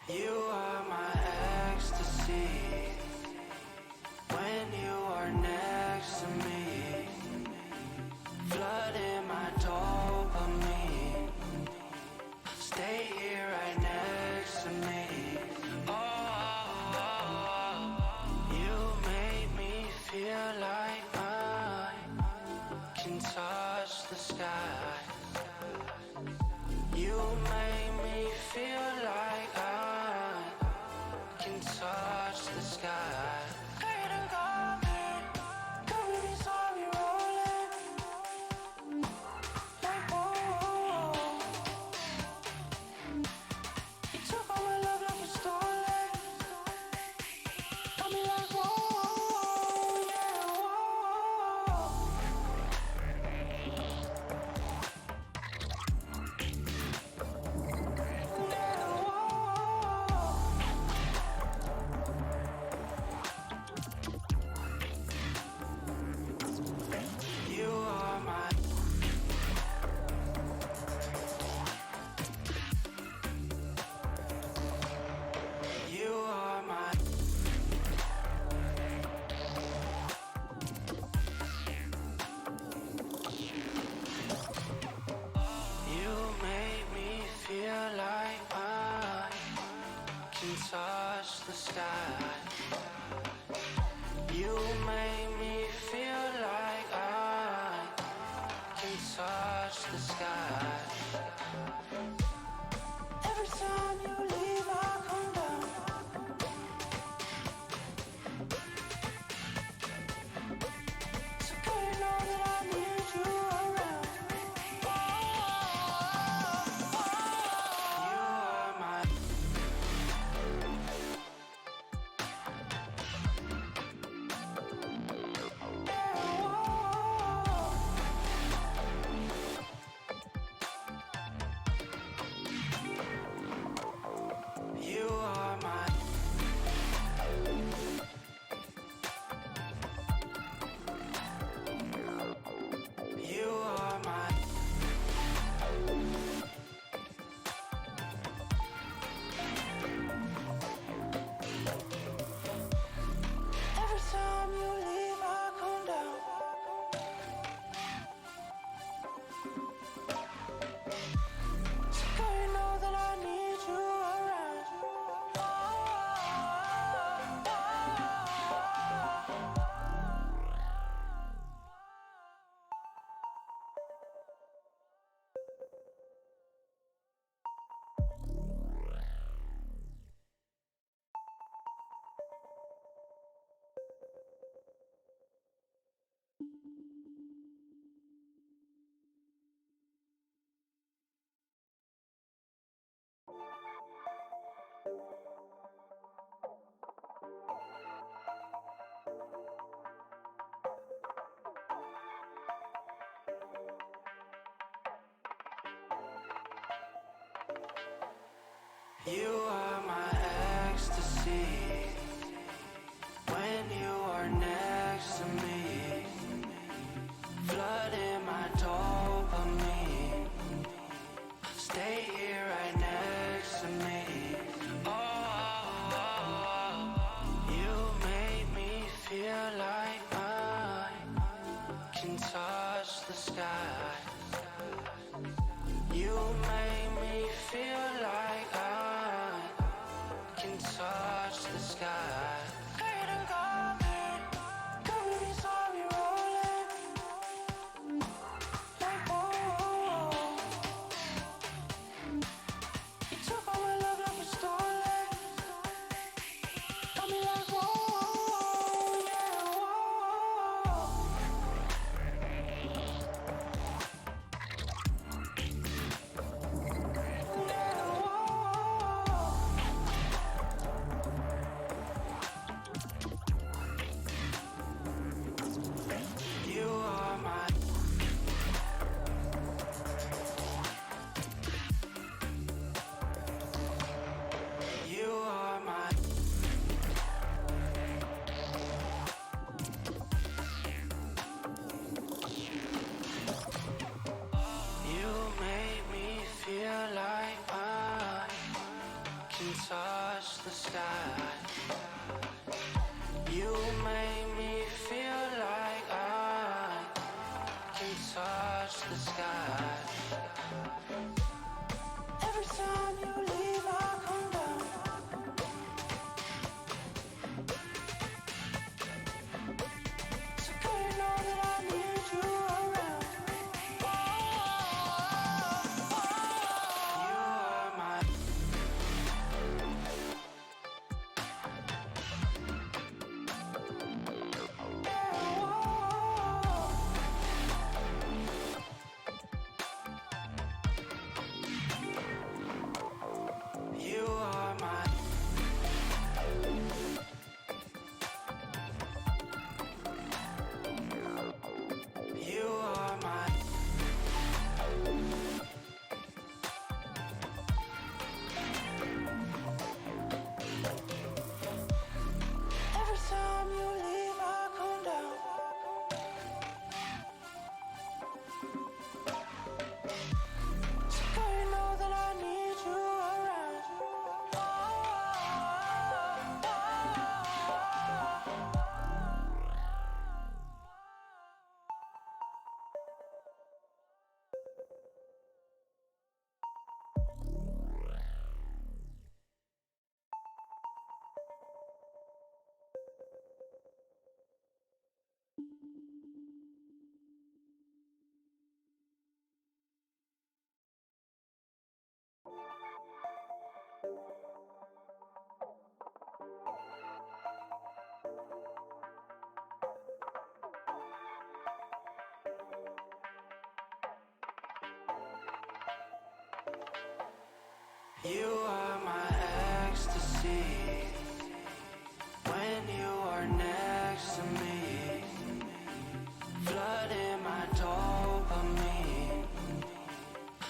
You are my ecstasy when you are next to me, flooding my dopamine. Stay here right next to me. Oh, you make me feel like I can touch the sky. You make me feel like I can touch the sky. Couldn't call me, could be sorry rolling. Like whoa, you took all my love like it's stolen. Got me like whoa, yeah, whoa. You are my You are my You make me feel like I can touch the sky. You make me feel like I can touch the sky. Every time you leave, I come down. So girl, you know that I need you around. You are my You are my You are my Every time you leave, I come down. So girl, you know that I need you around. You are my ecstasy when you are next to me, flooding my dopamine. Stay here right next to me. Oh, you make me feel like I can touch the sky. You make me feel like I can touch the sky. Couldn't call me, could be sorry rolling. Like whoa, you took all my love like it's stolen. Got me like whoa, yeah, whoa. touch the sky. Every time you leave, I come down. So girl, you know that I need you around. You are my. You are my. You are my. Every time you leave, I come down. So girl, you know that I need you around. You are my ecstasy. When you are next to me, flooding my dopamine.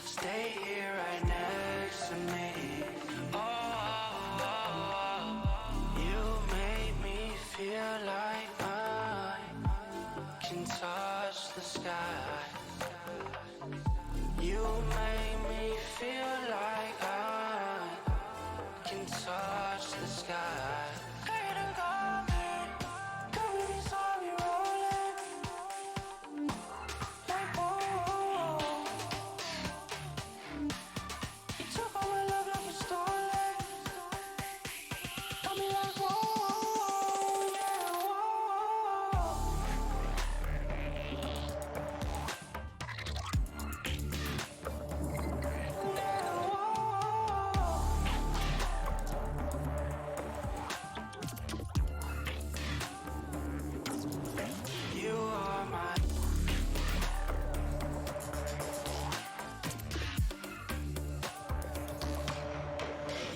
Stay here right next to me. Oh, you make me feel like I can touch the sky. You make me feel like I can touch the sky. Great coming, gravity saw me rolling. Like whoa, you took all my love like you stole it. Got me like whoa, yeah, whoa. You are my.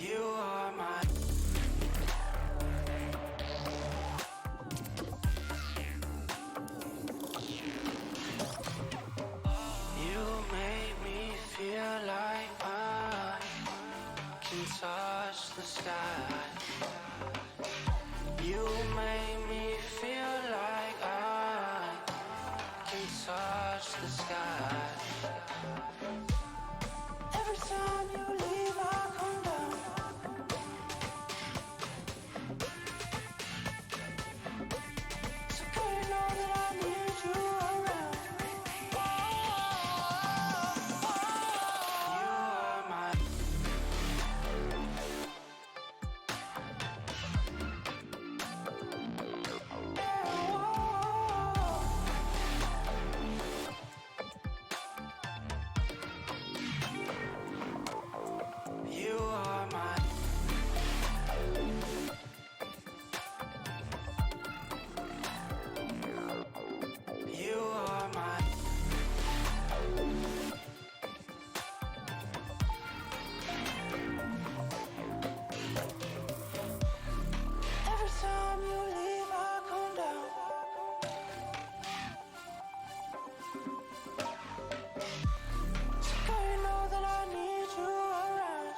You are my. You make me feel like I can touch the sky. You make me feel like I can touch the sky. Every time you leave, I come down. So girl, you know that I need you around. You are my. You are my. You are my. Every time you leave, I come down. So girl, you know that I need you around.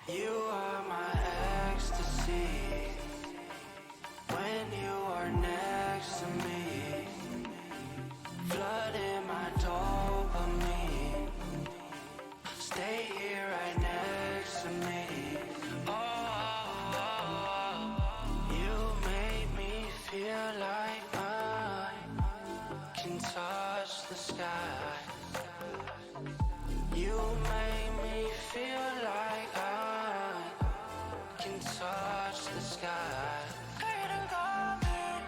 You are my ecstasy. When you are next to me, flooding my dopamine. Stay here right next to me. Oh, you make me feel like I can touch the sky. You make me feel like I can touch the sky. Couldn't come in,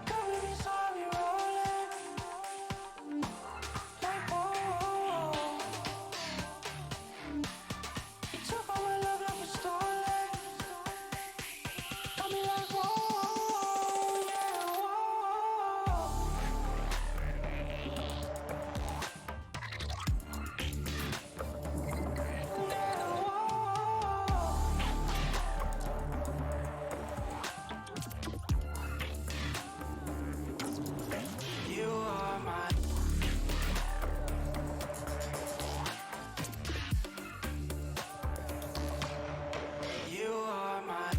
could be sorry rolling. Like whoa, you took all my love like you stole it. Got me like whoa, yeah, whoa. You are my, you are my,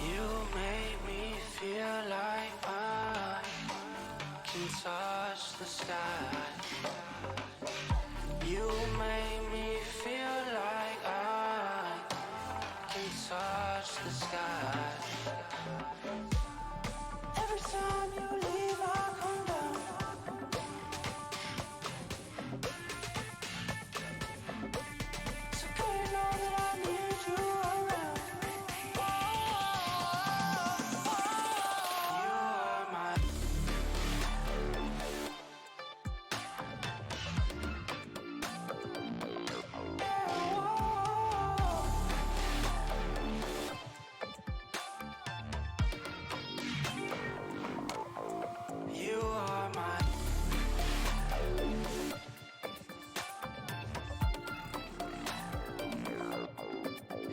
you make me feel like I can touch the sky. You make me feel like I can touch the sky. Every time you leave, I come down. So good to know that I need you around. You are my, you are my,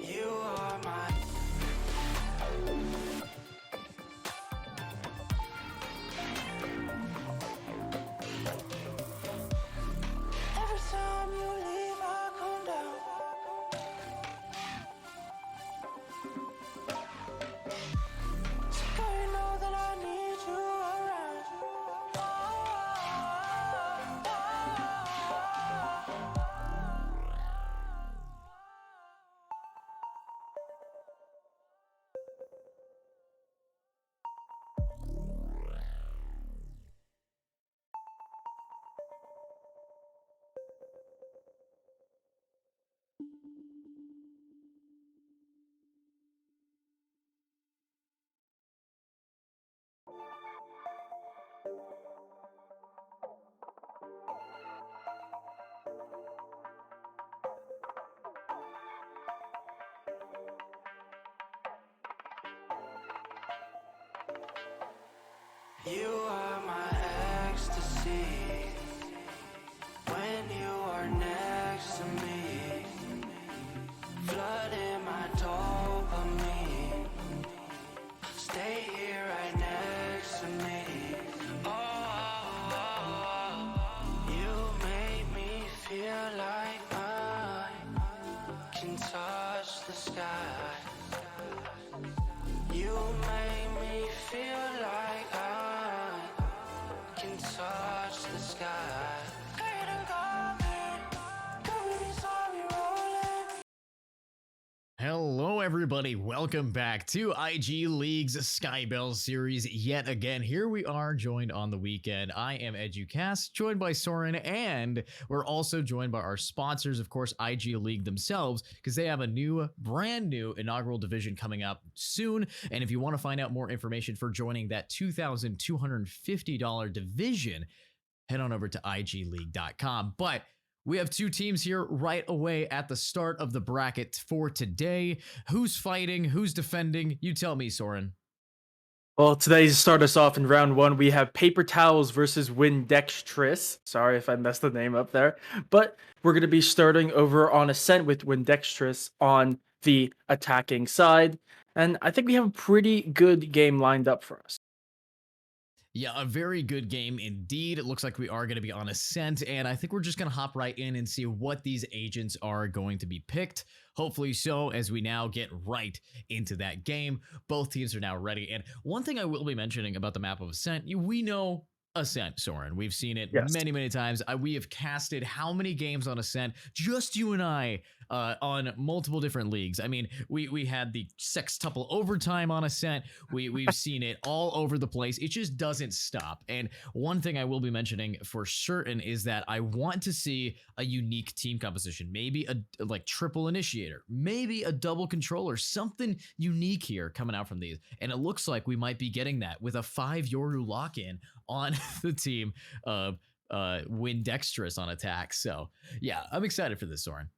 you are my, every time you leave, I come down. So good to know that I need you around. You are my ecstasy. When you are next to me, flooding my dopamine. Stay here right next to me. Oh, you make me feel like I can touch the sky. You make me feel like I can touch the sky. Couldn't come in, could be sorry rolling. Hello, everybody. Welcome back to IG League's SkyBell series yet again. Here we are, joined on the weekend. I am EduCast, joined by Soren, and we're also joined by our sponsors, of course, IG League themselves, because they have a brand new inaugural division coming up soon. And if you want to find out more information for joining that $2,250 division, head on over to IGLeague.com. But we have two teams here right away at the start of the bracket for today. Who's fighting? Who's defending? You tell me, Soren. Well, today to start us off in round one, we have Paper Towels versus Windextrous. Sorry if I messed the name up there. But we're going to be starting over on Ascent with Windextrous on the attacking side. And I think we have a pretty good game lined up for us. Yeah, a very good game indeed. It looks like we are going to be on Ascent, and I think we're just going to hop right in and see what these agents are going to be picked. Hopefully so, as we now get right into that game. Both teams are now ready. And one thing I will be mentioning about the map of Ascent, we know Ascent, Soren. We've seen it Yes. many, many times. We have casted how many games on Ascent? Just you and I on multiple different leagues. I mean, we had the sextuple overtime on Ascent. We've seen it all over the place. It just doesn't stop. And one thing I will be mentioning for certain is that I want to see a unique team composition. Maybe a like triple initiator, maybe a double controller, something unique here coming out from these. And it looks like we might be getting that with a 5 Yoru lock-in on the team of Windextrous on attack. So yeah, I'm excited for this, Soren.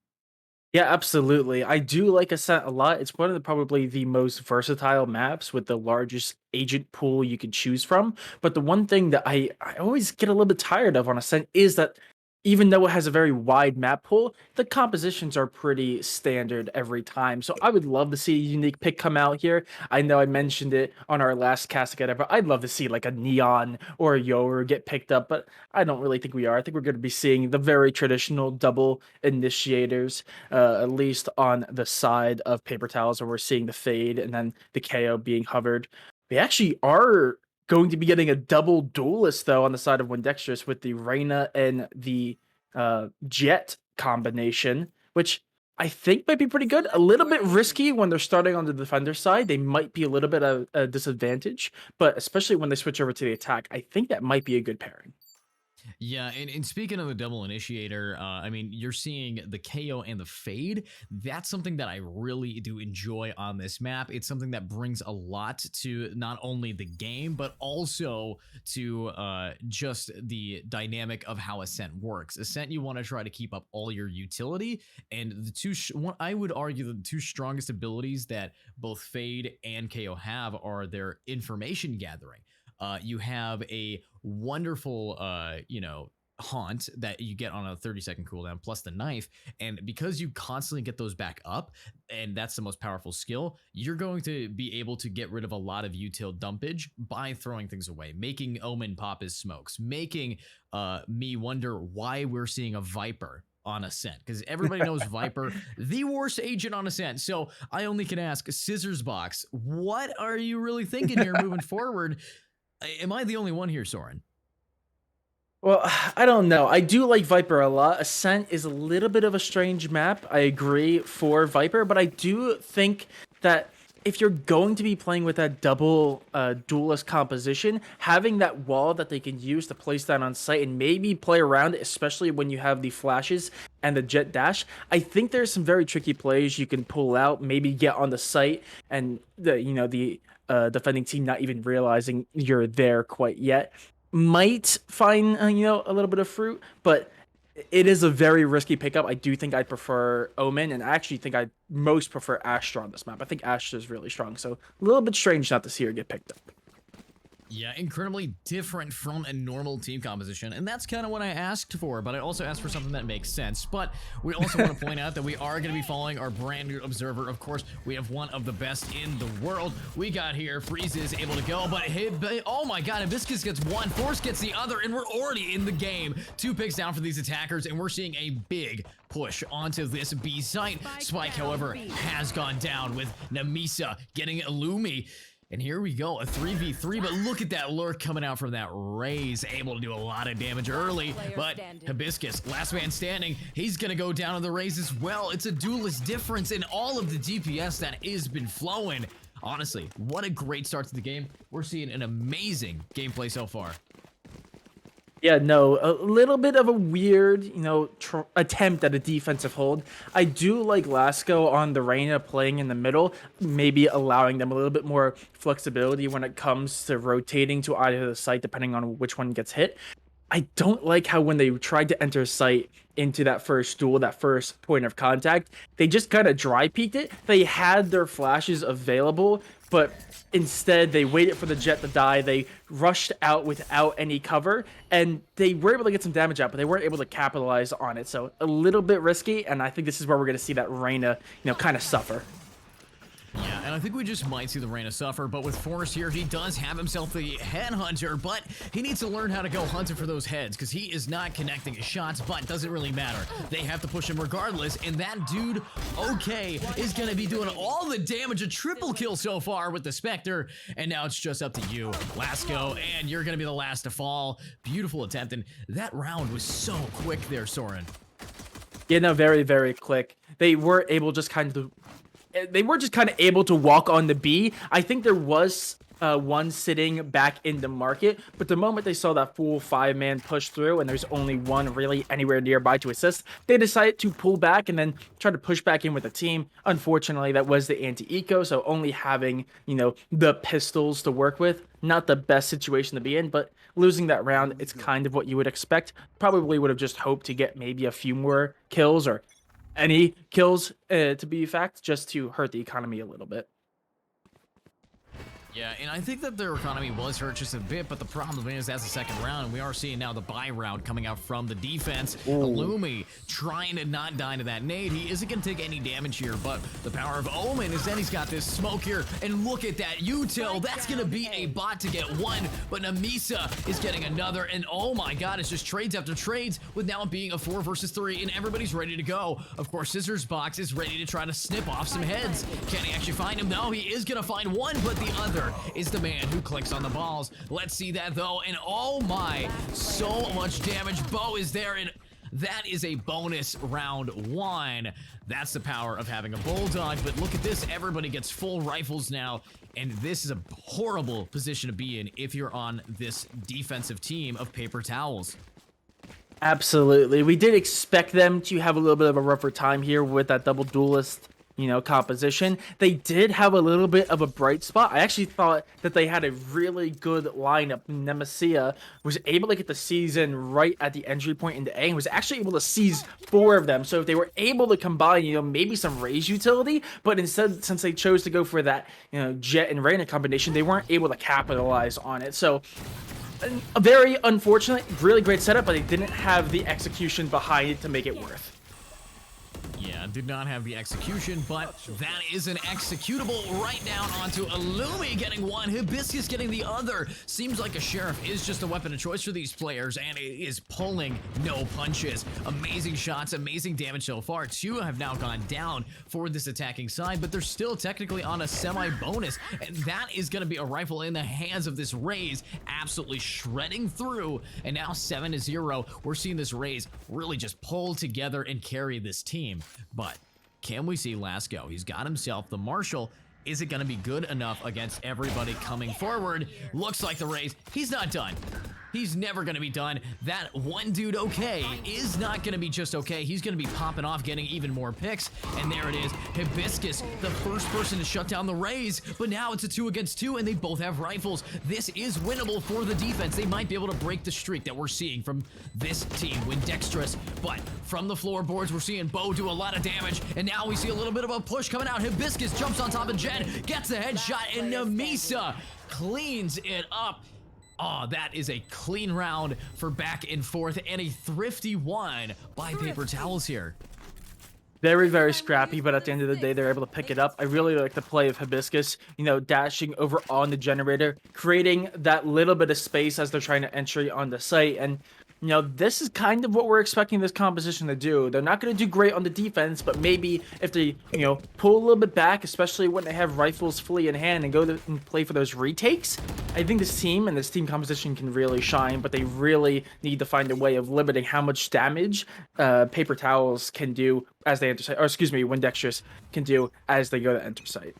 Yeah, absolutely. I do like Ascent a lot. It's one of the probably the most versatile maps with the largest agent pool you can choose from. But the one thing that I always get a little bit tired of on Ascent is that even though it has a very wide map pool, the compositions are pretty standard every time. So I would love to see a unique pick come out here. I know I mentioned it on our last cast together, but I'd love to see like a Neon or a Yoru get picked up, but I don't really think we are. I think we're going to be seeing the very traditional double initiators, at least on the side of Paper Towels, where we're seeing the Fade and then the KO being hovered. We actually are going to be getting a double duelist though on the side of Windextrous with the Reyna and the Jet combination, which I think might be pretty good. A little bit risky when they're starting on the defender side. They might be a little bit of a disadvantage, but especially when they switch over to the attack, I think that might be a good pairing. Yeah, and speaking of the double initiator, I mean, you're seeing the KO and the Fade. That's something that I really do enjoy on this map. It's something that brings a lot to not only the game, but also to just the dynamic of how Ascent works. Ascent, you want to try to keep up all your utility, and I would argue the two strongest abilities that both Fade and KO have are their information gathering. You have a wonderful, haunt that you get on a 30-second cooldown plus the knife. And because you constantly get those back up, and that's the most powerful skill, you're going to be able to get rid of a lot of util dumpage by throwing things away, making Omen pop his smokes, making me wonder why we're seeing a Viper on Ascent, because everybody knows Viper, the worst agent on Ascent. So I only can ask Scissorsbox, what are you really thinking here moving forward? Am I the only one here, Soren? Well, I don't know. I do like Viper a lot. Ascent is a little bit of a strange map. I agree for Viper, but I do think that if you're going to be playing with that double duelist composition, having that wall that they can use to place that on site and maybe play around it, especially when you have the flashes and the jet dash, I think there's some very tricky plays you can pull out, maybe get on the site and the defending team not even realizing you're there quite yet. Might find a little bit of fruit, but it is a very risky pickup. I do think I prefer Omen, and I actually think I most prefer Astra on this map. I think Astra is really strong, so a little bit strange not to see her get picked up. Yeah, incredibly different from a normal team composition, and that's kind of what I asked for, but I also asked for something that makes sense. But we also want to point out that we are going to be following our brand new observer. Of course, we have one of the best in the world. We got here, Freeze is able to go, but oh my god, Hibiscus gets one, Force gets the other, and we're already in the game. 2 picks down for these attackers, and we're seeing a big push onto this B site. Spike, however, has gone down with Namisa getting Illumi. And here we go, a 3v3, but look at that lurk coming out from that Raze, able to do a lot of damage early, but Hibiscus, last man standing, he's gonna go down on the Raze as well. It's a duelist difference in all of the DPS that has been flowing. Honestly, what a great start to the game. We're seeing an amazing gameplay so far. Yeah, no, a little bit of a weird, attempt at a defensive hold. I do like Lasco on the Reyna playing in the middle, maybe allowing them a little bit more flexibility when it comes to rotating to either the site, depending on which one gets hit. I don't like how when they tried to enter site into that first duel, that first point of contact, they just kind of dry peeked it. They had their flashes available, but instead they waited for the jet to die. They rushed out without any cover, and they were able to get some damage out, but they weren't able to capitalize on it. So a little bit risky, and I think this is where we're going to see that Reyna, kind of suffer. Yeah, and I think we just might see the Reyna suffer, but with Forrest here, he does have himself the headhunter, but he needs to learn how to go hunting for those heads, because he is not connecting his shots, but doesn't really matter. They have to push him regardless, and that dude, okay, is going to be doing all the damage, a triple kill so far with the Spectre, and now it's just up to you, Lasco, and you're going to be the last to fall. Beautiful attempt, and that round was so quick there, Soren. Yeah, no, very, very quick. They were able just kind of able to walk on the B. I think there was one sitting back in the market, but the moment they saw that full 5-man push through and there's only one really anywhere nearby to assist, they decided to pull back and then try to push back in with the team. Unfortunately, that was the anti-eco, so only having, you know, the pistols to work with, not the best situation to be in, but losing that round, it's kind of what you would expect. Probably would have just hoped to get maybe a few more kills or any kills, to be fact, just to hurt the economy a little bit. Yeah, and I think that their economy was hurt just a bit, but the problem is that's the second round, and we are seeing now the buy round coming out from the defense. Illumi trying to not die to that nade. He isn't going to take any damage here, but the power of Omen is then he's got this smoke here, and look at that util. That's going to be a bot to get one, but Namisa is getting another, and oh my god, it's just trades after trades, with now being a 4 versus 3, and everybody's ready to go. Of course, Scissors Box is ready to try to snip off some heads. Can he actually find him? No, he is going to find one, but the other is the man who clicks on the balls. Let's see that though, and oh my, so much damage. Bo is there, and that is a bonus round 1. That's the power of having a bulldog, but look at this, everybody gets full rifles now, and this is a horrible position to be in if you're on this defensive team of Paper Towels. Absolutely. We did expect them to have a little bit of a rougher time here with that double duelist, you know, composition. They did have a little bit of a bright spot. I actually thought that they had a really good lineup. Nemesia was able to get the season right at the entry point into A and was actually able to seize 4 of them. So if they were able to combine, you know, maybe some Raze utility, but instead, since they chose to go for that, you know, Jet and Reyna combination, they weren't able to capitalize on it. So a very unfortunate, really great setup, but they didn't have the execution behind it to make it worth. Yeah, did not have the execution, but that is an executable right down onto Illumi getting one, Hibiscus getting the other. Seems like a Sheriff is just a weapon of choice for these players, and it is pulling no punches. Amazing shots, amazing damage so far. 2 have now gone down for this attacking side, but they're still technically on a semi-bonus, and that is going to be a rifle in the hands of this Raze, absolutely shredding through, and now 7-0. We're seeing this Raze really just pull together and carry this team. But can we see Lasco? He's got himself the Marshall. Is it going to be good enough against everybody coming forward? Looks like the Raze, he's not done. He's never going to be done. That one dude, okay, is not going to be just okay. He's going to be popping off, getting even more picks. And there it is. Hibiscus, the first person to shut down the Raze. But now it's a 2 against 2, and they both have rifles. This is winnable for the defense. They might be able to break the streak that we're seeing from this team, Windextrous. But from the floorboards, we're seeing Bo do a lot of damage. And now we see a little bit of a push coming out. Hibiscus jumps on top of Jen, gets the headshot, and Namisa cleans it up. Oh, that is a clean round for back and forth, and a thrifty one by Paper Towels here. Very, very scrappy, but at the end of the day, they're able to pick it up. I really like the play of Hibiscus, you know, dashing over on the generator, creating that little bit of space as they're trying to entry on the site. And, you know, this is kind of what we're expecting this composition to do. They're not going to do great on the defense, but maybe if they, you know, pull a little bit back, especially when they have rifles fully in hand and go and play for those retakes, I think this team and this team composition can really shine, but they really need to find a way of limiting how much damage Paper Towels can do as they enter site, or excuse me, Windextrous can do as they go to enter site.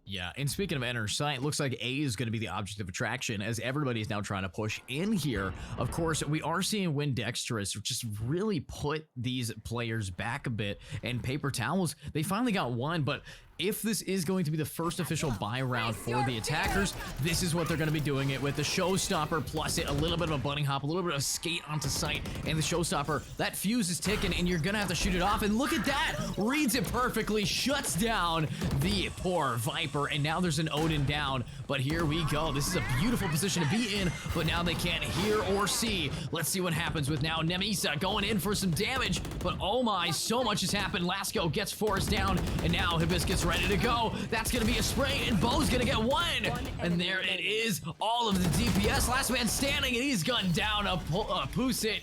Yeah, and speaking of enter site, looks like A is going to be the object of attraction as everybody is now trying to push in here. Of course, we are seeing Windextrous just really put these players back a bit, and Paper Towels, they finally got one, but if this is going to be the first official buy round for the attackers, this is what they're going to be doing it with. The showstopper plus it, a little bit of a bunny hop, a little bit of a skate onto site, and the showstopper, that fuse is ticking, and you're going to have to shoot it off, and look at that! Reads it perfectly, shuts down the poor Viper, and now there's an Odin down, but here we go. This is a beautiful position to be in, but now they can't hear or see. Let's see what happens with now Nemisa going in for some damage, but oh my, so much has happened. Lasco gets Forrest down, and now Hibiscus ready to go. That's gonna be a spray, and Bo's gonna get one. And there it is, all of the DPS. Last man standing, and he's gunned down a Pusit.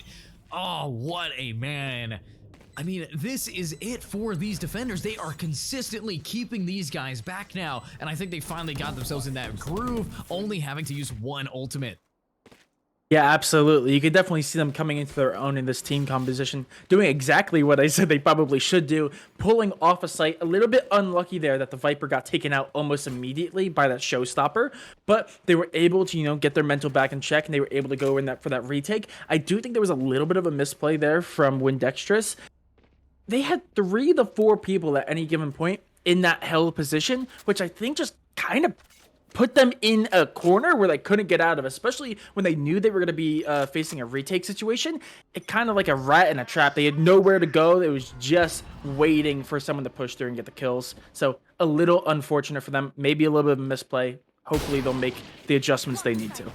Oh, what a man. I mean, this is it for these defenders. They are consistently keeping these guys back now, and I think they finally got themselves in that groove, only having to use one ultimate. Yeah, absolutely. You could definitely see them coming into their own in this team composition, doing exactly what I said they probably should do, pulling off a site. A little bit unlucky there that the Viper got taken out almost immediately by that showstopper, but they were able to, you know, get their mental back in check, and they were able to go in that for that retake. I do think there was a little bit of a misplay there from Windextrous. They had 3 to 4 people at any given point in that held position, which I think just kind of put them in a corner where they couldn't get out of, especially when they knew they were going to be facing a retake situation. It kind of like a rat in a trap. They had nowhere to go. It was just waiting for someone to push through and get the kills. So a little unfortunate for them. Maybe a little bit of a misplay. Hopefully they'll make the adjustments they need to.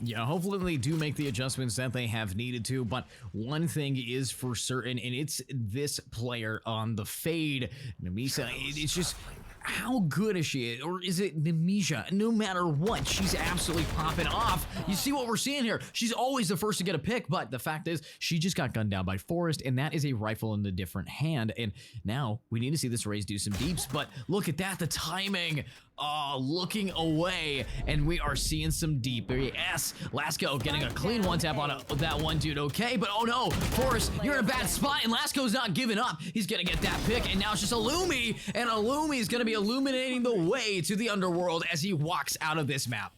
Yeah, hopefully they do make the adjustments that they have needed to, but one thing is for certain, and it's this player on the fade, Nemisa. It's just, how good is she? Or is it Nemisha? No matter what, she's absolutely popping off. You see what we're seeing here? She's always the first to get a pick, but the fact is, she just got gunned down by Forrest, and that is a rifle in a different hand. And now we need to see this Raze do some deeps, but look at that, the timing. Oh, looking away, and we are seeing some deep. Yes, Lasco getting a clean one tap on that one dude. Okay, but oh no, Forrest, you're in a bad spot, and Lasco's not giving up. He's gonna get that pick, and now it's just Illumi, and Illumi is gonna be illuminating the way to the underworld as he walks out of this map.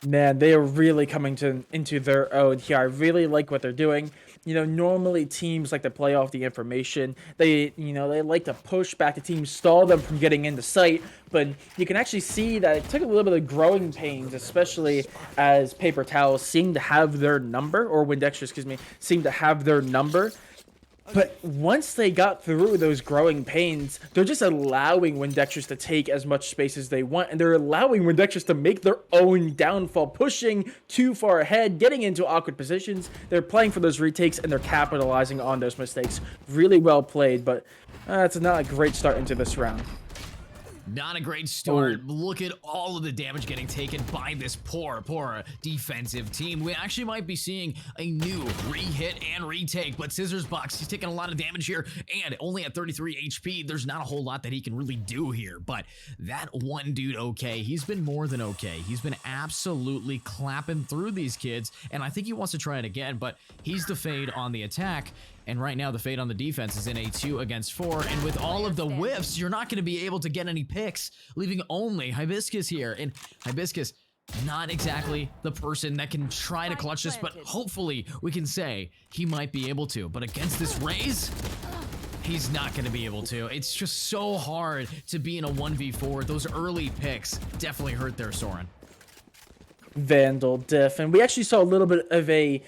Man, they are really coming into their own here. I really like what they're doing. You know, normally teams like to play off the information. They like to push back the team, stall them from getting into sight. But you can actually see that it took a little bit of growing pains, especially as Paper Towels seemed to have their number, or Windextrous, excuse me, seemed to have their number. But once they got through those growing pains, they're just allowing Windextrous to take as much space as they want, and they're allowing Windextrous to make their own downfall, pushing too far ahead, getting into awkward positions. They're playing for those retakes, and they're capitalizing on those mistakes. Really well played, but it's not a great start into this round. Not a great start. Look at all of the damage getting taken by this poor defensive team. We actually might be seeing a new re-hit and retake, but Scissors Box, he's taking a lot of damage here, and only at 33 HP, there's not a whole lot that he can really do here. But that one dude, okay, he's been more than okay. He's been absolutely clapping through these kids, and I think he wants to try it again, but he's the fade on the attack. And right now, the fade on the defense is in a 2 against 4. And with all of the whiffs, you're not going to be able to get any picks, leaving only Hibiscus here. And Hibiscus, not exactly the person that can try to clutch this, but hopefully we can say he might be able to. But against this Raze, he's not going to be able to. It's just so hard to be in a 1v4. Those early picks definitely hurt there, Soren. Vandal diff, and we actually saw a little bit of a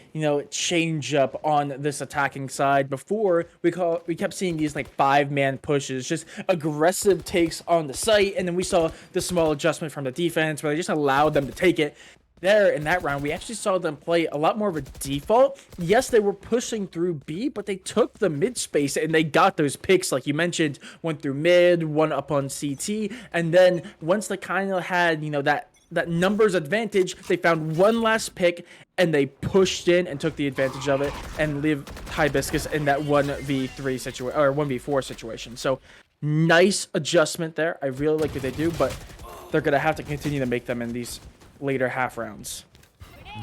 change up on this attacking side. Before we kept seeing these like 5-man pushes, just aggressive takes on the site, and then we saw the small adjustment from the defense where they just allowed them to take it. There in that round, we actually saw them play a lot more of a default. Yes, they were pushing through B, but they took the mid space and they got those picks, like you mentioned, one through mid, one up on CT, and then once they kind of had that numbers advantage, they found one last pick and they pushed in and took the advantage of it and leave Hibiscus in that 1v3 situation or 1v4 situation. So nice adjustment there. I really like what they do, but they're gonna have to continue to make them in these later half rounds.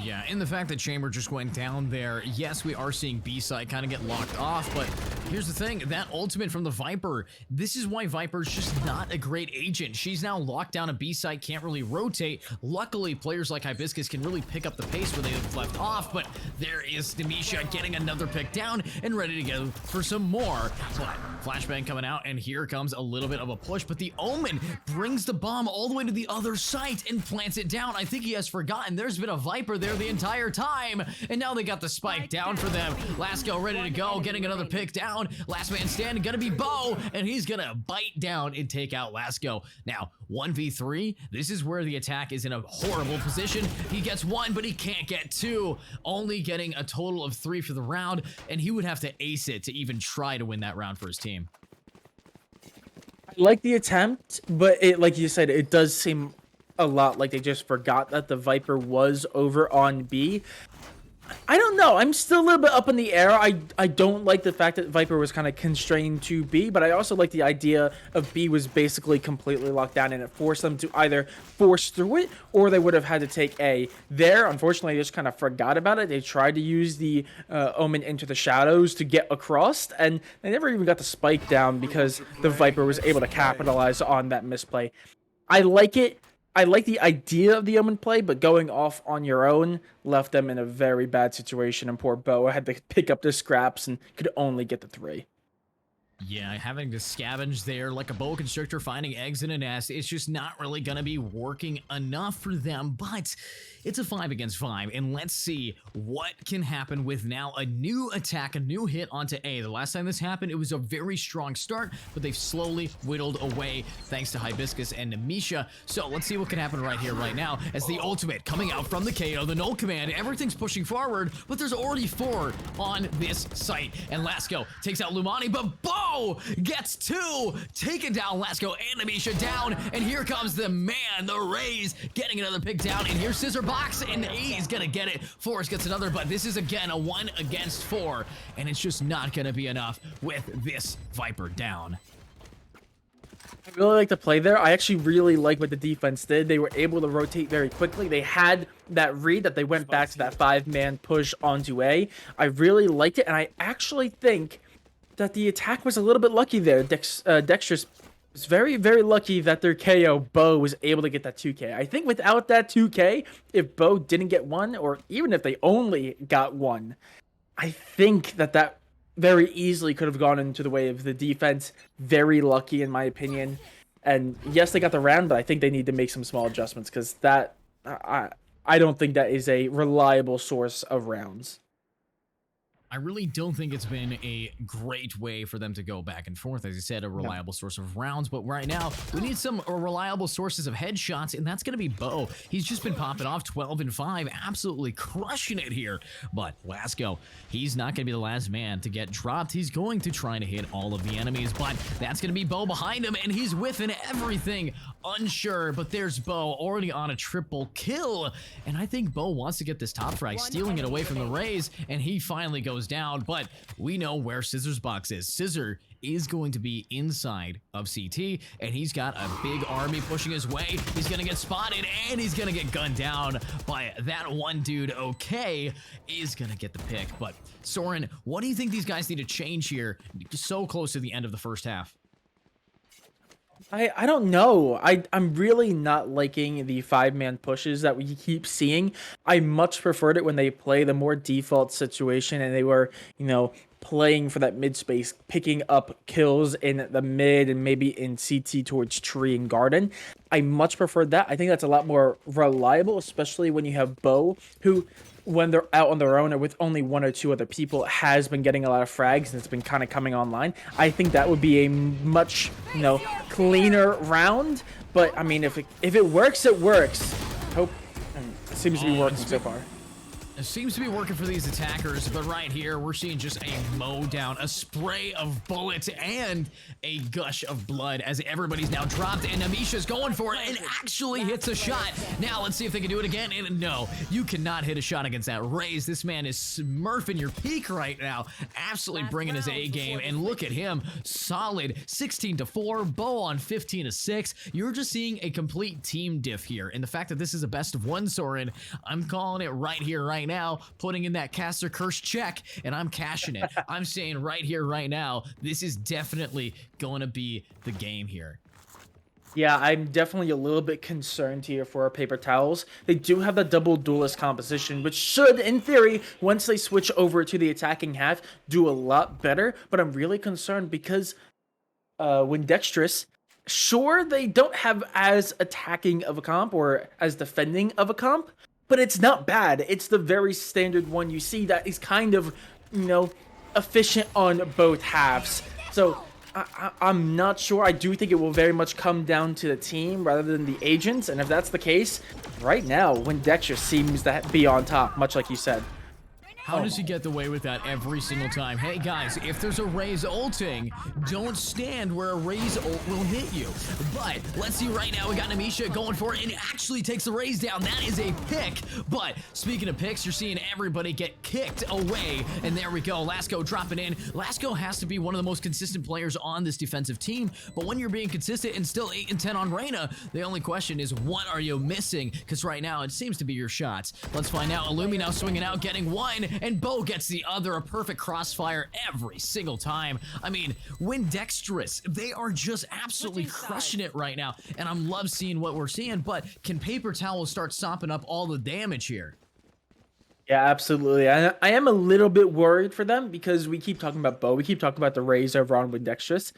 Yeah, and the fact that Chamber just went down there, yes, we are seeing B-side kind of get locked off, but here's the thing, that ultimate from the Viper, this is why Viper's just not a great agent. She's now locked down a B-side, can't really rotate. Luckily, players like Hibiscus can really pick up the pace where they've left off, but there is Demisha getting another pick down and ready to go for some more. But flashbang coming out, and here comes a little bit of a push, but the Omen brings the bomb all the way to the other site and plants it down. I think he has forgotten there's been a Viper there the entire time, and now they got the spike down for them. Lasco ready to go, getting another pick down. Last man standing, gonna be Bo, and he's gonna bite down and take out Lasco. Now, 1v3, this is where the attack is in a horrible position. He gets 1, but he can't get 2, only getting a total of 3 for the round, and he would have to ace it to even try to win that round for his team. like the attempt, but it, like you said, it does seem a lot like they just forgot that the Viper was over on B. I don't know. I'm still a little bit up in the air. I don't like the fact that Viper was kind of constrained to B, but I also like the idea of B was basically completely locked down, and it forced them to either force through it or they would have had to take A. There, unfortunately, they just kind of forgot about it. They tried to use the Omen into the shadows to get across, and they never even got the spike down because the Viper was able to capitalize on that misplay. I like it. I like the idea of the Omen play, but going off on your own left them in a very bad situation, and poor Bo had to pick up the scraps and could only get the 3. Yeah, having to scavenge there like a boa constrictor finding eggs in a nest, it's just not really going to be working enough for them, but it's a 5 against 5, and let's see what can happen with now a new attack, a new hit onto A. The last time this happened, it was a very strong start, but they've slowly whittled away thanks to Hibiscus and Namisha. So let's see what can happen right here, right now, as the ultimate coming out from the KO, the null command, everything's pushing forward, but there's already 4 on this site, and Lasco takes out Lumani, but Bo gets 2, taken down Lasco and Namisha down, and here comes the man, the Rays, getting another pick down, and here's Scissor Box, and A's gonna get it. Forrest gets another, but this is again a 1 against 4, and it's just not gonna be enough with this Viper down. I really like the play there. I actually really like what the defense did. They were able to rotate very quickly. They had that read that they went back to that 5-man push onto A. I really liked it, and I actually think that the attack was a little bit lucky there. Dexterous was very, very lucky that their KO, Bo, was able to get that 2K. I think without that 2K, if Bo didn't get 1, or even if they only got 1, I think that very easily could have gone into the way of the defense. Very lucky, in my opinion. And yes, they got the round, but I think they need to make some small adjustments, because that I don't think that is a reliable source of rounds. I really don't think it's been a great way for them to go back and forth. As you said, a reliable source of rounds, but right now we need some reliable sources of headshots, and that's going to be Bo. He's just been popping off 12 and 5, absolutely crushing it here. But Lasco, he's not going to be the last man to get dropped. He's going to try to hit all of the enemies, but that's going to be Bo behind him, and he's whiffing everything. Unsure, but there's Bo already on a triple kill, and I think Bo wants to get this top frag, stealing it away from the Rays, and he finally goes down, but we know where Scissor's box is. Scissor is going to be inside of CT, and he's got a big army pushing his way. He's gonna get spotted, and he's gonna get gunned down by that one dude. Okay, is gonna get the pick, but Soren, what do you think these guys need to change here so close to the end of the first half? I don't know. I'm really not liking the 5-man pushes that we keep seeing. I much preferred it when they play the more default situation and they were, playing for that mid space, picking up kills in the mid and maybe in CT towards tree and garden. I much preferred that. I think that's a lot more reliable, especially when you have Bo, who, when they're out on their own or with only 1 or 2 other people, has been getting a lot of frags and it's been kind of coming online. I think that would be a much, cleaner round. But I mean, if it works, it works. Hope it seems to be working so far. It seems to be working for these attackers, but right here, we're seeing just a mow down, a spray of bullets, and a gush of blood as everybody's now dropped, and Namisha's going for it and actually hits a shot. Now, let's see if they can do it again, and no, you cannot hit a shot against that Raze. This man is smurfing your peak right now, absolutely bringing his A game, and look at him, solid 16-4, Bo on 15-6. You're just seeing a complete team diff here, and the fact that this is a best of 1, Soren, I'm calling it right here, right now, putting in that caster curse check, and I'm cashing it. I'm saying right here, right now, this is definitely going to be the game here. Yeah, I'm definitely a little bit concerned here for our paper towels. They do have the double duelist composition, which should, in theory, once they switch over to the attacking half, do a lot better. But I'm really concerned because when Dexterous, sure, they don't have as attacking of a comp or as defending of a comp, but it's not bad. It's the very standard one you see that is kind of, efficient on both halves. So I'm not sure. I do think it will very much come down to the team rather than the agents. And if that's the case, right now, when Dexter seems to be on top, much like you said. How does he get away with that every single time? Hey guys, if there's a Raze ulting, don't stand where a Raze ult will hit you. But let's see right now, we got Nemisha going for it and actually takes the Raze down. That is a pick. But speaking of picks, you're seeing everybody get kicked away. And there we go, Lasco dropping in. Lasco has to be one of the most consistent players on this defensive team. But when you're being consistent and still 8 and 10 on Reyna, the only question is, what are you missing? Because right now, it seems to be your shots. Let's find out. Illumi now swinging out, getting one. And Bo gets the other, a perfect crossfire every single time. I mean, Windextrous, they are just absolutely crushing it right now, and I'm love seeing what we're seeing, but can Paper Towel start sopping up all the damage here? Yeah, absolutely. I am a little bit worried for them because we keep talking about Bo, we keep talking about the Raze over on Windextrous,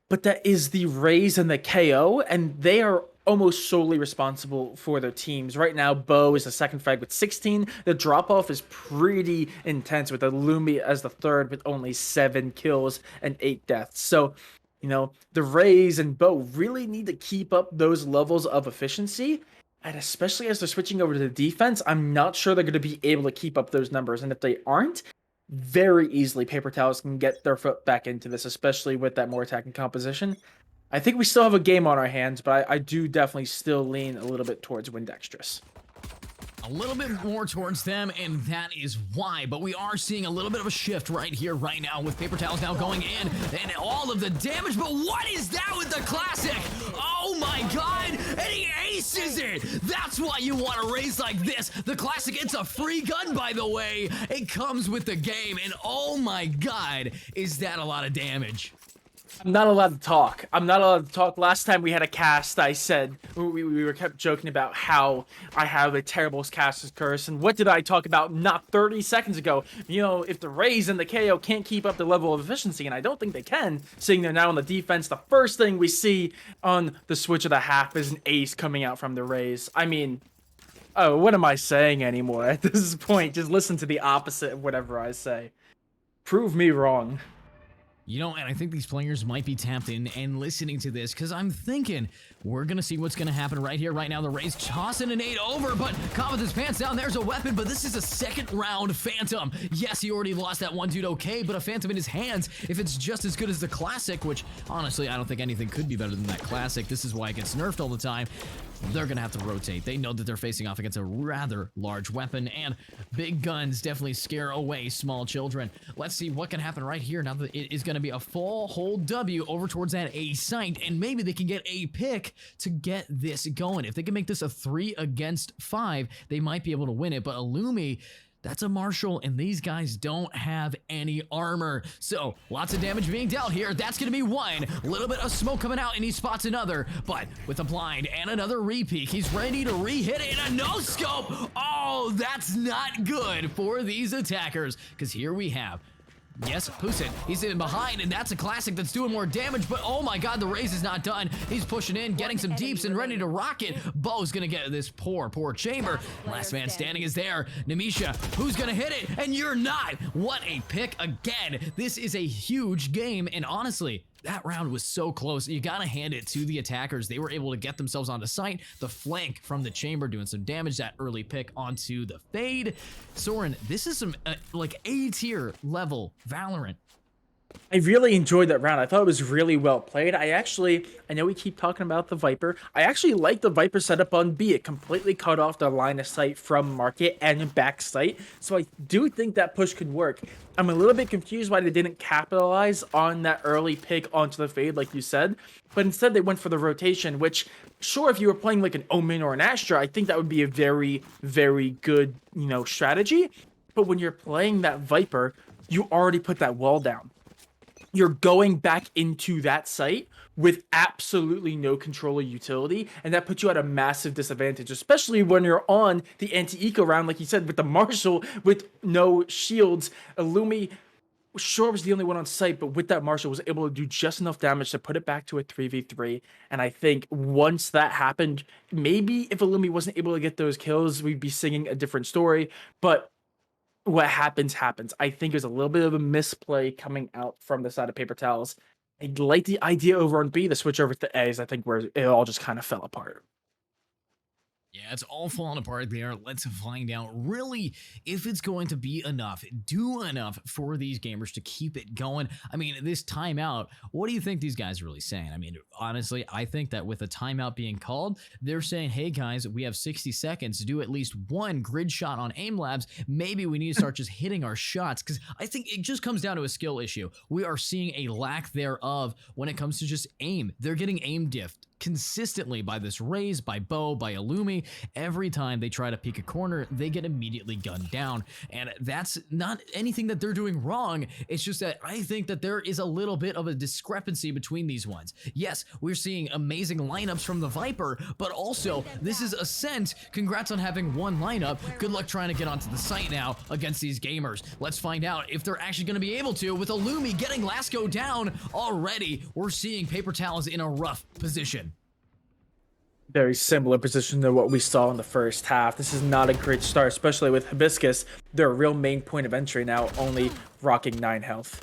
but that is the Raze and the KO, and they are almost solely responsible for their teams. Right now, Bo is the second frag with 16. The drop-off is pretty intense with Illumi as the third with only 7 kills and 8 deaths. So, you know, the Raze and Bo really need to keep up those levels of efficiency. And especially as they're switching over to the defense, I'm not sure they're going to be able to keep up those numbers. And if they aren't, very easily Paper Towels can get their foot back into this, especially with that more attacking composition. I think we still have a game on our hands, but I do definitely still lean a little bit towards Windextrous. A little bit more towards them, and that is why. But we are seeing a little bit of a shift right here, right now, with Paper Towels now going in, and all of the damage. But what is that with the Classic? Oh my god, and he aces it! That's why you want a Raze like this. The Classic, it's a free gun, by the way. It comes with the game, and oh my god, is that a lot of damage. I'm not allowed to talk. I'm not allowed to talk. Last time we had a cast, I said, we were kept joking about how I have a terrible caster's curse. And what did I talk about not 30 seconds ago? You know, if the Raze and the KO can't keep up the level of efficiency, and I don't think they can, seeing they're now on the defense, the first thing we see on the switch of the half is an ace coming out from the Raze. I mean, oh, what am I saying anymore at this point? Just listen to the opposite of whatever I say. Prove me wrong. You know, and I think these players might be tapped in and listening to this, because I'm thinking we're going to see what's going to happen right here, right now. The Raze tossing a nade over, but Cobb with his pants down. There's a weapon, but this is a second round Phantom. Yes, he already lost that one dude, okay, but a Phantom in his hands, if it's just as good as the Classic, which honestly, I don't think anything could be better than that Classic. This is why it gets nerfed all the time. They're going to have to rotate. They know that they're facing off against a rather large weapon, and big guns definitely scare away small children. Let's see what can happen right here now that it is going to be a full hold W over towards that A site, and maybe they can get a pick to get this going. If they can make this a 3 against 5, they might be able to win it, but Illumi, that's a Marshall, and these guys don't have any armor. So, lots of damage being dealt here. That's going to be one. A little bit of smoke coming out, and he spots another. But with a blind and another repeat, he's ready to re-hit it, and a no-scope. Oh, that's not good for these attackers, because here we have, yes, Pusin, he's in behind, and that's a Classic that's doing more damage, but oh my god, the Raze is not done. He's pushing in, getting some deeps, and ready to rock it. Bo's gonna get this poor chamber. Last man standing is there. Nemisha, who's gonna hit it? And you're not! What a pick again. This is a huge game, and honestly, that round was so close. You gotta hand it to the attackers. They were able to get themselves onto site. The flank from the chamber doing some damage. That early pick onto the fade. Soren, this is some like A-tier level Valorant. I really enjoyed that round. I thought it was really well played. I know we keep talking about the Viper. I actually like the Viper setup on B. It completely cut off the line of sight from market and back sight. So I do think that push could work. I'm a little bit confused why they didn't capitalize on that early pick onto the fade, like you said. But instead they went for the rotation, which, sure, if you were playing like an Omen or an Astra, I think that would be a very, very good, you know, strategy. But when you're playing that Viper, you already put that wall down. You're going back into that site with absolutely no controller utility, and that puts you at a massive disadvantage, especially when you're on the anti-eco round, like you said, with the Marshall, with no shields. Illumi, sure, was the only one on site, but with that Marshall, was able to do just enough damage to put it back to a 3v3, and I think once that happened, maybe if Illumi wasn't able to get those kills, we'd be singing a different story, but what happens. I think there's a little bit of a misplay coming out from the side of Paper Towels. I like the idea over on B, the switch over to A's, I think, where it all just kind of fell apart. Yeah, it's all falling apart there. Let's find out really if it's going to be enough, do enough for these gamers to keep it going. I mean, this timeout, what do you think these guys are really saying? I mean, honestly, I think that with a timeout being called, they're saying, hey guys, we have 60 seconds to do at least one grid shot on aim labs. Maybe we need to start just hitting our shots, because I think it just comes down to a skill issue. We are seeing a lack thereof when it comes to just aim. They're getting aim diffed consistently by this Raze, by Bo, by Illumi. Every time they try to peek a corner, they get immediately gunned down. And that's not anything that they're doing wrong. It's just that I think that there is a little bit of a discrepancy between these ones. Yes, we're seeing amazing lineups from the Viper, but also this is Ascent. Congrats on having one lineup. Good luck trying to get onto the site now against these gamers. Let's find out if they're actually going to be able to, with Illumi getting Lasco down already. We're seeing Paper Towels in a rough position. Very similar position to what we saw in the first half. This is not a great start, especially with Hibiscus, their real main point of entry now, only rocking 9 health.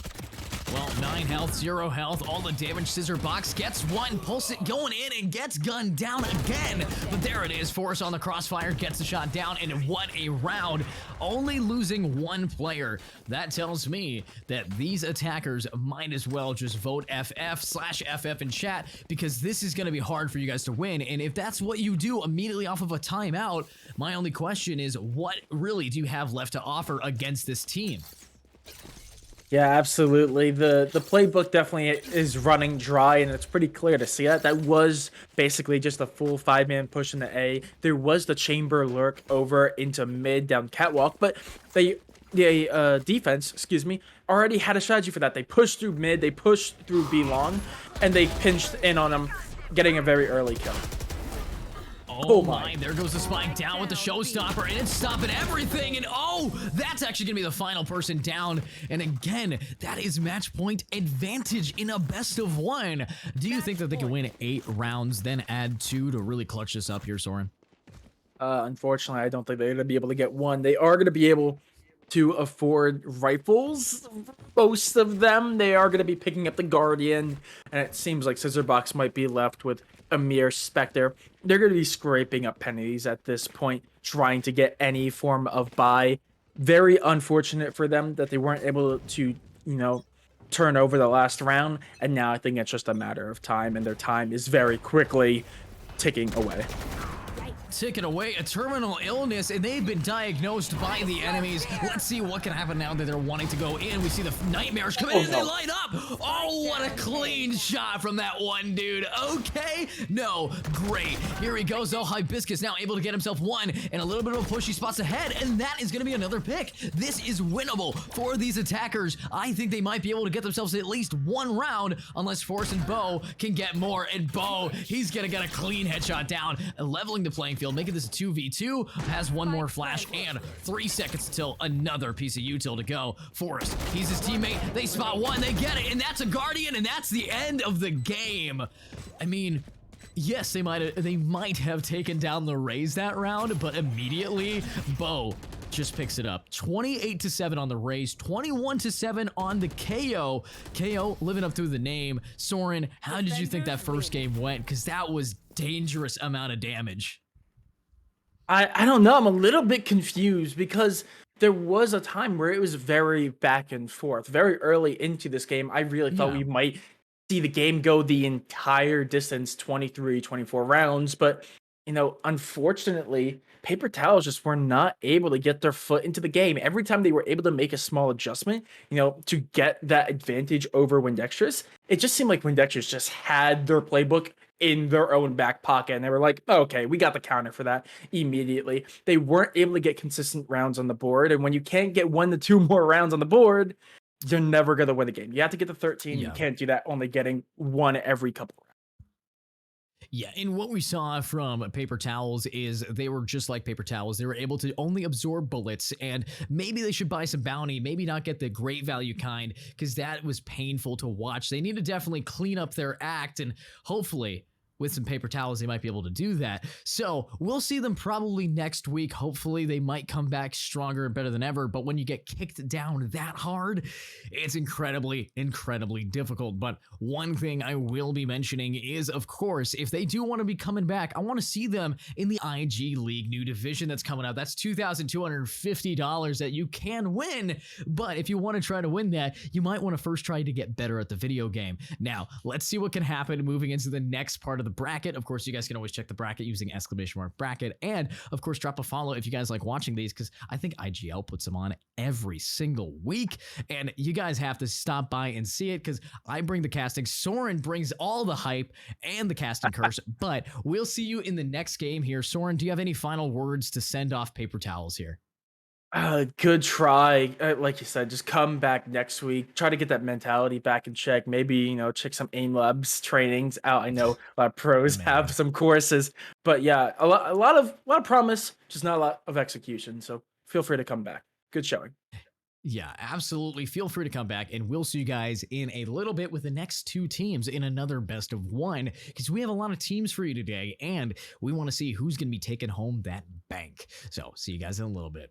Well, 9 health, 0 health, all the damage. Scissor Box gets one, pulse it going in, and gets gunned down again. But there it is, Force on the crossfire, gets the shot down, and what a round. Only losing one player. That tells me that these attackers might as well just vote FF/FF in chat, because this is going to be hard for you guys to win. And if that's what you do immediately off of a timeout, my only question is, what really do you have left to offer against this team? Yeah, absolutely. The playbook definitely is running dry, and it's pretty clear to see that. That was basically just a full 5-man push into A. There was the chamber lurk over into mid down catwalk, but the defense, excuse me, already had a strategy for that. They pushed through mid, they pushed through B long, and they pinched in on them, getting a very early kill. Oh my, there goes the spike down with the showstopper, and it's stopping everything, and oh, that's actually gonna be the final person down. And again, that is match point advantage in a best of 1. Do you think that they can win 8 rounds, then add 2 to really clutch this up here, Soren? Unfortunately, I don't think they're gonna be able to get 1. They are gonna be able to afford rifles. Most of them, they are going to be picking up the Guardian, and it seems like Scissorbox might be left with a mere Spectre. They're going to be scraping up pennies at this point, trying to get any form of buy. Very unfortunate for them that they weren't able to, turn over the last round, and now I think it's just a matter of time, and their time is very quickly ticking away. Ticking away, a terminal illness, and they've been diagnosed by the enemies. Let's see what can happen now that they're wanting to go in. We see the nightmares come in, and they light up. Oh, what a clean shot from that one dude. Okay, no, great. Here he goes, though. Hibiscus now able to get himself 1, and a little bit of a push. He spots ahead, and that is going to be another pick. This is winnable for these attackers. I think they might be able to get themselves at least 1 round, unless Force and Bo can get more. And Bo, he's going to get a clean headshot down, leveling the playing field, making this a 2v2, has 1 more flash, and 3 seconds until another piece of util to go. Forrest, he's his teammate, they spot 1, they get it, and that's a Guardian, and that's the end of the game. I mean, yes, they might have taken down the Raze that round, but immediately, Bo just picks it up. 28-7 on the Raze, 21-7 on the KO. KO living up to the name. Soren, how did you think that first game went? Because that was dangerous amount of damage. I don't know. I'm a little bit confused because there was a time where it was very back and forth. Very early into this game, I really thought we might see the game go the entire distance, 23, 24 rounds. But, unfortunately, Paper Towels just were not able to get their foot into the game. Every time they were able to make a small adjustment, to get that advantage over Windextrous, it just seemed like Windextrous just had their playbook in their own back pocket, and they were like, okay, we got the counter for that immediately. They weren't able to get consistent rounds on the board, and when you can't get 1 to 2 more rounds on the board, you're never going to win the game. You have to get to 13. You can't do that only getting 1 every couple rounds. Yeah, and what we saw from Paper Towels is they were just like Paper Towels. They were able to only absorb bullets, and maybe they should buy some bounty, maybe not get the great value kind, because that was painful to watch. They need to definitely clean up their act, and hopefully with some paper towels, they might be able to do that. So we'll see them probably next week. Hopefully they might come back stronger and better than ever. But when you get kicked down that hard, it's incredibly, incredibly difficult. But one thing I will be mentioning is, of course, if they do want to be coming back, I want to see them in the IG League new division that's coming out. That's $2,250 that you can win. But if you want to try to win that, you might want to first try to get better at the video game. Now, let's see what can happen moving into the next part of the bracket. Of course, you guys can always check the bracket using !bracket, and of course drop a follow if you guys like watching these, because I think IGL puts them on every single week, and you guys have to stop by and see it because I bring the casting, Soren brings all the hype and the casting curse. But we'll see you in the next game here. Soren, do you have any final words to send off paper towels here? Good try. Like you said, just come back next week. Try to get that mentality back in check. Maybe, check some aim labs trainings out. I know a lot of pros Man. have some courses, but yeah, a lot of promise, just not a lot of execution. So feel free to come back. Good showing. Yeah, absolutely. Feel free to come back, and we'll see you guys in a little bit with the next two teams in another best of one, because we have a lot of teams for you today, and we want to see who's going to be taking home that bank. So see you guys in a little bit.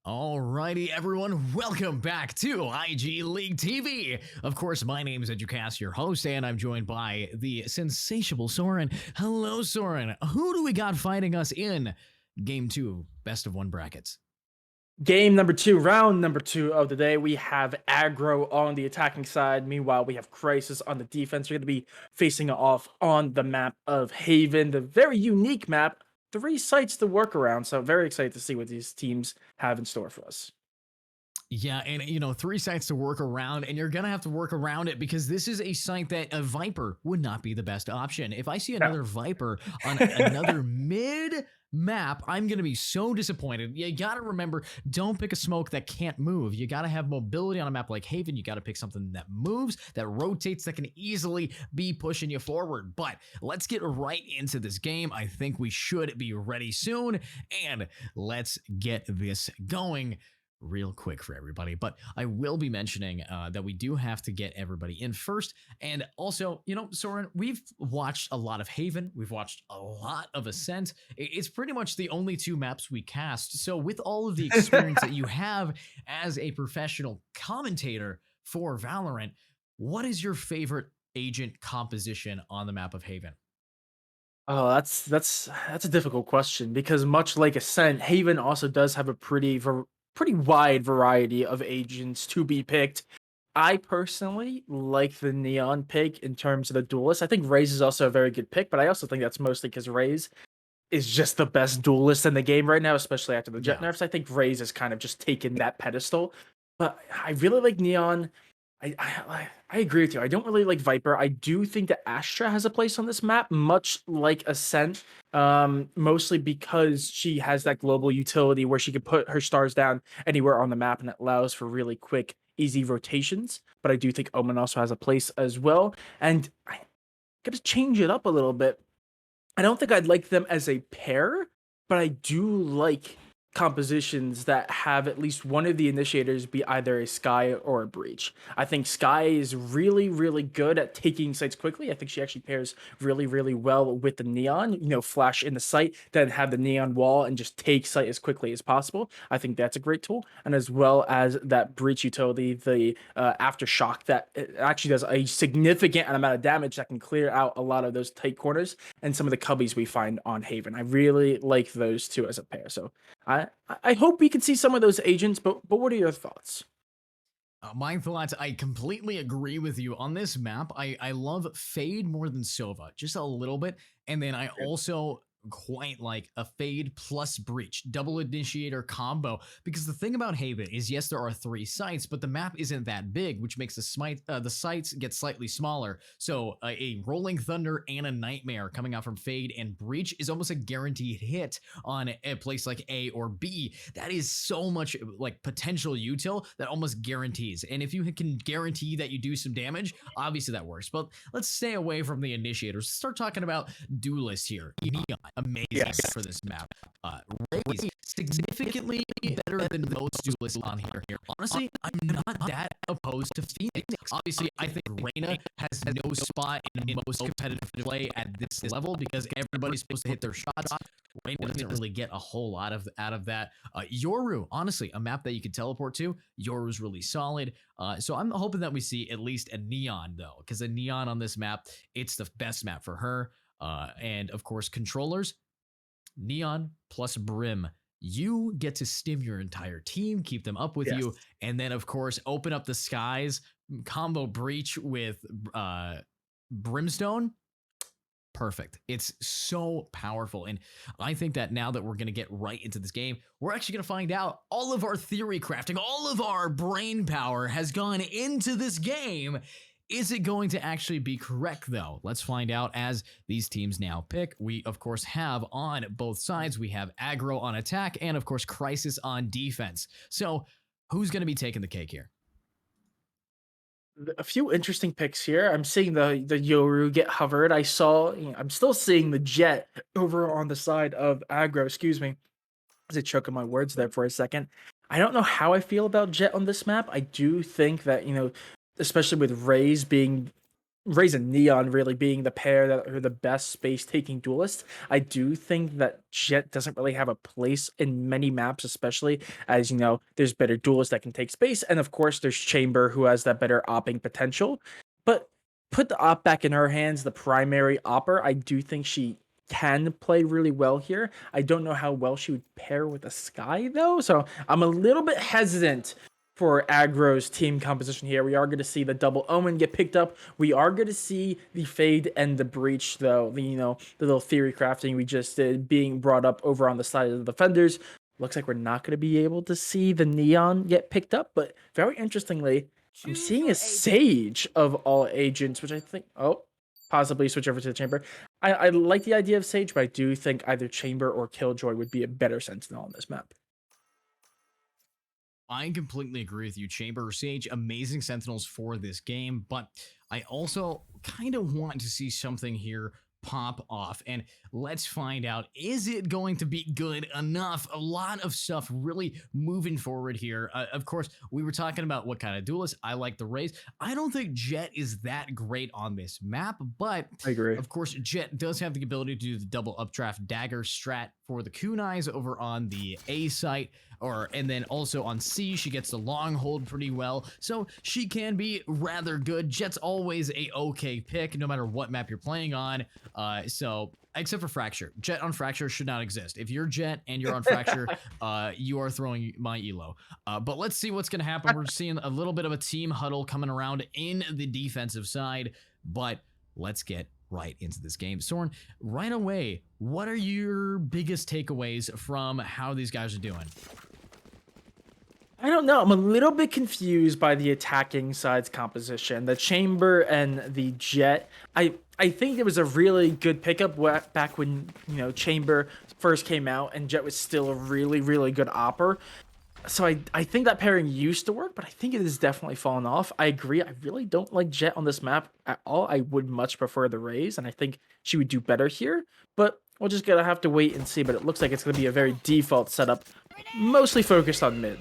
Alrighty, everyone, welcome back to IG League TV. Of course, my name is EduCast, your host, and I'm joined by the sensational Soren. Hello, Soren. Who do we got fighting us in Game 2, Best of 1 brackets? Game number 2, round number 2 of the day. We have aggro on the attacking side. Meanwhile, we have Crisis on the defense. We're going to be facing off on the map of Haven, the very unique map. 3 sites to work around, so very excited to see what these teams have in store for us. Yeah, and 3 sites to work around, and you're gonna have to work around it because this is a site that a Viper would not be the best option. If I see another Viper on another mid map, I'm gonna be so disappointed. You gotta remember, don't pick a smoke that can't move. You gotta have mobility on a map like Haven. You gotta pick something that moves, that rotates, that can easily be pushing you forward. But let's get right into this game. I think we should be ready soon, and let's get this going real quick for everybody. But I will be mentioning that we do have to get everybody in first. And also, Soren, we've watched a lot of Haven. We've watched a lot of Ascent. It's pretty much the only 2 maps we cast. So with all of the experience that you have as a professional commentator for Valorant, what is your favorite agent composition on the map of Haven? Oh, that's a difficult question because much like Ascent, Haven also does have a pretty wide variety of agents to be picked. I personally like the Neon pick in terms of the duelist. I think Raze is also a very good pick, but I also think that's mostly because Raze is just the best duelist in the game right now, especially after the Jet Yeah. nerfs. I think Raze has kind of just taken that pedestal. But I really like Neon. I agree with you. I don't really like Viper. I do think that Astra has a place on this map, much like Ascent. Mostly because she has that global utility where she can put her stars down anywhere on the map, and it allows for really quick, easy rotations. But I do think Omen also has a place as well. And I gotta change it up a little bit. I don't think I'd like them as a pair, but I do like compositions that have at least one of the initiators be either a Sky or a Breach. I think Sky is really, really good at taking sites quickly. I think she actually pairs really, really well with the Neon, flash in the site, then have the Neon wall and just take site as quickly as possible. I think that's a great tool. And as well as that Breach utility, the Aftershock, that it actually does a significant amount of damage that can clear out a lot of those tight corners and some of the cubbies we find on Haven. I really like those 2 as a pair. So I hope we can see some of those agents, but what are your thoughts? My thoughts, I completely agree with you on this map. I love Fade more than Sova, just a little bit. And then I also quite like a Fade plus Breach, double initiator combo. Because the thing about Haven is, yes, there are 3 sites, but the map isn't that big, which makes the sites get slightly smaller. So a Rolling Thunder and a Nightmare coming out from Fade and Breach is almost a guaranteed hit on a place like A or B. That is so much like potential util that almost guarantees. And if you can guarantee that you do some damage, obviously that works. But let's stay away from the initiators. Start talking about duelists here. Neon, amazing for this map. Raze, significantly better than most duelists on here. Honestly, I'm not that opposed to Phoenix. Obviously, I think Reyna has no spot in most competitive play at this level because everybody's supposed to hit their shots. Reyna doesn't really get a whole lot out of that. Yoru, honestly, a map that you could teleport to. Yoru's really solid. So I'm hoping that we see at least a Neon, though, because a Neon on this map, it's the best map for her. And of course, controllers, Neon plus Brim. You get to stim your entire team, keep them up with you, and then of course open up the skies, combo Breach with Brimstone. Perfect. It's so powerful. And I think that now that we're going to get right into this game, we're actually going to find out all of our theory crafting, all of our brain power has gone into this game. Is it going to actually be correct, though? Let's find out as these teams now pick. We, of course, have on both sides, we have aggro on attack and, of course, crisis on defense. So who's going to be taking the cake here? A few interesting picks here. I'm seeing the Yoru get hovered. I'm still seeing the Jet over on the side of aggro. Excuse me, as I choke on my words there for a second. I don't know how I feel about Jet on this map. I do think that especially with Raze being Raze and Neon really being the pair that are the best space-taking duelists. I do think that Jet doesn't really have a place in many maps, especially as, there's better duelists that can take space, and of course there's Chamber who has that better opping potential. But put the op back in her hands, the primary opper, I do think she can play really well here. I don't know how well she would pair with a Sky though, so I'm a little bit hesitant for aggro's team composition here. We are going to see the double omen get picked up. We are going to see the fade and the breach, though. The little theory crafting we just did being brought up over on the side of the defenders. Looks like we're not going to be able to see the neon get picked up, but very interestingly, I'm seeing a Sage of all agents, which I think, possibly switch over to the Chamber. I like the idea of Sage, but I do think either Chamber or Killjoy would be a better Sentinel on this map. I completely agree with you. Chamber or Sage, amazing Sentinels for this game, but I also kind of want to see something here pop off, and let's find out, is it going to be good enough? A lot of stuff really moving forward here. Of course, we were talking about what kind of duelist. I like the Raze. I don't think Jet is that great on this map, but I agree. Of course, Jet does have the ability to do the double updraft dagger strat for the kunais over on the A site, and then also on C, she gets the long hold pretty well, so she can be rather good. Jet's always a okay pick, no matter what map you're playing on. So except for Fracture. Jet on Fracture should not exist. If you're Jet and you're on Fracture, you are throwing my elo. But let's see what's going to happen. We're seeing a little bit of a team huddle coming around in the defensive side, but let's get right into this game. Soren, right away, what are your biggest takeaways from how these guys are doing? I don't know. I'm a little bit confused by the attacking side's composition. The Chamber and the Jet. I think it was a really good pickup back when, Chamber first came out and Jet was still a really, really good opper. So I think that pairing used to work, but I think it has definitely fallen off. I agree. I really don't like Jet on this map at all. I would much prefer the Raze, and I think she would do better here. But we're just going to have to wait and see. But it looks like it's going to be a very default setup, mostly focused on mid.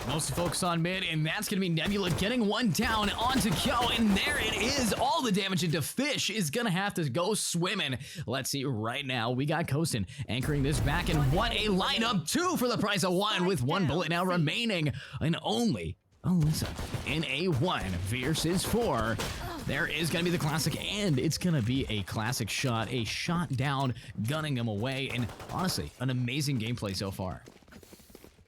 Mostly focused on mid, and that's going to be Nebula getting one down onto Kyo, and there it is. All the damage into Fish is going to have to go swimming. Let's see right now. We got Kosin anchoring this back, and what a lineup. 2 for the price of 1 with 1 bullet now remaining, and only Alyssa in a 1 versus 4. There is going to be the classic, and it's going to be a classic shot, a shot down, gunning him away, and honestly, an amazing gameplay so far.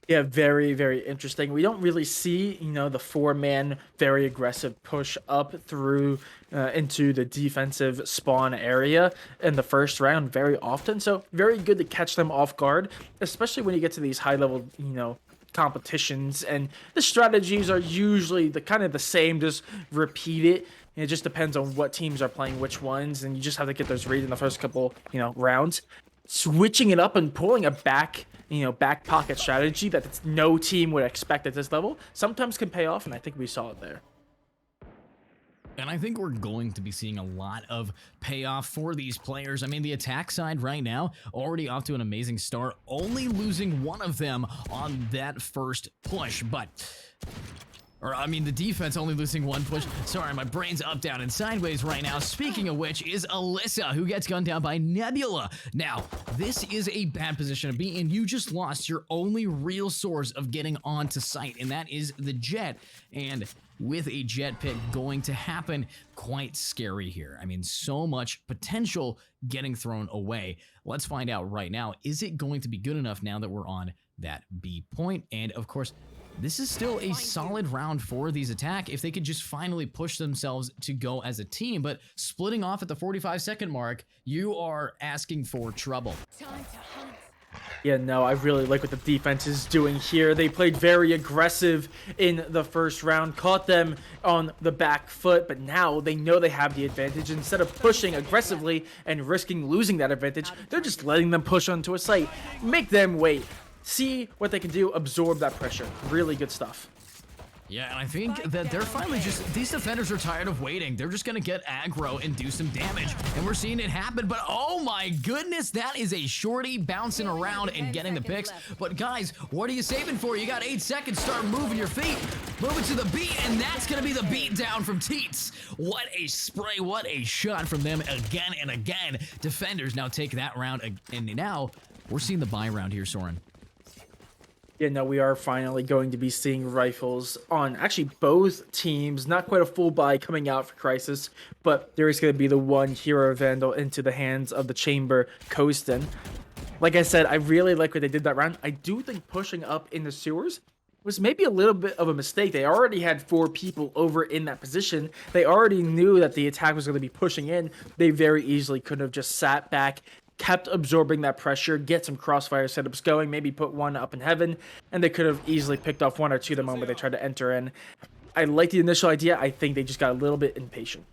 Yeah, very, very interesting. We don't really see, the 4-man very aggressive push up through into the defensive spawn area in the first round very often. So very good to catch them off guard, especially when you get to these high-level, competitions. And the strategies are usually the same, just repeat it. It just depends on what teams are playing which ones, and you just have to get those reads in the first couple, rounds. Switching it up and pulling a back pocket strategy that no team would expect at this level sometimes can pay off, and I think we saw it there. And I think we're going to be seeing a lot of payoff for these players. I mean, the attack side right now, already off to an amazing start, only losing one of them on that first push, the defense only losing 1 push. Sorry, my brain's up, down, and sideways right now. Speaking of which is Alyssa, who gets gunned down by Nebula. Now, this is a bad position to be in. You just lost your only real source of getting onto site, and that is the Jet. And with a Jet pick going to happen, quite scary here. I mean, so much potential getting thrown away. Let's find out right now. Is it going to be good enough now that we're on that B point? And of course, this is still a solid round for these attack if they could just finally push themselves to go as a team, but splitting off at the 45-second mark, you are asking for trouble. Yeah, no, I really like what the defense is doing here. They played very aggressive in the first round, caught them on the back foot, but now they know they have the advantage. Instead of pushing aggressively and risking losing that advantage, they're just letting them push onto a site, make them wait. See what they can do, absorb that pressure. Really good stuff. Yeah, and I think that they're finally these defenders are tired of waiting. They're just gonna get aggro and do some damage. And we're seeing it happen, but oh my goodness, that is a shorty bouncing around and getting the picks. But guys, what are you saving for? You got 8 seconds, start moving your feet. Move it to the beat, and that's gonna be the beat down from Teets. What a spray, what a shot from them again and again. Defenders now take that round, and now we're seeing the buy round here, Soren. Yeah, no, we are finally going to be seeing rifles on actually both teams. Not quite a full buy coming out for Crisis, but there is going to be the one Hero Vandal into the hands of the Chamber Coastin. Like I said, I really like what they did that round. I do think pushing up in the sewers was maybe a little bit of a mistake. They already had 4 people over in that position. They already knew that the attack was going to be pushing in. They very easily could have just sat back, kept absorbing that pressure, get some crossfire setups going, maybe put one up in heaven, and they could have easily picked off 1 or 2 the moment they tried to enter in. I like the initial idea. I think they just got a little bit impatient.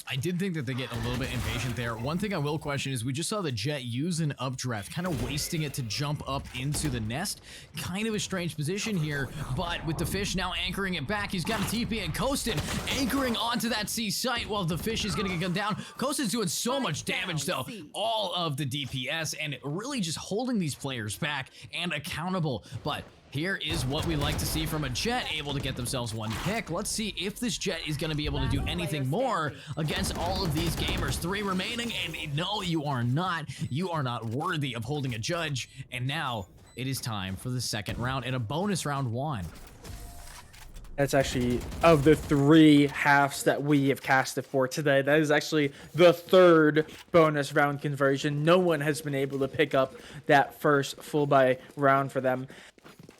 I did think that they get a little bit impatient there. One thing I will question is we just saw the Jet use an updraft, kind of wasting it to jump up into the nest. Kind of a strange position here, but with the Fish now anchoring it back, he's got a TP and Coastin anchoring onto that C site while the Fish is going to get gunned down. Coastin's doing so much damage though, all of the DPS, and really just holding these players back and accountable. But here is what we like to see from a Jet, able to get themselves 1 pick. Let's see if this Jet is going to be able to do anything more against all of these gamers. 3 remaining, and no, you are not. You are not worthy of holding a judge. And now it is time for the second round and a bonus round 1. That's actually, of the 3 halves that we have casted for today, that is actually the 3rd bonus round conversion. No one has been able to pick up that first full buy round for them.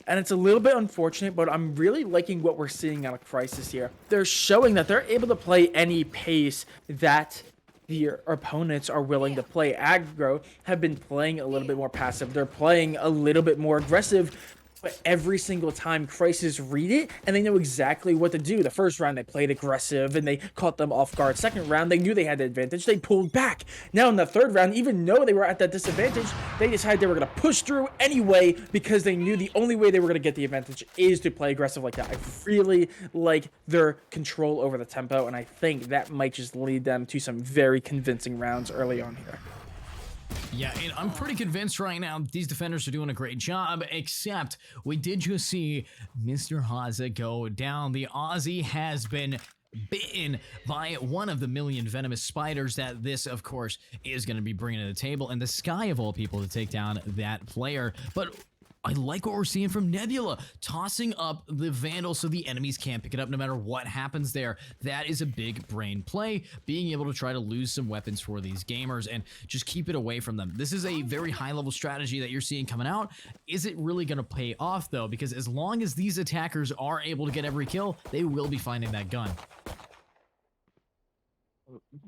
And it's a little bit unfortunate, but I'm really liking what we're seeing out of Crisis here. They're showing that they're able to play any pace that their opponents are willing to play. Aggro have been playing a little bit more passive. They're playing a little bit more aggressive. But every single time Crisis read it, and they know exactly what to do. The first round, they played aggressive, and they caught them off guard. Second round, they knew they had the advantage. They pulled back. Now in the third round, even though they were at that disadvantage, they decided they were going to push through anyway because they knew the only way they were going to get the advantage is to play aggressive like that. I really like their control over the tempo, and I think that might just lead them to some very convincing rounds early on here. Yeah, and I'm pretty convinced right now these defenders are doing a great job, except we did just see Mr. Haza go down. The Aussie has been bitten by one of the million venomous spiders that this, of course, is going to be bringing to the table, and the Sky of all people to take down that player. But I like what we're seeing from Nebula, tossing up the Vandal so the enemies can't pick it up no matter what happens there. That is a big brain play, being able to try to lose some weapons for these gamers and just keep it away from them. This is a very high-level strategy that you're seeing coming out. Is it really going to pay off, though? Because as long as these attackers are able to get every kill, they will be finding that gun.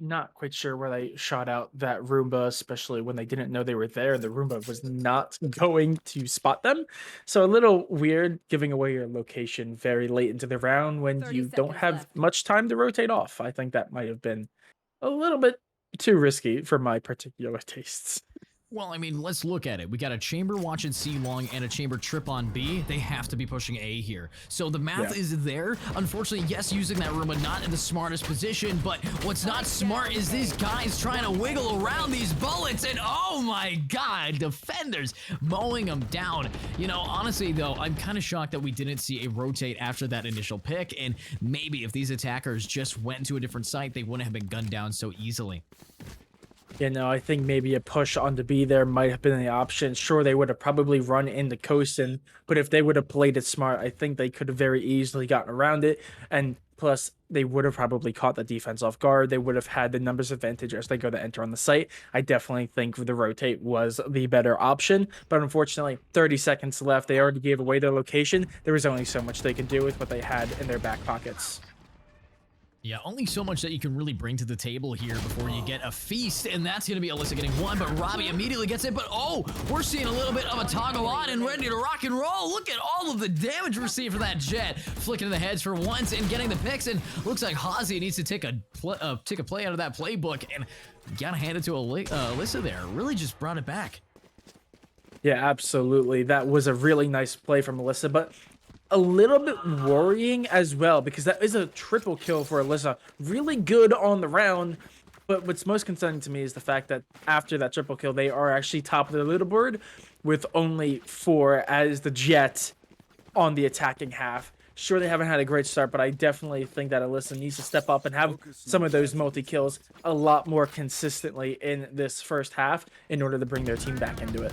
Not quite sure where they shot out that Roomba, especially when they didn't know they were there. The Roomba was not going to spot them. So a little weird giving away your location very late into the round when you don't have much time to rotate off. I think that might have been a little bit too risky for my particular tastes. Well, I mean, let's look at it. We got a Chamber watching C long and a Chamber trip on B. They have to be pushing A here. So the math is there. Unfortunately, yes, using that Roomba not in the smartest position, but what's not smart is these guys trying to wiggle around these bullets, and oh my god, defenders mowing them down. You know, honestly, though, I'm kind of shocked that we didn't see a rotate after that initial pick, and maybe if these attackers just went to a different site, they wouldn't have been gunned down so easily. You know, I think maybe a push onto B there might have been the option. Sure, they would have probably run into Coastin, but if they would have played it smart, I think they could have very easily gotten around it. And plus, they would have probably caught the defense off guard. They would have had the numbers advantage as they go to enter on the site. I definitely think the rotate was the better option, but unfortunately, 30 seconds left. They already gave away their location. There was only so much they could do with what they had in their back pockets. Yeah, only so much that you can really bring to the table here before you get a feast, and that's going to be Alyssa getting one, but Robbie immediately gets it, but oh, we're seeing a little bit of a toggle on and ready to rock and roll. Look at all of the damage received for that Jet, flicking the heads for once and getting the picks, and looks like Hazi needs to take a play out of that playbook, and gotta hand it to Alyssa there. Really just brought it back. Yeah, absolutely. That was a really nice play from Melissa, but a little bit worrying as well, because that is a triple kill for Alyssa. Really good on the round, but what's most concerning to me is the fact that after that triple kill, they are actually top of the leaderboard with only 4 as the Jet on the attacking half. Sure, they haven't had a great start, but I definitely think that Alyssa needs to step up and have some of those multi-kills a lot more consistently in this first half in order to bring their team back into it.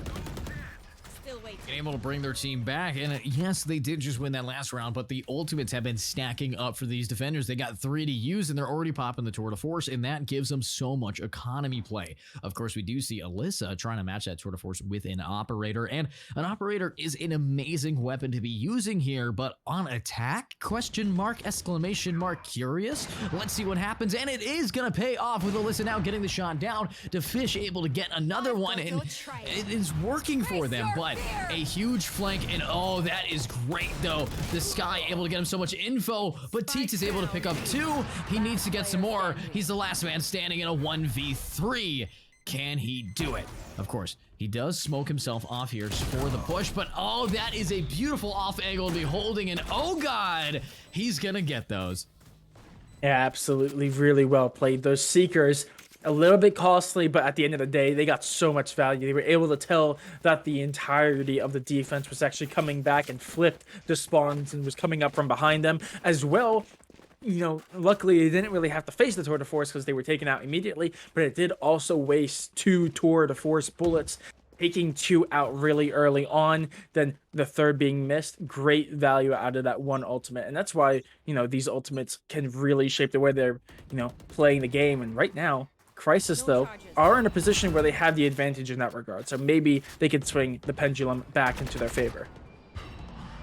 Able to bring their team back, and yes, they did just win that last round, but the ultimates have been stacking up for these defenders. They got 3 to use, and they're already popping the tour de force, and that gives them so much economy play. Of course, we do see Alyssa trying to match that tour de force with an operator, and an operator is an amazing weapon to be using here, but on attack? Question mark, exclamation mark, curious? Let's see what happens, and it is gonna pay off with Alyssa now getting the shot down. To Fish able to get another one, and it is working for them, but a huge flank, and oh, that is great though. The Sky able to get him so much info, but Teats is able to pick up 2. He needs to get some more. He's the last man standing in a 1v3. Can he do it? Of course, he does smoke himself off here for the push, but oh, that is a beautiful off angle to be holding, and oh god, he's gonna get those. Yeah, absolutely, really well played. Those Seekers, a little bit costly, but at the end of the day, they got so much value. They were able to tell that the entirety of the defense was actually coming back and flipped the spawns and was coming up from behind them as well. You know, luckily they didn't really have to face the tour de force because they were taken out immediately, but it did also waste 2 tour de force bullets, taking 2 out really early on, then the 3rd being missed. Great value out of that 1 ultimate, and that's why, you know, these ultimates can really shape the way they're, you know, playing the game. And right now, Crisis, though, are in a position where they have the advantage in that regard, so maybe they can swing the pendulum back into their favor.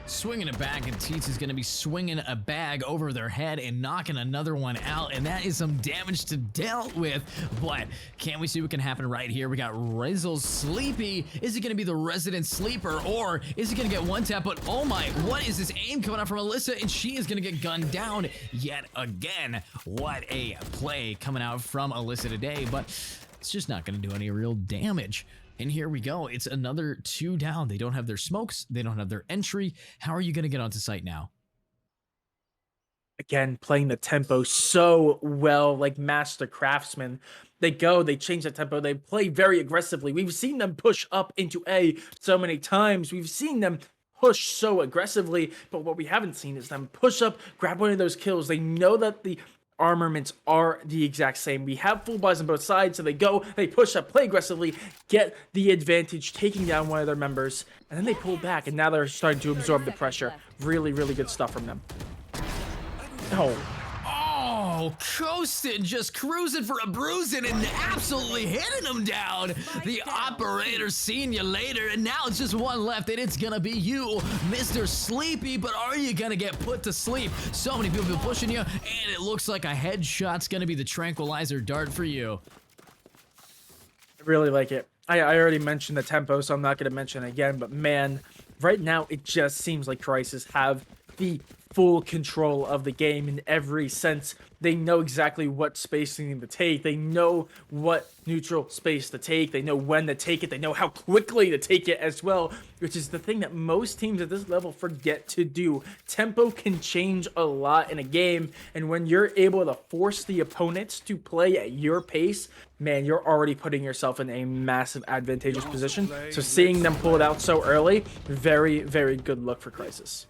Swinging it back, and Teats is going to be swinging a bag over their head and knocking another one out, and that is some damage to deal with. But can we see what can happen right here? We got Rizzle Sleepy. Is it going to be the resident sleeper, or is he going to get one tap? But oh my, what is this aim coming out from Alyssa? And she is going to get gunned down yet again. What a play coming out from Alyssa today, but it's just not going to do any real damage. And here we go. It's another 2 down. They don't have their smokes. They don't have their entry. How are you going to get onto site now? Again, playing the tempo so well, like master craftsmen. They change the tempo, they play very aggressively. We've seen them push up into A so many times. We've seen them push so aggressively, but what we haven't seen is them push up, grab one of those kills. They know that the armaments are the exact same. We have full buys on both sides, so they push up, play aggressively, get the advantage, taking down one of their members, and then they pull back, and now they're starting to absorb the pressure. Really, really good stuff from them. Oh, coasting, just cruising for a bruising and absolutely hitting him down. The operator's seen you later, and now it's just 1 left, and it's gonna be you, Mr. Sleepy. But are you gonna get put to sleep? So many people pushing you, and it looks like a headshot's gonna be the tranquilizer dart for you. I really like it. I already mentioned the tempo, so I'm not going to mention it again, but man, right now it just seems like Crisis have the full control of the game in every sense. They know exactly what space they need to take. They know what neutral space to take. They know when to take it. They know how quickly to take it as well, which is the thing that most teams at this level forget to do. Tempo can change a lot in a game, and when you're able to force the opponents to play at your pace, man, you're already putting yourself in a massive advantageous position. So seeing them pull it out so early, very, very good look for Crisis.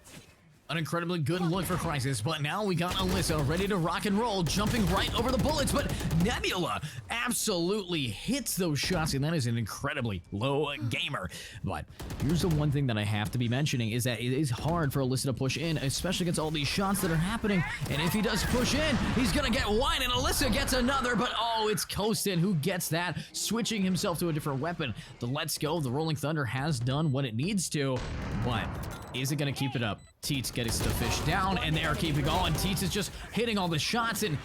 An incredibly good look for Crisis, but now we got Alyssa ready to rock and roll, jumping right over the bullets, but Nebula absolutely hits those shots, and that is an incredibly low gamer. But here's the one thing that I have to be mentioning is that it is hard for Alyssa to push in, especially against all these shots that are happening, and if he does push in, he's gonna get one, and Alyssa gets another, but oh, it's Coastin who gets that, switching himself to a different weapon. The Let's Go, the Rolling Thunder has done what it needs to, but is it gonna keep it up? Teats getting the fish down, and they are keeping going. Teats is just hitting all the shots, and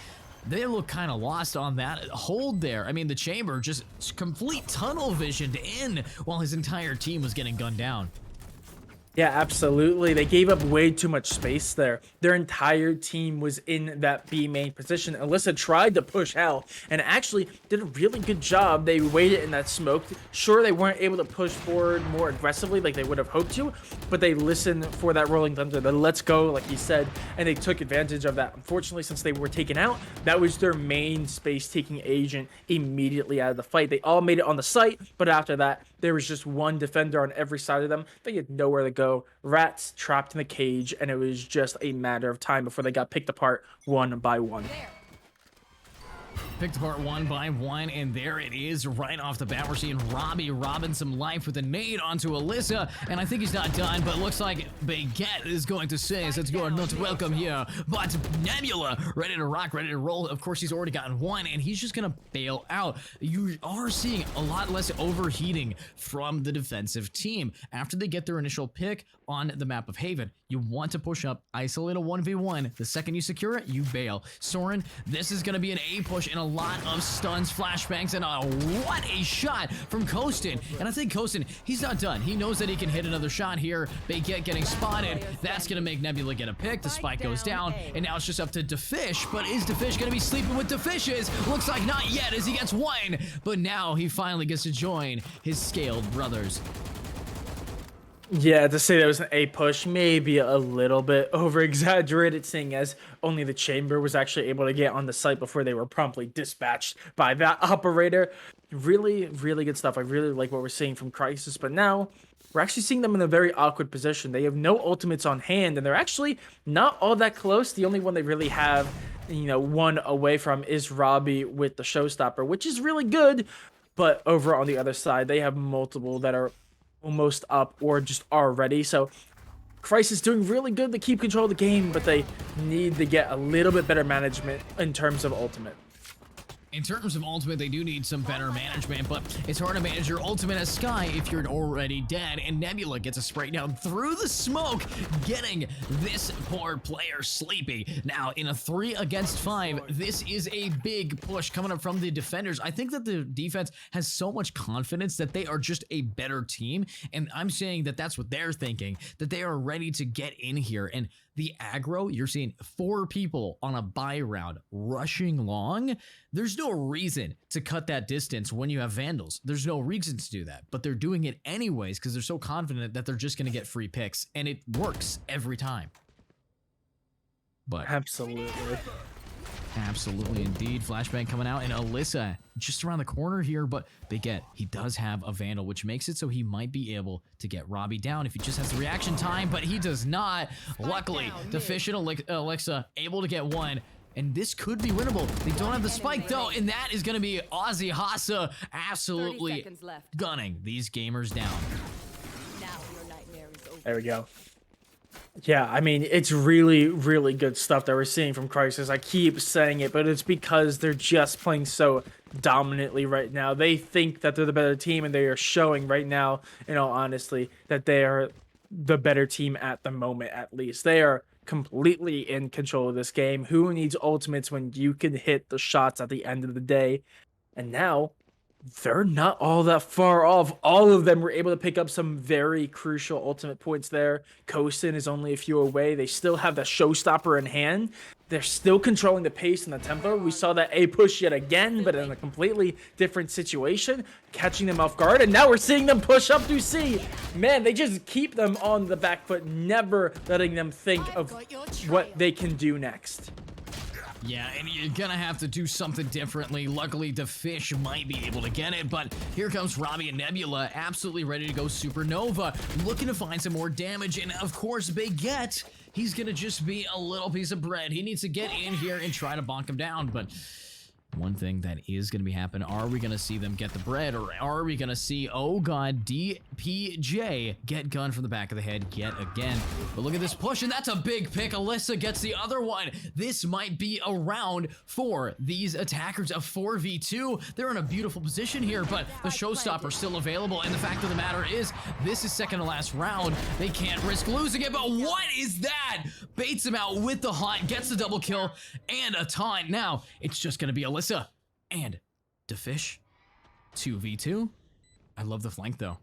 they look kind of lost on that hold there. I mean, the chamber just complete tunnel visioned in while his entire team was getting gunned down. Yeah, absolutely. They gave up way too much space there. Their entire team was in that B main position. Alyssa tried to push Hell and actually did a really good job. They waited in that smoke. Sure, they weren't able to push forward more aggressively like they would have hoped to, but they listened for that rolling thunder, the let's go, like you said, and they took advantage of that. Unfortunately, since they were taken out, that was their main space-taking agent immediately out of the fight. They all made it on the site, but after that, there was just one defender on every side of them. They had nowhere to go. Rats trapped in the cage, and it was just a matter of time before they got picked apart one by one. Picked apart one by one, and there it is right off the bat. We're seeing Robbie robbing some life with a nade onto Alyssa, and I think he's not done, but it looks like Baguette is going to say that you are not welcome here. But Nebula, ready to rock, ready to roll. Of course, he's already gotten one, and he's just going to bail out. You are seeing a lot less overheating from the defensive team. After they get their initial pick on the map of Haven, you want to push up, isolate a 1v1. The second you secure it, you bail. Soren, this is going to be an A push and a lot of stuns, flashbangs, and what a shot from Kostin. And I think Kostin, he's not done. He knows that he can hit another shot here. Baguette getting spotted. That's going to make Nebula get a pick. The spike goes down, and now it's just up to Defish. But is Defish going to be sleeping with Defishes? Looks like not yet as he gets one. But now he finally gets to join his scaled brothers. Yeah, to say that was an A push, maybe a little bit over exaggerated, seeing as only the chamber was actually able to get on the site before they were promptly dispatched by that operator. Really, really good stuff. I really like what we're seeing from Crisis, but now we're actually seeing them in a very awkward position. They have no ultimates on hand, and they're actually not all that close. The only one they really have, one away from is Robbie with the Showstopper, which is really good, but over on the other side, they have multiple that are almost up or just are ready. So Crisis doing really good to keep control of the game, but they need to get a little bit better management in terms of ultimate. In terms of ultimate, they do need some better management, but it's hard to manage your ultimate as Sky if you're already dead, and Nebula gets a spray down through the smoke, getting this poor player sleepy. Now, in a 3 against 5, this is a big push coming up from the defenders. I think that the defense has so much confidence that they are just a better team, and I'm saying that that's what they're thinking, that they are ready to get in here, and the aggro, you're seeing 4 people on a buy round rushing long. There's no reason to cut that distance when you have Vandals. There's no reason to do that, but they're doing it anyways because they're so confident that they're just going to get free picks, and it works every time. But Absolutely indeed. Flashbang coming out, and Alyssa just around the corner here, but Baguette, he does have a Vandal, which makes it so he might be able to get Robbie down if he just has the reaction time, but he does not. Luckily, Deficient Alexa able to get one, and this could be winnable. They don't have the spike, though, and that is going to be Ozzy Hassa absolutely gunning these gamers down. There we go. Yeah, I mean, it's really, really good stuff that we're seeing from Crisis. I keep saying it, but it's because they're just playing so dominantly right now. They think that they're the better team, and they are showing right now, in all honesty, that they are the better team at the moment, at least. They are completely in control of this game. Who needs ultimates when you can hit the shots at the end of the day? And now they're not all that far off. All of them were able to pick up some very crucial ultimate points there. Kostin is only a few away. They still have the Showstopper in hand. They're still controlling the pace and the tempo. We saw that A push yet again, but in a completely different situation, catching them off guard. And now we're seeing them push up through C. Man, they just keep them on the back foot, never letting them think of what they can do next. Yeah, and you're gonna have to do something differently. Luckily, the fish might be able to get it, but here comes Robbie and Nebula, absolutely ready to go supernova, looking to find some more damage, and of course, Baguette, he's gonna just be a little piece of bread. He needs to get in here and try to bonk him down, but one thing that is going to be happening, are we going to see them get the bread, or are we going to see, oh god, DPJ get gunned from the back of the head yet again? But look at this push, and that's a big pick. Alyssa gets the other one. This might be a round for these attackers, a 4v2. They're in a beautiful position here, but the Showstopper still available, and the fact of the matter is, this is second to last round. They can't risk losing it, but what is that? Baits him out with the haunt, gets the double kill, and a taunt. Now, it's just going to be Alyssa and Defish 2v2. I love the flank though.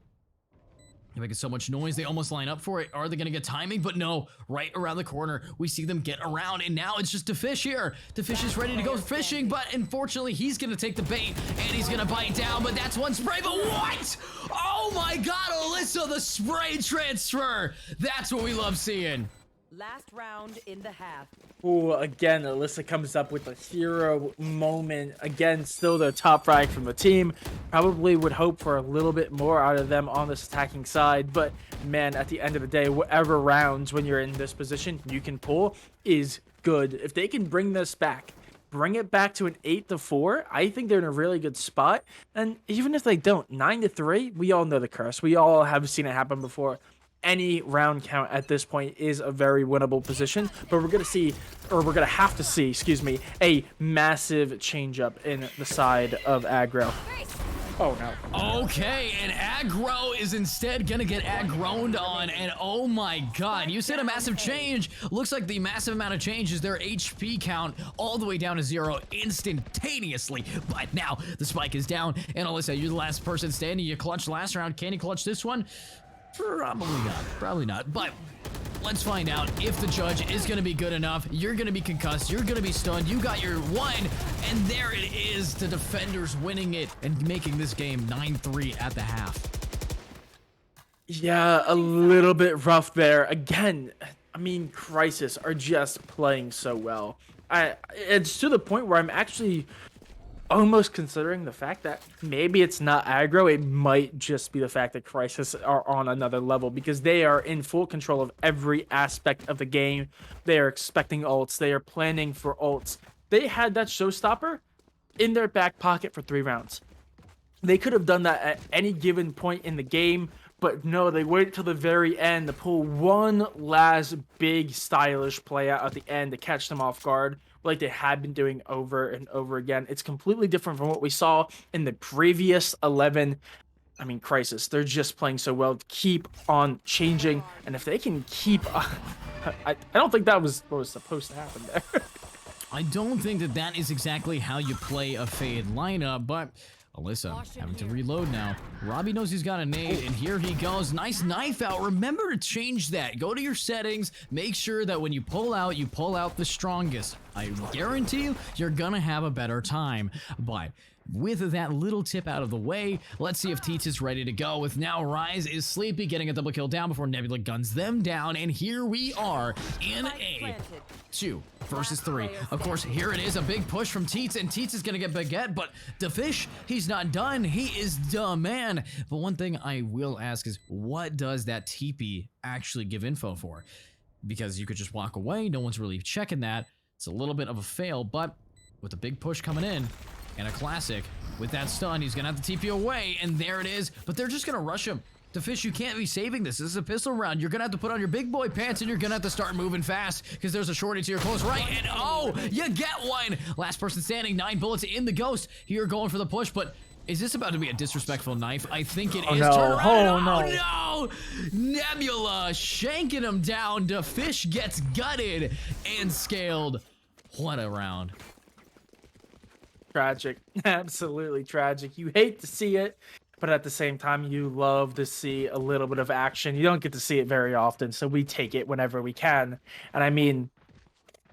They're making so much noise. They almost line up for it. Are they going to get timing? But no, right around the corner, we see them get around, and now it's just DeFish here. DeFish is ready to go fishing, but unfortunately, he's going to take the bait, and he's going to bite down, but that's one spray, but what? Oh my God, Alyssa, the spray transfer. That's what we love seeing. Last round in the half. Ooh, again, Alyssa comes up with a hero moment. Again, still the top frag from the team. Probably would hope for a little bit more out of them on this attacking side. But, man, at the end of the day, whatever rounds when you're in this position you can pull is good. If they can bring this back, bring it back to an 8-4, I think they're in a really good spot. And even if they don't, 9-3, we all know the curse. We all have seen it happen before. Any round count at this point is a very winnable position, but we're gonna have to see, excuse me, a massive change up in the side of aggro. Oh no. Okay, and aggro is instead gonna get aggroed on, and oh my God, you said a massive change. Looks like the massive amount of change is their HP count all the way down to 0 instantaneously. But now the spike is down, and Alyssa, you're the last person standing. You clutched last round. Can you clutch this one? Probably not, but let's find out if the judge is going to be good enough. You're going to be concussed, you're going to be stunned, you got your one, and there it is, the defenders winning it and making this game 9-3 at the half. Yeah, a little bit rough there. Again, I mean, Crisis are just playing so well. It's to the point where I'm actually almost considering the fact that maybe it's not aggro, it might just be the fact that Crisis are on another level, because they are in full control of every aspect of the game. They are expecting ults, they are planning for ults. They had that showstopper in their back pocket for 3 rounds. They could have done that at any given point in the game, but no, they waited till the very end to pull one last big stylish play out at the end to catch them off guard, like they had been doing over and over again. It's completely different from what we saw in the previous 11. I mean, Crisis, they're just playing so well to keep on changing, and if they can keep I don't think that was what was supposed to happen there. I don't think that that is exactly how you play a Fade lineup, but Alyssa having to reload now. Robbie knows he's got a nade, and here he goes. Nice knife out. Remember to change that. Go to your settings. Make sure that when you pull out the strongest. I guarantee you, you're gonna have a better time. But with that little tip out of the way, let's see if Teets is ready to go. With now Rise is sleepy, getting a double kill down before Nebula guns them down, and here we are in a 2 versus 3. Of course, here it is, a big push from Teets, and Teets is gonna get baguette, but DeFish, he's not done. He is the man. But one thing I will ask is, what does that TP actually give info for? Because you could just walk away, no one's really checking that. It's a little bit of a fail, but with a big push coming in, and a classic, with that stun, he's gonna have to TP away, and there it is, but they're just gonna rush him. DeFish, you can't be saving this. This is a pistol round. You're gonna have to put on your big boy pants, and you're gonna have to start moving fast, because there's a shorty to your close right, and oh, you get one! Last person standing, 9 bullets in the ghost. Here going for the push, but is this about to be a disrespectful knife? I think it is. No. Turn around. Oh, no! Nebula shanking him down. DeFish gets gutted and scaled. What a round. Tragic, absolutely tragic. You hate to see it, but at the same time, you love to see a little bit of action. You don't get to see it very often, so we take it whenever we can. And I mean,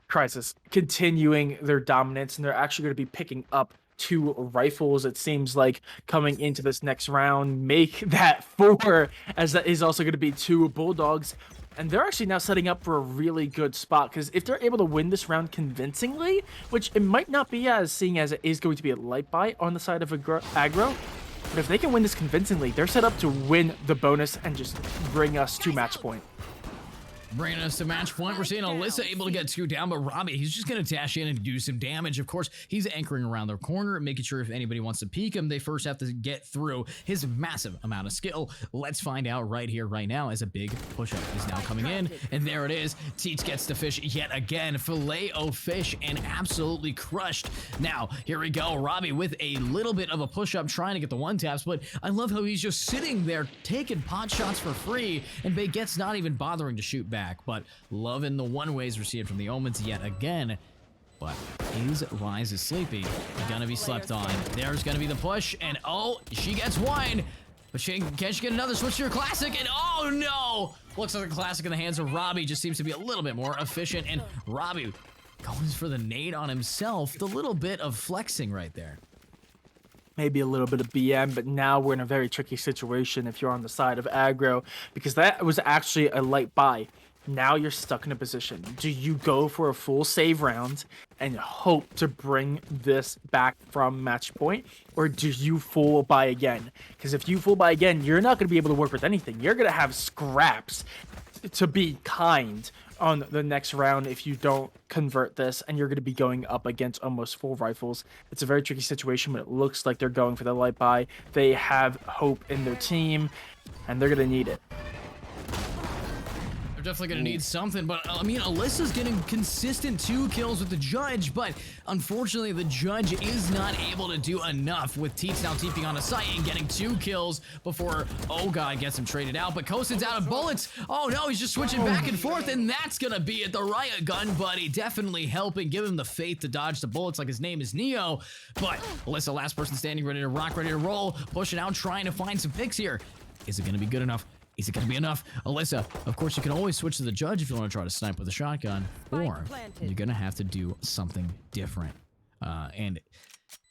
Crisis continuing their dominance, and they're actually going to be picking up 2 rifles, it seems like, coming into this next round. Make that 4, as that is also going to be 2 bulldogs. And they're actually now setting up for a really good spot, because if they're able to win this round convincingly, which it might not be, as seeing as it is going to be a light buy on the side of aggro, but if they can win this convincingly, they're set up to win the bonus and just bring us to match point. Bringing us to match point, we're seeing Alyssa able to get 2 down, but Robbie, he's just going to dash in and do some damage. Of course, he's anchoring around their corner, making sure if anybody wants to peek him, they first have to get through his massive amount of skill. Let's find out right here, right now, as a big push-up is now coming in, and there it is. Teets gets the fish yet again. Filet-o-fish and absolutely crushed. Now, here we go. Robbie with a little bit of a push-up, trying to get the one-taps, but I love how he's just sitting there taking pot shots for free, and Baguette's not even bothering to shoot back. But loving the one-ways received from the Omens yet again. But his Rise is sleepy. Gonna be slept on. There's gonna be the push, and oh, she gets one. But can she get another switch to her classic? And oh no! Looks like the classic in the hands of Robbie just seems to be a little bit more efficient. And Robbie goes for the nade on himself. The little bit of flexing right there. Maybe a little bit of BM, but now we're in a very tricky situation if you're on the side of aggro, because that was actually a light buy. Now you're stuck in a position. Do you go for a full save round and hope to bring this back from match point, or do you full buy again? Because if you full buy again, you're not going to be able to work with anything. You're going to have scraps, to be kind, on the next round if you don't convert this, and you're going to be going up against almost full rifles. It's a very tricky situation, but it looks like they're going for the light buy. They have hope in their team, and they're going to need it. They're definitely going to need something, but I mean, Alyssa's getting consistent 2 kills with the Judge, but unfortunately the Judge is not able to do enough with Teets now TPing on a site and getting 2 kills before, oh god, gets him traded out, but Kosin's out of bullets. Oh no, he's just switching back and forth, and that's going to be it. The riot gun buddy definitely helping, give him the faith to dodge the bullets like his name is Neo, but Alyssa, last person standing, ready to rock, ready to roll, pushing out, trying to find some picks here. Is it going to be good enough? Is it going to be enough? Alyssa, of course, you can always switch to the Judge if you want to try to snipe with a shotgun, or you're going to have to do something different. And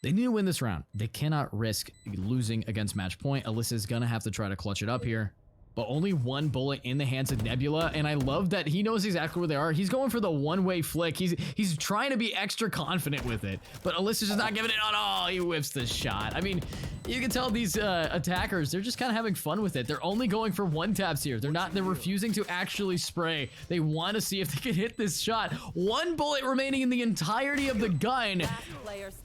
they need to win this round. They cannot risk losing against match point. Alyssa's going to have to try to clutch it up here. But only 1 bullet in the hands of Nebula, and I love that he knows exactly where they are. He's going for the one-way flick. He's trying to be extra confident with it, but Alyssa's just not giving it on. Oh, he whips the shot. I mean, you can tell these attackers, they're just kind of having fun with it. They're only going for 1-taps here. They're refusing to actually spray. They want to see if they can hit this shot. 1 bullet remaining in the entirety of the gun,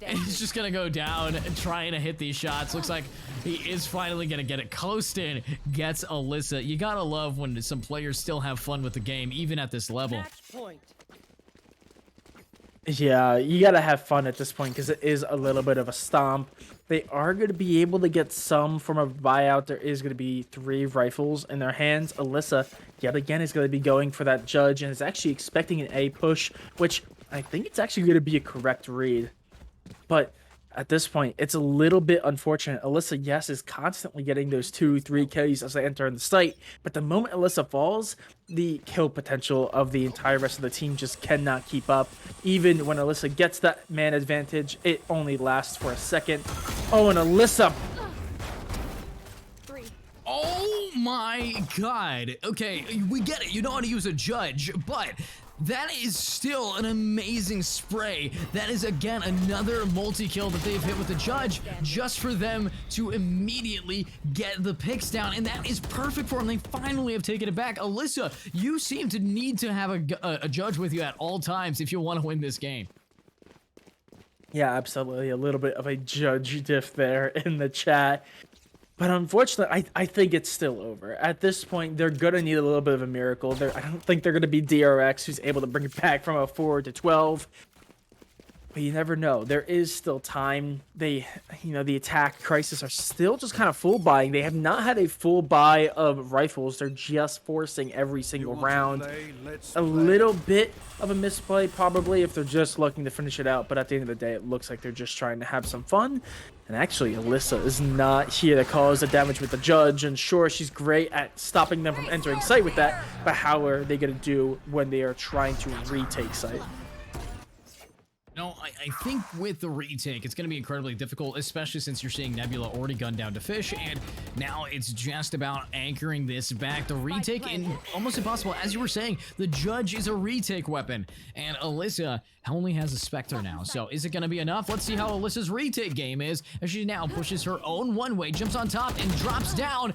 and he's just gonna go down and trying to hit these shots. Looks like he is finally gonna get it. Closton gets Alyssa. You gotta love when some players still have fun with the game, even at this level. Yeah, you gotta have fun at this point because it is a little bit of a stomp. They are going to be able to get some from a buyout. There is going to be 3 rifles in their hands. Alyssa, yet again, is going to be going for that Judge and is actually expecting an A push, which I think it's actually going to be a correct read. But at this point, it's a little bit unfortunate. Alyssa, yes, is constantly getting those 2-3 kills as they enter in the site, but the moment Alyssa falls, the kill potential of the entire rest of the team just cannot keep up. Even when Alyssa gets that man advantage, it only lasts for a second. Oh, and Alyssa... Oh my god. Okay, we get it. You know how to use a Judge, but that is still an amazing spray. That is, again, another multi-kill that they've hit with the Judge just for them to immediately get the picks down, and that is perfect for them. They finally have taken it back. Alyssa, you seem to need to have a Judge with you at all times if you want to win this game. Yeah, absolutely. A little bit of a Judge diff there in the chat. But unfortunately, I think it's still over. At this point, they're going to need a little bit of a miracle. I don't think they're going to be DRX, who's able to bring it back from a 4 to 12. But you never know. There is still time. The attack crisis are still just kind of full buying. They have not had a full buy of rifles. They're just forcing every single round. A little bit of a misplay, probably, if they're just looking to finish it out. But at the end of the day, it looks like they're just trying to have some fun. And actually, Alyssa is not here to cause the damage with the Judge. And sure, she's great at stopping them from entering site with that. But how are they going to do when they are trying to retake site? No, I think with the retake, it's going to be incredibly difficult, especially since you're seeing Nebula already gunned down to Fish, and now it's just about anchoring this back. The retake, almost impossible. As you were saying, the Judge is a retake weapon, and Alyssa only has a Spectre now, so is it going to be enough? Let's see how Alyssa's retake game is, as she now pushes her own one-way, jumps on top, and drops down,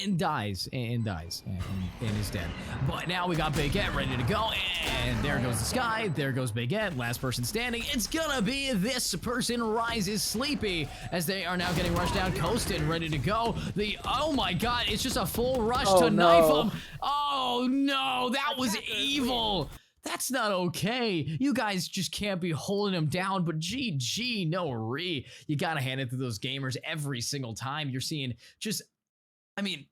and dies, and is dead. But now we got Baguette ready to go, and there goes the Sky, there goes Baguette, last person standing. It's gonna be this person, Rises Sleepy, as they are now getting rushed down. Coastin ready to go. Oh my god, it's just a full rush to knife him. Oh no, that was evil. That's not okay. You guys just can't be holding him down, but GG, no re. You gotta hand it to those gamers every single time. You're seeing just, I mean,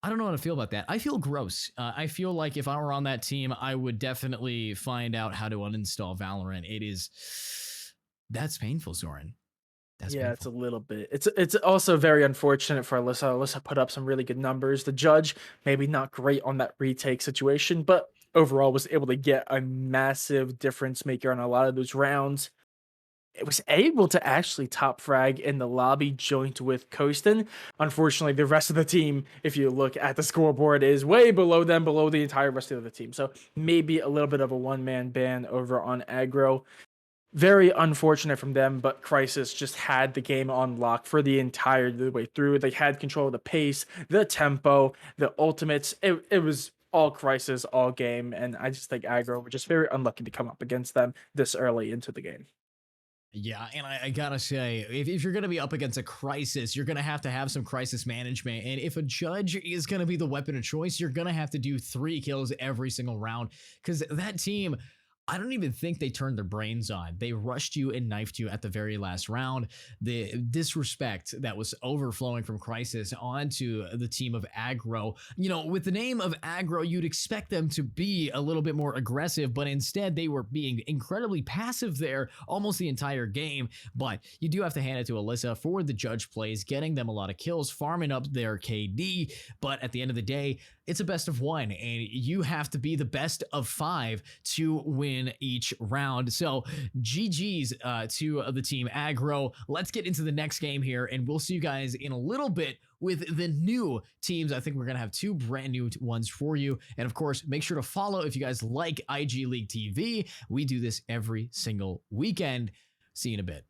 I don't know how to feel about that. I feel gross. I feel like if I were on that team, I would definitely find out how to uninstall Valorant. That's painful, Soren. That's Yeah, it's a painful. little bit. It's also very unfortunate for Alyssa. Alyssa put up some really good numbers. The judge maybe not great on that retake situation, but overall was able to get a massive difference maker on a lot of those rounds. It was able to actually top frag in the lobby joint with Kostin. Unfortunately, the rest of the team, if you look at the scoreboard, is way below them, below the entire rest of the team. So maybe a little bit of a one-man ban over on aggro. Very unfortunate from them, but Crisis just had the game on lock for the entire way through. They had control of the pace, the tempo, the ultimates. It was all Crisis all game, and I just think aggro were just very unlucky to come up against them this early into the game. Yeah, and I gotta say, if you're gonna be up against a crisis, you're gonna have to have some crisis management. And if a judge is gonna be the weapon of choice, you're gonna have to do 3 kills every single round. Because that team, I don't even think they turned their brains on. They rushed you and knifed you at the very last round. The disrespect that was overflowing from Crisis onto the team of aggro. You know, with the name of aggro, you'd expect them to be a little bit more aggressive, but instead they were being incredibly passive there almost the entire game. But you do have to hand it to Alyssa for the judge plays, getting them a lot of kills, farming up their KD. But at the end of the day, it's a best of 1, and you have to be the best of 5 to win each round. So GG's to the team aggro. Let's get into the next game here, and we'll see you guys in a little bit with the new teams. I think we're gonna have 2 brand new ones for you. And of course, make sure to follow if you guys like IG League TV. We do this every single weekend. See you in a bit.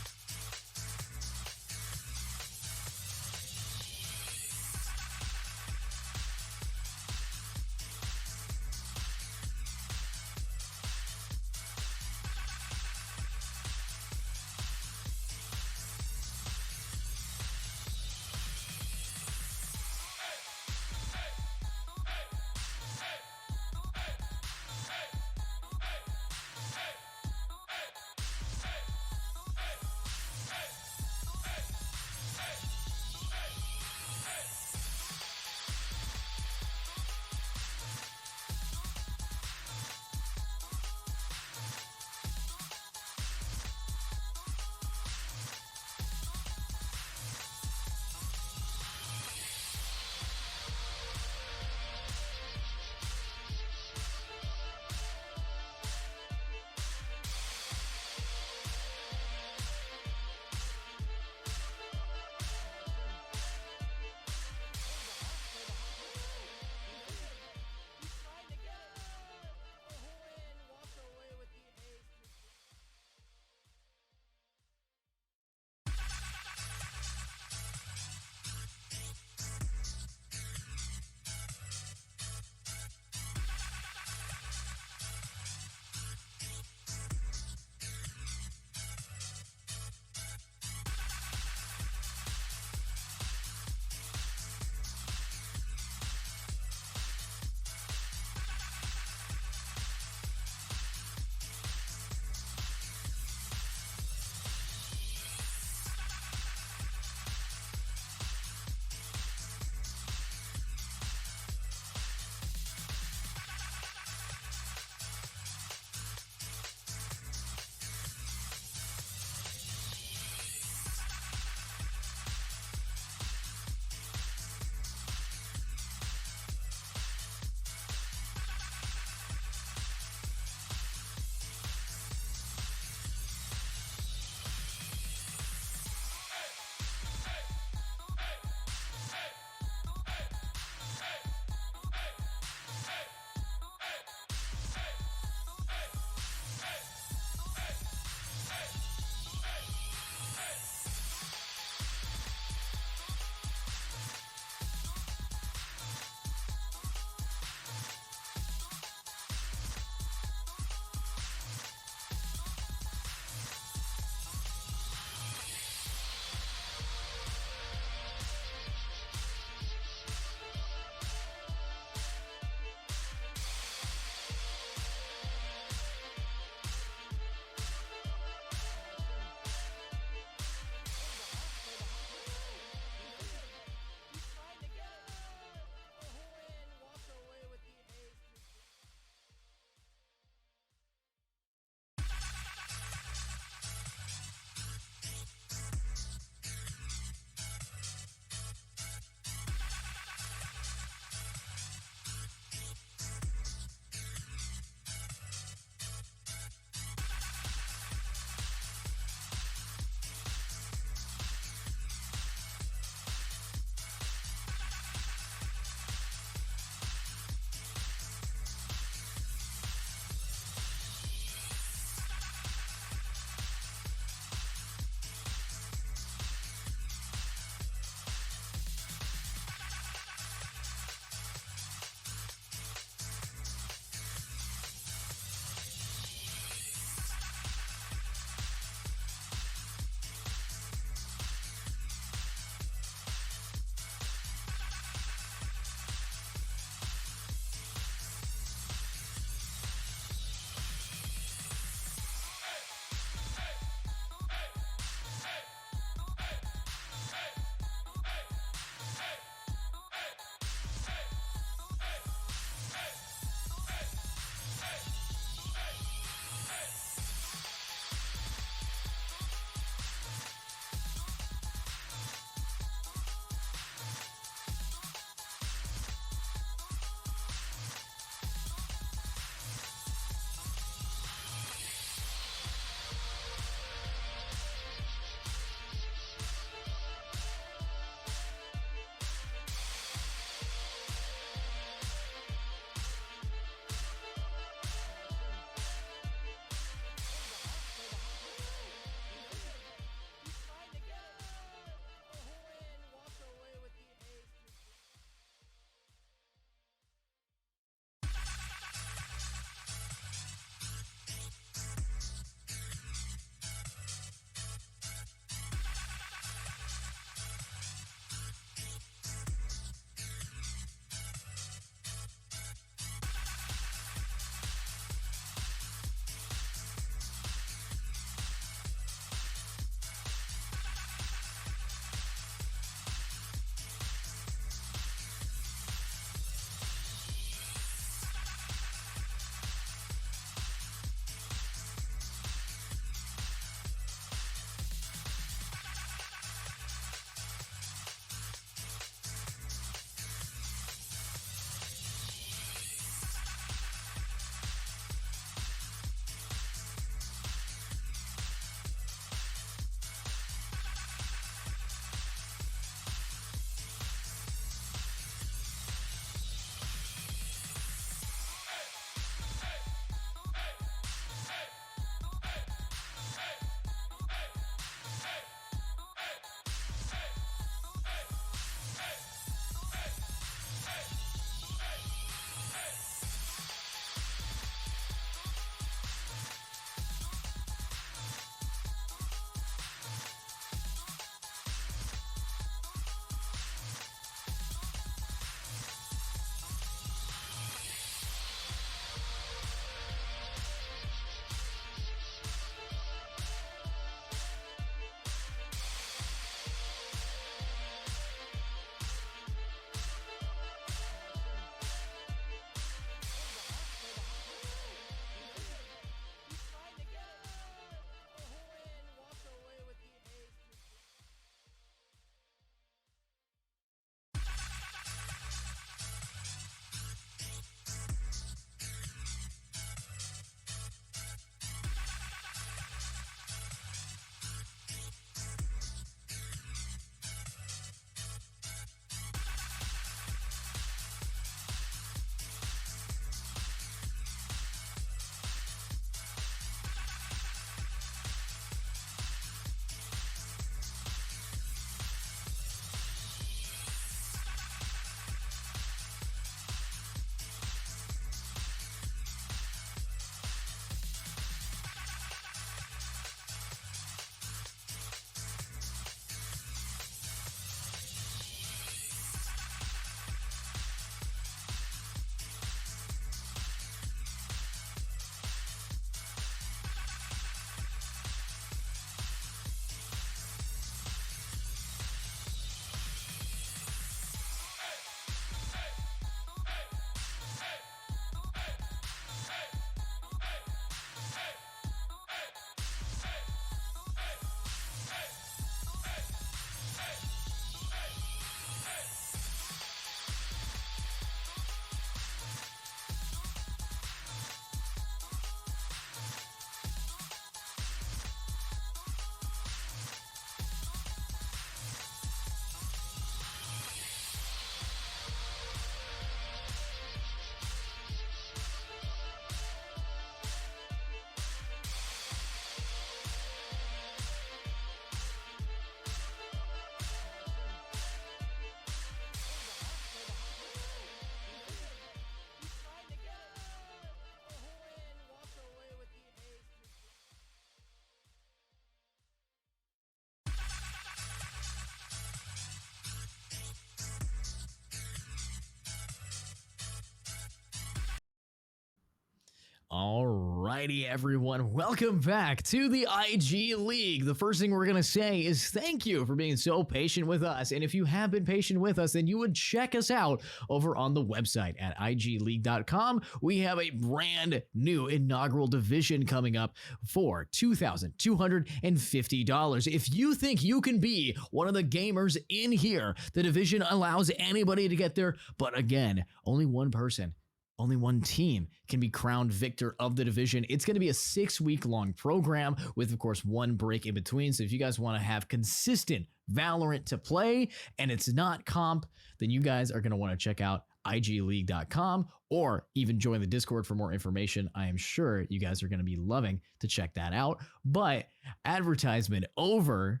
Alrighty, everyone. Welcome back to the IG League. The first thing we're going to say is thank you for being so patient with us. And if you have been patient with us, then you would check us out over on the website at IGLeague.com. We have a brand new inaugural division coming up for $2,250. If you think you can be one of the gamers in here, the division allows anybody to get there. But again, only one person, only one team can be crowned victor of the division. It's going to be a 6-week-long program with, of course, one break in between. So if you guys want to have consistent Valorant to play and it's not comp, then you guys are going to want to check out IGLeague.com or even join the Discord for more information. I am sure you guys are going to be loving to check that out. But advertisement over.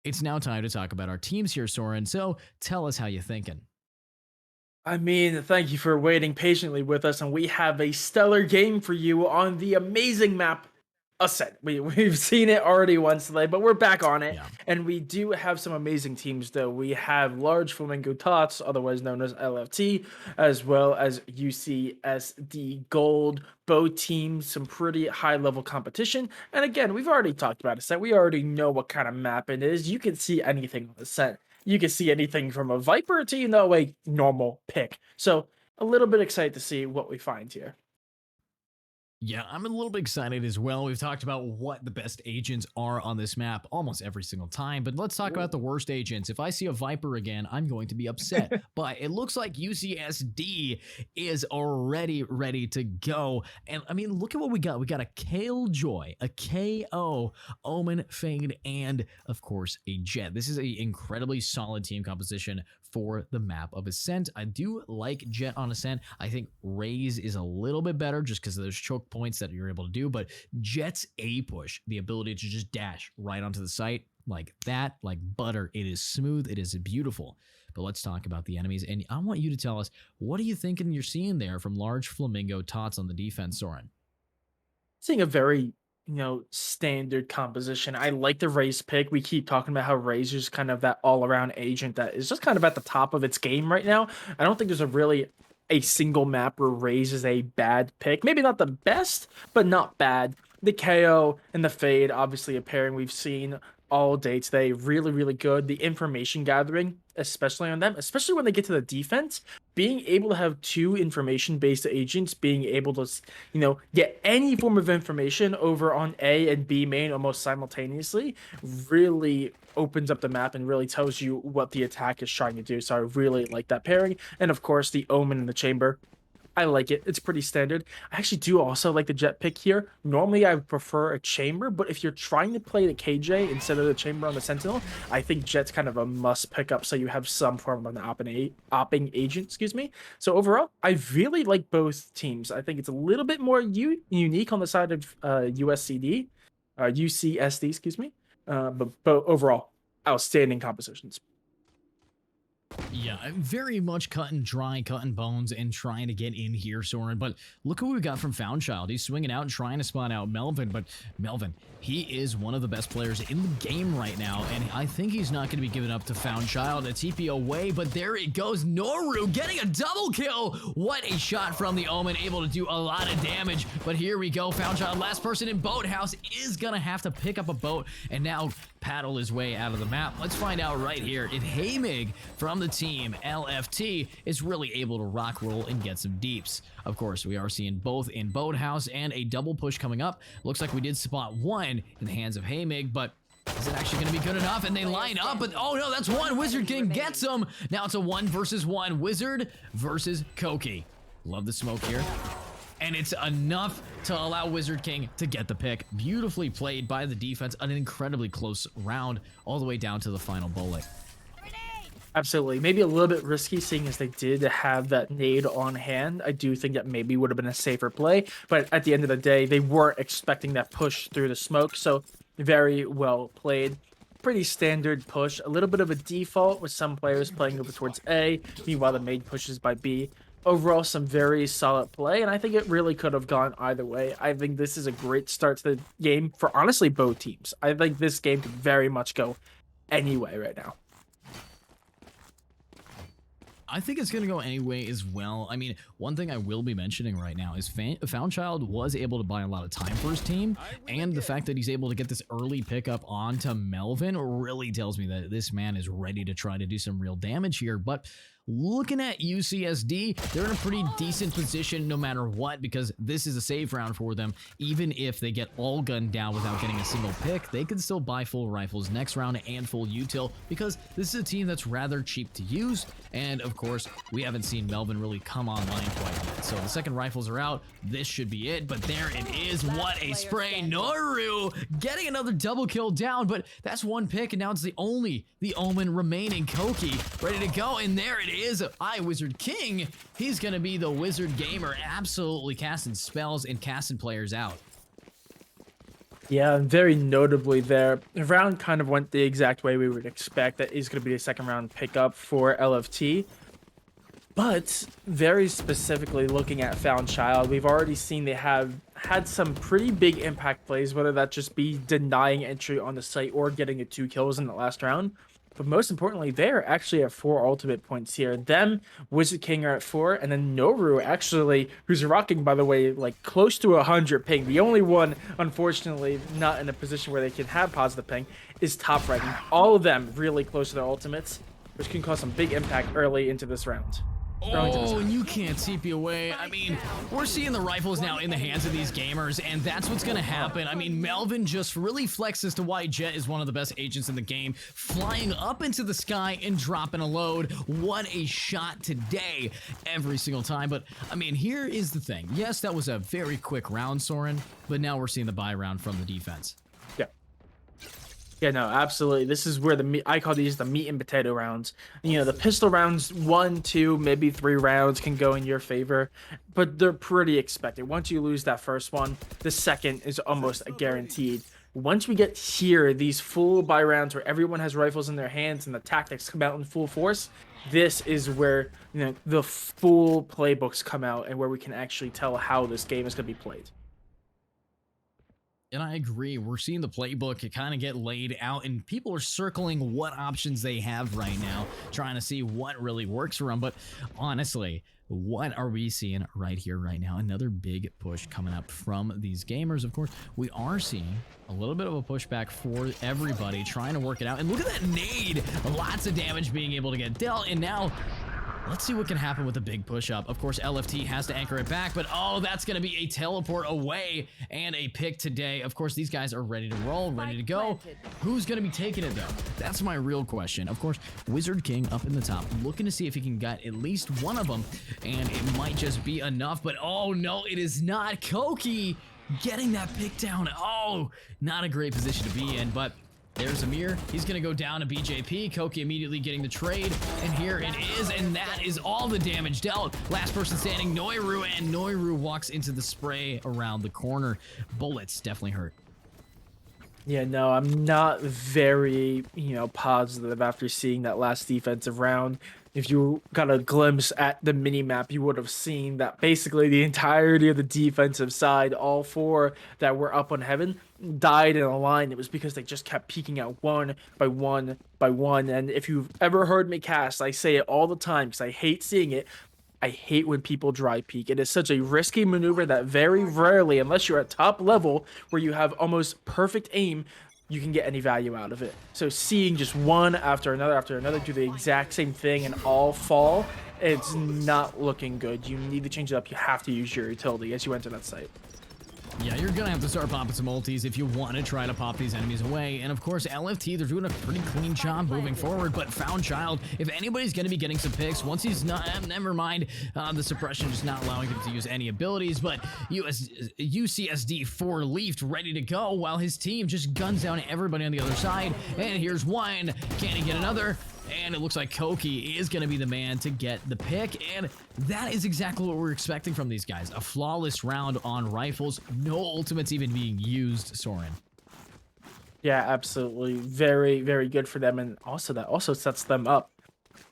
It's now time to talk about our teams here, Soren. So tell us how you're thinking. I mean, thank you for waiting patiently with us, and we have a stellar game for you on the amazing map Ascent. We've seen it already once today, but we're back on it, and we do have some amazing teams, though. We have Large Flamingo Tots, otherwise known as LFT, as well as UCSD Gold. Both teams, some pretty high-level competition, and again, we've already talked about Ascent. We already know what kind of map it is. You can see anything on Ascent. You can see anything from a Viper to, a normal pick. So a little bit excited to see what we find here. Yeah, I'm a little bit excited as well. We've talked about what the best agents are on this map almost every single time, but let's talk about the worst agents. If I see a Viper again, I'm going to be upset, but it looks like UCSD is already ready to go. And I mean, look at what we got. We got a Killjoy, a KO, Omen, Fade, and of course a Jet. This is an incredibly solid team composition for the map of Ascent. I do like Jet on Ascent. I think Raze is a little bit better just because of those choke points that you're able to do, but Jet's A push, the ability to just dash right onto the site like that, like butter, it is smooth, it is beautiful. But let's talk about the enemies, and I want you to tell us, what are you thinking you're seeing there from Large Flamingo Tots on the defense, Soren? Seeing a very standard composition. I like the Raze pick. We keep talking about how Raze is kind of that all-around agent that is just kind of at the top of its game right now. I don't think there's a single map where Raze is a bad pick. Maybe not the best, but not bad. The KO and the Fade, obviously a pairing we've seen all day today. Really, really good. The information gathering, especially on them, especially when they get to the defense, being able to have two information-based agents, being able to, get any form of information over on A and B main almost simultaneously, really opens up the map and really tells you what the attack is trying to do. So I really like that pairing. And of course, the Omen in the chamber. I like it. It's pretty standard. I actually do also like the Jet pick here. Normally, I would prefer a Chamber, but if you're trying to play the KJ instead of the Chamber on the Sentinel, I think Jet's kind of a must pick up so you have some form of an opping agent, excuse me. So overall, I really like both teams. I think it's a little bit more unique on the side of UCSD, excuse me. But overall, outstanding compositions. Yeah, I'm very much cutting dry, cutting bones, and trying to get in here, Soren. But look what we got from Foundchild. He's swinging out and trying to spot out Melvin. But Melvin, he is one of the best players in the game right now. And I think he's not going to be giving up to Foundchild. A TP away, but there it goes. Noru getting a double kill. What a shot from the Omen, able to do a lot of damage. But here we go. Foundchild, last person in Boathouse, is going to have to pick up a boat and now paddle his way out of the map. Let's find out right here. If Haymig from the team LFT is really able to rock roll and get some deeps. Of course, we are seeing both in Boathouse and a double push coming up. Looks like we did spot one in the hands of Haymig, but is it actually going to be good enough? And they line up, but oh no, that's one. Wizard King gets him. Now it's a 1v1. Wizard versus Koki. Love the smoke here. And it's enough to allow Wizard King to get the pick. Beautifully played by the defense. An incredibly close round all the way down to the final bullet. Absolutely. Maybe a little bit risky seeing as they did have that nade on hand. I do think that maybe would have been a safer play, but at the end of the day, they weren't expecting that push through the smoke, so very well played. Pretty standard push. A little bit of a default with some players playing over towards A, meanwhile the main pushes by B. Overall, some very solid play, and I think it really could have gone either way. I think this is a great start to the game for, honestly, both teams. I think this game could very much go any way right now. I think it's going to go anyway as well. I mean, one thing I will be mentioning right now is Foundchild was able to buy a lot of time for his team, and the fact that he's able to get this early pickup onto Melvin really tells me that this man is ready to try to do some real damage here. But looking at UCSD, they're in a pretty decent position no matter what, because this is a save round for them. Even if they get all gunned down without getting a single pick, they can still buy full rifles next round and full util, because this is a team that's rather cheap to use. And of course, we haven't seen Melvin really come online quite yet. So the second rifles are out. This should be it, but there it is. What a spray. Noru getting another double kill down, but that's one pick, and now it's the Omen remaining. Koki ready to go, and there it is. Wizard King. He's gonna be the Wizard Gamer, absolutely casting spells and casting players out. Yeah, and very notably there, the round kind of went the exact way we would expect. That is going to be a second round pickup for LFT. But very specifically looking at Foundchild, we've already seen they have had some pretty big impact plays, whether that just be denying entry on the site or getting the 2 kills in the last round. But most importantly, they're actually at 4 ultimate points here. Them, Wizard King are at 4, and then Noru actually, who's rocking, by the way, like close to 100 ping. The only one, unfortunately, not in a position where they can have positive ping, is top ranking. All of them really close to their ultimates, which can cause some big impact early into this round. Oh, and you can't TP away. I mean, we're seeing the rifles now in the hands of these gamers, and that's what's going to happen. I mean, Melvin just really flexes to why Jet is one of the best agents in the game, flying up into the sky and dropping a load. What a shot today every single time. But, I mean, here is the thing. Yes, that was a very quick round, Soren, but now we're seeing the buy round from the defense. Yeah, no, absolutely. This is where I call these the meat and potato rounds. You know, the pistol rounds, 1, 2, maybe 3 rounds can go in your favor, but they're pretty expected. Once you lose that first one, the second is almost guaranteed. Once we get here, these full buy rounds where everyone has rifles in their hands and the tactics come out in full force, this is where, you know, the full playbooks come out and where we can actually tell how this game is going to be played. And I agree. We're seeing the playbook kind of get laid out, and people are circling what options they have right now, trying to see what really works for them. But honestly, what are we seeing right here, right now? Another big push coming up from these gamers. Of course, we are seeing a little bit of a pushback for everybody, trying to work it out. And look at that nade. Lots of damage being able to get dealt, and now let's see what can happen with a big push-up. Of course, LFT has to anchor it back, but oh, that's going to be a teleport away and a pick today. Of course, these guys are ready to roll, ready to go. Who's going to be taking it, though? That's my real question. Of course, Wizard King up in the top, looking to see if he can get at least one of them, and it might just be enough, but oh, no, it is not. Koki getting that pick down. Oh, not a great position to be in, but there's Amir. He's going to go down to BJP. Koki immediately getting the trade. And here it is. And that is all the damage dealt. Last person standing, Noru. And Noru walks into the spray around the corner. Bullets definitely hurt. Yeah, no, I'm not very, positive after seeing that last defensive round. If you got a glimpse at the mini-map, you would have seen that basically the entirety of the defensive side, all 4 that were up on heaven, died in a line. It was because they just kept peeking out one by one by one. And if you've ever heard me cast, I say it all the time because I hate seeing it. I hate when people dry peek. It is such a risky maneuver that very rarely, unless you're at top level where you have almost perfect aim, you can get any value out of it. So seeing just one after another do the exact same thing and all fall, it's not looking good. You need to change it up. You have to use your utility as you enter that site. Yeah, you're gonna have to start popping some ultis if you want to try to pop these enemies away. And of course, LFT, they're doing a pretty clean job moving forward, but Foundchild, if anybody's gonna be getting some picks, once he's not, never mind, the suppression just not allowing him to use any abilities, but UCSD 4-leafed ready to go while his team just guns down everybody on the other side. And here's one, can he get another? And it looks like Koki is going to be the man to get the pick, and that is exactly what we're expecting from these guys. A flawless round on rifles, no ultimates even being used, Soren. Yeah, absolutely. Very, very good for them, and also that also sets them up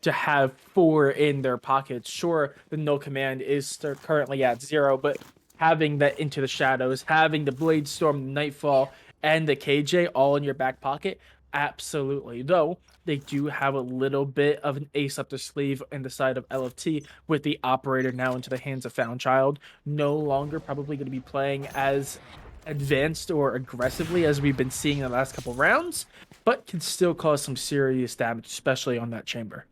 to have 4 in their pockets. Sure, the no command is currently at 0, but having that Into the Shadows, having the Blade Storm, Nightfall, and the KJ all in your back pocket, Absolutely. Though they do have a little bit of an ace up their sleeve in the side of LFT with the operator now into the hands of Found Child. No longer probably going to be playing as advanced or aggressively as we've been seeing in the last couple rounds, but can still cause some serious damage, especially on that chamber.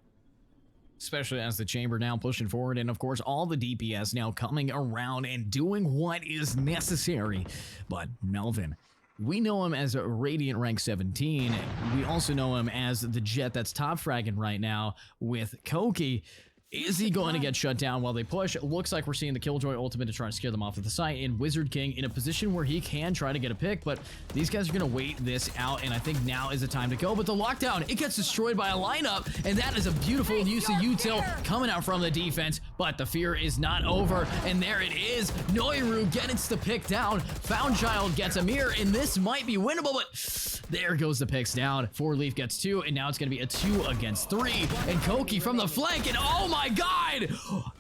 Especially as the chamber now pushing forward, and of course all the DPS now coming around and doing what is necessary. But Melvin, we know him as a Radiant rank 17. We also know him as the Jet that's top fragging right now with Koki. Is he going to get shut down while they push? It looks like we're seeing the Killjoy ultimate to try to scare them off of the site, and Wizard King in a position where he can try to get a pick, but these guys are going to wait this out, and I think now is the time to go. But the lockdown, it gets destroyed by a lineup, and that is a beautiful use of util coming out from the defense, but the fear is not over, and there it is. Noiru gets the pick down. Found Child gets a mirror, and this might be winnable, but there goes the picks down. 4leaf gets 2, and now it's going to be a 2 against 3, and Koki from the flank, and oh my God,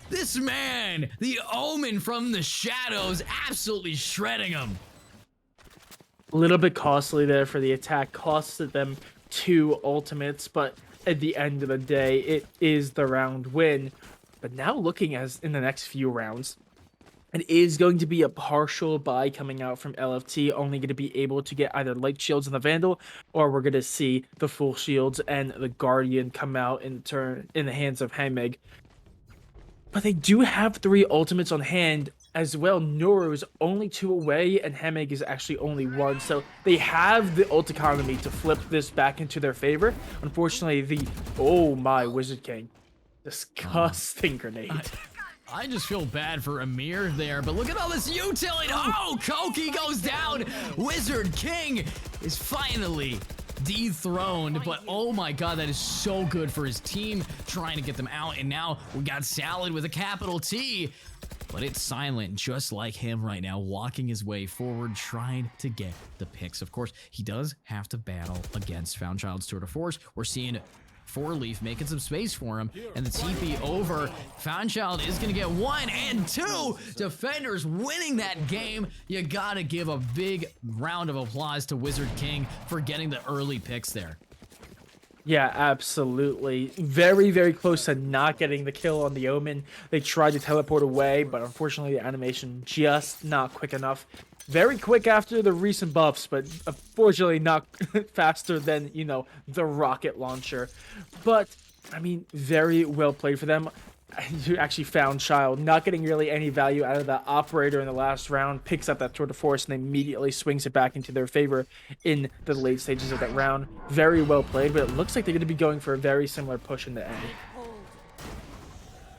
this man, the Omen from the shadows, absolutely shredding him. A little bit costly there for the attack, costed them 2 ultimates, but at the end of the day, it is the round win. But now looking as in the next few rounds, it is going to be a partial buy coming out from LFT, only going to be able to get either light shields and the Vandal, or we're going to see the full shields and the Guardian come out in turn in the hands of Hamig. But they do have 3 ultimates on hand as well. Noro is only 2 away, and Hamig is actually only 1. So they have the ult economy to flip this back into their favor. Unfortunately, oh my, Wizard King. Disgusting grenade. I just feel bad for Amir there, but look at all this utility. Oh, Koki goes down. Wizard King is finally dethroned, but oh my God, that is so good for his team, trying to get them out. And now we got Salad with a capital T, but it's silent, just like him right now, walking his way forward, trying to get the picks. Of course, he does have to battle against Found Child's tour de force. We're seeing 4leaf making some space for him, and the TP over. Found Child is going to get 1 and 2 defenders winning that game. You got to give a big round of applause to Wizard King for getting the early picks there. Yeah, absolutely. Very, very close to not getting the kill on the Omen. They tried to teleport away, but unfortunately the animation just not quick enough. Very quick after the recent buffs, but unfortunately not faster than, you know, the rocket launcher. But, I mean, very well played for them. You actually Found Child, not getting really any value out of the operator in the last round, picks up that tour de force and immediately swings it back into their favor in the late stages of that round. Very well played, but it looks like they're going to be going for a very similar push in the end.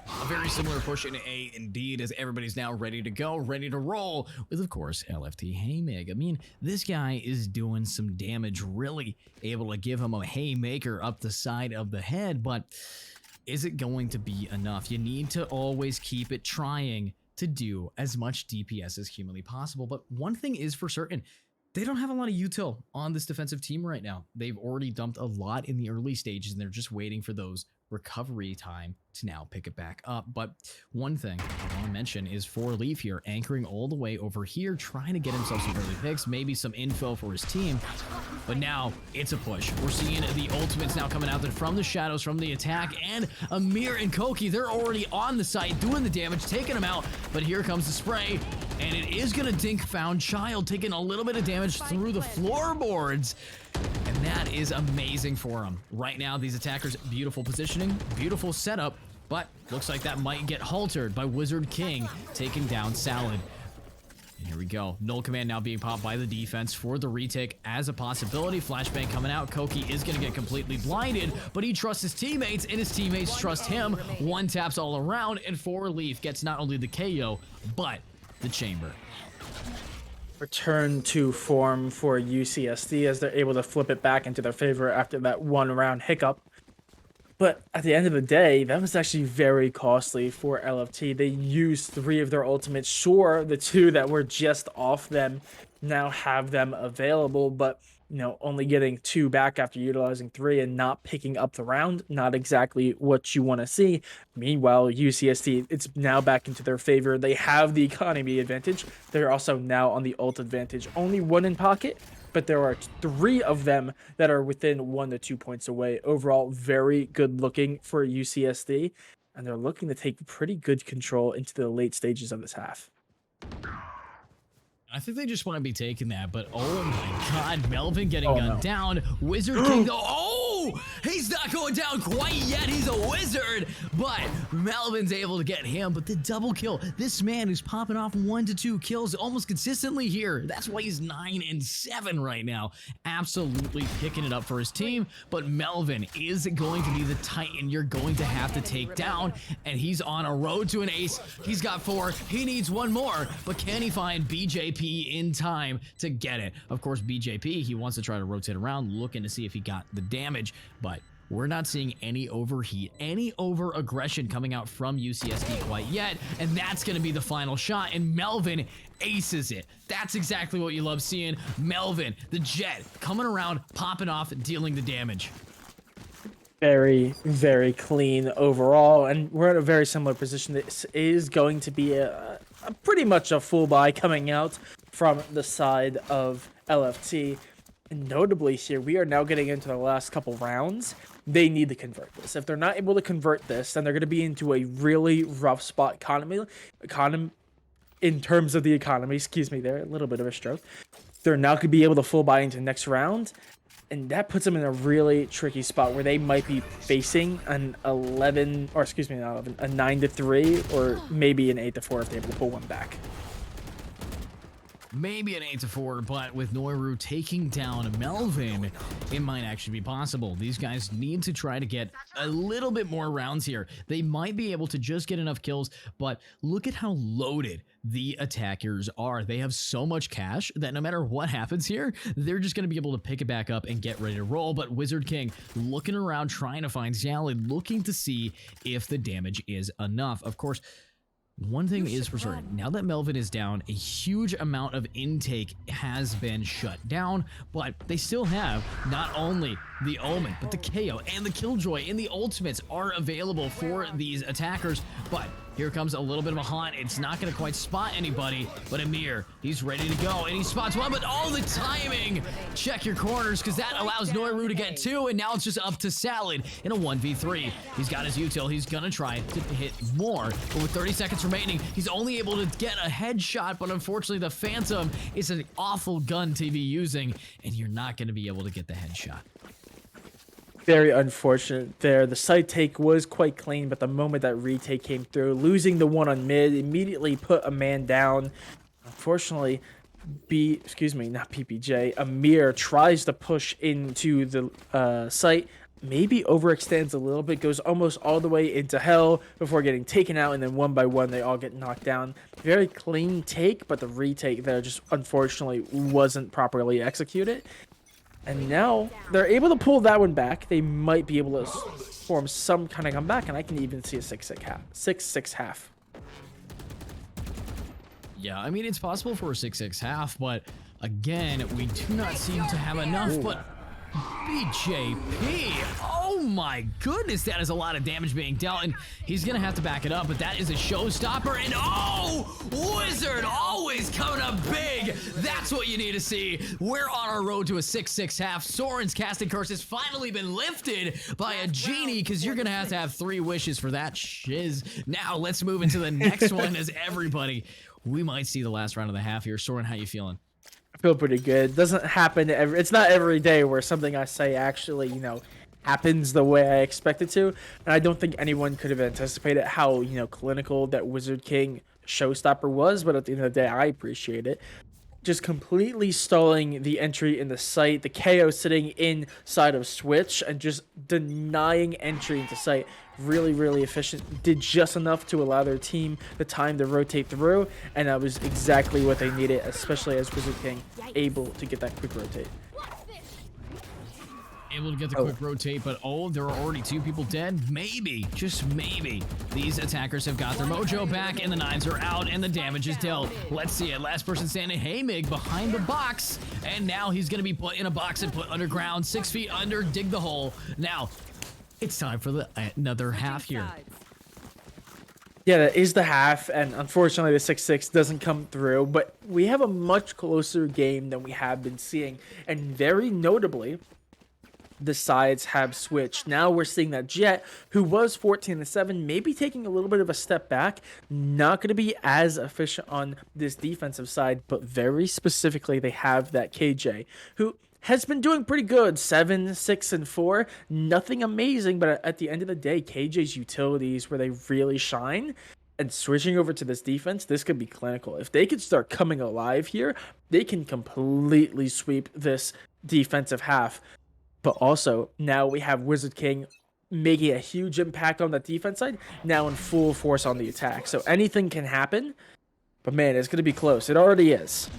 A very similar push in A indeed, as everybody's now ready to go, ready to roll with, of course, LFT Haymaker. I mean, this guy is doing some damage, really able to give him a haymaker up the side of the head, but is it going to be enough? You need to always keep it trying to do as much DPS as humanly possible, but one thing is for certain, they don't have a lot of util on this defensive team right now. They've already dumped a lot in the early stages, and they're just waiting for those recovery time to now pick it back up. But one thing I want to mention is 4leaf here, anchoring all the way over here, trying to get himself some early picks, maybe some info for his team. But now it's a push. We're seeing the ultimates now coming out there from the shadows, from the attack, and Amir and Koki, they're already on the site doing the damage, taking them out. But here comes the spray, and it is going to dink Found Child, taking a little bit of damage through the floorboards. And that is amazing for him. Right now, these attackers, beautiful positioning, beautiful setup, but looks like that might get haltered by Wizard King taking down Salad. And here we go. Null command now being popped by the defense for the retake as a possibility. Flashbang coming out. Koki is going to get completely blinded, but he trusts his teammates, and his teammates trust him. One taps all around, and 4leaf gets not only the KO, but the chamber. Return to form for UCSD as they're able to flip it back into their favor after that 1 round hiccup. But at the end of the day, that was actually very costly for LFT. They used 3 of their ultimates. Sure, the 2 that were just off them now have them available, but only getting 2 back after utilizing 3 and not picking up the round, not exactly what you want to see. Meanwhile, UCSD, it's now back into their favor. They have the economy advantage. They're also now on the ult advantage. Only 1 in pocket, but there are 3 of them that are within 1 to 2 points away. Overall, very good looking for UCSD, and they're looking to take pretty good control into the late stages of this half. I think they just want to be taking that, but oh my god, Melvin getting gunned down. Wizard King, though, oh, he's not going down quite yet. He's a wizard, but Melvin's able to get him. But the double kill, this man who's popping off 1 to 2 kills almost consistently here. That's why he's 9 and 7 right now. Absolutely picking it up for his team, but Melvin is going to be the Titan you're going to have to take down, and he's on a road to an ace. He's got 4, he needs 1 more, but can he find BJP in time to get it? Of course, BJP, he wants to try to rotate around, looking to see if he got the damage, but we're not seeing any overheat, any over aggression coming out from UCSD quite yet, and that's going to be the final shot, and Melvin aces it. That's exactly what you love seeing. Melvin, the Jet, coming around, popping off, dealing the damage. Very, very clean overall, and we're in a very similar position. This is going to be a pretty much a full buy coming out from the side of LFT. And notably here, we are now getting into the last couple rounds. They need to convert this. If they're not able to convert this, then they're going to be into a really rough spot in terms of the economy. Excuse me there, a little bit of a stroke. They're not going to be able to full buy into next round. And that puts them in a really tricky spot where they might be facing an 11, or excuse me, not 11, a 9 to 3, or maybe an 8 to 4 if they're able to pull one back. Maybe an 8 to 4, but with Noiru taking down Melvin, it might actually be possible. These guys need to try to get a little bit more rounds here. They might be able to just get enough kills, but look at how loaded the attackers are. They have so much cash that no matter what happens here, they're just going to be able to pick it back up and get ready to roll. But Wizard King looking around, trying to find Zalid, looking to see if the damage is enough. Of course, one thing is for certain, now that Melvin is down, a huge amount of intake has been shut down, but they still have not only the Omen, but the KO and the Killjoy and the ultimates are available for these attackers. But here comes a little bit of a haunt. It's not going to quite spot anybody, but Amir, he's ready to go, and he spots one, but all the timing. Check your corners, because that allows Noiru to get 2, and now it's just up to Salad in a 1v3. He's got his util. He's going to try to hit more, but with 30 seconds remaining, he's only able to get a headshot, but unfortunately, the Phantom is an awful gun to be using, and you're not going to be able to get the headshot. Very unfortunate there. The side take was quite clean, but the moment that retake came through, losing the 1 on mid, immediately put a man down. Unfortunately, not PPJ, Amir tries to push into the site, maybe overextends a little bit, goes almost all the way into hell before getting taken out, and then 1 by 1 they all get knocked down. Very clean take, but the retake there just unfortunately wasn't properly executed. And now they're able to pull that one back. They might be able to form some kind of comeback, and I can even see a 6-6 half. Yeah, I mean, it's possible for a 6-6 half, but again, we do not seem to have enough. But BJP, oh my goodness, that is a lot of damage being dealt, and he's gonna have to back it up, but that is a showstopper. And oh, Wizard always coming up big. That's what you need to see. We're on our road to a 6-6 half. Soren's casting curse has finally been lifted by a genie, because you're gonna have to have 3 wishes for that shiz. Now let's move into the next one, as everybody, we might see the last round of the half here. Soren, how you feeling? I feel pretty good. Doesn't happen it's not every day where something I say actually, happens the way I expect it to. And I don't think anyone could have anticipated how, clinical that Wizard King showstopper was, but at the end of the day, I appreciate it. Just completely stalling the entry in the site, the KO sitting inside of Switch and just denying entry into site. Really, really efficient. Did just enough to allow their team the time to rotate through, and that was exactly what they needed, especially as Wizard King able to get that quick rotate. able to get the quick rotate, but oh, there are already 2 people dead. Maybe, just maybe, these attackers have got their mojo back, and the knives are out, and the damage is dealt. Let's see it. Last person standing, Haymig behind the box, and now he's going to be put in a box and put underground, 6 feet under, dig the hole. Now, it's time for another half here. Yeah, that is the half, and unfortunately the 6-6 doesn't come through, but we have a much closer game than we have been seeing, and very notably, the sides have switched. Now we're seeing that Jet, who was 14-7, maybe taking a little bit of a step back, not going to be as efficient on this defensive side, but very specifically they have that KJ, who has been doing pretty good, 7, 6, and 4. Nothing amazing, but at the end of the day, KJ's utilities where they really shine. And switching over to this defense, this could be clinical. If they could start coming alive here, they can completely sweep this defensive half. But also, now we have Wizard King making a huge impact on the defense side, now in full force on the attack. So anything can happen, but man, it's going to be close. It already is.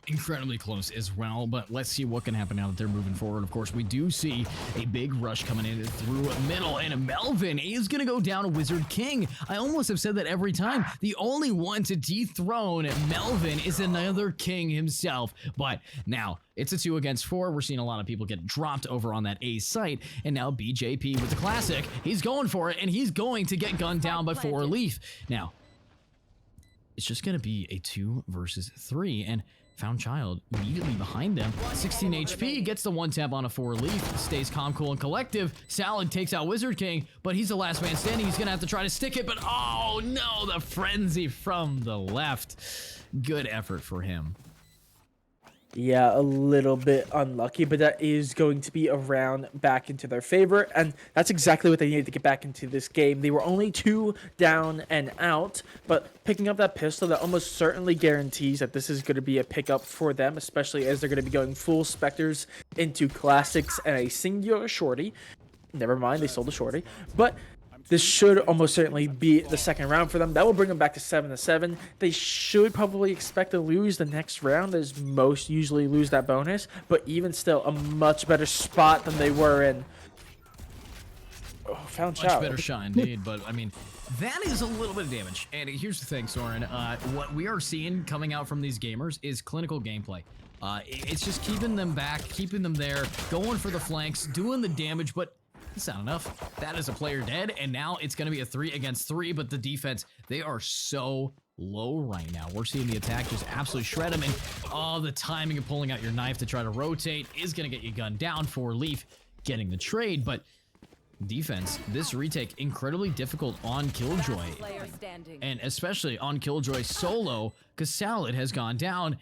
Incredibly close as well, but let's see what can happen now that they're moving forward. Of course, we do see a big rush coming in through middle, and Melvin is going to go down Wizard King. I almost have said that every time. The only one to dethrone Melvin is another king himself, but now it's a 2 against 4. We're seeing a lot of people get dropped over on that A site, and now BJP with the classic. He's going for it, and he's going to get gunned down by 4leaf. Now, it's just going to be a 2 versus 3, and Found Child immediately behind them. 16 HP, gets the 1-tap on a 4leaf, stays calm, cool, and collective. Salad takes out Wizard King, but he's the last man standing. He's gonna have to try to stick it, but oh no, the frenzy from the left. Good effort for him. Yeah, a little bit unlucky, but that is going to be a round back into their favor, and that's exactly what they needed to get back into this game. They were only 2 down and out, but picking up that pistol, that almost certainly guarantees that this is going to be a pickup for them, especially as they're going to be going full Spectres into Classics and a singular Shorty. Never mind, they sold the Shorty, but this should almost certainly be the second round for them. That will bring them back to 7-7. They should probably expect to lose the next round, as most usually lose that bonus, but even still, a much better spot than they were in. Oh, Found Child. Much better shot indeed, but I mean, that is a little bit of damage. And here's the thing, Soren, what we are seeing coming out from these gamers is clinical gameplay. It's just keeping them back, keeping them there, going for the flanks, doing the damage, but it's not enough. That is a player dead, and now it's going to be a 3 against 3, but the defense, they are so low right now. We're seeing the attack just absolutely shred them, and oh, the timing of pulling out your knife to try to rotate is going to get you gunned down. 4leaf getting the trade, but defense, this retake incredibly difficult on Killjoy, and especially on Killjoy solo, because Salad has gone down,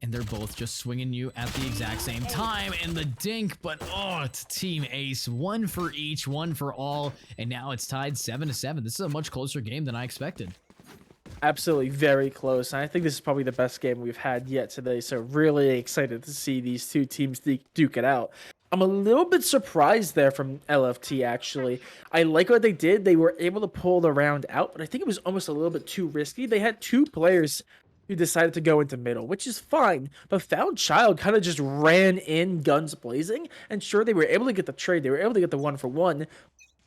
and they're both just swinging you at the exact same time, and the dink, but oh, it's team ace. 1 for each, 1 for all, and now it's tied 7-7. This is a much closer game than I expected. Absolutely very close, and I think this is probably the best game we've had yet today, so really excited to see these 2 teams duke it out. I'm a little bit surprised there from LFT, actually. I like what they did. They were able to pull the round out, but I think it was almost a little bit too risky. They had 2 players who decided to go into middle, which is fine, but Found Child kind of just ran in guns blazing, and sure, they were able to get the trade, they were able to get the 1-for-1,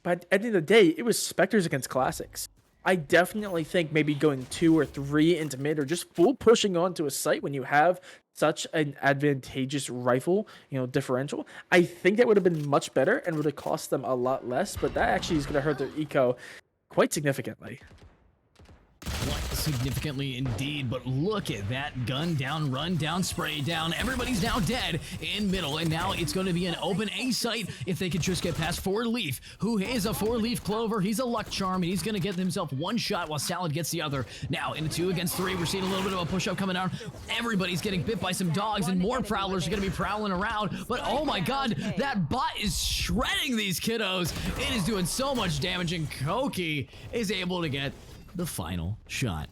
but at the end of the day, it was Spectres against Classics. I definitely think maybe going 2 or 3 into mid, or just full pushing onto a site when you have such an advantageous rifle, differential, I think that would have been much better and would have cost them a lot less, but that actually is going to hurt their eco quite significantly. Quite significantly indeed, but look at that gun down, run down, spray down. Everybody's now dead in middle, and now it's going to be an open A site if they could just get past 4leaf, who is a 4leaf clover. He's a luck charm, and he's going to get himself 1 shot while Salad gets the other. Now in a 2 against 3, we're seeing a little bit of a push-up coming down. Everybody's getting bit by some dogs, and more prowlers are going to be prowling around, but oh my god, that bot is shredding these kiddos. It is doing so much damage, and Koki is able to get the final shot.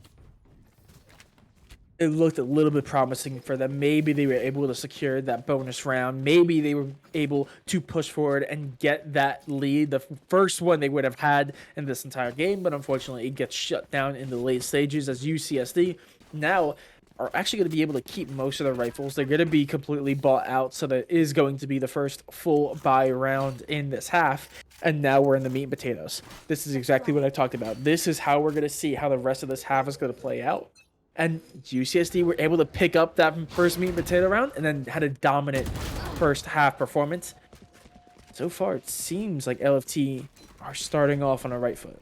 It looked a little bit promising for them. Maybe they were able to secure that bonus round. Maybe they were able to push forward and get that lead, the first one they would have had in this entire game, but unfortunately it gets shut down in the late stages as UCSD now are actually going to be able to keep most of their rifles. They're going to be completely bought out, so that is going to be the first full buy round in this half. And now we're in the meat and potatoes. This is exactly what I talked about. This is how we're going to see how the rest of this half is going to play out. And UCSD were able to pick up that first meat and potato round and then had a dominant first half performance. So far, it seems like LFT are starting off on a right foot.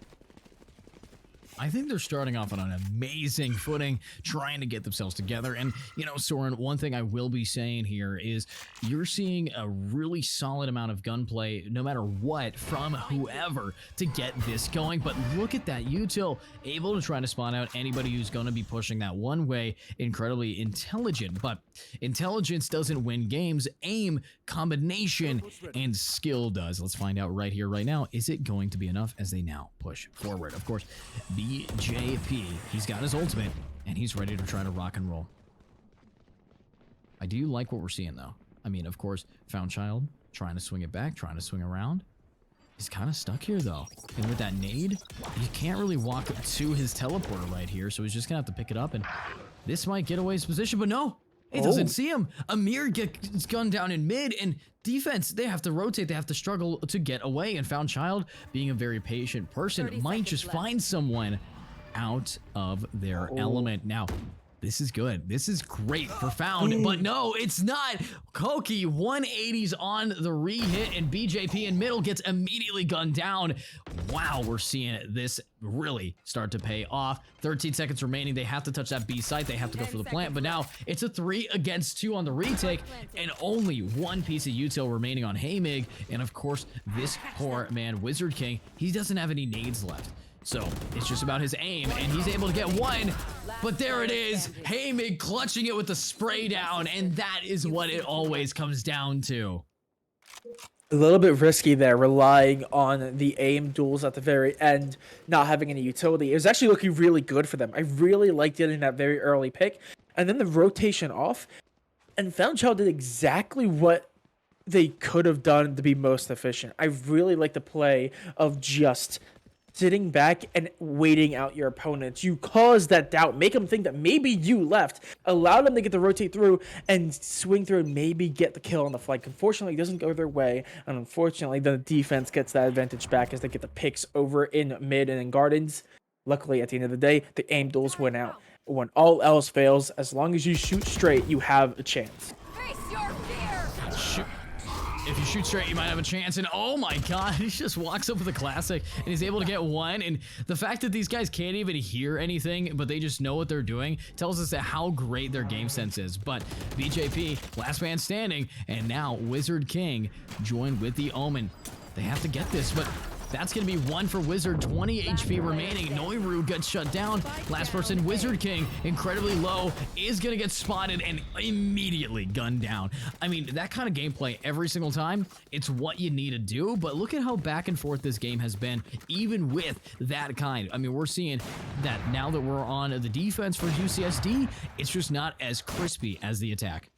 I think they're starting off on an amazing footing, trying to get themselves together. And, you know, Soren, one thing I will be saying here is you're seeing a really solid amount of gunplay, no matter what, from whoever to get this going. But look at that util, able to try to spawn out anybody who's going to be pushing that one way. Incredibly intelligent, but intelligence doesn't win games. Aim, combination, and skill does. Let's find out right here, right now. Is it going to be enough as they now push forward? Of course, BJP, he's got his ultimate, and he's ready to try to rock and roll. I do like what we're seeing, though. I mean, of course, Found Child trying to swing it back, trying to swing around. He's kind of stuck here, though. And with that nade, he can't really walk to his teleporter right here, so he's just going to have to pick it up, and this might get away his position, but no! It doesn't see him. Amir gets gunned down in mid, and defense, they have to rotate. They have to struggle to get away. And Found Child, being a very patient person, might just find someone out of their element. Now, this is good. This is great for Found, but no, it's not. Koki 180s on the re-hit, and BJP in middle gets immediately gunned down. Wow, we're seeing this really start to pay off. 13 seconds remaining. They have to touch that B site. They have to go for the plant, but now it's a 3 against 2 on the retake, and only one piece of util remaining on Haymig. And of course, this poor man, Wizard King, he doesn't have any nades left. So it's just about his aim, and he's able to get one, but there it is. Haymig clutching it with the spray down, and that is what it always comes down to. A little bit risky there, relying on the aim duels at the very end, not having any utility. It was actually looking really good for them. I really liked getting that very early pick, and then the rotation off, and Found Child did exactly what they could have done to be most efficient. I really like the play of just sitting back and waiting out your opponents. You cause that doubt, make them think that maybe you left, allow them to get to rotate through and swing through and maybe get the kill on the flank. Unfortunately, it doesn't go their way, and unfortunately, the defense gets that advantage back as they get the picks over in mid and in gardens. Luckily, at the end of the day, the aim duels win out. When all else fails, as long as you shoot straight, you have a chance. Face your fear. Shoot. If you shoot straight, you might have a chance. And oh my god, he just walks up with a classic and he's able to get one. And the fact that these guys can't even hear anything, but they just know what they're doing, tells us that how great their game sense is. But BJP, last man standing, and now Wizard King joined with the Omen. They have to get this, but that's going to be one for Wizard. 20 HP remaining. Noiru gets shut down. Last person, Wizard King, incredibly low, is going to get spotted and immediately gunned down. I mean, that kind of gameplay every single time, it's what you need to do, but look at how back and forth this game has been, even with that kind. I mean, we're seeing that now that we're on the defense for UCSD, it's just not as crispy as the attack.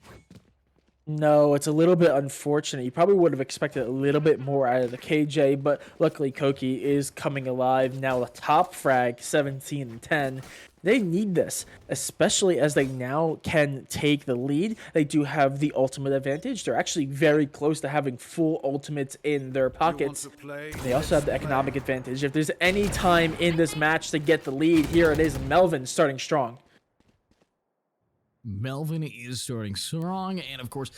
No, it's a little bit unfortunate. You probably would have expected a little bit more out of the KJ, but luckily Koki is coming alive. Now the top frag, 17 and 10. They need this, especially as they now can take the lead. They do have the ultimate advantage. They're actually very close to having full ultimates in their pockets. They also have the economic advantage. If there's any time in this match to get the lead, here it is, Melvin starting strong. Melvin is starting strong, and of course,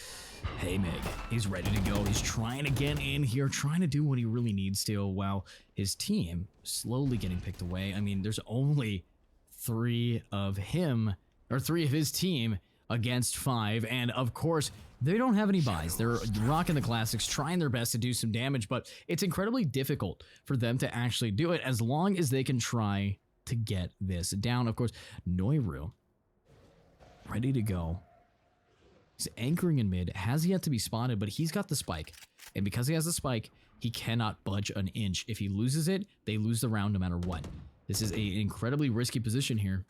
Haymig, he's ready to go. He's trying to get in here, trying to do what he really needs to, while his team slowly getting picked away. I mean, there's only 3 of his team against 5, and of course, they don't have any buys. They're rocking the classics, trying their best to do some damage, but it's incredibly difficult for them to actually do it as long as they can try to get this down. Of course, Noiru, ready to go. He's anchoring in mid, has yet to be spotted, but he's got the spike. And because he has the spike, he cannot budge an inch. If he loses it, they lose the round no matter what. This is an incredibly risky position here.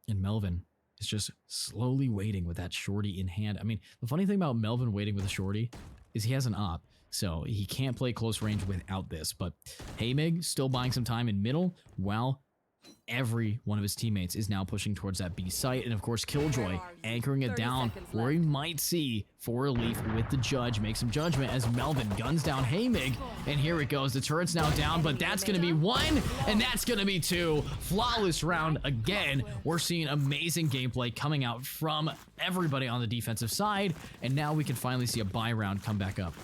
And Melvin is just slowly waiting with that shorty in hand. I mean, the funny thing about Melvin waiting with a shorty is he has an op, so he can't play close range without this. But Haymig still buying some time in middle, while every one of his teammates is now pushing towards that B site. And of course, Killjoy anchoring it 30 down seconds where he left. might see For Leaf with the judge make some judgment as Melvin guns down Haymig. And here it goes. The turret's now down, but that's going to be 1 and that's going to be 2. Flawless round again. We're seeing amazing gameplay coming out from everybody on the defensive side. And now we can finally see a buy round come back up.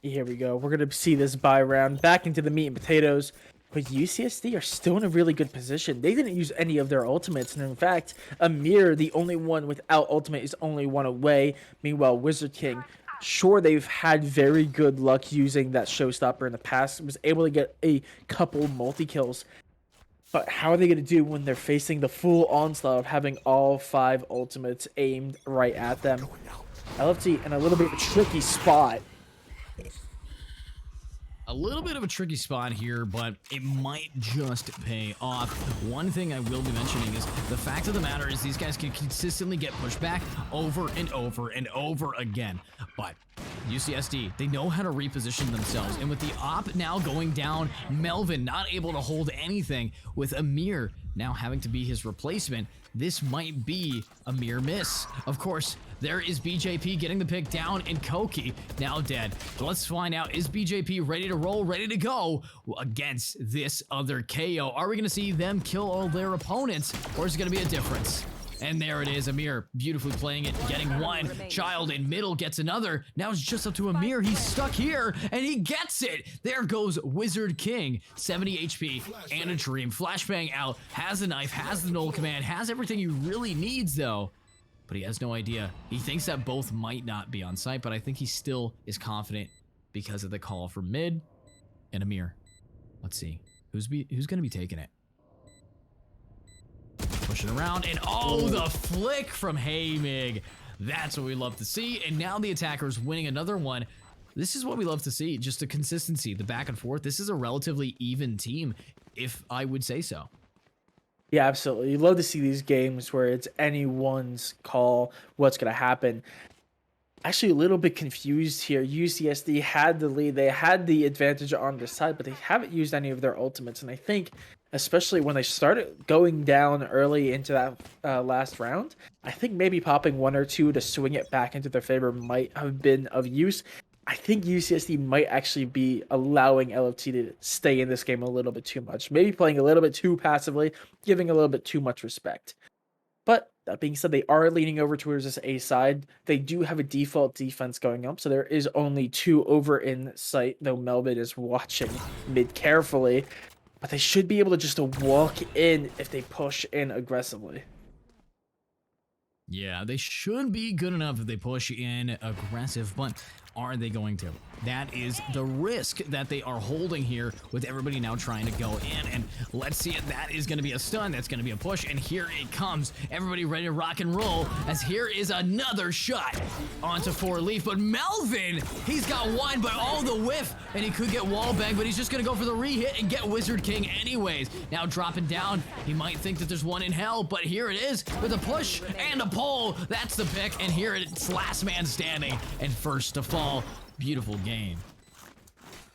Here we go. We're going to see this buy round back into the meat and potatoes. But UCSD are still in a really good position. They didn't use any of their ultimates. And in fact, Amir, the only one without ultimate, is only 1 away. Meanwhile, Wizard King, sure, they've had very good luck using that showstopper in the past. Was able to get a couple multi-kills. But how are they going to do when they're facing the full onslaught of having all 5 ultimates aimed right at them? LFT in a little bit of a tricky spot. A little bit of a tricky spot here, but it might just pay off. One thing I will be mentioning is the fact of the matter is these guys can consistently get pushed back over and over and over again. But UCSD, they know how to reposition themselves. And with the op now going down, Melvin not able to hold anything, with Amir now having to be his replacement, this might be a mere miss. Of course, there is BJP getting the pick down, and Koki now dead. So let's find out, is BJP ready to roll, ready to go against this other KO? Are we going to see them kill all their opponents, or is it going to be a difference? And there it is, Amir beautifully playing it, getting 1. Child in middle gets another. Now it's just up to Amir. He's stuck here, and he gets it. There goes Wizard King. 70 HP and a dream. Flashbang out, has the knife, has the null command, has everything he really needs, though. But he has no idea. He thinks that both might not be on site, but I think he still is confident because of the call from mid and Amir. Let's see. Who's going to be taking it? Pushing around, and oh, the flick from Haymig. That's what we love to see. And now the attacker's winning another one. This is what we love to see, just the consistency, the back and forth. This is a relatively even team, if I would say so. Yeah, absolutely. You love to see these games where it's anyone's call what's going to happen. Actually, a little bit confused here. UCSD had the lead. They had the advantage on their side, but they haven't used any of their ultimates. And I think, especially when they started going down early into that last round, I think maybe popping 1 or 2 to swing it back into their favor might have been of use. I think UCSD might actually be allowing LFT to stay in this game a little bit too much. Maybe playing a little bit too passively, giving a little bit too much respect. But that being said, they are leaning over towards this A side. They do have a default defense going up, so there is only 2 over in sight, though Melvin is watching mid carefully. But they should be able to just walk in if they push in aggressively. Yeah, they should be good enough if they push in aggressive, but are they going to? That is the risk that they are holding here with everybody now trying to go in. And let's see it. That is going to be a stun. That's going to be a push. And here it comes. Everybody ready to rock and roll as here is another shot onto 4 Leaf. But Melvin, he's got 1, but oh, the whiff. And he could get wall bang, but he's just going to go for the re-hit and get Wizard King anyways. Now dropping down. He might think that there's one in hell, but here it is with a push and a pull. That's the pick. And here it's last man standing and first to fall. Beautiful game.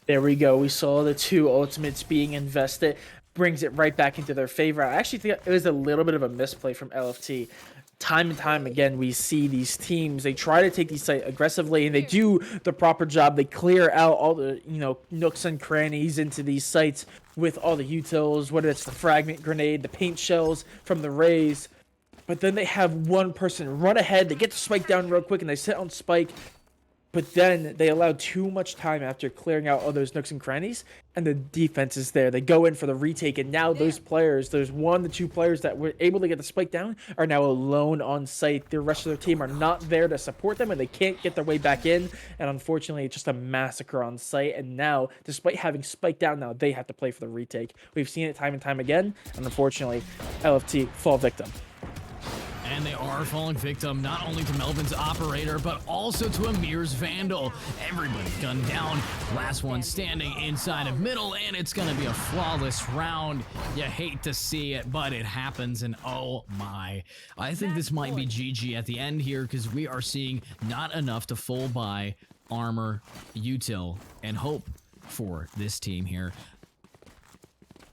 There we go. We saw the 2 ultimates being invested. Brings it right back into their favor. I actually think it was a little bit of a misplay from LFT. Time and time again, we see these teams, they try to take these sites aggressively, and they do the proper job. They clear out all the, nooks and crannies into these sites with all the utils, whether it's the fragment grenade, the paint shells from the rays. But then they have one person run ahead, they get the spike down real quick, and they sit on spike. But then they allow too much time after clearing out all those nooks and crannies, and the defense is there. They go in for the retake, and now those players, those 1 to 2 players that were able to get the spike down, are now alone on site. The rest of their team are not there to support them, and they can't get their way back in. And unfortunately, it's just a massacre on site. And now, despite having spike down, now they have to play for the retake. We've seen it time and time again, and unfortunately, LFT fall victim. And they are falling victim not only to Melvin's operator, but also to Amir's Vandal. Everybody gunned down. Last one standing inside of middle, and it's going to be a flawless round. You hate to see it, but it happens, and oh my. I think this might be GG at the end here because we are seeing not enough to full buy armor, util, and hope for this team here.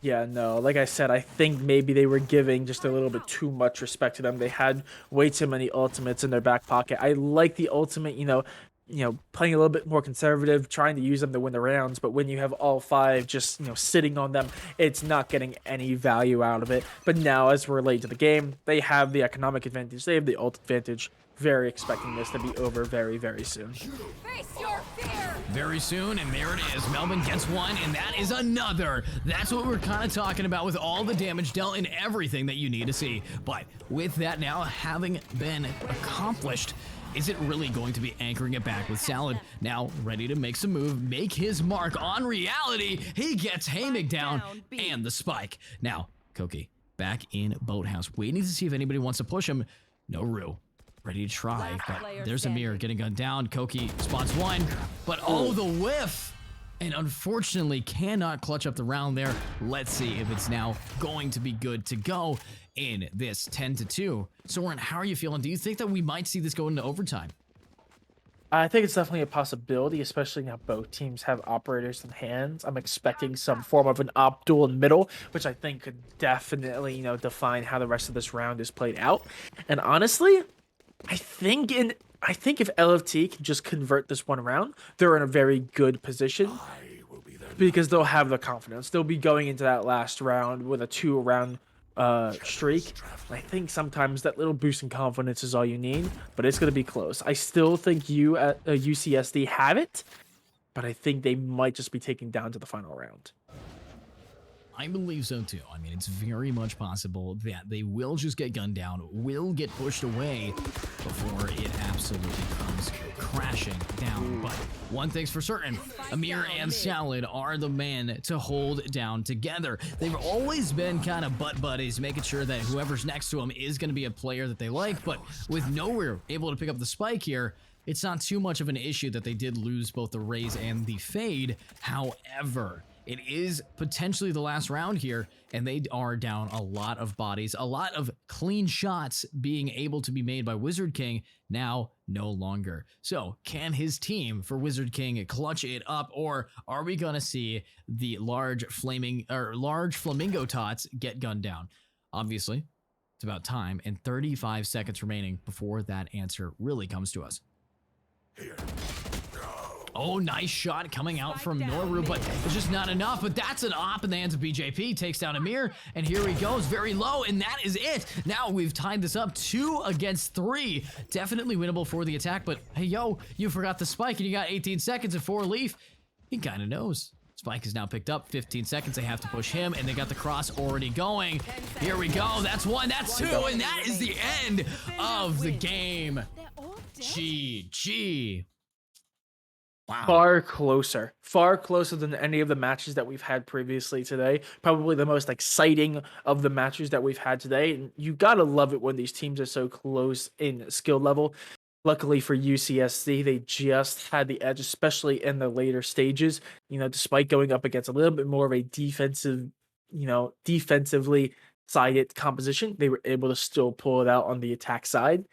Yeah, no, like I said, I think maybe they were giving just a little bit too much respect to them. They had way too many ultimates in their back pocket. I like the ultimate, playing a little bit more conservative, trying to use them to win the rounds, but when you have all five just, sitting on them, it's not getting any value out of it. But now, as we're late to the game, they have the economic advantage, they have the ult advantage. Very expecting this to be over very, very soon. Face your fear. Very soon, and there it is. Melvin gets one, and that is another. That's what we're kind of talking about with all the damage dealt and everything that you need to see. But with that now having been accomplished, is it really going to be anchoring it back with Salad now ready to make some move, make his mark on reality? He gets Hamig down and the spike. Now, Koki back in Boathouse, waiting to see if anybody wants to push him. No Rue. Ready to try, but there's Amir getting gunned down. Koki spots one, but the whiff! And unfortunately cannot clutch up the round there. Let's see if it's now going to be good to go in this 10-2. Soren, how are you feeling? Do you think that we might see this go into overtime? I think it's definitely a possibility, especially now both teams have operators in hands. I'm expecting some form of an op duel in middle, which I think could definitely, define how the rest of this round is played out. And honestly, I think if LFT can just convert this one round, they're in a very good position because they'll have the confidence. They'll be going into that last round with a 2-round streak. I think sometimes that little boost in confidence is all you need, but it's going to be close. I still think you at UCSD have it, but I think they might just be taken down to the final round. I believe so too. I mean, it's very much possible that they will just get gunned down, will get pushed away before it absolutely comes crashing down. But one thing's for certain, Amir and Salad are the men to hold down together. They've always been kind of butt buddies, making sure that whoever's next to them is going to be a player that they like. But with Nowhere able to pick up the spike here, it's not too much of an issue that they did lose both the Raze and the Fade. However, it is potentially the last round here, and they are down a lot of bodies, a lot of clean shots being able to be made by Wizard King, now no longer. So can his team for Wizard King clutch it up, or are we going to see the large flamingo tots get gunned down? Obviously, it's about time, and 35 seconds remaining before that answer really comes to us. Oh, nice shot coming out from Noru, but it's just not enough. But that's an op in the hands of BJP. Takes down Amir, and here he goes, very low, and that is it. Now we've tied this up 2 against 3. Definitely winnable for the attack, but hey, yo, you forgot the spike, and you got 18 seconds at 4 Leaf. He kind of knows. Spike is now picked up, 15 seconds, they have to push him, and they got the cross already going. Here we go, that's 1, that's 2, and that is the end of the game. GG. Wow. Far closer than any of the matches that we've had previously today. Probably the most exciting of the matches that we've had today. And you gotta love it when these teams are so close in skill level. Luckily for UCSD, they just had the edge, especially in the later stages. Despite going up against a little bit more of a defensively sided composition, they were able to still pull it out on the attack side.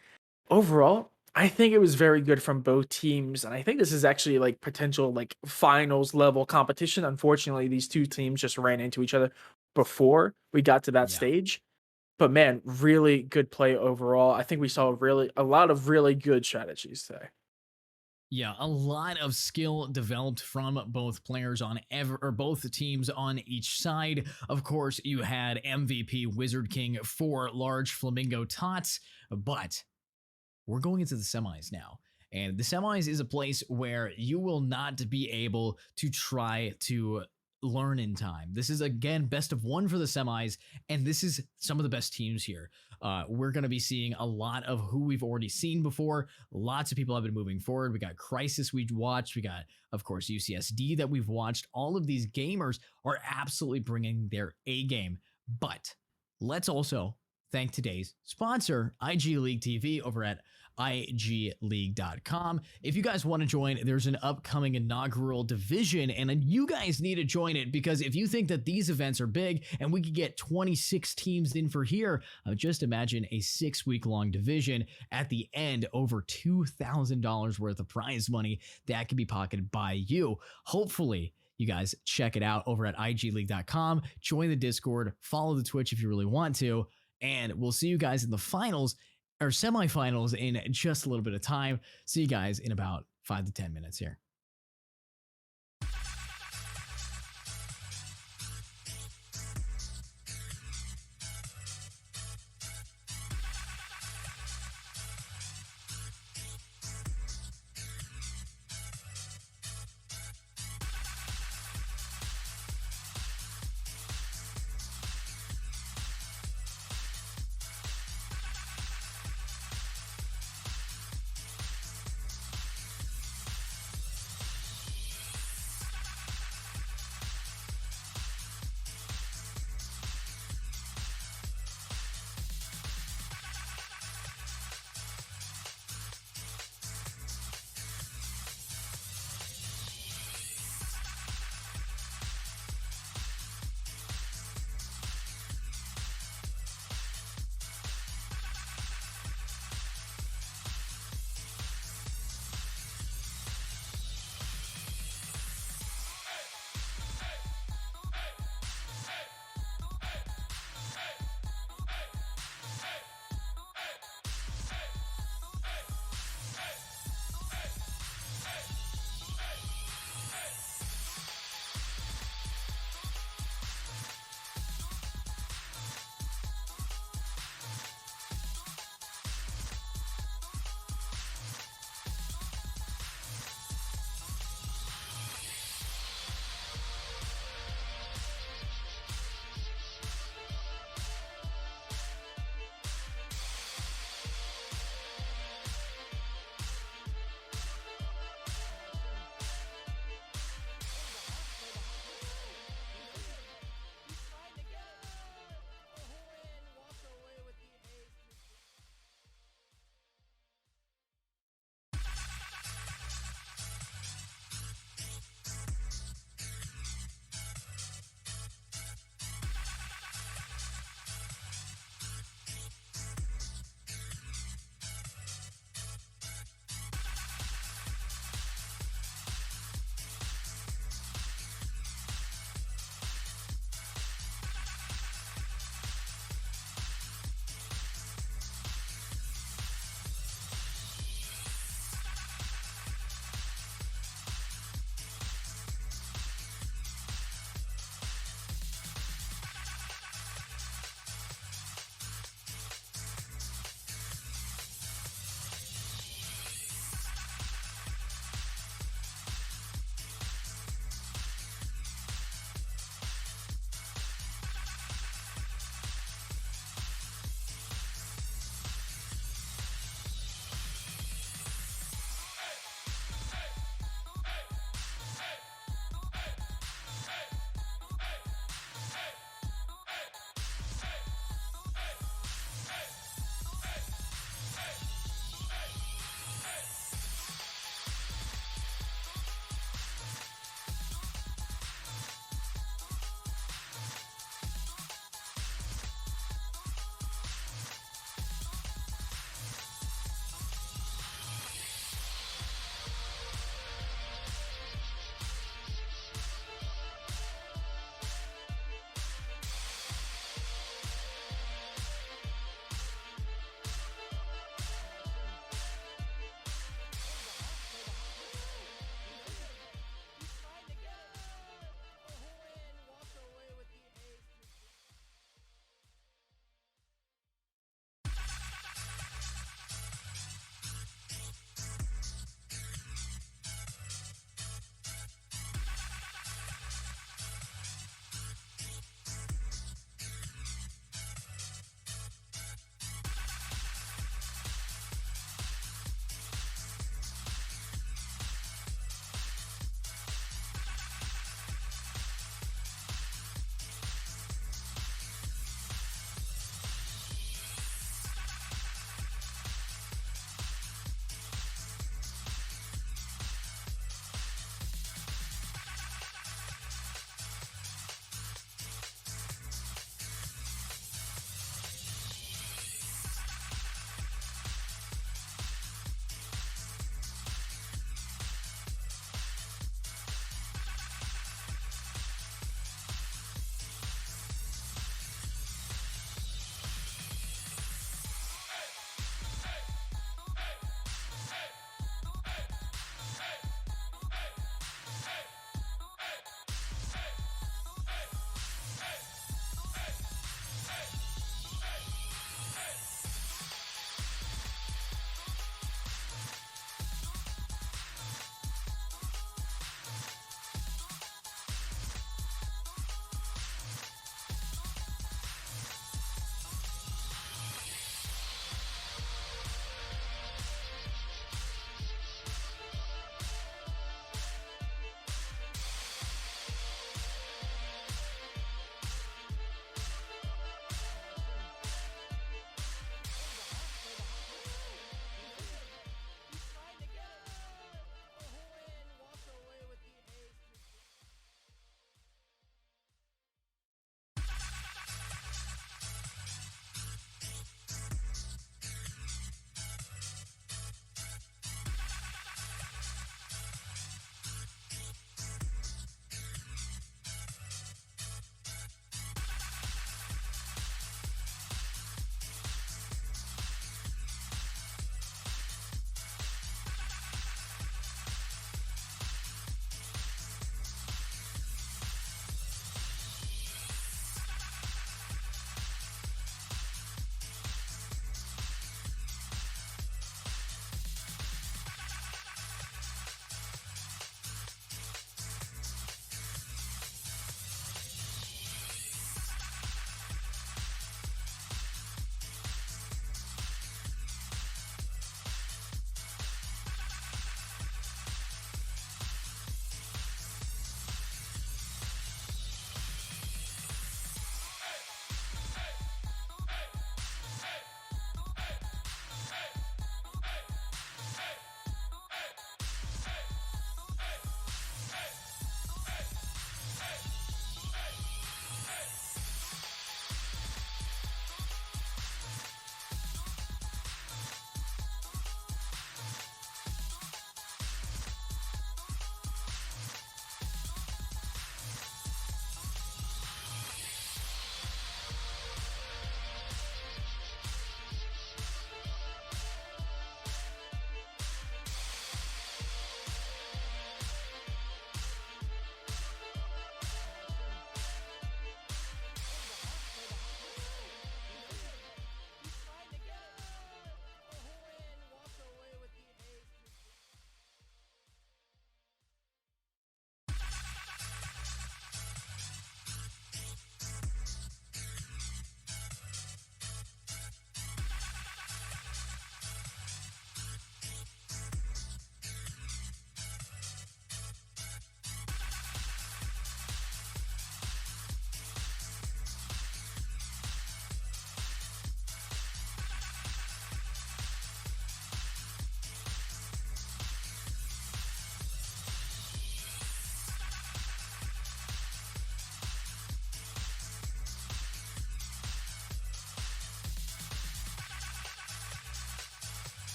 Overall, I think it was very good from both teams, and I think this is actually potential finals level competition. Unfortunately, these two teams just ran into each other before we got to that stage. But man, really good play overall. I think we saw a lot of really good strategies today. Yeah, a lot of skill developed from both players on both teams on each side. Of course, you had MVP Wizard King for large flamingo tots, but we're going into the semis now. And the semis is a place where you will not be able to try to learn in time. This is, again, best of 1 for the semis, and this is some of the best teams here. We're going to be seeing a lot of who we've already seen before. Lots of people have been moving forward. We got Crisis we watched. We got, of course, UCSD that we've watched. All of these gamers are absolutely bringing their A game. But let's also thank today's sponsor, IGLeague TV, over at IGLeague.com. If you guys want to join, there's an upcoming inaugural division, and you guys need to join it, because if you think that these events are big and we could get 26 teams in for here, just imagine a 6-week-long division. At the end, over $2,000 worth of prize money that can be pocketed by you. Hopefully, you guys check it out over at igleague.com. Join the Discord, follow the Twitch if you really want to, and we'll see you guys in the finals or semifinals in just a little bit of time. See you guys in about 5 to 10 minutes here.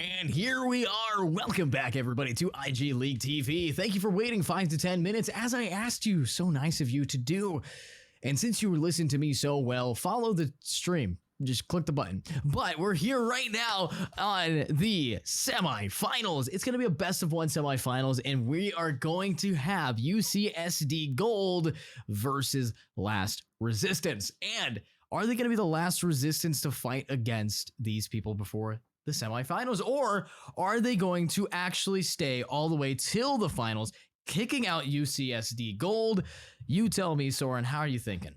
And here we are. Welcome back, everybody, to IG League TV. Thank you for waiting 5 to 10 minutes, as I asked you. So nice of you to do. And since you listened to me so well, follow the stream. Just click the button. But we're here right now on the semifinals. It's going to be a best of one semifinals, and we are going to have UCSD Gold versus Last Resistance. And are they going to be the last resistance to fight against these people before the semifinals, or are they going to actually stay all the way till the finals, kicking out UCSD Gold? You tell me, Soren, how are you thinking?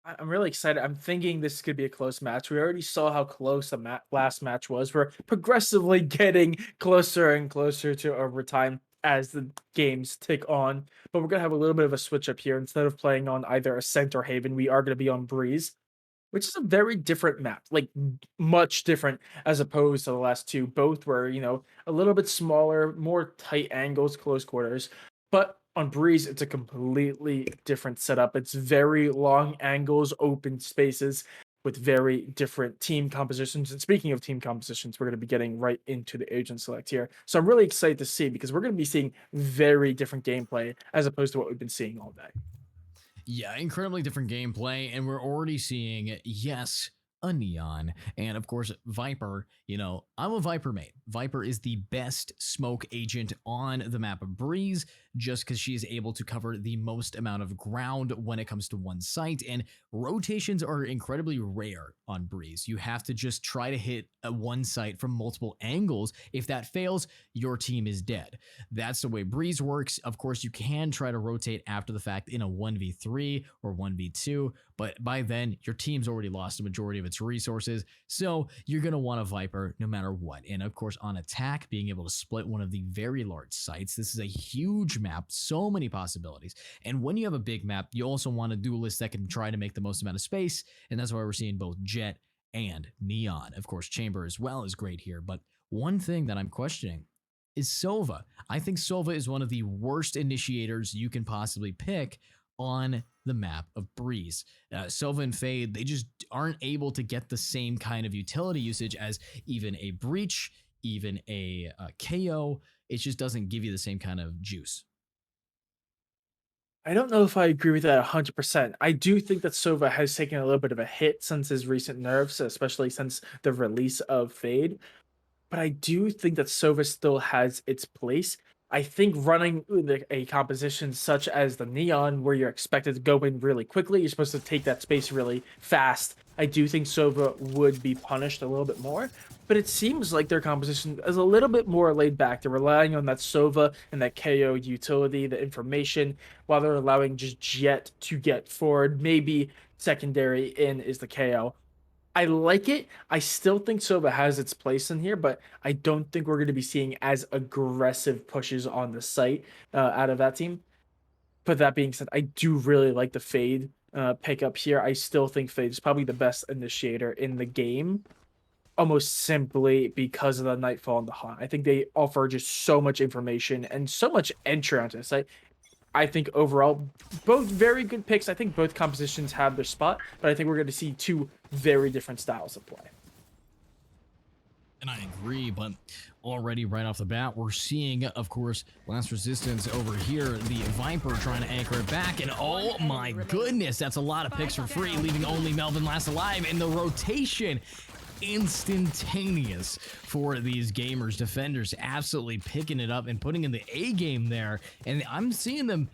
I'm really excited. I'm thinking this could be a close match. We already saw how close the last match was. We're progressively getting closer and closer to overtime as the games tick on. But we're going to have a little bit of a switch up here. Instead of playing on either Ascent or Haven, we are going to be on Breeze, which is a very different map, like much different as opposed to the last two. Both were, a little bit smaller, more tight angles, close quarters. But on Breeze, it's a completely different setup. It's very long angles, open spaces with very different team compositions. And speaking of team compositions, we're going to be getting right into the agent select here. So I'm really excited to see, because we're going to be seeing very different gameplay as opposed to what we've been seeing all day. Yeah, incredibly different gameplay, and we're already seeing, yes, a Neon, and of course, Viper. I'm a Viper main. Viper is the best smoke agent on the map of Breeze, just because she is able to cover the most amount of ground when it comes to one site, and rotations are incredibly rare on Breeze. You have to just try to hit a one site from multiple angles. If that fails, your team is dead. That's the way Breeze works. Of course, you can try to rotate after the fact in a 1v3 or 1v2, but by then, your team's already lost a majority of its resources, so you're going to want a Viper no matter what. And of course, on attack, being able to split one of the very large sites. This is a huge map, so many possibilities. And when you have a big map, you also want a duelist that can try to make the most amount of space, and that's why we're seeing both Jet and Neon. Of course, Chamber as well is great here, but one thing that I'm questioning is Sova. I think Sova is one of the worst initiators you can possibly pick on the map of Breeze. Sova and Fade, they just aren't able to get the same kind of utility usage as even a Breach, even a KO. It just doesn't give you the same kind of juice. I don't know if I agree with that 100%. I do think that Sova has taken a little bit of a hit since his recent nerfs, especially since the release of Fade. But I do think that Sova still has its place. I think running a composition such as the Neon, where you're expected to go in really quickly, you're supposed to take that space really fast. I do think Sova would be punished a little bit more, but it seems like their composition is a little bit more laid back. They're relying on that Sova and that KO utility, the information, while they're allowing just Jet to get forward. Maybe secondary in is the KO. I like it. I still think Sova has its place in here, but I don't think we're going to be seeing as aggressive pushes on the site out of that team. But that being said, I do really like the Fade pickup here. I still think Fade is probably the best initiator in the game, almost simply because of the Nightfall and the Haunt. I think they offer just so much information and so much entry onto the site. I think overall, both very good picks. I think both compositions have their spot, but I think we're going to see two very different styles of play. And I agree, but already right off the bat, we're seeing, of course, Last Resistance over here, the Viper trying to anchor it back, and oh my goodness, that's a lot of picks for free, leaving only Melvin last alive, and the rotation instantaneous for these gamers. Defenders absolutely picking it up and putting in the A game there, and I'm seeing them.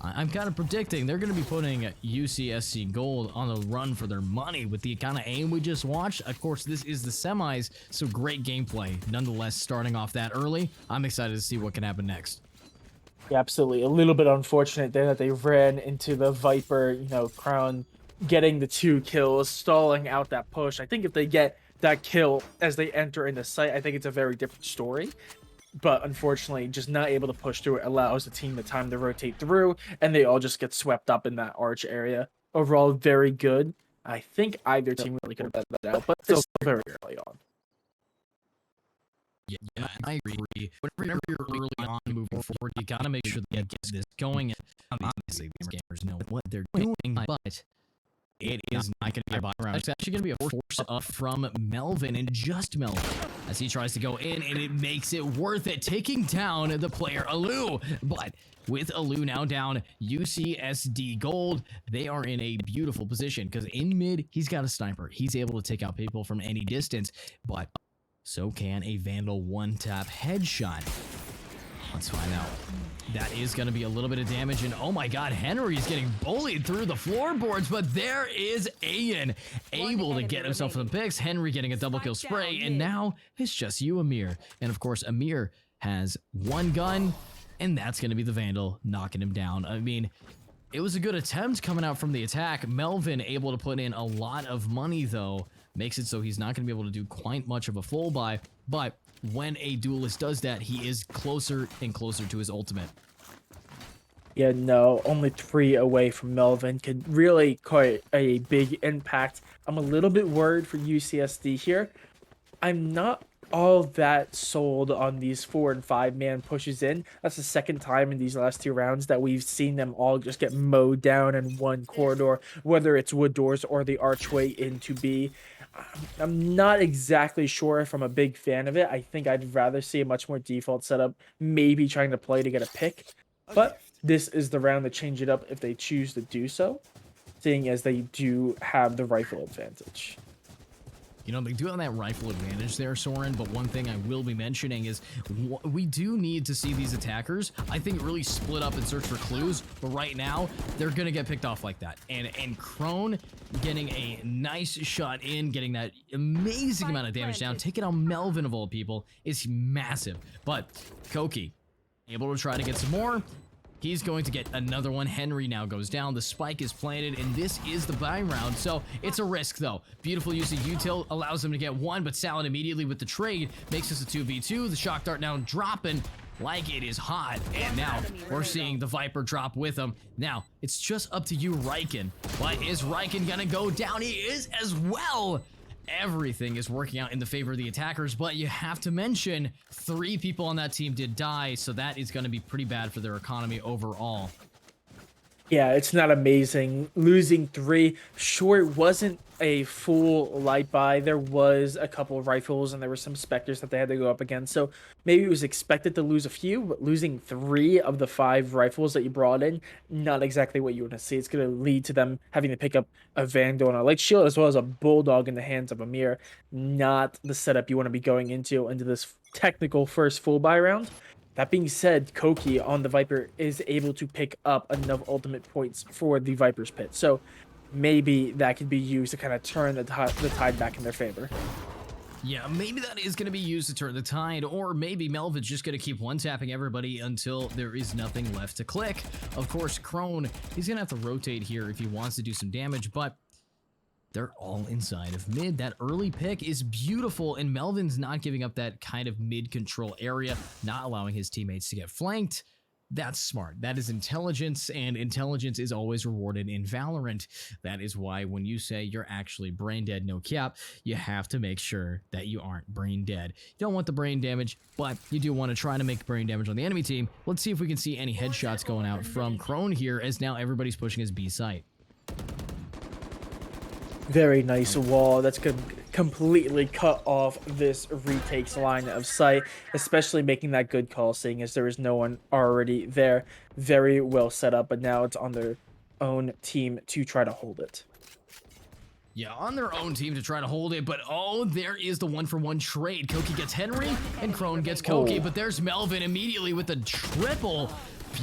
I'm kind of predicting they're going to be putting UCSC Gold on the run for their money with the kind of aim we just watched. Of course, this is the semis, so great gameplay. Nonetheless, starting off that early, I'm excited to see what can happen next. Yeah, absolutely. A little bit unfortunate there that they ran into the Viper, Crown getting the 2 kills, stalling out that push. I think if they get that kill as they enter in the site, I think it's a very different story. But unfortunately, just not able to push through it allows the team the time to rotate through, and they all just get swept up in that arch area. Overall, very good. I think either team really could have bet that out, but still very early on. Yeah, I agree. Whenever you're early on moving forward, you gotta make sure that you get this going. And obviously, these gamers know what they're doing, but It is not going to be a buy round. It's actually going to be a force up from Melvin, and just Melvin as he tries to go in, and it makes it worth it, taking down the player Alu. But with Alu now down, UCSD Gold, they are in a beautiful position because in mid, he's got a sniper. He's able to take out people from any distance, but so can a Vandal one-tap headshot. Let's find out. That is going to be a little bit of damage, and oh my god, Henry's getting bullied through the floorboards, but there is Ayan able to get himself some picks. Henry getting a double kill spray, and now it's just you, Amir. And of course, Amir has one gun, and that's going to be the Vandal knocking him down. I mean, it was a good attempt coming out from the attack. Melvin able to put in a lot of money, though. Makes it so he's not going to be able to do quite much of a full buy, but when a duelist does that, he is closer and closer to his ultimate. Yeah, no, only 3 away from Melvin could really quite a big impact. I'm a little bit worried for UCSD here. I'm not all that sold on these 4 and 5 man pushes in. That's the second time in these last 2 rounds that we've seen them all just get mowed down in one corridor, whether it's wood doors or the archway into B. I'm not exactly sure if I'm a big fan of it. I think I'd rather see a much more default setup, maybe trying to play to get a pick. But this is the round to change it up if they choose to do so, seeing as they do have the rifle advantage. You know, they do have that rifle advantage there, Soren, but one thing I will be mentioning is we do need to see these attackers, I think, really split up and search for clues, but right now, they're going to get picked off like that. And Crone getting a nice shot in, getting that amazing amount of damage down, taking out Melvin of all people, is massive. But Koki, able to try to get some more. He's going to get another one. Henry now goes down. The spike is planted, and this is the buy round, so it's a risk, though. Beautiful use of util allows him to get one, but Salad immediately with the trade makes this a 2v2. The shock dart now dropping like it is hot, and now we're seeing the Viper drop with him. Now, it's just up to you, Riken. But is Riken gonna go down? He is as well. Everything is working out in the favor of the attackers, but you have to mention 3 people on that team did die, so that is going to be pretty bad for their economy overall. Yeah, it's not amazing. Losing 3, sure, it wasn't a full light buy. There was a couple of rifles and there were some specters that they had to go up against. So maybe it was expected to lose a few, but losing 3 of the 5 rifles that you brought in, not exactly what you want to see. It's going to lead to them having to pick up a Vandal and a Light Shield as well as a Bulldog in the hands of Amir. Not the setup you want to be going into this technical first full buy round. That being said, Koki on the Viper is able to pick up enough ultimate points for the Viper's Pit. So maybe that could be used to kind of turn the tide back in their favor. Yeah, maybe that is going to be used to turn the tide, or maybe Melvin's just going to keep one-tapping everybody until there is nothing left to click. Of course, Crone, he's going to have to rotate here if he wants to do some damage, but they're all inside of mid. That early pick is beautiful, and Melvin's not giving up that kind of mid-control area, not allowing his teammates to get flanked. That's smart. That is intelligence, and intelligence is always rewarded in Valorant. That is why when you say you're actually brain dead, no cap, you have to make sure that you aren't brain dead. You don't want the brain damage, but you do want to try to make brain damage on the enemy team. Let's see if we can see any headshots going out from Crone here, as now everybody's pushing his B site. Very nice wall. That's good. Completely cut off this retake's line of sight, especially making that good call, seeing as there is no one already there. Very well set up, but now it's on their own team to try to hold it. Yeah, on their own team to try to hold it, but oh, there is the 1-for-1 trade. Koki gets Henry, and Crone gets Koki, but there's Melvin immediately with the triple.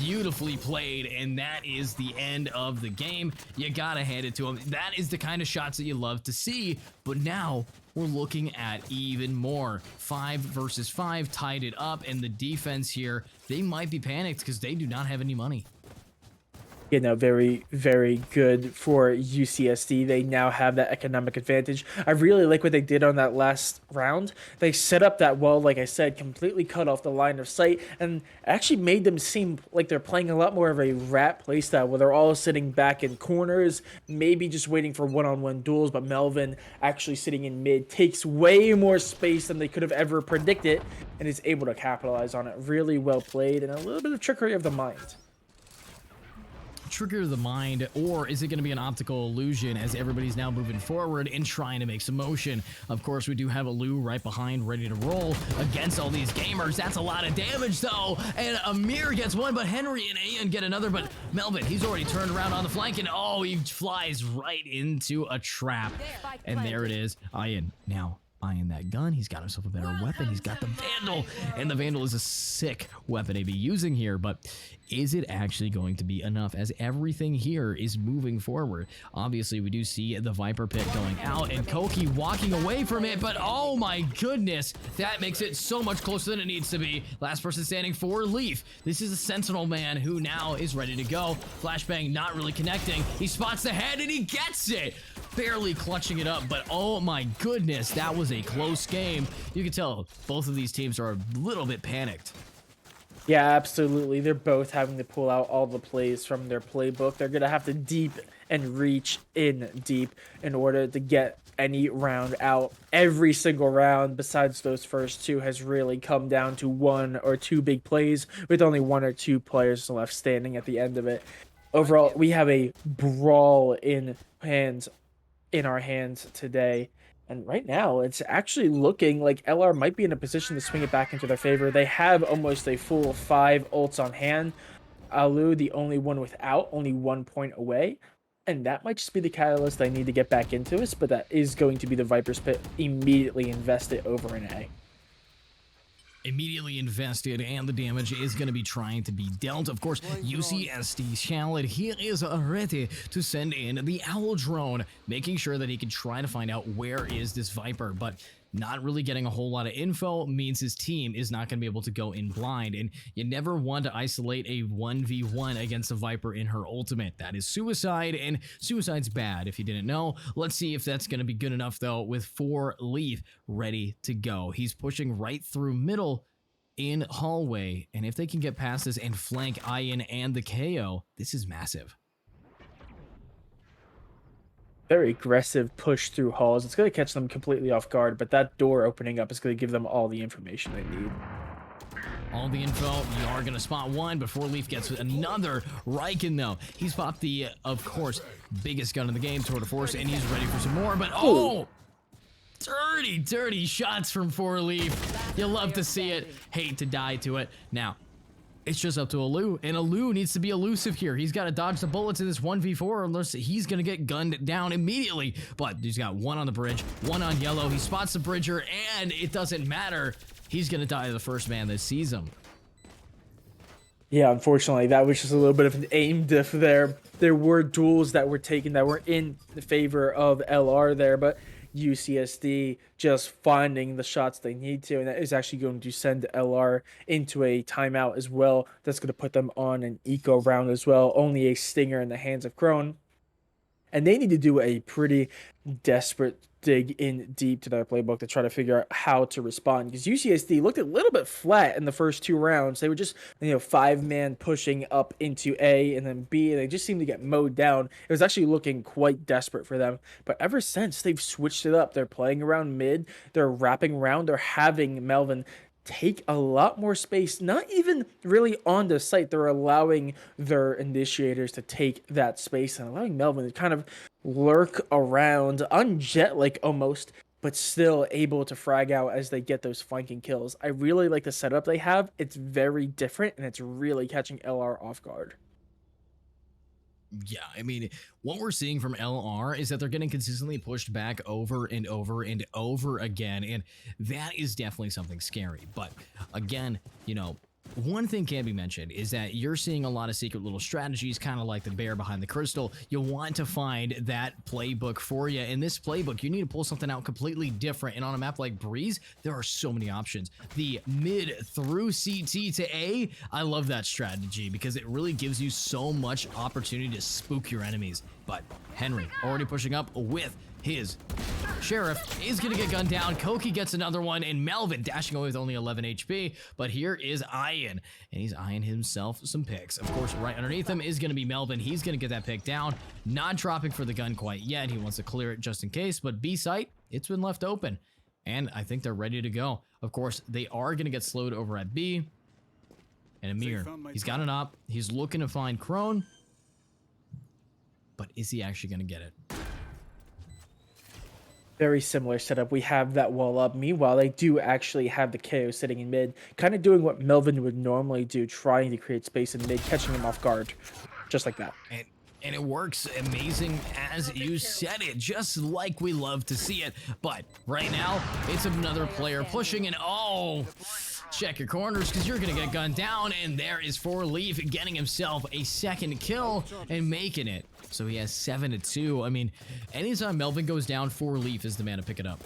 Beautifully played, and that is the end of the game. You gotta hand it to him. That is the kind of shots that you love to see, but now we're looking at even more. 5 versus 5 tied it up, and the defense here, they might be panicked because they do not have any money. You know, very, very good for UCSD. They now have that economic advantage. I really like what they did on that last round. They set up that wall, like I said, completely cut off the line of sight, and actually made them seem like they're playing a lot more of a rat playstyle, where they're all sitting back in corners, maybe just waiting for one-on-one duels, but Melvin actually sitting in mid takes way more space than they could have ever predicted, and is able to capitalize on it. Really well played, and a little bit of trickery of the mind. trigger the mind, or is it going to be an optical illusion as everybody's now moving forward and trying to make some motion? Of course, we do have a Lou right behind, ready to roll against all these gamers. That's a lot of damage, though, and Amir gets one, but Henry and Ian get another, but Melvin, he's already turned around on the flank, and oh, he flies right into a trap, and there it is. Ian now eyeing that gun. He's got himself a better weapon. He's got the Vandal, and the Vandal is a sick weapon to be using here, but is it actually going to be enough as everything here is moving forward? Obviously, we do see the Viper Pit going out and Koki walking away from it, but oh my goodness, that makes it so much closer than it needs to be. Last person standing for Leaf. This is a Sentinel man who now is ready to go. Flashbang not really connecting. He spots the head and he gets it. Barely clutching it up, but oh my goodness, that was a close game. You can tell both of these teams are a little bit panicked. Yeah, absolutely. They're both having to pull out all the plays from their playbook. They're going to have to deep and reach in deep in order to get any round out. Every single round besides those first two has really come down to one or two big plays with only one or two players left standing at the end of it. Overall, we have a brawl in our hands today. And right now, it's actually looking like LR might be in a position to swing it back into their favor. They have almost a full 5 ults on hand. Alu, the only one without, only 1 point away. And that might just be the catalyst they need to get back into us, but that is going to be the Viper's Pit immediately invested over in A. Immediately invested, and the damage is going to be trying to be dealt. Of course, UCSD Charlotte, he is ready to send in the Owl Drone, making sure that he can try to find out where is this Viper, but not really getting a whole lot of info means his team is not going to be able to go in blind, and you never want to isolate a 1v1 against a Viper in her ultimate. That is suicide, and suicide's bad if you didn't know. Let's see if that's going to be good enough, though, with 4 Leaf ready to go. He's pushing right through middle in hallway, and if they can get past this and flank Ian and the KO, this is massive. Very aggressive push through halls. It's going to catch them completely off guard, but that door opening up is going to give them all the information they need. All the info, you are going to spot one before Leaf gets another. Riken, though, he's popped the, of course, biggest gun in the game, Tour de Force, and he's ready for some more, but oh! Dirty shots from 4 Leaf. You love to see it, hate to die to it. Now, it's just up to Alu, and Alu needs to be elusive here. He's got to dodge the bullets in this 1v4 unless he's going to get gunned down immediately. But he's got one on the bridge, one on yellow. He spots the bridger, and it doesn't matter. He's going to die to the first man that sees him. Yeah, unfortunately, that was just a little bit of an aim diff there. There were duels that were taken that were in the favor of LR there, but UCSD just finding the shots they need to, and that is actually going to send LR into a timeout as well. That's going to put them on an eco round as well. Only a stinger in the hands of Crone. And they need to do a pretty desperate dig in deep to their playbook to try to figure out how to respond. Because UCSD looked a little bit flat in the first 2 rounds. They were just, 5-man pushing up into A and then B, and they just seemed to get mowed down. It was actually looking quite desperate for them. But ever since, they've switched it up. They're playing around mid. They're wrapping around. They're having Melvin take a lot more space, not even really on the site. They're allowing their initiators to take that space and allowing Melvin to kind of lurk around, unjet-like almost, but still able to frag out as they get those flanking kills. I really like the setup they have. It's very different, and it's really catching LR off guard. Yeah, I mean, what we're seeing from LR is that they're getting consistently pushed back over and over and over again, and that is definitely something scary. But again, one thing can be mentioned is that you're seeing a lot of secret little strategies, kind of like the bear behind the crystal. You want to find that playbook for you. In this playbook, you need to pull something out completely different. And on a map like Breeze, there are so many options. The mid through CT to A, I love that strategy because it really gives you so much opportunity to spook your enemies. But Henry already pushing up with his Sheriff is going to get gunned down. Koki gets another one, and Melvin dashing away with only 11 HP. But here is Ian, and he's eyeing himself some picks. Of course, right underneath him is going to be Melvin. He's going to get that pick down. Not dropping for the gun quite yet. He wants to clear it just in case, but B site, it's been left open. And I think they're ready to go. Of course, they are going to get slowed over at B. And Amir, he's got an op. He's looking to find Crone. but is he actually going to get it? Very similar setup. We have that wall up. Meanwhile, they do actually have the KO sitting in mid, kind of doing what Melvin would normally do, trying to create space in mid, catching him off guard, just like that. And it works amazing as you said it, just like we love to see it. But right now, it's another player pushing, and oh, check your corners because you're going to get gunned down. And there is 4Leaf getting himself a second kill and making it. So he has 7-2. I mean, anytime Melvin goes down, 4Leaf is the man to pick it up.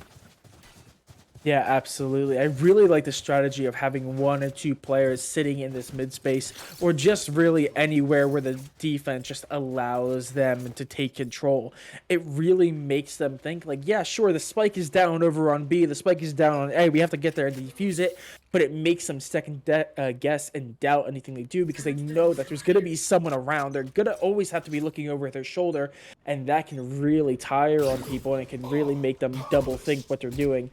Yeah, absolutely. I really like the strategy of having 1 or 2 players sitting in this mid space, or just really anywhere where the defense just allows them to take control. It really makes them think like, yeah, sure, the spike is down over on B, the spike is down on A, we have to get there and defuse it, but it makes them second guess and doubt anything they do because they know that there's going to be someone around. They're going to always have to be looking over their shoulder, and that can really tire on people, and it can really make them double think what they're doing.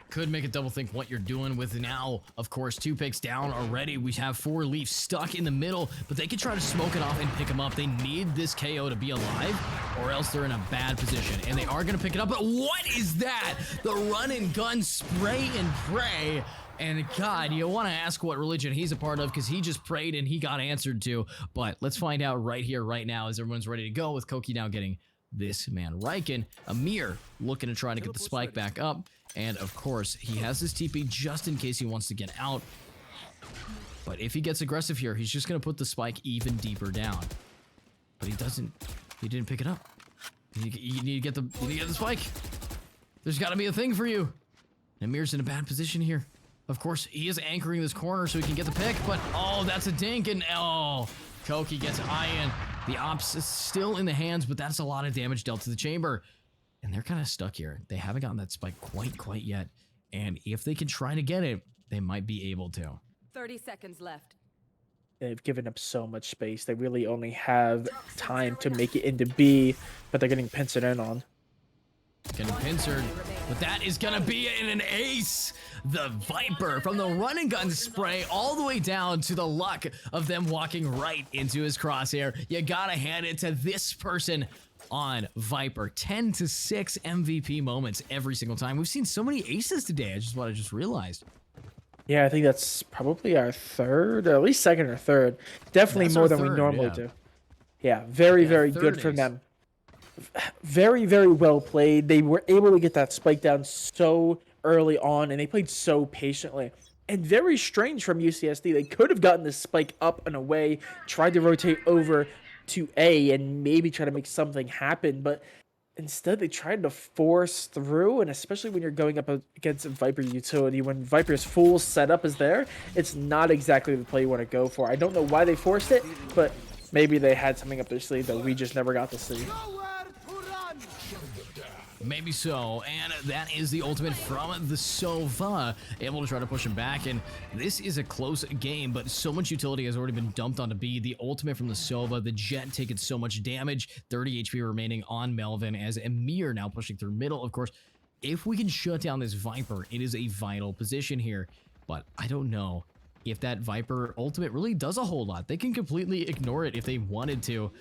Could make a double think what you're doing with now, of course, 2 picks down already. We have 4Leaf stuck in the middle, but they can try to smoke it off and pick him up. They need this KO to be alive, or else they're in a bad position. And they are going to pick it up, but what is that? The run and gun spray and pray. And God, you want to ask what religion he's a part of because he just prayed and he got answered to. But let's find out right here, right now, as everyone's ready to go with Koki now getting this man Riken. Amir looking to try to get the spike back up. And of course, he has his TP just in case he wants to get out. But if he gets aggressive here, he's just going to put the spike even deeper down. But he didn't pick it up. You need to get the spike. There's got to be a thing for you. Amir's in a bad position here. Of course, he is anchoring this corner so he can get the pick, but oh, that's a dink, and oh, Koki gets Ian. The ops is still in the hands, but that's a lot of damage dealt to the chamber. And they're kind of stuck here. They haven't gotten that spike quite yet. And if they can try to get it, they might be able to. 30 seconds left. They've given up so much space. They really only have time to make it into B, but they're getting pincered in on. Getting pincered, but that is gonna be an ace. The Viper from the run and gun spray all the way down to the luck of them walking right into his crosshair. You gotta hand it to this person on Viper. 10-6 MVP moments every single time. We've seen so many aces today. I just realized. Yeah, I think that's probably our third, or at least second or third. Definitely more than we normally do. Yeah, very good from them. Very well played. They were able to get that spike down so early on, and they played so patiently. And very strange from UCSD. They could have gotten this spike up and away, tried to rotate over to A and maybe try to make something happen, but instead they tried to force through, and especially when you're going up against a Viper utility, when Viper's full setup is there, it's not exactly the play you want to go for. I don't know why they forced it, but maybe they had something up their sleeve that we just never got to see. Maybe so, and that is the ultimate from the Sova, able to try to push him back, and this is a close game, but so much utility has already been dumped onto B. The ultimate from the Sova, the Jet taking so much damage, 30 HP remaining on Melvin, as Amir now pushing through middle. Of course, if we can shut down this Viper, it is a vital position here, but I don't know if that Viper ultimate really does a whole lot. They can completely ignore it if they wanted to,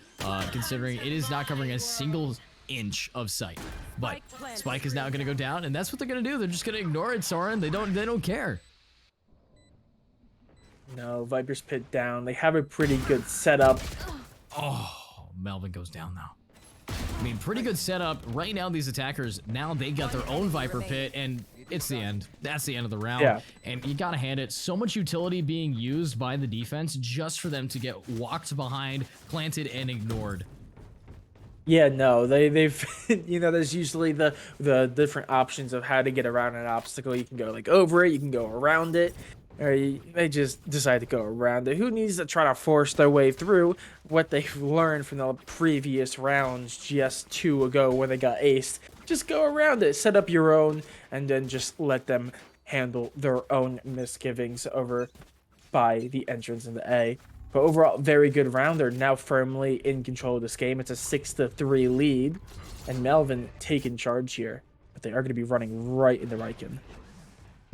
considering it is not covering a single inch of sight. But spike is now going to go down, and that's what they're going to do. They're just going to ignore it, Soren. They don't care. No, Viper's pit down. They have a pretty good setup. Oh, Melvin goes down now. I mean, pretty good setup. Right now, these attackers, now they got their own Viper pit, and it's the end. That's the end of the round. Yeah. And you got to hand it. So much utility being used by the defense just for them to get walked behind, planted, and ignored. Yeah, no, they've, you know, there's usually the different options of how to get around an obstacle. You can go like over it, you can go around it, or they just decide to go around it. Who needs to try to force their way through what they've learned from the previous rounds just 2 ago when they got aced? Just go around it, set up your own, and then just let them handle their own misgivings over by the entrance into A. But overall, very good round. They're now firmly in control of this game. It's a 6-3 lead, and Melvin taking charge here. But they are going to be running right into Riken.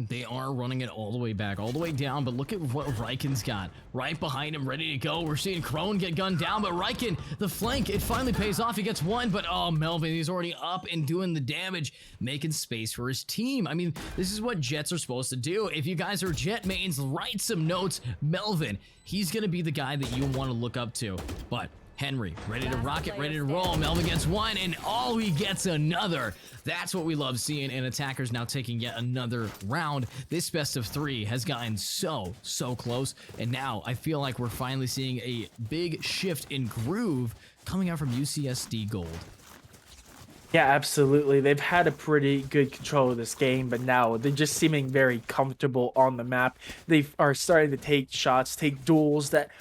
They are running it all the way back, all the way down, but look at what Riken's got. Right behind him, ready to go. We're seeing Crone get gunned down, but Riken, the flank, it finally pays off. He gets one, but oh, Melvin, he's already up and doing the damage, making space for his team. I mean, this is what Jets are supposed to do. If you guys are Jet mains, write some notes. Melvin, he's going to be the guy that you want to look up to, but Henry, ready to rocket, ready to roll. Melvin gets one, and oh, he gets another. That's what we love seeing, and attackers now taking yet another round. This best of 3 has gotten so close, and now I feel like we're finally seeing a big shift in groove coming out from UCSD Gold. Yeah, absolutely. They've had a pretty good control of this game, but now they're just seeming very comfortable on the map. They are starting to take shots, take duels that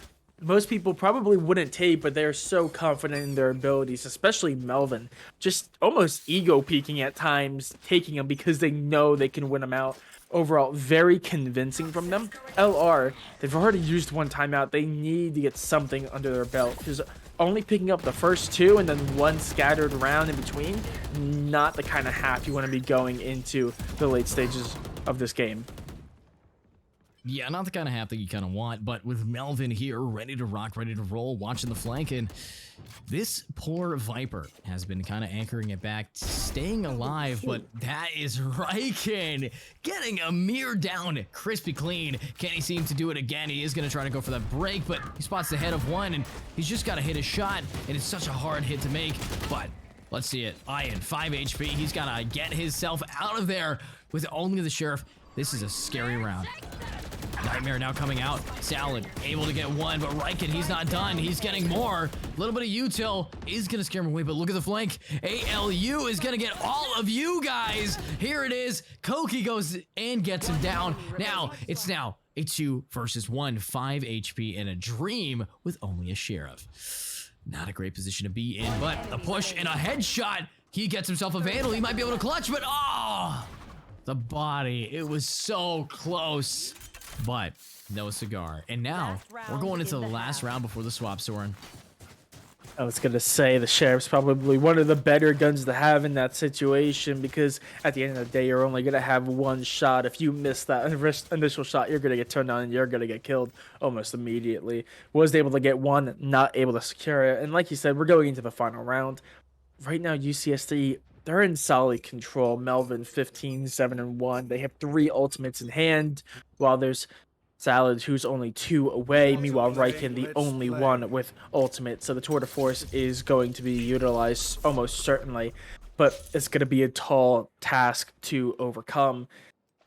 most people probably wouldn't take, but they're so confident in their abilities, especially Melvin. Just almost ego peaking at times, taking them because they know they can win them out. Overall, very convincing from them. LR, they've already used one timeout. They need to get something under their belt because only picking up the first 2 and then one scattered round in between, not the kind of half you want to be going into the late stages of this game. Yeah, not the kind of half that you kind of want, but with Melvin here, ready to rock, ready to roll, watching the flank, and this poor Viper has been kind of anchoring it back, staying alive, but that is Riken getting a mirror down, crispy clean. Can he seem to do it again? He is going to try to go for that break, but he spots the head of one, and he's just got to hit a shot, and it's such a hard hit to make, but let's see it. Ian, 5 HP. He's got to get himself out of there with only the Sheriff. This is a scary round. Nightmare now coming out. Salad able to get one, but Riken, he's not done. He's getting more. A little bit of util is going to scare him away, but look at the flank. ALU is going to get all of you guys. Here it is. Koki goes and gets him down. Now, it's now a 2 versus 1. 5 HP and a Dream with only a Sheriff. Not a great position to be in, but a push and a headshot. He gets himself a Vandal. He might be able to clutch, but oh, the body. It was so close. But no cigar. And now we're going into the last round before the swap, Soren. I was going to say the Sheriff's probably one of the better guns to have in that situation because at the end of the day, you're only going to have one shot. If you miss that initial shot, you're going to get turned on and you're going to get killed almost immediately. Was able to get one, not able to secure it. And like you said, we're going into the final round. Right now, UCSD, they're in solid control. Melvin 15, 7, and 1. They have 3 ultimates in hand, while there's Salad, who's only 2 away. Meanwhile, Riken, the only one with ultimate. So the tour de force is going to be utilized almost certainly, but it's going to be a tall task to overcome.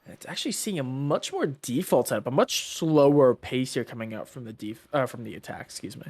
It's actually seeing a much more default setup, a much slower pace here coming out from the attack. Excuse me.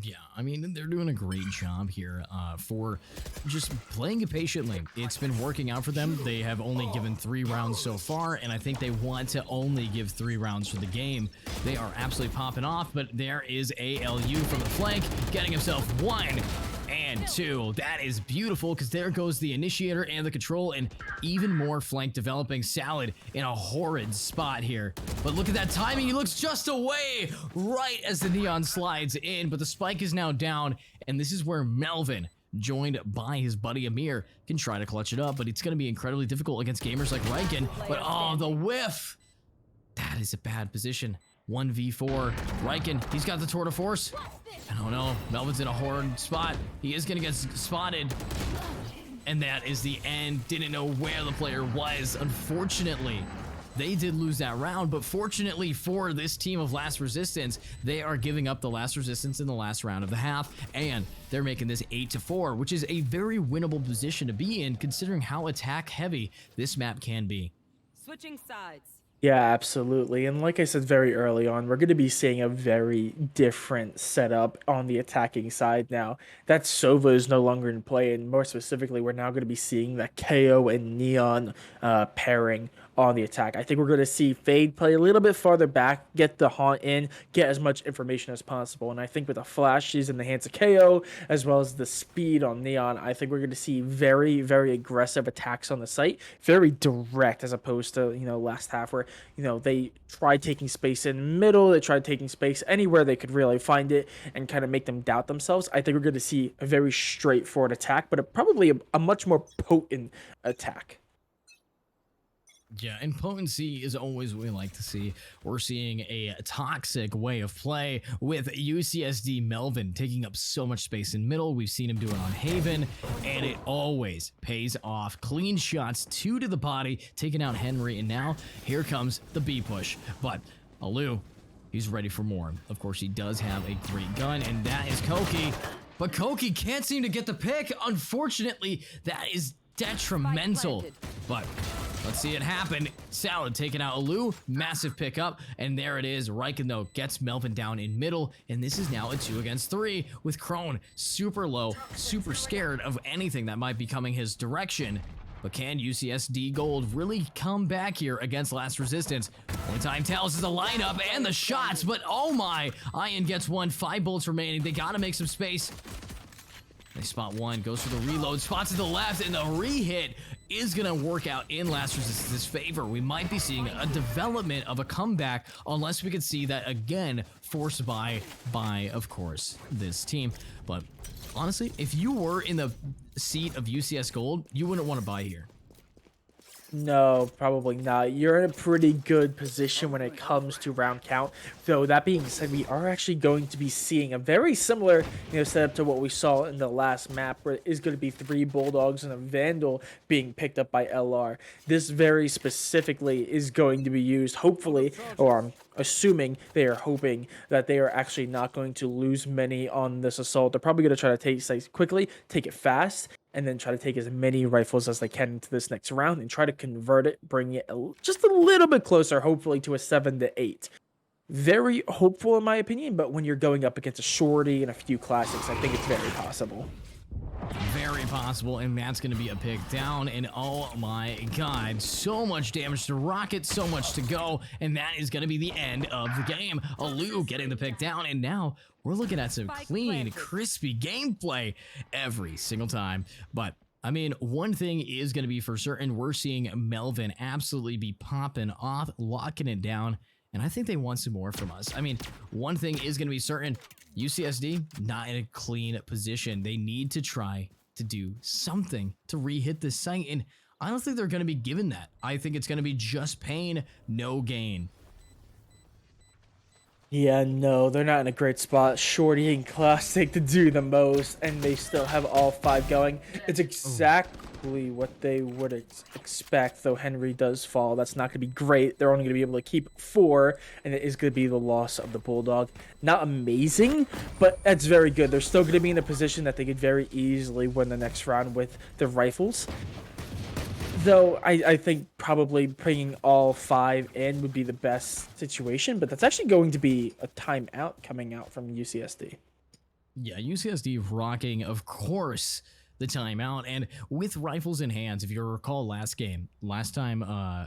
Yeah, I mean, they're doing a great job here for just playing it patiently. It's been working out for them. They have only given 3 rounds so far, and I think they want to only give 3 rounds for the game. They are absolutely popping off, but there is ALU from the flank, getting himself 1 and 2. That is beautiful, because there goes the initiator and the control, and even more flank developing. Salad in a horrid spot here. But look at that timing. He looks just away right as the neon slides in, but the spike is now down, and this is where Melvin, joined by his buddy Amir, can try to clutch it up, but it's going to be incredibly difficult against gamers like Riken. But oh, the whiff! That is a bad position. 1v4. Riken, he's got the tour de force. I don't know. Melvin's in a horrid spot. He is going to get spotted. And that is the end. Didn't know where the player was. Unfortunately, they did lose that round, but fortunately for this team of Last Resistance, they are giving up the Last Resistance in the last round of the half, and they're making this 8-4, which is a very winnable position to be in, considering how attack heavy this map can be. Switching sides. Yeah, absolutely. And like I said very early on, we're going to be seeing a very different setup on the attacking side now. That Sova is no longer in play, and more specifically, we're now going to be seeing that KO and Neon pairing on the attack. I think we're going to see Fade play a little bit farther back, get the haunt in, get as much information as possible. And I think with the flashes in the hands of KO, as well as the speed on Neon, I think we're going to see very, very aggressive attacks on the site, very direct, as opposed to, last half where, they tried taking space in middle, they tried taking space anywhere they could really find it and kind of make them doubt themselves. I think we're going to see a very straightforward attack, but probably a much more potent attack. Yeah, and potency is always what we like to see. We're seeing a toxic way of play with UCSD Melvin taking up so much space in middle. We've seen him do it on Haven, and it always pays off. Clean shots, 2 to the body, taking out Henry, and now here comes the B push. But Alu, he's ready for more. Of course, he does have a great gun, and that is Koki. But Koki can't seem to get the pick. Unfortunately, that is detrimental. But let's see it happen. Salad taking out Alu, massive pickup, and there it is. Riken, though, gets Melvin down in middle, and this is now a 2 against 3 with Crone super low, super scared of anything that might be coming his direction. But can UCSD Gold really come back here against Last Resistance? One time tells us the lineup and the shots, but oh my, Ian gets one, 5 bullets remaining. They gotta make some space. They spot one, goes for the reload, spots to the left, and the re-hit is gonna work out in Last Resistance's favor. We might be seeing a development of a comeback unless we could see that again forced by of course, this team. But honestly, if you were in the seat of UCS Gold, you wouldn't want to buy here. No, probably not. You're in a pretty good position when it comes to round count. Though that being said, we are actually going to be seeing a very similar, setup to what we saw in the last map, where it is going to be 3 Bulldogs and a Vandal being picked up by LR. This very specifically is going to be used, hopefully, or I'm assuming they are hoping that they are actually not going to lose many on this assault. They're probably going to try to take sites quickly, take it fast, and then try to take as many rifles as they can into this next round and try to convert it, bring it just a little bit closer, hopefully to a 7 to 8. Very hopeful in my opinion, but when you're going up against a Shorty and a few classics, I think it's very possible. Very possible, and that's going to be a pick down, and oh my god, so much damage to Rocket, so much to go, and that is going to be the end of the game. Alu getting the pick down, and now we're looking at some clean, crispy gameplay every single time. But I mean, one thing is going to be for certain, we're seeing Melvin absolutely be popping off, locking it down, and I think they want some more from us. I mean, one thing is going to be certain, UCSD not in a clean position. They need to try to do something to re-hit this site, and I don't think they're going to be given that. I think it's going to be just pain, no gain. Yeah, no, they're not in a great spot. Shorty and Classic to do the most, and they still have all 5 going. It's exactly what they would expect, though Henry does fall. That's not going to be great. They're only going to be able to keep 4, and it is going to be the loss of the Bulldog. Not amazing, but that's very good. They're still going to be in a position that they could very easily win the next round with the rifles. Though I think probably bringing all 5 in would be the best situation, but that's actually going to be a timeout coming out from UCSD. Yeah, UCSD rocking, of course, the timeout, and with rifles in hands. If you recall last time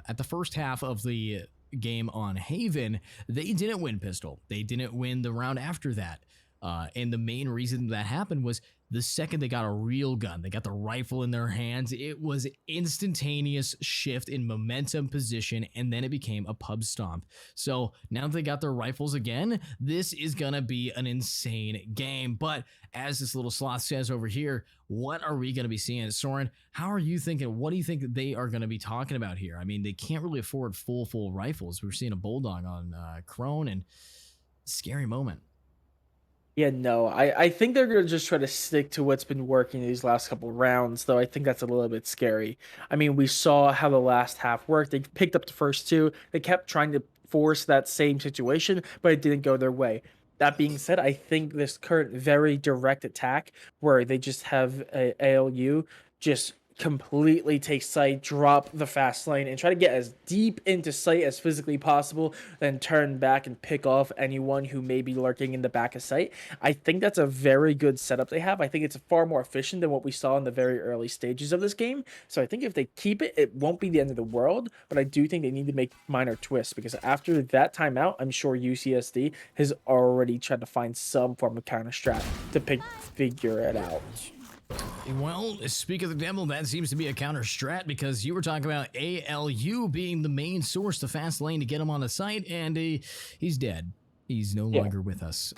at the first half of the game on Haven, they didn't win pistol. They didn't win the round after that. And the main reason that happened was the second they got a real gun, they got the rifle in their hands, it was instantaneous shift in momentum position, and then it became a pub stomp. So now that they got their rifles again, this is gonna be an insane game. But as this little sloth says over here, what are we gonna be seeing? Soren, how are you thinking? What do you think that they are gonna be talking about here? I mean, they can't really afford full rifles. We're seeing a Bulldog on Crone, and scary moment. Yeah, no, I think they're going to just try to stick to what's been working these last couple rounds, though I think that's a little bit scary. I mean, we saw how the last half worked. They picked up the first 2. They kept trying to force that same situation, but it didn't go their way. That being said, I think this current very direct attack where they just have a ALU just completely take sight, drop the fast lane, and try to get as deep into sight as physically possible, then turn back and pick off anyone who may be lurking in the back of sight. I think that's a very good setup they have. I think it's far more efficient than what we saw in the very early stages of this game. So I think if they keep it, it won't be the end of the world, but I do think they need to make minor twists, because after that timeout, I'm sure UCSD has already tried to find some form of counter strat to figure it out. Well, speak of the devil, that seems to be a counter strat, because you were talking about ALU being the main source, the fast lane to get him on the site, and he's dead. He's no longer with us.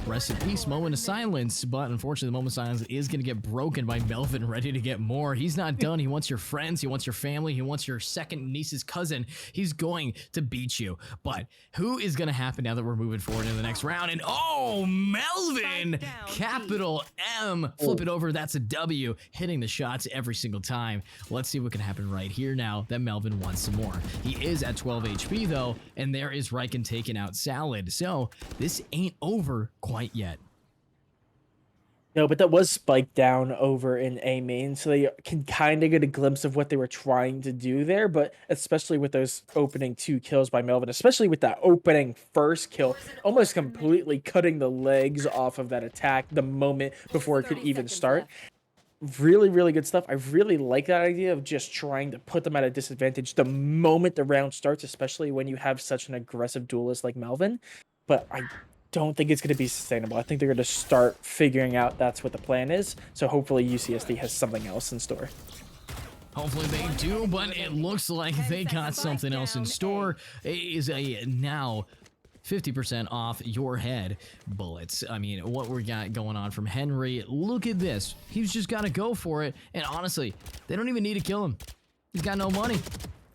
Rest in peace, moment of silence. But unfortunately, the moment of silence is going to get broken by Melvin, ready to get more. He's not done. He wants your friends. He wants your family. He wants your second niece's cousin. He's going to beat you. But who is going to happen now that we're moving forward into the next round? And oh, Melvin! Capital M. Flip it over. That's a W. Hitting the shots every single time. Let's see what can happen right here now that Melvin wants some more. He is at 12 HP though, and there is Riken taking out Salad. So this ain't over quite yet. No, but that was spiked down over in A main, so they can kind of get a glimpse of what they were trying to do there, but especially with those opening 2 kills by Melvin, especially with that opening first kill, almost completely cutting the legs off of that attack the moment before it could even start. Really, really good stuff. I really like that idea of just trying to put them at a disadvantage the moment the round starts, especially when you have such an aggressive duelist like Melvin. But I don't think it's going to be sustainable. I think they're going to start figuring out that's what the plan is. So hopefully UCSD has something else in store. Hopefully they do, but it looks like they got something else in store. It is a now 50% off your head bullets. I mean, what we got going on from Henry, look at this. He's just got to go for it. And honestly, they don't even need to kill him. He's got no money,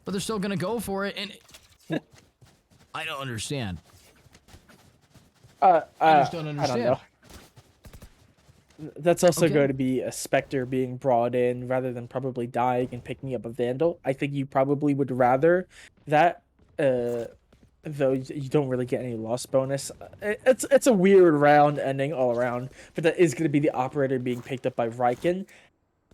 but they're still going to go for it. And I don't understand. I just don't understand. I don't know. That's also going to be a Spectre being brought in rather than probably dying and picking up a Vandal. I think you probably would rather that, though you don't really get any loss bonus. It's a weird round ending all around, but that is going to be the Operator being picked up by Riken.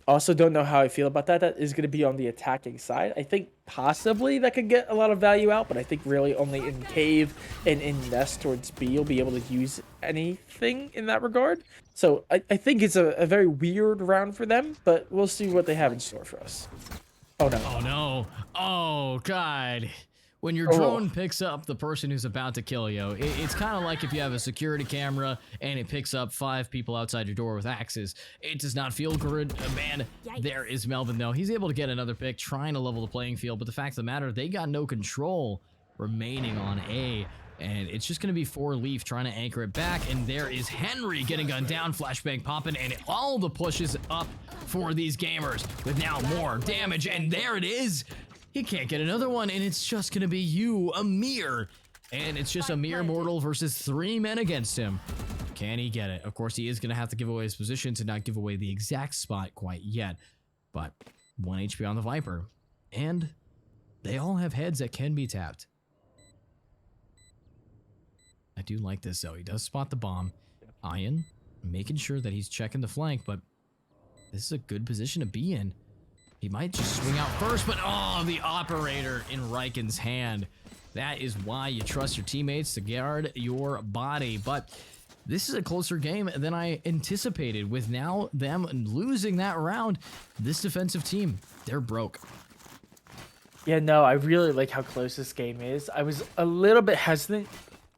Also don't know how I feel about that. That is going to be on the attacking side. I think possibly that could get a lot of value out, but I think really only in Cave and in Nest towards B you'll be able to use anything in that regard. So I think it's a very weird round for them, but we'll see what they have in store for us. Oh no. Oh no. Oh God. When your drone picks up the person who's about to kill you, it's kind of like if you have a security camera and it picks up 5 people outside your door with axes. It does not feel good. Man, there is Melvin though. He's able to get another pick, trying to level the playing field, but the fact of the matter, they got no control remaining on A. And it's just going to be 4-Leaf trying to anchor it back. And there is Henry getting gunned down, flashbang popping, and all the pushes up for these gamers with now more damage. And there it is. He can't get another one, and it's just going to be you, Amir. And it's just Amir Mortal versus 3 men against him. Can he get it? Of course, he is going to have to give away his position to not give away the exact spot quite yet. But 1 HP on the Viper. And they all have heads that can be tapped. I do like this, though. He does spot the bomb. Ian, making sure that he's checking the flank, but this is a good position to be in. He might just swing out first, but oh, the Operator in Riken's hand. That is why you trust your teammates to guard your body. But this is a closer game than I anticipated. With now them losing that round, this defensive team, they're broke. Yeah, no, I really like how close this game is. I was a little bit hesitant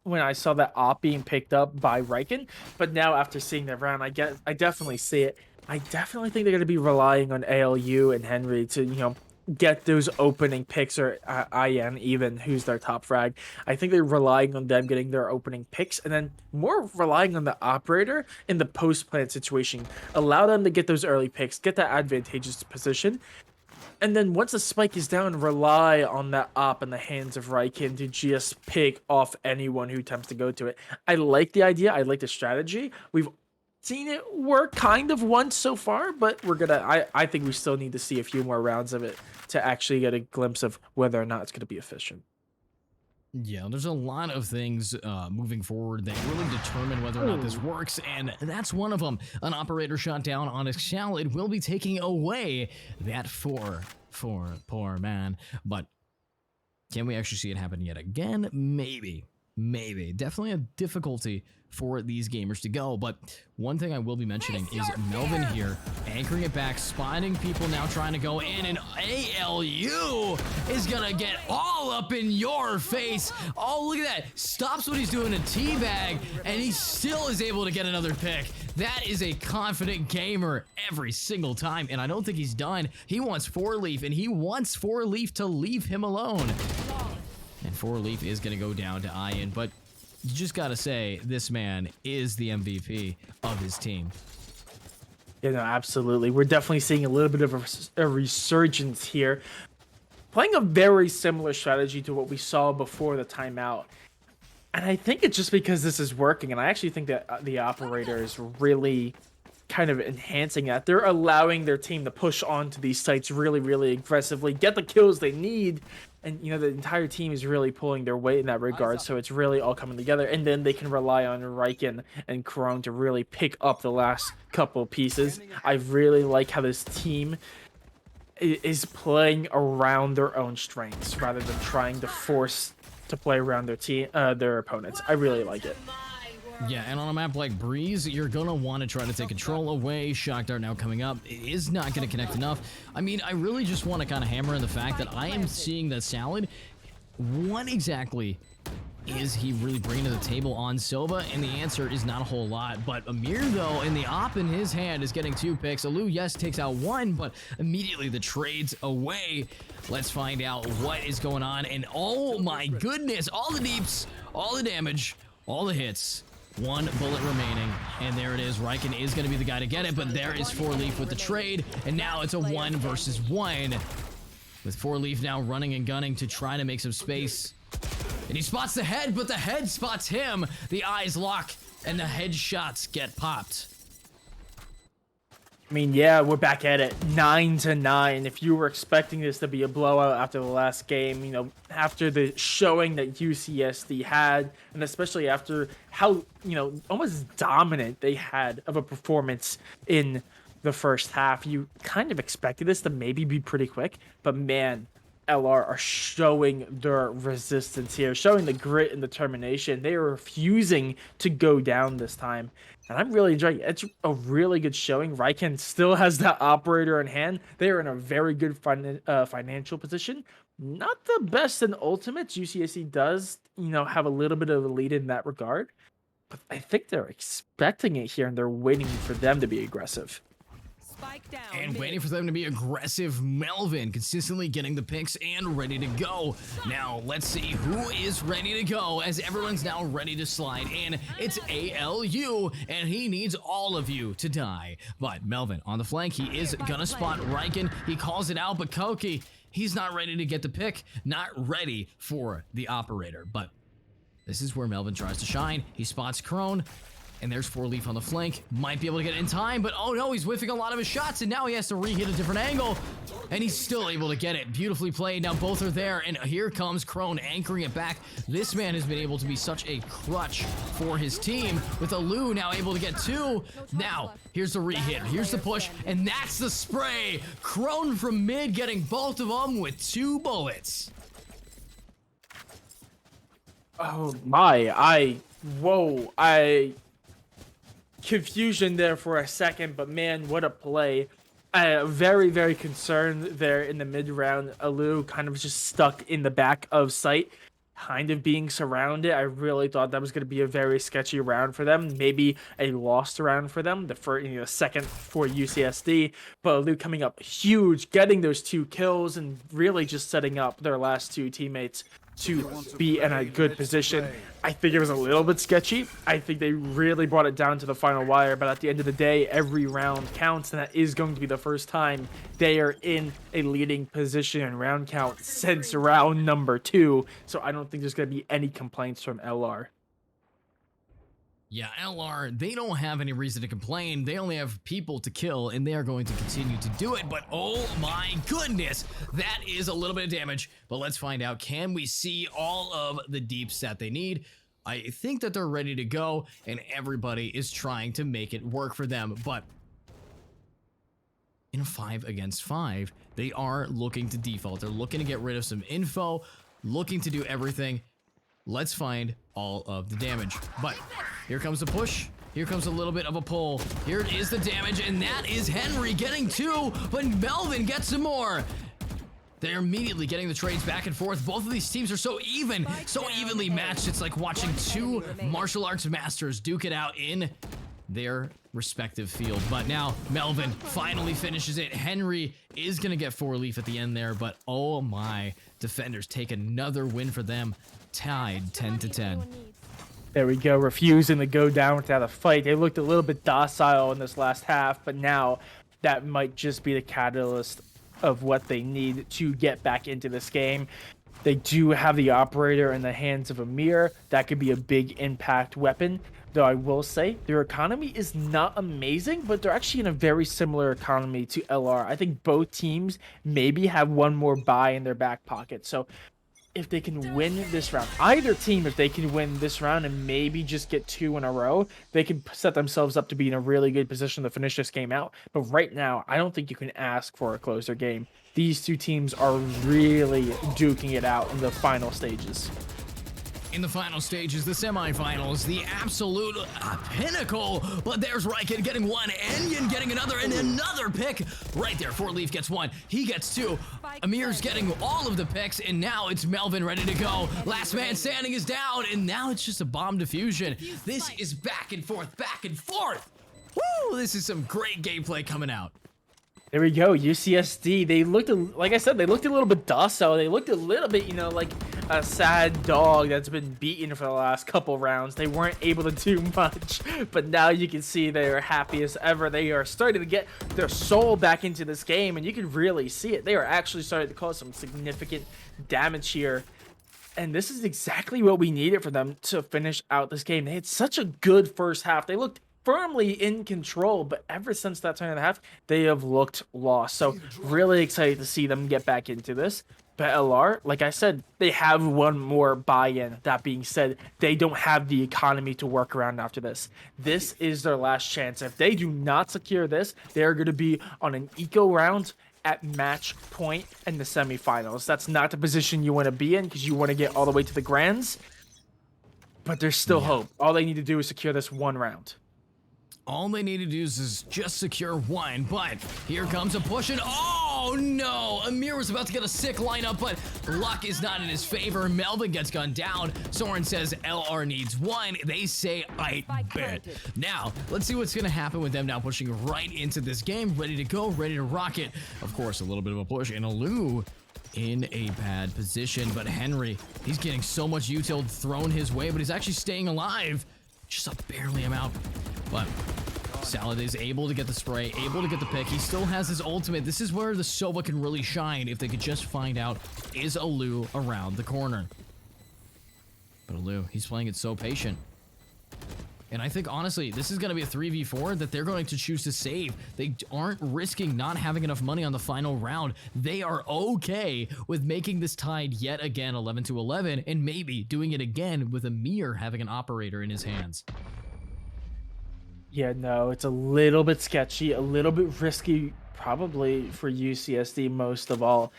when I saw that op being picked up by Riken, but now after seeing that round, I definitely see it. I definitely think they're going to be relying on ALU and Henry to, get those opening picks, or IN even, who's their top frag. I think they're relying on them getting their opening picks, and then more relying on the Operator in the post-plant situation. Allow them to get those early picks, get that advantageous position, and then once the spike is down, rely on that op in the hands of Riken to just pick off anyone who attempts to go to it. I like the idea. I like the strategy. We've seen it work kind of once so far, but I think we still need to see a few more rounds of it to actually get a glimpse of whether or not it's going to be efficient. Yeah, there's a lot of things moving forward that really determine whether or not this works, and that's one of them. An Operator shot down on a Salad will be taking away that 4 for poor man. But can we actually see it happen yet again? Maybe. Definitely a difficulty for these gamers to go, but one thing I will be mentioning is Melvin here anchoring it back, spotting people now trying to go in, and ALU is gonna get all up in your face. Oh, look at that. Stops what he's doing a teabag, and he still is able to get another pick. That is a confident gamer every single time, and I don't think he's done. He wants 4-Leaf, and he wants 4-Leaf to leave him alone. And 4-Leaf is going to go down to Ian, but you just gotta say, this man is the MVP of his team. Yeah, no, absolutely. We're definitely seeing a little bit of a resurgence here. Playing a very similar strategy to what we saw before the timeout. And I think it's just because this is working. And I actually think that the operator is really kind of enhancing that. They're allowing their team to push onto these sites really, really aggressively, get the kills they need. And, you know, the entire team is really pulling their weight in that regard. So it's really all coming together. And then they can rely on Riken and Crone to really pick up the last couple pieces. I really like how this team is playing around their own strengths rather than trying to force to play around their opponents. I really like it. Yeah, and on a map like Breeze, you're gonna want to try to take control away. Shock Dart now coming up. It is not gonna connect enough. I mean, I really just want to kind of hammer in the fact that I am seeing that Salad. What exactly is he really bringing to the table on Silva? And the answer is not a whole lot. But Amir, though, in the op in his hand is getting 2 picks. Alou, yes, takes out 1, but immediately the trades away. Let's find out what is going on. And oh my goodness, all the deeps, all the damage, all the hits. 1 bullet remaining, and there it is. Riken is going to be the guy to get it, but there is 4Leaf with the trade, and now it's a 1 versus 1. With 4Leaf now running and gunning to try to make some space. And he spots the head, but the head spots him. The eyes lock, and the headshots get popped. I mean, yeah, we're back at it, 9-9. If you were expecting this to be a blowout after the last game, you know, after the showing that UCSD had, and especially after how, you know, almost dominant they had of a performance in the first half, you kind of expected this to maybe be pretty quick. But man, LR are showing their resistance here, showing the grit and determination. They are refusing to go down this time. And I'm really enjoying it. It's a really good showing. Riken still has that operator in hand. They are in a very good financial position. Not the best in ultimates. UCSC does, you know, have a little bit of a lead in that regard. But I think they're expecting it here, and they're waiting for them to be aggressive. And waiting for them to be aggressive. Melvin consistently getting the picks and ready to go. Now let's see who is ready to go, as everyone's now ready to slide in. It's ALU, and he needs all of you to die. But Melvin on the flank, he is gonna spot Riken. He calls it out, but Koki, he's not ready to get the pick, not ready for the operator. But this is where Melvin tries to shine. He spots Crone. And there's 4Leaf on the flank. Might be able to get it in time, but oh no, he's whiffing a lot of his shots, and now he has to re-hit a different angle. And he's still able to get it. Beautifully played. Now both are there, and here comes Crone anchoring it back. This man has been able to be such a crutch for his team, with Alou now able to get 2. Now, here's the re-hit. Here's the push, and that's the spray. Crone from mid getting both of them with 2 bullets. Oh my, confusion there for a second, but man, what a play. Very, very concerned there in the mid-round. Alou kind of just stuck in the back of sight, kind of being surrounded. I really thought that was going to be a very sketchy round for them, maybe a lost round for them, the first, you know, second for UCSD. But Alou coming up huge, getting those 2 kills, and really just setting up their last 2 teammates to be in a good position. I think it was a little bit sketchy. I think they really brought it down to the final wire, but at the end of the day, every round counts, and that is going to be the first time they are in a leading position in round count since round number 2. So I don't think there's going to be any complaints from LR. Yeah, LR, they don't have any reason to complain. They only have people to kill, and they are going to continue to do it. But oh my goodness, that is a little bit of damage. But let's find out, can we see all of the deeps that they need? I think that they're ready to go, and everybody is trying to make it work for them. But in a 5 against 5, they are looking to default. They're looking to get rid of some info, looking to do everything. Let's find all of the damage. But here comes the push. Here comes a little bit of a pull. Here is the damage, and that is Henry getting 2, but Melvin gets some more. They're immediately getting the trades back and forth. Both of these teams are so even, so evenly matched. It's like watching 2 martial arts masters duke it out in their respective field. But now Melvin finally finishes it. Henry is going to get 4Leaf at the end there, but oh my, defenders take another win for them. Tied 10-10. There we go, refusing to go down without a fight. They looked a little bit docile in this last half, but now that might just be the catalyst of what they need to get back into this game. They do have the operator in the hands of Amir. That could be a big impact weapon. Though I will say their economy is not amazing, but they're actually in a very similar economy to LR. I think both teams maybe have one more buy in their back pocket. So if they can win this round, either team, if they can win this round and maybe just get 2 in a row, they can set themselves up to be in a really good position to finish this game out. But right now, I don't think you can ask for a closer game. These two teams are really duking it out in the final stages. In the final stages, the semifinals, the absolute pinnacle. But there's Riken getting one, Enyan getting another, and another pick. Right there, 4Leaf gets one, he gets 2. Amir's getting all of the picks, and now it's Melvin ready to go. Last man standing is down, and now it's just a bomb diffusion. This is back and forth, back and forth. Woo, this is some great gameplay coming out. There we go, UCSD. They looked, like I said, they looked a little bit docile. They looked a little bit, like a sad dog that's been beaten for the last couple rounds. They weren't able to do much, but now you can see they are happy as ever. They are starting to get their soul back into this game, and you can really see it. They are actually starting to cause some significant damage here. And this is exactly what we needed for them to finish out this game. They had such a good first half. They looked firmly in control, but ever since that turn and a half, they have looked lost. So really excited to see them get back into this. But LR, like I said, they have one more buy-in. That being said, they don't have the economy to work around after this. This is their last chance. If they do not secure this, they're going to be on an eco round at match point in the semifinals. That's not the position you want to be in because you want to get all the way to the grands. But there's still hope. All they need to do is secure this one round. All they need to do is just secure one, but here comes a push, and oh no! Amir was about to get a sick lineup, but luck is not in his favor. Melvin gets gunned down. Soren says LR needs one. They say, I bet. Now, let's see what's gonna happen with them now pushing right into this game, ready to go, ready to rock it. Of course, a little bit of a push, and Alu in a bad position, but Henry, he's getting so much util thrown his way, but he's actually staying alive. Just a barely amount, but Salad is able to get the spray, able to get the pick. He still has his ultimate. This is where the Sova can really shine if they could just find out, is Alu around the corner? But Alu, he's playing it so patient. And I think, honestly, this is going to be a 3v4 that they're going to choose to save. They aren't risking not having enough money on the final round. They are okay with making this tied yet again 11-11 and maybe doing it again with Amir having an operator in his hands. Yeah, no, it's a little bit sketchy, a little bit risky, probably for UCSD most of all.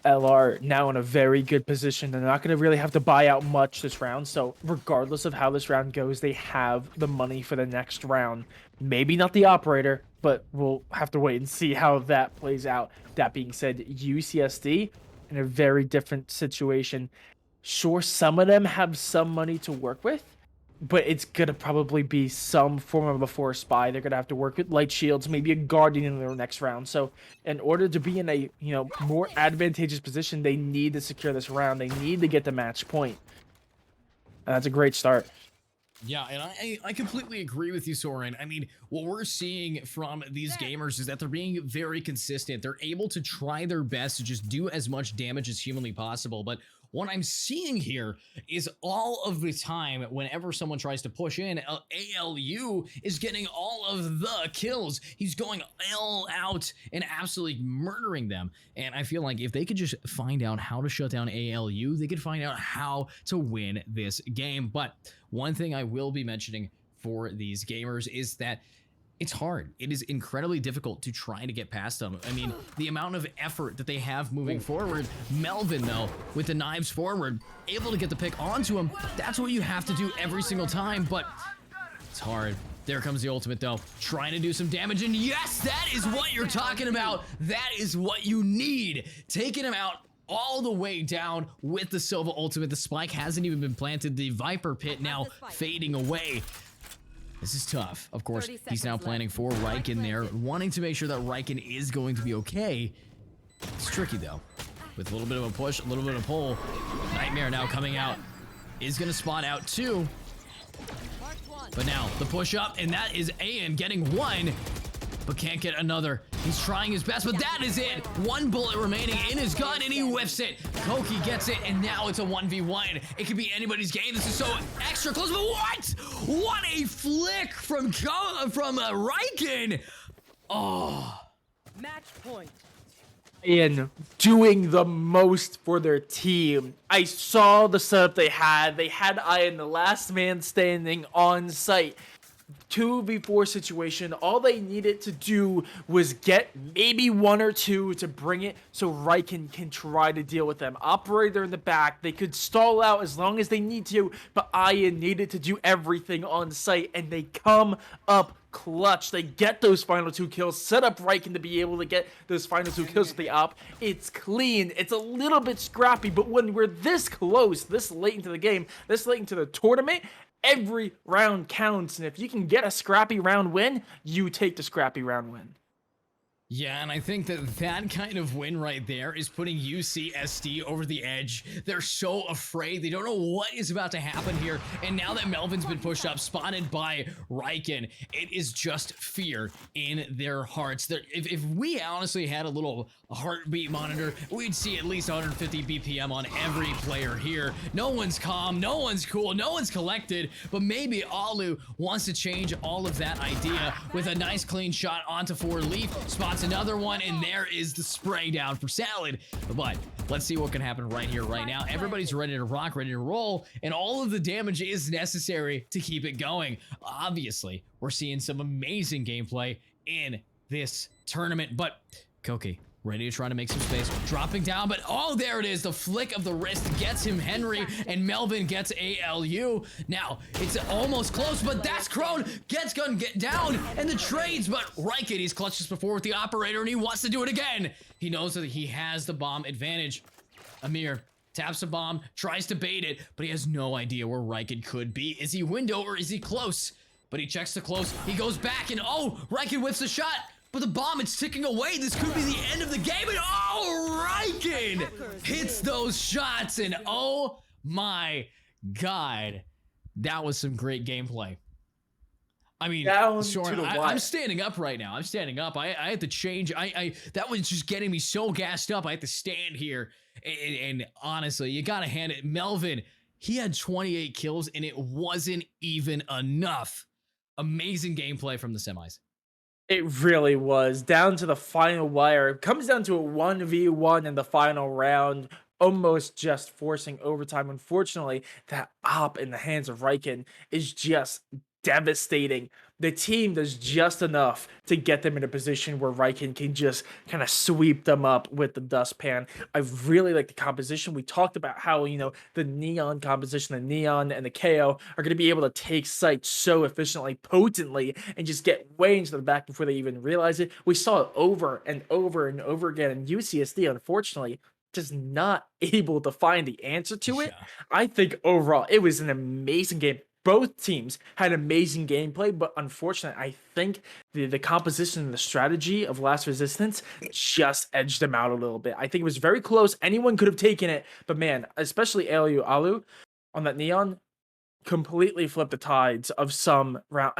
LR now in a very good position. They're not going to really have to buy out much this round. So regardless of how this round goes, they have the money for the next round. Maybe not the operator, but we'll have to wait and see how that plays out. That being said, UCSD in a very different situation. Sure, some of them have some money to work with, but it's going to probably be some form of a force spy. They're going to have to work with light shields, maybe a guardian in their next round. So in order to be in a, more advantageous position, they need to secure this round. They need to get the match point. And that's a great start. Yeah, and I completely agree with you, Soren. I mean, what we're seeing from these gamers is that they're being very consistent. They're able to try their best to just do as much damage as humanly possible, but what I'm seeing here is all of the time, whenever someone tries to push in, ALU is getting all of the kills. He's going all out and absolutely murdering them. And I feel like if they could just find out how to shut down ALU, they could find out how to win this game. But one thing I will be mentioning for these gamers is that it's hard. It is incredibly difficult to try to get past them. I mean, the amount of effort that they have moving forward. Melvin, though, with the knives forward, able to get the pick onto him. That's what you have to do every single time, but it's hard. There comes the ultimate, though, trying to do some damage, and yes, that is what you're talking about. That is what you need. Taking him out all the way down with the Sova ultimate. The spike hasn't even been planted. The Viper pit now fading away. This is tough. Of course, he's now planning for Riken there, wanting to make sure that Riken is going to be okay. It's tricky, though. With a little bit of a push, a little bit of a pull. Nightmare now coming out. Is going to spot out too. Marked one. But now the push up, and that is Ayan getting one, but can't get another. He's trying his best, but that is it. One bullet remaining in his gun, and he whiffs it. Koki gets it, and now it's a 1v1. It could be anybody's game. This is so extra close, but what? What a flick from Riken. Oh. Match point. In doing the most for their team. I saw the setup they had. They had Ian, the last man standing, on site. 2v4 situation. All they needed to do was get maybe one or two to bring it so Riken can try to deal with them. Operator in the back. They could stall out as long as they need to, but Ian needed to do everything on site, and they come up clutch. They get those final 2 kills, set up Riken to be able to get those final 2 kills with the op. It's clean. It's a little bit scrappy, but when we're this close, this late into the game, this late into the tournament, every round counts, and if you can get a scrappy round win, you take the scrappy round win. Yeah, and I think that kind of win right there is putting UCSD over the edge. They're so afraid. They don't know what is about to happen here. And now that Melvin's been pushed up, spotted by Riken, it is just fear in their hearts. If we honestly had a little heartbeat monitor, we'd see at least 150 BPM on every player here. No one's calm, no one's cool, no one's collected, but maybe Alu wants to change all of that idea with a nice clean shot onto 4Leaf, spots another one, and there is the spray down for Salad. But let's see what can happen right here, right now. Everybody's ready to rock, ready to roll, and all of the damage is necessary to keep it going. Obviously, we're seeing some amazing gameplay in this tournament, but Koki ready to try to make some space, dropping down, but oh, there it is. The flick of the wrist gets him Henry, and Melvin gets ALU. Now, it's almost close, but that's Crone. Gets gun, get down, and the trades, but Riken, he's clutched this before with the operator, and he wants to do it again. He knows that he has the bomb advantage. Amir taps the bomb, tries to bait it, but he has no idea where Riken could be. Is he window or is he close? But he checks the close, he goes back, and oh, Riken whiffs a shot. But the bomb, it's ticking away. This could be the end of the game. And oh, Riken hits those shots. And oh my God, that was some great gameplay. I mean, Soren, I'm standing up right now. I'm standing up. I had to change. That was just getting me so gassed up. I had to stand here. And honestly, you got to hand it. Melvin, he had 28 kills and it wasn't even enough. Amazing gameplay from the semis. It really was. Down to the final wire. It comes down to a 1v1 in the final round, almost just forcing overtime. Unfortunately, that op in the hands of Riken is just devastating. The team does just enough to get them in a position where Riken can just kind of sweep them up with the dustpan. I really like the composition. We talked about how, you know, the neon composition, the neon and the KO are going to be able to take sight so efficiently, potently, and just get way into the back before they even realize it. We saw it over and over and over again, and UCSD, unfortunately, just not able to find the answer to it. Yeah. I think overall, it was an amazing game. Both teams had amazing gameplay, but unfortunately, I think the composition and the strategy of Last Resistance just edged them out a little bit. I think it was very close. Anyone could have taken it, but man, especially Alu on that neon, completely flipped the tides of some round.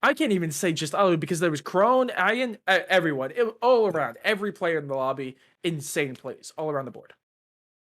I can't even say just Alu because there was Crone, Ian, everyone, all around, every player in the lobby, insane plays all around the board.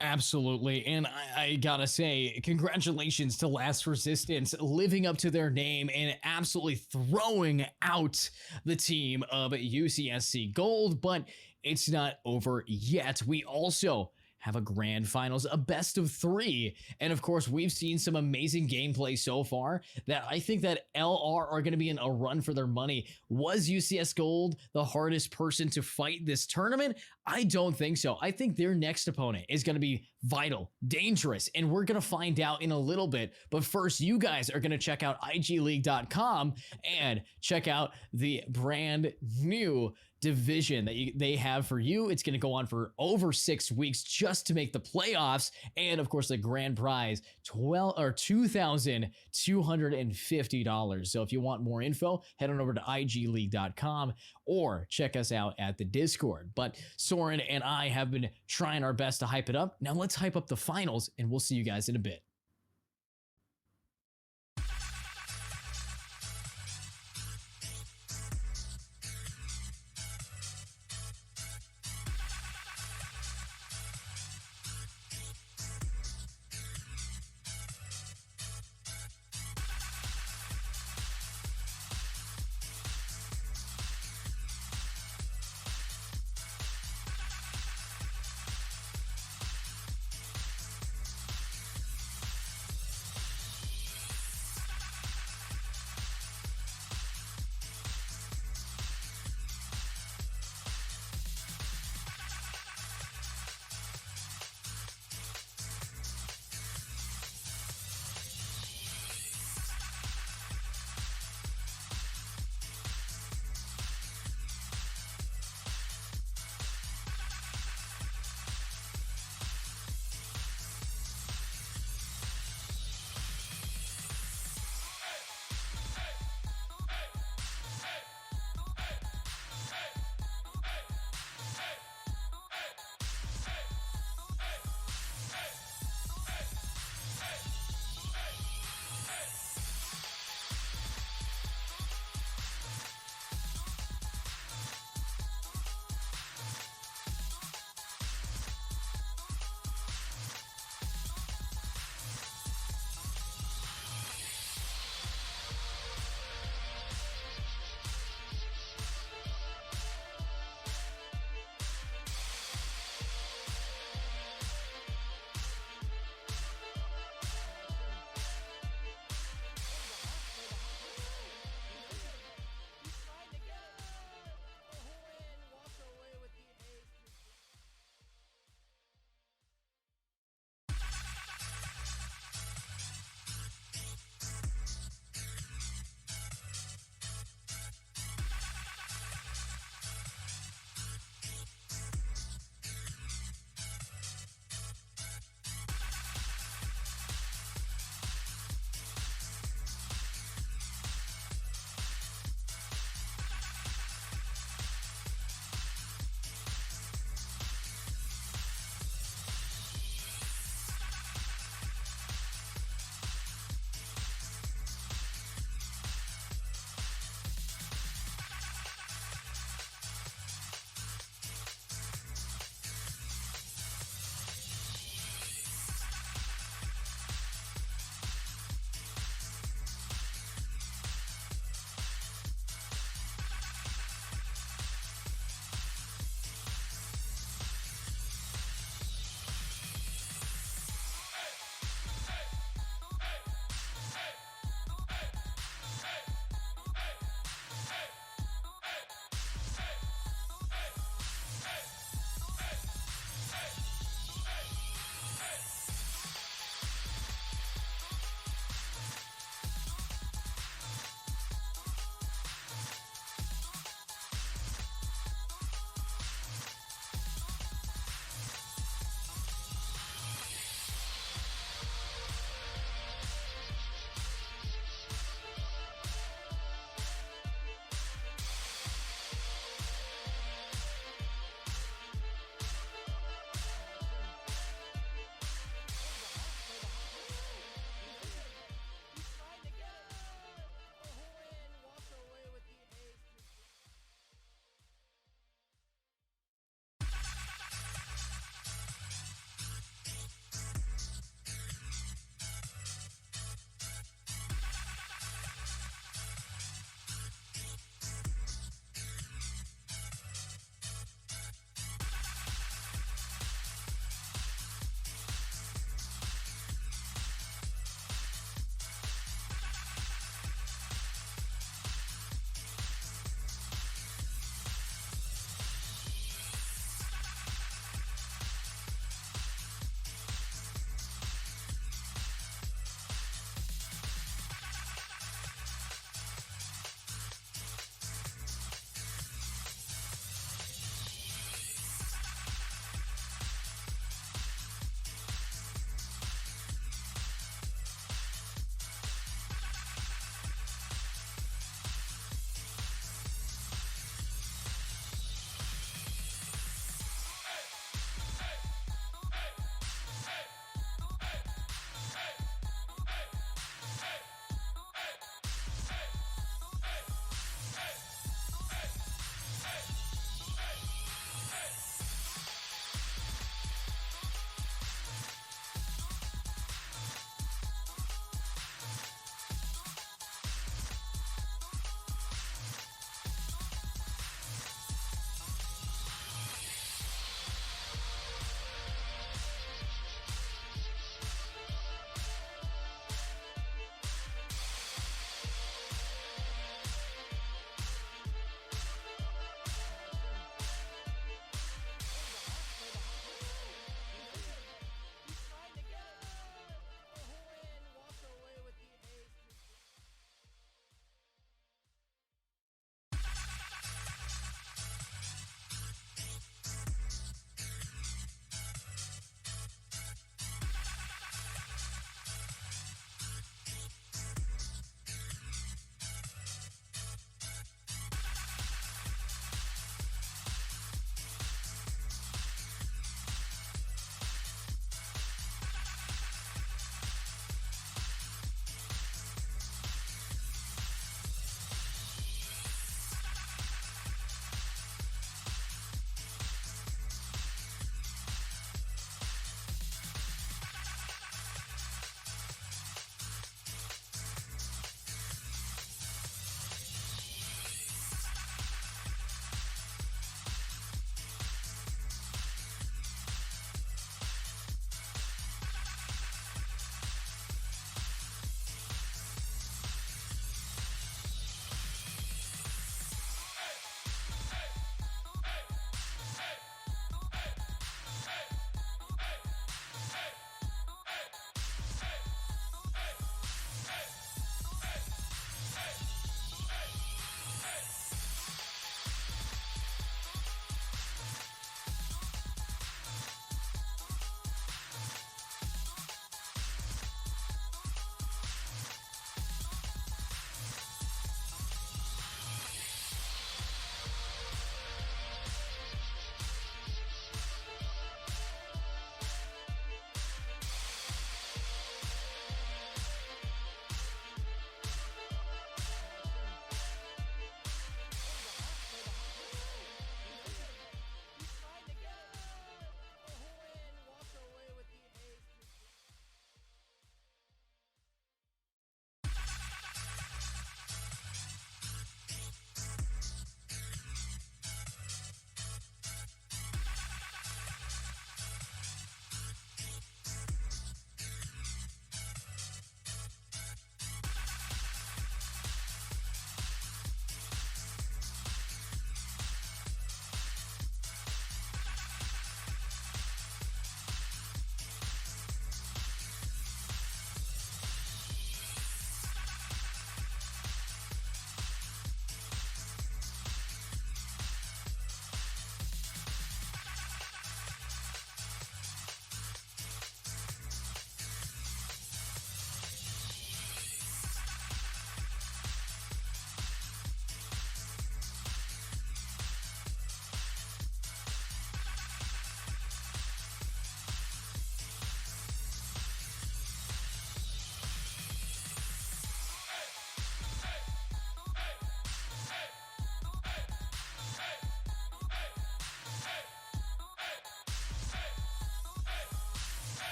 Absolutely, and I gotta say, congratulations to Last Resistance, living up to their name and absolutely throwing out the team of UCSC Gold, but it's not over yet. We also have a grand finals, a best of 3. And of course, we've seen some amazing gameplay so far that I think that LR are going to be in a run for their money. Was UCS Gold the hardest person to fight this tournament? I don't think so. I think their next opponent is going to be vital, dangerous, and we're going to find out in a little bit. But first, you guys are going to check out IGLeague.com and check out the brand new division that they have for you. It's going to go on for over 6 weeks just to make the playoffs, and of course the grand prize $2,250. So if you want more info, head on over to igleague.com or check us out at the Discord. But Soren and I have been trying our best to hype it up. Now let's hype up the finals, and we'll see you guys in a bit.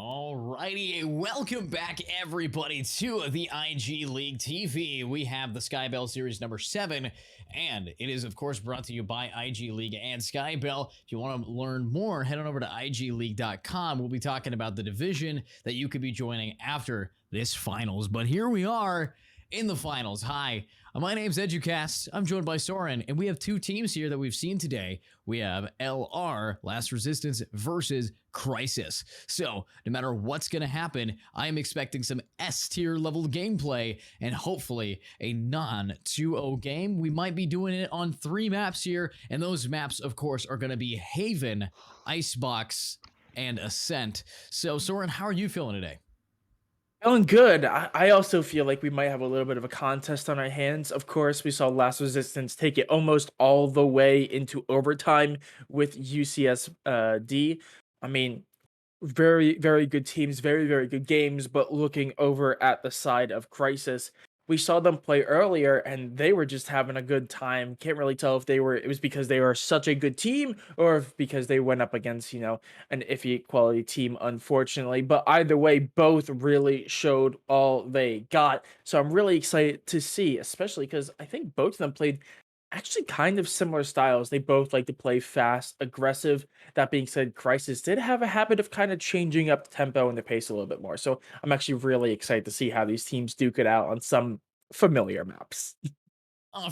Alrighty, welcome back everybody to the IG League TV. We have the SkyBell series number 7, and it is of course brought to you by IG League and SkyBell. If you want to learn more, head on over to IGLeague.com. We'll be talking about the division that you could be joining after this finals. But here we are in the finals. Hi, my name's EduCast. I'm joined by Soren, and we have two teams here that we've seen today. We have LR, Last Resistance, versus Crisis. So, no matter what's going to happen, I am expecting some S-tier level gameplay and hopefully a non-2-0 game. We might be doing it on 3 maps here, and those maps, of course, are going to be Haven, Icebox, and Ascent. So, Soren, how are you feeling today? Feeling good. I also feel like we might have a little bit of a contest on our hands. Of course, we saw Last Resistance take it almost all the way into overtime with UCSD. I mean, very, very good teams, very, very good games. But looking over at the side of Crisis, we saw them play earlier and they were just having a good time. Can't really tell if it was because they were such a good team or if because they went up against, an iffy quality team, unfortunately. But either way, both really showed all they got. So I'm really excited to see, especially because I think both of them played actually kind of similar styles. They both like to play fast, aggressive. That being said, Crisis did have a habit of kind of changing up the tempo and the pace a little bit more. So I'm actually really excited to see how these teams duke it out on some familiar maps.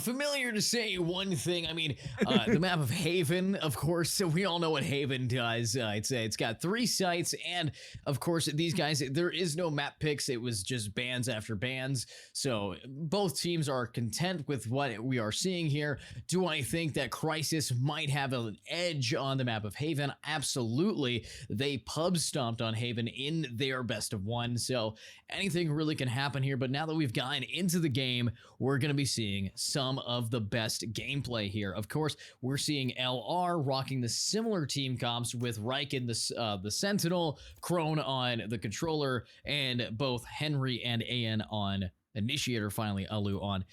Familiar to say one thing. I mean, the map of Haven, of course. So we all know what Haven does. It's got 3 sites, and of course, these guys. There is no map picks. It was just bans after bans. So both teams are content with what we are seeing here. Do I think that Crisis might have an edge on the map of Haven? Absolutely. They pub stomped on Haven in their best of 1. So anything really can happen here. But now that we've gotten into the game, we're gonna be seeing some of the best gameplay here. Of course, we're seeing LR rocking the similar team comps with Riken the Sentinel, Crone on the controller, and both Henry and AN on Initiator, finally Alu on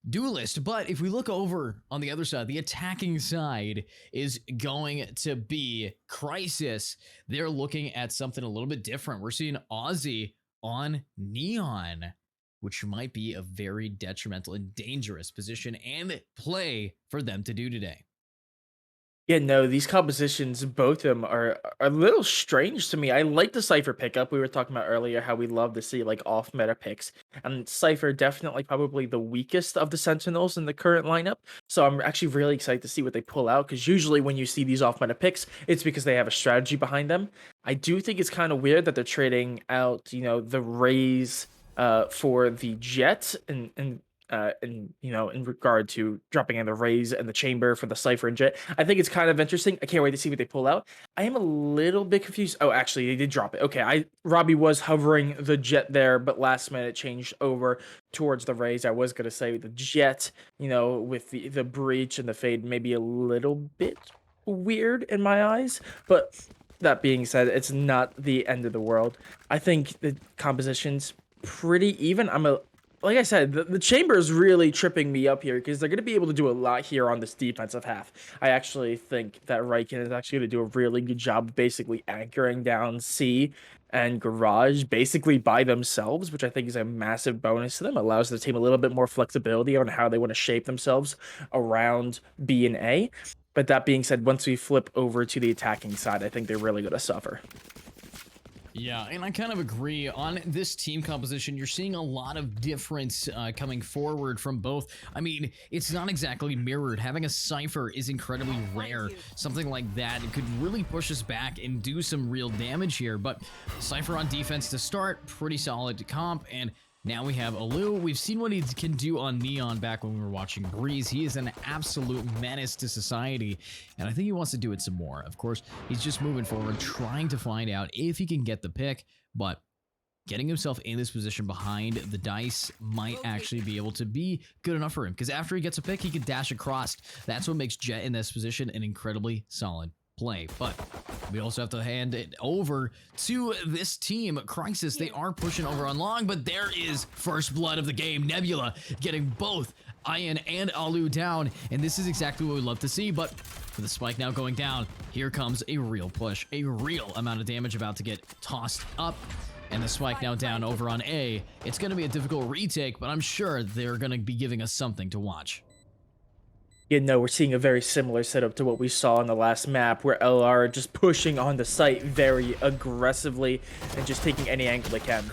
Duelist. But if we look over on the other side, the attacking side is going to be Crisis. They're looking at something a little bit different. We're seeing Aussie on Neon, which might be a very detrimental and dangerous position and play for them to do today. Yeah, no, these compositions, both of them are a little strange to me. I like the Cypher pickup. We were talking about earlier how we love to see like off meta picks. And Cypher definitely probably the weakest of the Sentinels in the current lineup. So I'm actually really excited to see what they pull out, because usually when you see these off meta picks, it's because they have a strategy behind them. I do think it's kind of weird that they're trading out, the Raze for the Jet and in regard to dropping in the Raze and the Chamber for the Cypher and Jet. I think it's kind of interesting. I can't wait to see what they pull out. I am a little bit confused. Oh, actually, they did drop it. Okay, Robbie was hovering the Jet there, but last minute changed over towards the Raze. I was gonna say the Jet, with the breach and the fade, maybe a little bit weird in my eyes, but that being said, it's not the end of the world. I think the composition's pretty even. Like I said, the Chamber is really tripping me up here because they're going to be able to do a lot here on this defensive half. I actually think that Riken is actually going to do a really good job of basically anchoring down C and Garage basically by themselves, which I think is a massive bonus to them. It allows the team a little bit more flexibility on how they want to shape themselves around B and A. But that being said, once we flip over to the attacking side, I think they're really going to suffer. Yeah, and I kind of agree. On this team composition, you're seeing a lot of difference coming forward from both. I mean, it's not exactly mirrored. Having a Cypher is incredibly rare. Something like that, it could really push us back and do some real damage here. But Cypher on defense to start, pretty solid comp, and now we have Alu. We've seen what he can do on Neon back when we were watching Breeze. He is an absolute menace to society, and I think he wants to do it some more. Of course, he's just moving forward, trying to find out if he can get the pick, but getting himself in this position behind the dice might actually be able to be good enough for him, because after he gets a pick, he can dash across. That's what makes Jet in this position an incredibly solid play. But we also have to hand it over to this team, Crisis. They are pushing over on long, but there is first blood of the game. Nebula getting both Ian and Alu down, and this is exactly what we love to see, but with the spike now going down, here comes a real push, a real amount of damage about to get tossed up, and the spike now down over on A. It's going to be a difficult retake, but I'm sure they're going to be giving us something to watch. You know, we're seeing a very similar setup to what we saw in the last map, where LR are just pushing on the site very aggressively and just taking any angle they can.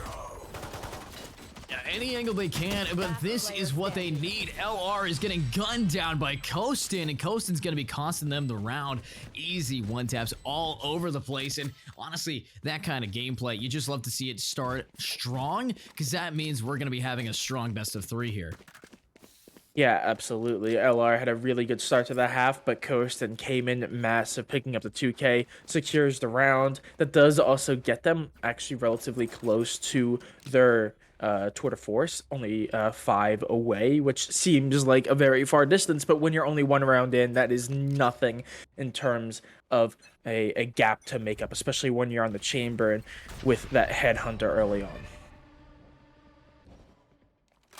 Any angle they can, but this is what they need. LR is getting gunned down by Kostin, and Kostin's going to be costing them the round. Easy one-taps all over the place, and honestly, that kind of gameplay, you just love to see it start strong, because that means we're going to be having a strong best of 3 here. Yeah, absolutely. LR had a really good start to the half, but Kostin came in massive, picking up the 2K, secures the round. That does also get them actually relatively close to their tour de force, only 5 away, which seems like a very far distance, but when you're only 1 round in, that is nothing in terms of a gap to make up, especially when you're on the chamber and with that headhunter early on.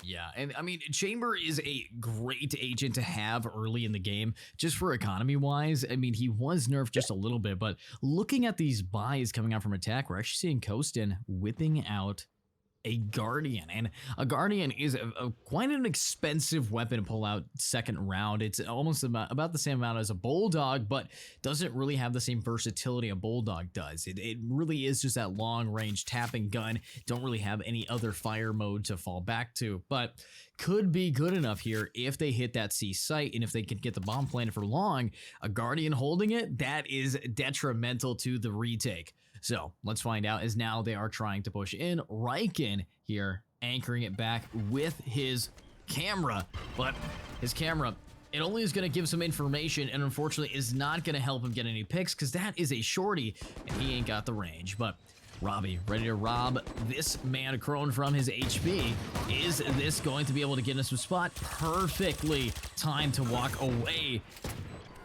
Yeah, and I mean, Chamber is a great agent to have early in the game, just for economy-wise. I mean, he was nerfed just a little bit, but looking at these buys coming out from attack, we're actually seeing Kostin whipping out a Guardian, and a Guardian is quite an expensive weapon to pull out second round. It's almost about the same amount as a Bulldog, but doesn't really have the same versatility a Bulldog does. It really is just that long range tapping gun. Don't really have any other fire mode to fall back to, but could be good enough here if they hit that C site, and if they can get the bomb planted for long. A Guardian holding it, that is detrimental to the retake. So let's find out, as now they are trying to push in. Riken here anchoring it back with his camera, but his camera, it only is going to give some information, and unfortunately is not going to help him get any picks, because that is a shorty and he ain't got the range. But Robbie ready to rob this man Crone from his HP. Is this going to be able to get us a spot? Perfectly timed to walk away,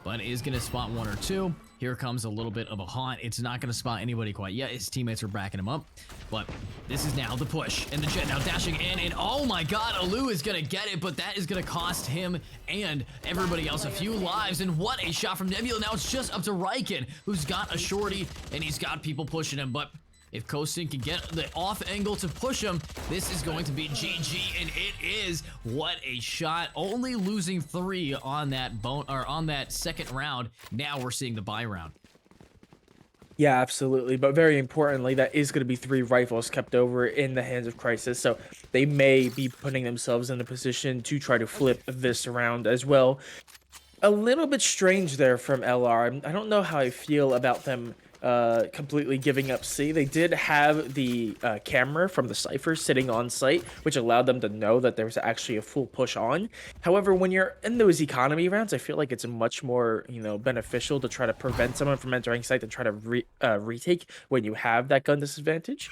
but is going to spot 1 or 2. Here comes a little bit of a haunt. It's not going to spot anybody quite yet. His teammates are backing him up, but this is now the push, and the Jet now dashing in, and oh my god, Alu is going to get it, but that is going to cost him and everybody else a few lives. And what a shot from Nebula. Now it's just up to Riken, who's got a shorty, and he's got people pushing him, but if Kostin can get the off angle to push him, this is going to be GG, and it is. What a shot. Only losing 3 on that on that second round. Now we're seeing the buy round. Yeah, absolutely. But very importantly, that is going to be 3 rifles kept over in the hands of Crisis. So they may be putting themselves in a position to try to flip this round as well. A little bit strange there from LR. I don't know how I feel about them completely giving up C. They did have the camera from the Cypher sitting on site, which allowed them to know that there was actually a full push on. However, when you're in those economy rounds, I feel like it's much more, beneficial to try to prevent someone from entering site than try to retake when you have that gun disadvantage.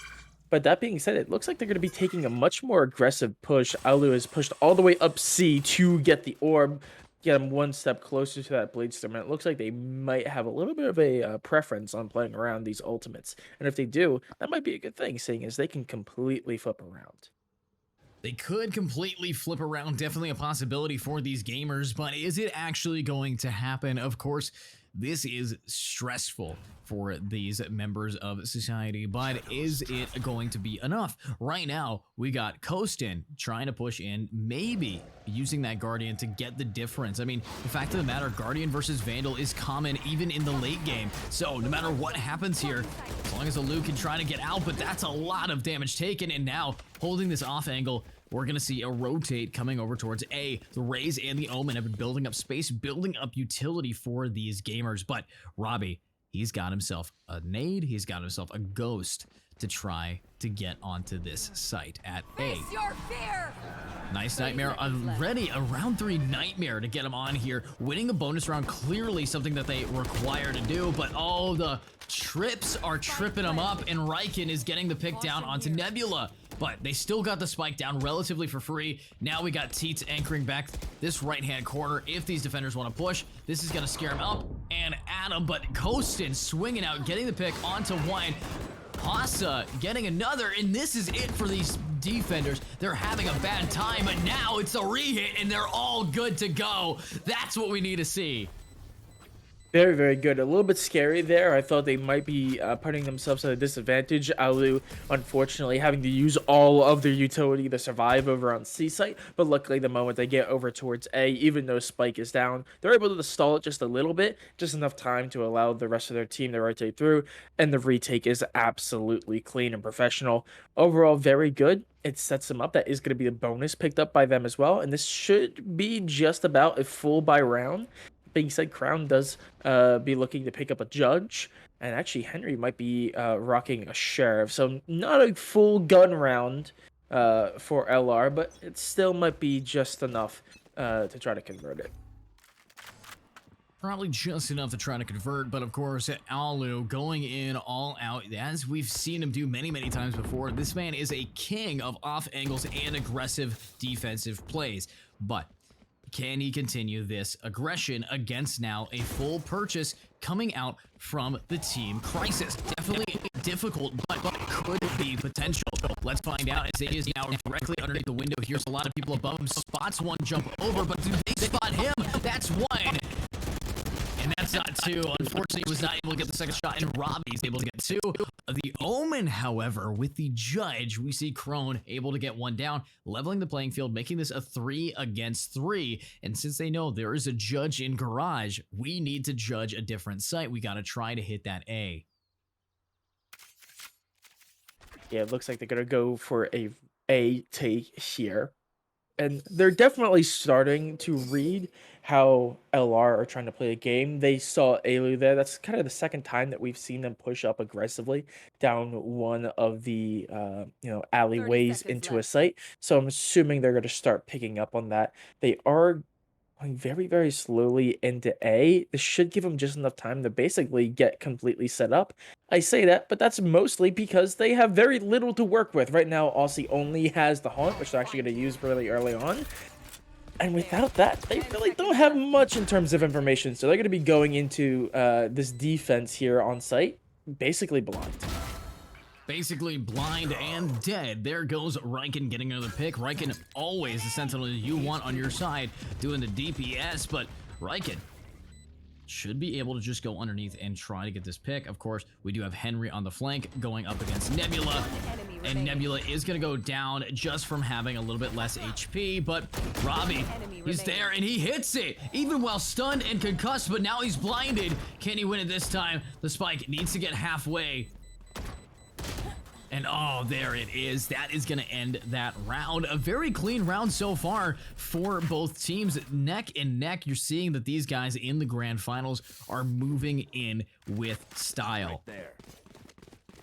But that being said, it looks like they're going to be taking a much more aggressive push. Alu has pushed all the way up C to get the orb, get them 1 step closer to that Blade Storm, and it looks like they might have a little bit of a preference on playing around these ultimates. And if they do, that might be a good thing, seeing as they can completely flip around. They could completely flip around, definitely a possibility for these gamers, but is it actually going to happen? Of course, this is stressful for these members of society, but is it going to be enough? Right now, we got Kostin trying to push in, maybe using that Guardian to get the difference. I mean, the fact of the matter, Guardian versus Vandal is common even in the late game. So no matter what happens here, as long as Alu can try to get out, but that's a lot of damage taken, and now holding this off angle, we're going to see a rotate coming over towards A. The Raze and the Omen have been building up space, building up utility for these gamers. But Robbie, he's got himself a nade. He's got himself a ghost to try to get onto this site at A. Face your fear! Nice Nightmare already. A round 3 Nightmare to get him on here. Winning a bonus round, clearly something that they require to do. But oh, the trips are tripping him up, and Riken is getting the pick down onto Nebula. But they still got the spike down relatively for free. Now we got Teets anchoring back this right-hand corner. If these defenders want to push, this is going to scare him up and at him. But Kostin swinging out, getting the pick onto one. Hassa getting another, and this is it for these defenders. They're having a bad time, but now it's a re-hit and they're all good to go. That's what we need to see. Very, very good. A little bit scary there. I thought they might be putting themselves at a disadvantage. Alu, unfortunately, having to use all of their utility to survive over on C site. But luckily, the moment they get over towards A, even though Spike is down, they're able to stall it just a little bit, just enough time to allow the rest of their team to rotate through. And the retake is absolutely clean and professional. Overall, very good. It sets them up. That is going to be a bonus picked up by them as well. And this should be just about a full buy round. Being said, Crown does be looking to pick up a judge, and actually Henry might be rocking a sheriff, so not a full gun round for LR, but it still might be just enough to try to convert it. Probably just enough to try to convert, but of course, Alu going in all out, as we've seen him do many, many times before. This man is a king of off angles and aggressive defensive plays, but can he continue this aggression against now a full purchase coming out from the team Crisis? Definitely difficult, but could be potential. Let's find out as it is now directly underneath the window. Here's a lot of people above him. Spots one jump over, but do they spot him? That's one. And that's not two. Unfortunately, he was not able to get the second shot, and Robbie's able to get two. The Omen, however, with the judge, we see Crone able to get one down, leveling the playing field, making this a 3 against 3. And since they know there is a judge in Garage, we need to judge a different site. We got to try to hit that A. Yeah, it looks like they're going to go for a take here. And they're definitely starting to read how LR are trying to play a game. They saw Alu there. That's kind of the second time that we've seen them push up aggressively down one of the alleyways into a site. So I'm assuming they're going to start picking up on that. They are going very, very slowly into A. This should give them just enough time to basically get completely set up. I say that, but that's mostly because they have very little to work with. Right now, Aussie only has the Haunt, which they're actually going to use really early on. And without that, they really don't have much in terms of information. So they're going to be going into this defense here on site, basically blind. Basically blind and dead. There goes Riken getting another pick. Riken, always the sentinel you want on your side, doing the DPS, but Riken should be able to just go underneath and try to get this pick. Of course, we do have Henry on the flank going up against Nebula, and Nebula is going to go down just from having a little bit less HP, but Robbie, he's there and he hits it, even while stunned and concussed, but now he's blinded. Can he win it this time? The spike needs to get halfway. And oh, there it is. That is going to end that round. A very clean round so far for both teams. Neck and neck, you're seeing that these guys in the grand finals are moving in with style. Right there.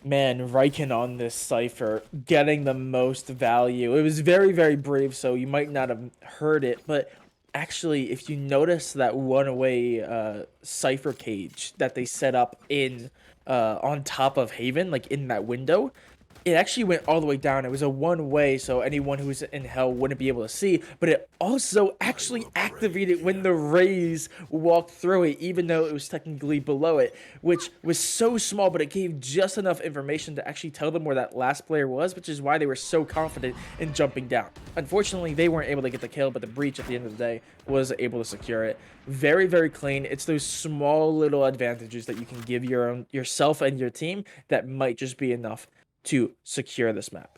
Man, Riken on this Cypher, getting the most value. It was very, very brief, so you might not have heard it, but actually, if you notice that one-away Cypher cage that they set up in on top of Haven, like in that window, it actually went all the way down. It was a one-way, so anyone who was in hell wouldn't be able to see, but it also actually activated when the rays walked through it, even though it was technically below it, which was so small, but it gave just enough information to actually tell them where that last player was, which is why they were so confident in jumping down. Unfortunately, they weren't able to get the kill, but the breach at the end of the day was able to secure it. Very, very clean. It's those small little advantages that you can give yourself and your team that might just be enough to secure this map.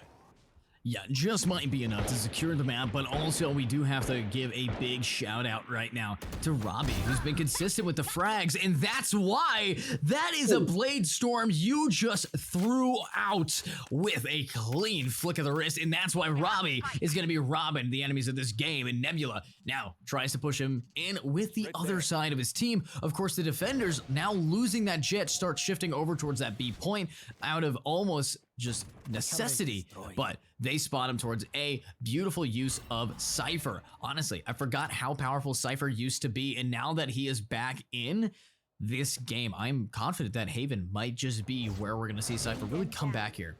Yeah, just might be enough to secure the map, but also we do have to give a big shout out right now to Robbie, who's been consistent with the frags, and that's why that is a Blade Storm you just threw out with a clean flick of the wrist, and that's why Robbie is going to be robbing the enemies of this game, and Nebula now tries to push him in with the other side of his team. Of course, the defenders now losing that jet start shifting over towards that B point out of almost just necessity, but they spot him towards A. Beautiful use of Cypher. Honestly, I forgot how powerful Cypher used to be, and now that he is back in this game, I'm confident that Haven might just be where we're going to see Cypher really come back here.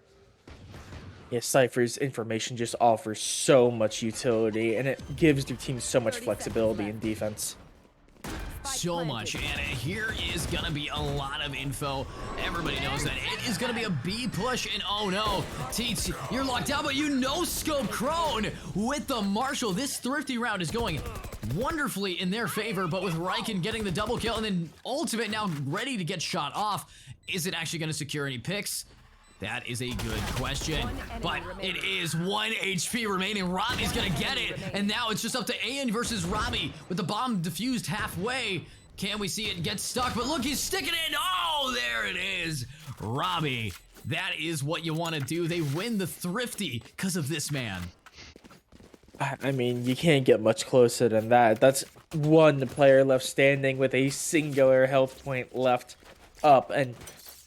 Yeah, Cypher's information just offers so much utility, and it gives your team so much flexibility in defense. so much, and here is gonna be a lot of info. Everybody knows that it is gonna be a B push, and oh no, Teets, you're locked down, but you no scope Crone with the Marshall. This thrifty round is going wonderfully in their favor, but with Riken getting the double kill and then Ultimate now ready to get shot off, is it actually gonna secure any picks? That is a good question, but it is 1 HP remaining. Robbie's gonna get it, and now it's just up to Ayan versus Robbie with the bomb diffused halfway. Can we see it get stuck? But look, he's sticking it. Oh, there it is. Robbie, that is what you want to do. They win the thrifty because of this man. I mean, you can't get much closer than that. That's one player left standing with a singular health point left up, and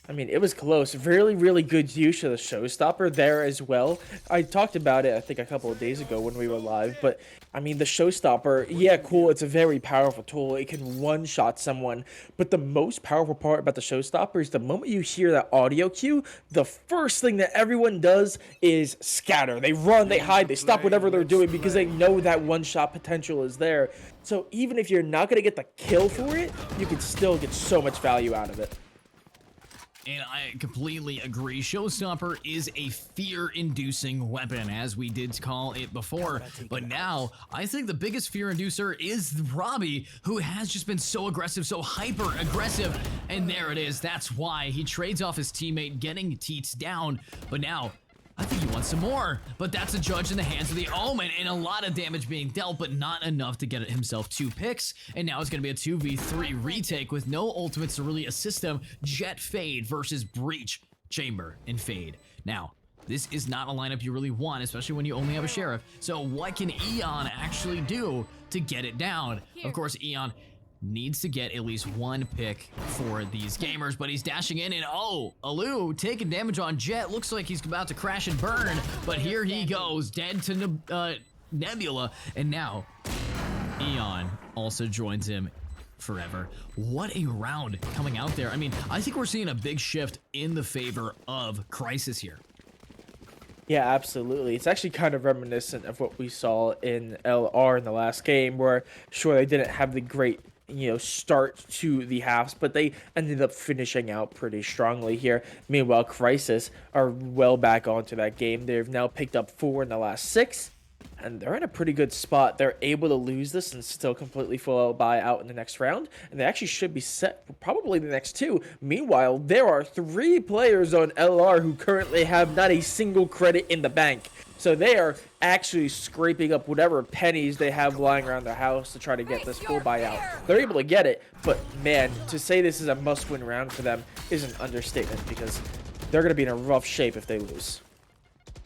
I mean, it was close. Really, really good use of the showstopper there as well. I talked about it, I think, a couple of days ago when we were live, but I mean, the showstopper, yeah, cool. It's a very powerful tool. It can one-shot someone, but the most powerful part about the showstopper is the moment you hear that audio cue, the first thing that everyone does is scatter. They run, they hide, they stop whatever they're doing because they know that one-shot potential is there. So even if you're not going to get the kill for it, you can still get so much value out of it. And I completely agree. Showstopper is a fear-inducing weapon, as we did call it before. But now, I think the biggest fear inducer is Robbie, who has just been so aggressive, so hyper-aggressive. And there it is. That's why he trades off his teammate, getting Teets down. But now, I think he wants some more, but that's a judge in the hands of the Omen, and a lot of damage being dealt, but not enough to get himself 2 picks. And now it's going to be a 2v3 retake with no ultimates to really assist him. Jet Fade versus Breach, Chamber, and Fade. Now, this is not a lineup you really want, especially when you only have a Sheriff. So what can Eon actually do to get it down? Of course, Eon needs to get at least 1 pick for these gamers, but he's dashing in, and oh, Alu taking damage on Jet. Looks like he's about to crash and burn, but here he goes, dead to Nebula, and now Eon also joins him forever. What a round coming out there. I mean, I think we're seeing a big shift in the favor of Crisis here. Yeah, absolutely. It's actually kind of reminiscent of what we saw in LR in the last game, where sure, they didn't have the great start to the halves, but they ended up finishing out pretty strongly here. Meanwhile, Crisis are well back onto that game. They've now picked up 4 in the last 6, and they're in a pretty good spot. They're able to lose this and still completely full buy out in the next round, and they actually should be set for probably the next 2. Meanwhile, there are 3 players on LR who currently have not a single credit in the bank. So they are actually scraping up whatever pennies they have lying around their house to try to get this full buyout. They're able to get it, but man, to say this is a must-win round for them is an understatement because they're going to be in a rough shape if they lose.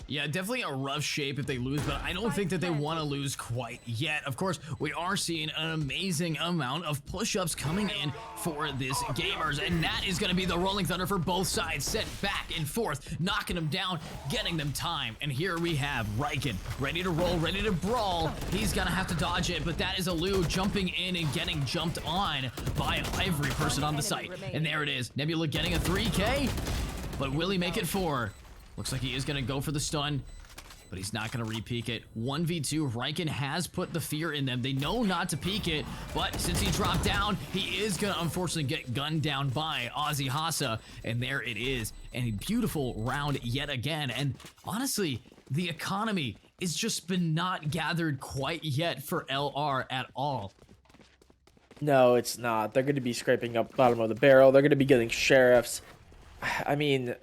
Yeah, definitely a rough shape if they lose, but I don't think that they want to lose quite yet. Of course, we are seeing an amazing amount of push-ups coming in for this gamers, and that is going to be the Rolling Thunder for both sides, set back and forth, knocking them down, getting them time. And here we have Riken, ready to roll, ready to brawl. He's going to have to dodge it, but that is Alu jumping in and getting jumped on by every person on the site. And there it is, Nebula getting a 3K, but will he make it 4? Looks like he is going to go for the stun, but he's not going to re-peek it. 1v2, Riken has put the fear in them. They know not to peek it, but since he dropped down, he is going to unfortunately get gunned down by Ozzy Hassa, and there it is. And a beautiful round yet again, and honestly, the economy has just been not gathered quite yet for LR at all. No, it's not. They're going to be scraping up bottom of the barrel. They're going to be getting sheriffs. I mean,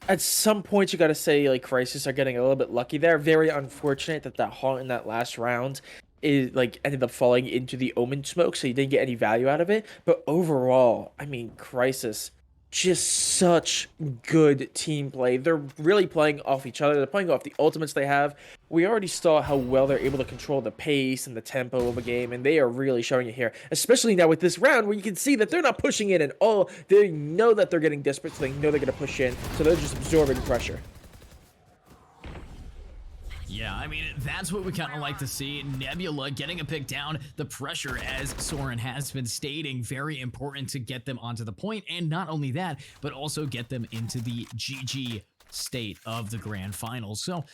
at some point, you got to say, like, Crisis are getting a little bit lucky there. Very unfortunate that that haunt in that last round is, like, ended up falling into the Omen smoke, so you didn't get any value out of it. But overall, I mean, Crisis, just such good team play. They're really playing off each other. They're playing off the ultimates they have. We already saw how well they're able to control the pace and the tempo of a game, and they are really showing it here, especially now with this round where you can see that they're not pushing in at all. They know that they're getting desperate, so they know they're going to push in, so they're just absorbing pressure. Yeah, I mean, that's what we kind of like to see. Nebula getting a pick down. The pressure, as Soren has been stating, very important to get them onto the point. And not only that, but also get them into the GG state of the grand finals. So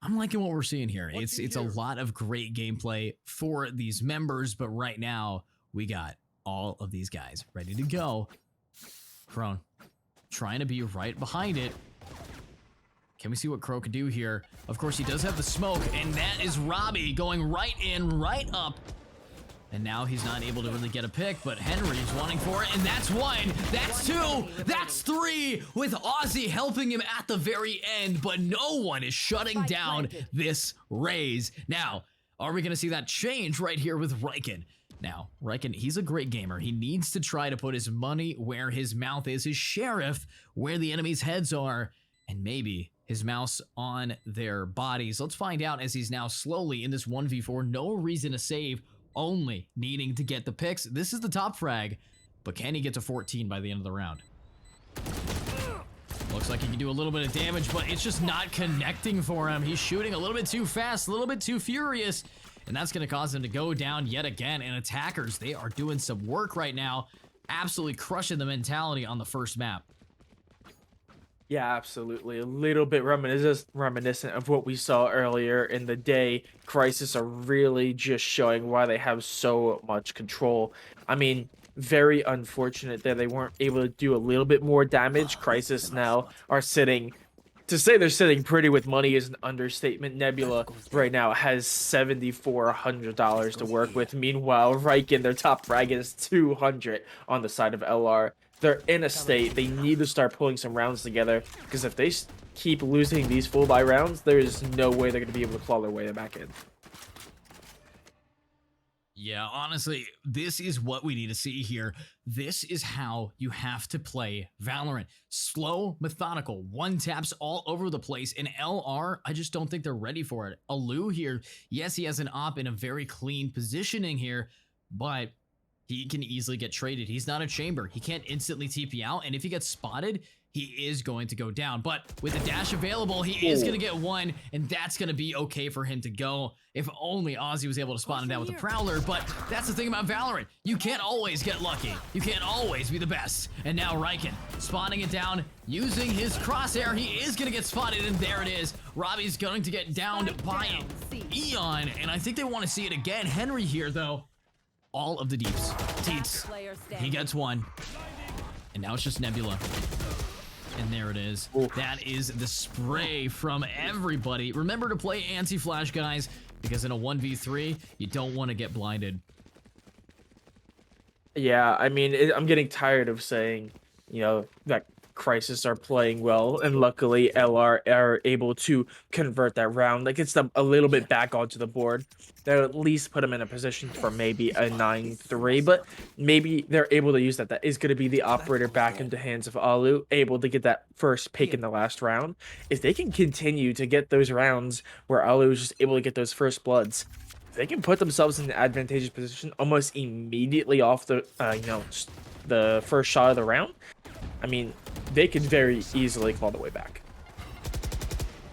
I'm liking what we're seeing here. It's a lot of great gameplay for these members. But right now, we got all of these guys ready to go. Crone trying to be right behind it. Can we see what Crow can do here? Of course, he does have the smoke, and that is Robbie going right in, right up. And now he's not able to really get a pick, but Henry's wanting for it, and that's one, that's two, that's three, with Ozzy helping him at the very end, but no one is shutting down this Raze. Now, are we going to see that change right here with Riken? Now, Riken, he's a great gamer. He needs to try to put his money where his mouth is, his sheriff where the enemy's heads are, and maybe his mouse on their bodies. Let's find out as he's now slowly in this 1v4. No reason to save, only needing to get the picks. This is the top frag, but can he get to 14 by the end of the round? Looks like he can do a little bit of damage, but it's just not connecting for him. He's shooting a little bit too fast, a little bit too furious, and that's going to cause him to go down yet again. And attackers, they are doing some work right now, absolutely crushing the mentality on the first map. Yeah, absolutely. A little bit reminiscent of what we saw earlier in the day. Crisis are really just showing why they have so much control. I mean, very unfortunate that they weren't able to do a little bit more damage. Crisis now are sitting... To say they're sitting pretty with money is an understatement. Nebula right now has $7,400 to work with. Meanwhile, Riken, their top frag, is 200 on the side of LR. They're in a state. They need to start pulling some rounds together, because if they keep losing these full buy rounds, there is no way they're going to be able to claw their way back in. Yeah, honestly, this is what we need to see here. This is how you have to play Valorant. Slow, methodical, one taps all over the place. In LR, I just don't think they're ready for it. Alu here, yes, he has an op in a very clean positioning here, but he can easily get traded. He's not a chamber. He can't instantly TP out, and if he gets spotted, he is going to go down. But with the dash available, he is going to get one, and that's going to be okay for him to go. If only Ozzy was able to spot him down with the Prowler. But that's the thing about Valorant. You can't always get lucky. You can't always be the best. And now Riken spotting it down, using his crosshair. He is going to get spotted, and there it is. Robbie's going to get downed by Eon, and I think they want to see it again. Henry here, though. All of the deeps. Teets. He gets one. And now it's just Nebula. And there it is. Ooh. That is the spray from everybody. Remember to play anti-flash, guys, because in a 1v3, you don't want to get blinded. Yeah, I mean, I'm getting tired of saying, you know, that Crisis are playing well, and luckily LR are able to convert that round. That gets them a little bit back onto the board. They'll at least put them in a position for maybe a 9-3, but maybe they're able to use that. That is going to be the operator back into hands of Alu, able to get that first pick in the last round. If they can continue to get those rounds where Alu is just able to get those first bloods, they can put themselves in an advantageous position almost immediately off the, the first shot of the round. I mean, they can very easily claw their way back.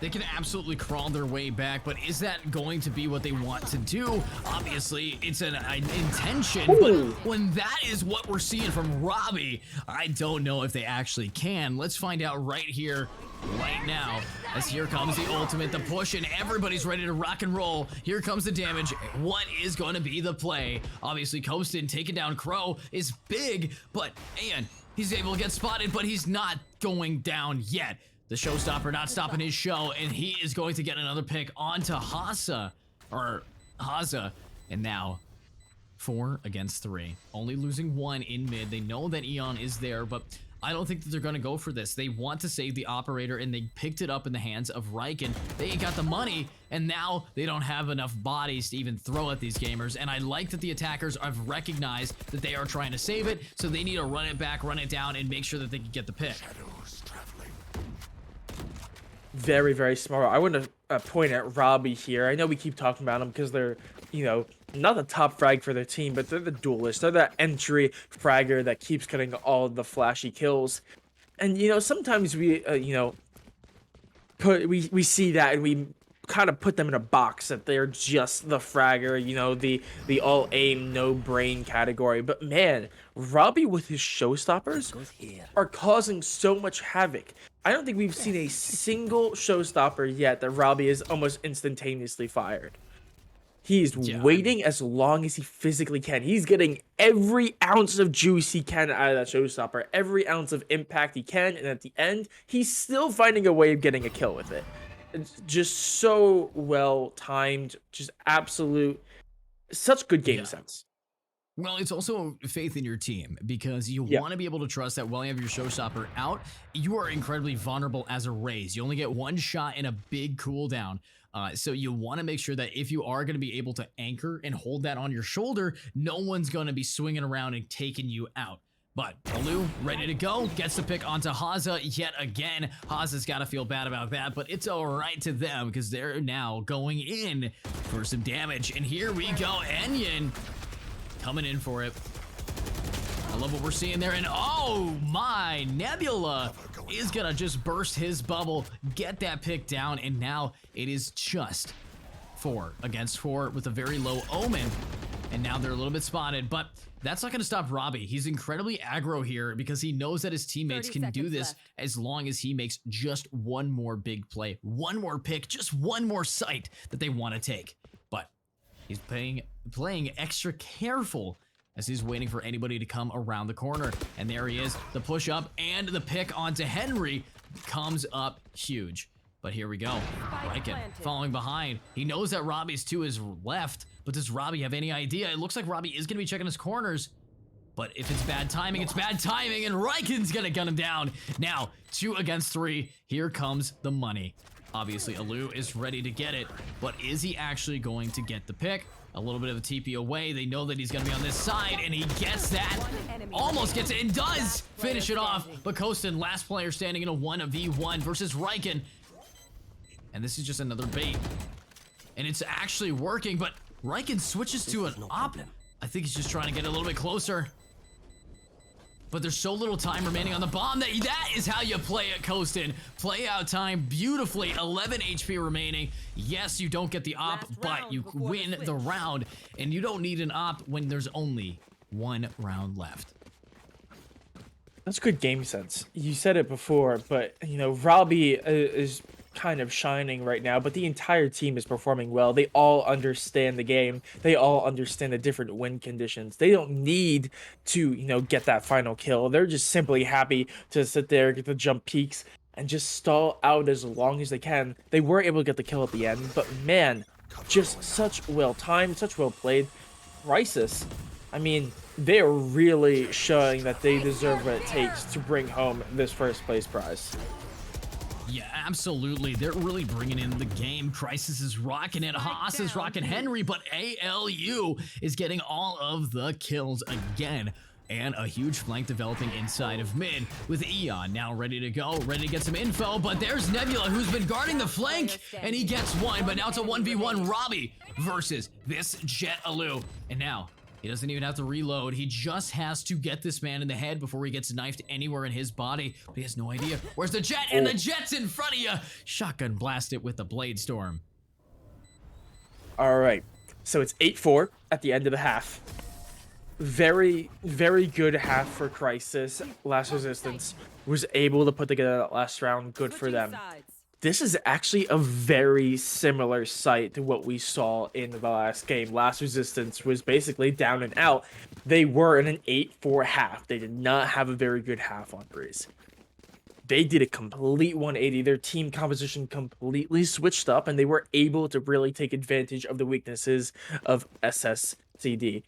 They can absolutely crawl their way back, but is that going to be what they want to do? Obviously, it's an intention, but when that is what we're seeing from Robbie, I don't know if they actually can. Let's find out right here, right now, as here comes the ultimate, the push, and everybody's ready to rock and roll. Here comes the damage. What is going to be the play? Obviously, Coastin taking down Crow is big, but Ian, he's able to get spotted, but he's not going down yet. The showstopper not stopping his show, and he is going to get another pick onto Haza. And now 4 against 3, only losing 1 in mid. They know that Eon is there, but I don't think that they're going to go for this. They want to save the operator, and they picked it up in the hands of Riken. They ain't got the money, and now they don't have enough bodies to even throw at these gamers. And I like that the attackers have recognized that they are trying to save it, so they need to run it back, run it down, and make sure that they can get the pick. Very, very smart. I want to point at Robbie here. I know we keep talking about them because they're, you know, not the top frag for their team, but they're the duelist. They're that entry fragger that keeps getting all the flashy kills. And, you know, sometimes we, we see that and we kind of put them in a box that they're just the fragger, you know, the all aim, no brain category. But man, Robbie with his showstoppers are causing so much havoc. I don't think we've seen a single showstopper yet that Robbie is almost instantaneously fired. He's Yeah, waiting as long as he physically can. He's getting every ounce of juice he can out of that showstopper, every ounce of impact he can, and at the end, he's still finding a way of getting a kill with it. It's just so well timed, just absolute, such good game yeah. sense. Well, it's also faith in your team because you Yeah. want to be able to trust that while you have your showstopper out, you are incredibly vulnerable as a Raze. You only get one shot in a big cooldown. So you want to make sure that if you are going to be able to anchor and hold that on your shoulder, no one's going to be swinging around and taking you out. But Alu, ready to go, gets the pick onto Haza yet again. Haza's got to feel bad about that, but it's all right to them because they're now going in for some damage. And here we go, Enyin coming in for it. I love what we're seeing there. And oh my, Nebula is gonna just burst his bubble, get that pick down, and now it is just 4 against 4 with a very low omen. And now they're a little bit spotted, but that's not gonna stop Robbie. He's incredibly aggro here because he knows that his teammates 30 can do seconds this left. as long as he makes just one more big play, one more pick, just one more sight that they want to take. But he's playing extra careful as he's waiting for anybody to come around the corner. And there he is, the push up and the pick onto Henry comes up huge. But here we go, Riken following behind. He knows that Robbie's to his left, but does Robbie have any idea? It looks like Robbie is gonna be checking his corners. But if it's bad timing, it's bad timing, and Riken's gonna gun him down. Now, 2 against 3, here comes the money. Obviously, Alu is ready to get it, but is he actually going to get the pick? A little bit of a TP away. They know that he's going to be on this side, and he gets that. Almost gets it and does finish it off. But Kostin, last player standing in a 1v1 versus Riken. And this is just another bait. And it's actually working, but Riken switches to an op. I think he's just trying to get a little bit closer. But there's so little time remaining on the bomb that is how you play it, Kostin. Play out time beautifully, 11 HP remaining. Yes, you don't get the op, but you win the round. And you don't need an op when there's only 1 round left. That's good game sense. You said it before, but, you know, Robbie is kind of shining right now, but the entire team is performing well. They all understand the game. They all understand the different win conditions. They don't need to, you know, get that final kill. They're just simply happy to sit there, get the jump peaks, and just stall out as long as they can. They were able to get the kill at the end, but man, just such well timed, such well played. Crisis, I mean, they are really showing that they deserve what it takes to bring home this first place prize. Yeah, absolutely. They're really bringing in the game. Crisis is rocking it. Haas is rocking Henry, but ALU is getting all of the kills again. And a huge flank developing inside of mid with Eon now ready to go, ready to get some info. But there's Nebula who's been guarding the flank and he gets one, but now it's a 1v1 Robbie versus this Jet Alu. And now he doesn't even have to reload. He just has to get this man in the head before he gets knifed anywhere in his body. But he has no idea. Where's the Jet? And the Jet's in front of you. Shotgun blast it with the Blade Storm. All right. So it's 8-4 at the end of the half. Very, very good half for Crisis. Last Resistance was able to put together that last round. Good for them. This is actually a very similar sight to what we saw in the last game. Last Resistance was basically down and out. They were in an 8-4 half. They did not have a very good half on Breeze. They did a complete 180. Their team composition completely switched up, and they were able to really take advantage of the weaknesses of SSCD.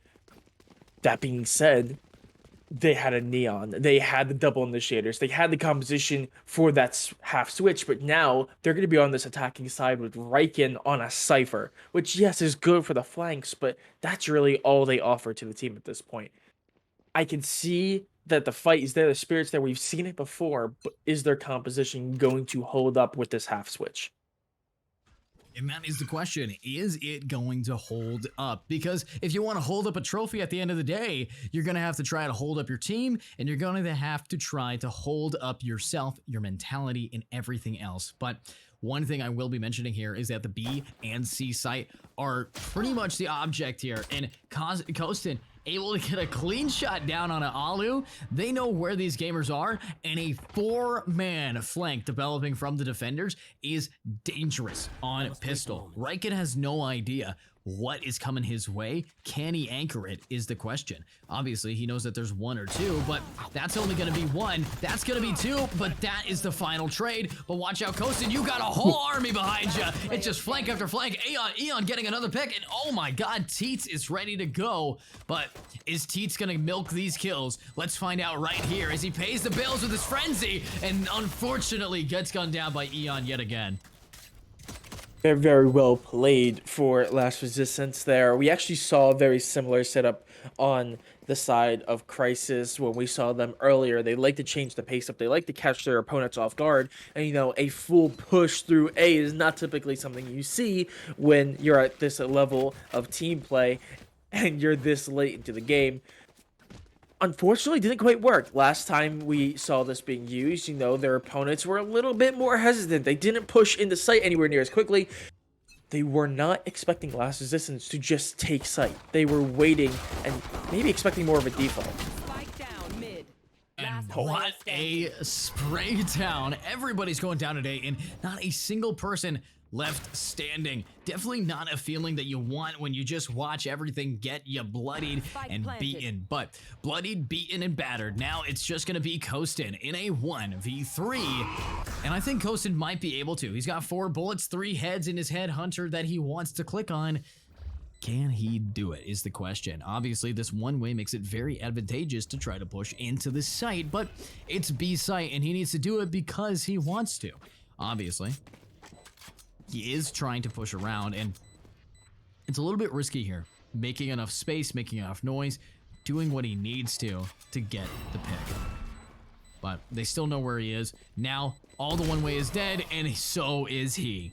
That being said, they had a Neon, they had the double initiators, they had the composition for that half switch, but now they're going to be on this attacking side with Riken on a Cypher, which yes is good for the flanks, but that's really all they offer to the team at this point. I can see that the fight is there, the spirit's there, we've seen it before, but is their composition going to hold up with this half switch? And that is the question. Is it going to hold up? Because if you want to hold up a trophy at the end of the day, you're going to have to try to hold up your team, and you're going to have to try to hold up yourself, your mentality, and everything else. But one thing I will be mentioning here is that the B and C site are pretty much the object here. And Kostin able to get a clean shot down on an Alu. They know where these gamers are, and a 4-man flank developing from the defenders is dangerous on pistol. Riken has no idea what is coming his way. Can he anchor it is the question. Obviously, he knows that there's 1 or 2, but that's only going to be 1. That's going to be 2, but that is the final trade. But watch out, Coastin, you got a whole army behind you. It's just flank after flank. Eon getting another pick, and oh my god, Teets is ready to go. But is Teets going to milk these kills? Let's find out right here as he pays the bills with his frenzy, and unfortunately gets gunned down by Eon yet again. Very, very well played for Last Resistance there. We actually saw a very similar setup on the side of Crisis when we saw them earlier. They like to change the pace up. They like to catch their opponents off guard. And, you know, a full push through A is not typically something you see when you're at this level of team play and you're this late into the game. Unfortunately, didn't quite work. Last time we saw this being used, you know, their opponents were a little bit more hesitant. They didn't push into sight anywhere near as quickly. They were not expecting Last Resistance to just take sight. They were waiting and maybe expecting more of a default. Spike down mid. And Last player what standing. a spray down. Everybody's going down today, and not a single person left standing. Definitely not a feeling that you want when you just watch everything get you bloodied Spike and planted. beaten. But bloodied, beaten, and battered. Now it's just going to be Coastin in a 1v3. And I think Coastin might be able to. He's got 4 bullets, 3 heads in his head hunter that he wants to click on. Can he do it is the question. Obviously, this one way makes it very advantageous to try to push into the site, but it's B site, and he needs to do it because he wants to. Obviously, he is trying to push around, and it's a little bit risky here. Making enough space, making enough noise, doing what he needs to get the pick. But they still know where he is. Now, all the one way is dead, and so is he.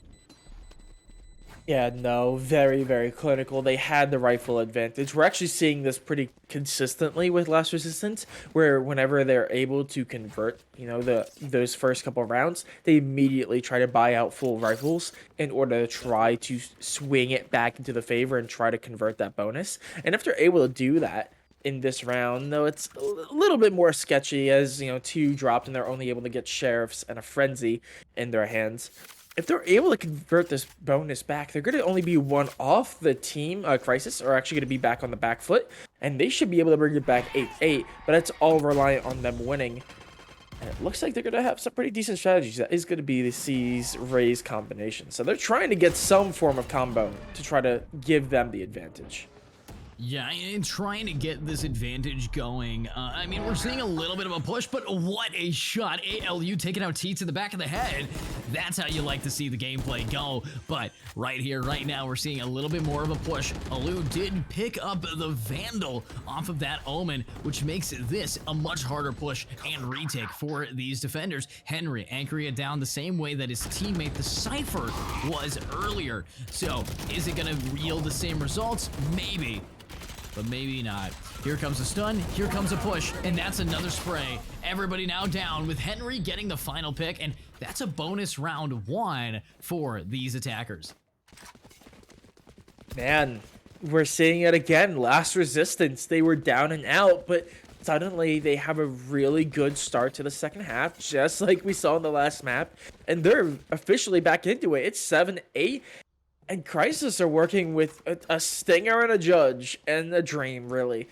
Yeah, no, very, very clinical. They had the rifle advantage. We're actually seeing this pretty consistently with Last Resistance, where whenever they're able to convert, you know, those first couple of rounds, they immediately try to buy out full rifles in order to try to swing it back into the favor and try to convert that bonus. And if they're able to do that in this round, though it's a little bit more sketchy as, you know, 2 dropped and they're only able to get Sheriffs and a Frenzy in their hands. If they're able to convert this bonus back, they're going to only be 1 off. The team, Crisis, are actually going to be back on the back foot, and they should be able to bring it back 8-8, but it's all reliant on them winning. And it looks like they're going to have some pretty decent strategies. That is going to be the C's Rays combination. So they're trying to get some form of combo to try to give them the advantage. Yeah, and trying to get this advantage going. I mean, we're seeing a little bit of a push, but what a shot. ALU taking out Teets in the back of the head. That's how you like to see the gameplay go. But right here, right now, we're seeing a little bit more of a push. ALU did pick up the Vandal off of that Omen, which makes this a much harder push and retake for these defenders. Henry anchoring it down the same way that his teammate, the Cypher, was earlier. So, is it going to yield the same results? Maybe. But maybe not. Here comes a stun, here comes a push, and that's another spray. Everybody now down with Henry getting the final pick, and that's a bonus round 1 for these attackers. Man, we're seeing it again. Last Resistance, they were down and out, but suddenly they have a really good start to the second half, just like we saw in the last map, and they're officially back into it. It's 7-8. And Crisis are working with a Stinger and a Judge and a Dream, really.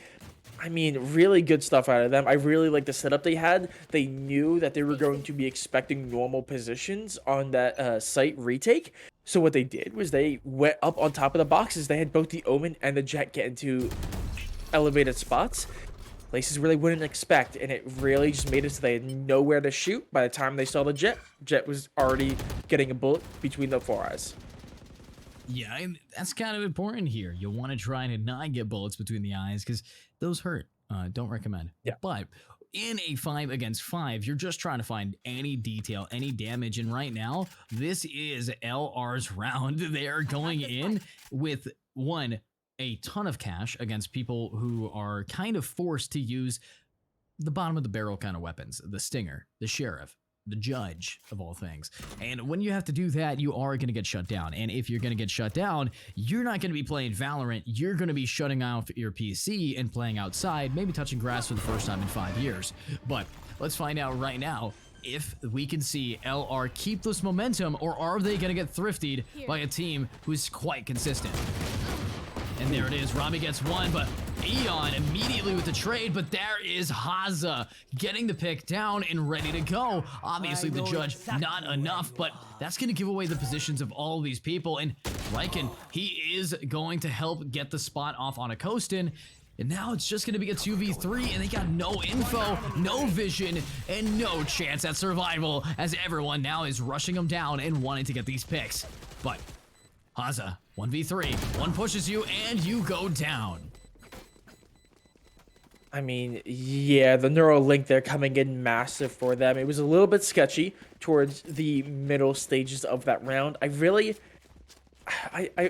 I mean, really good stuff out of them. I really like the setup they had. They knew that they were going to be expecting normal positions on that site retake. So what they did was they went up on top of the boxes. They had both the Omen and the Jet get into elevated spots. Places where they wouldn't expect. And it really just made it so they had nowhere to shoot. By the time they saw the Jet, Jet was already getting a bullet between the 4 eyes. Yeah, and that's kind of important here. You want to try to not get bullets between the eyes because those hurt. Don't recommend. Yeah. But in a 5 against 5, you're just trying to find any detail, any damage. And right now, this is LR's round. They are going in with, 1, a ton of cash against people who are kind of forced to use the bottom of the barrel kind of weapons. The Stinger, the Sheriff, the Judge, of all things. And when you have to do that, you are going to get shut down. And if you're going to get shut down, you're not going to be playing Valorant. You're going to be shutting off your PC and playing outside, maybe touching grass for the first time in 5 years. But let's find out right now if we can see LR keep this momentum, or are they going to get thrifted by a team who's quite consistent? And there it is. Robbie gets one, but Eon immediately with the trade, but there is Haza getting the pick down and ready to go. Obviously, the judge, not enough, but that's going to give away the positions of all of these people. And Riken, he is going to help get the spot off on a Kostin. And now it's just going to be a 2v3, and they got no info, no vision, and no chance at survival, as everyone now is rushing them down and wanting to get these picks. But Haza, 1v3, one pushes you, and you go down. I mean, yeah, the neural link there coming in massive for them. It was a little bit sketchy towards the middle stages of that round.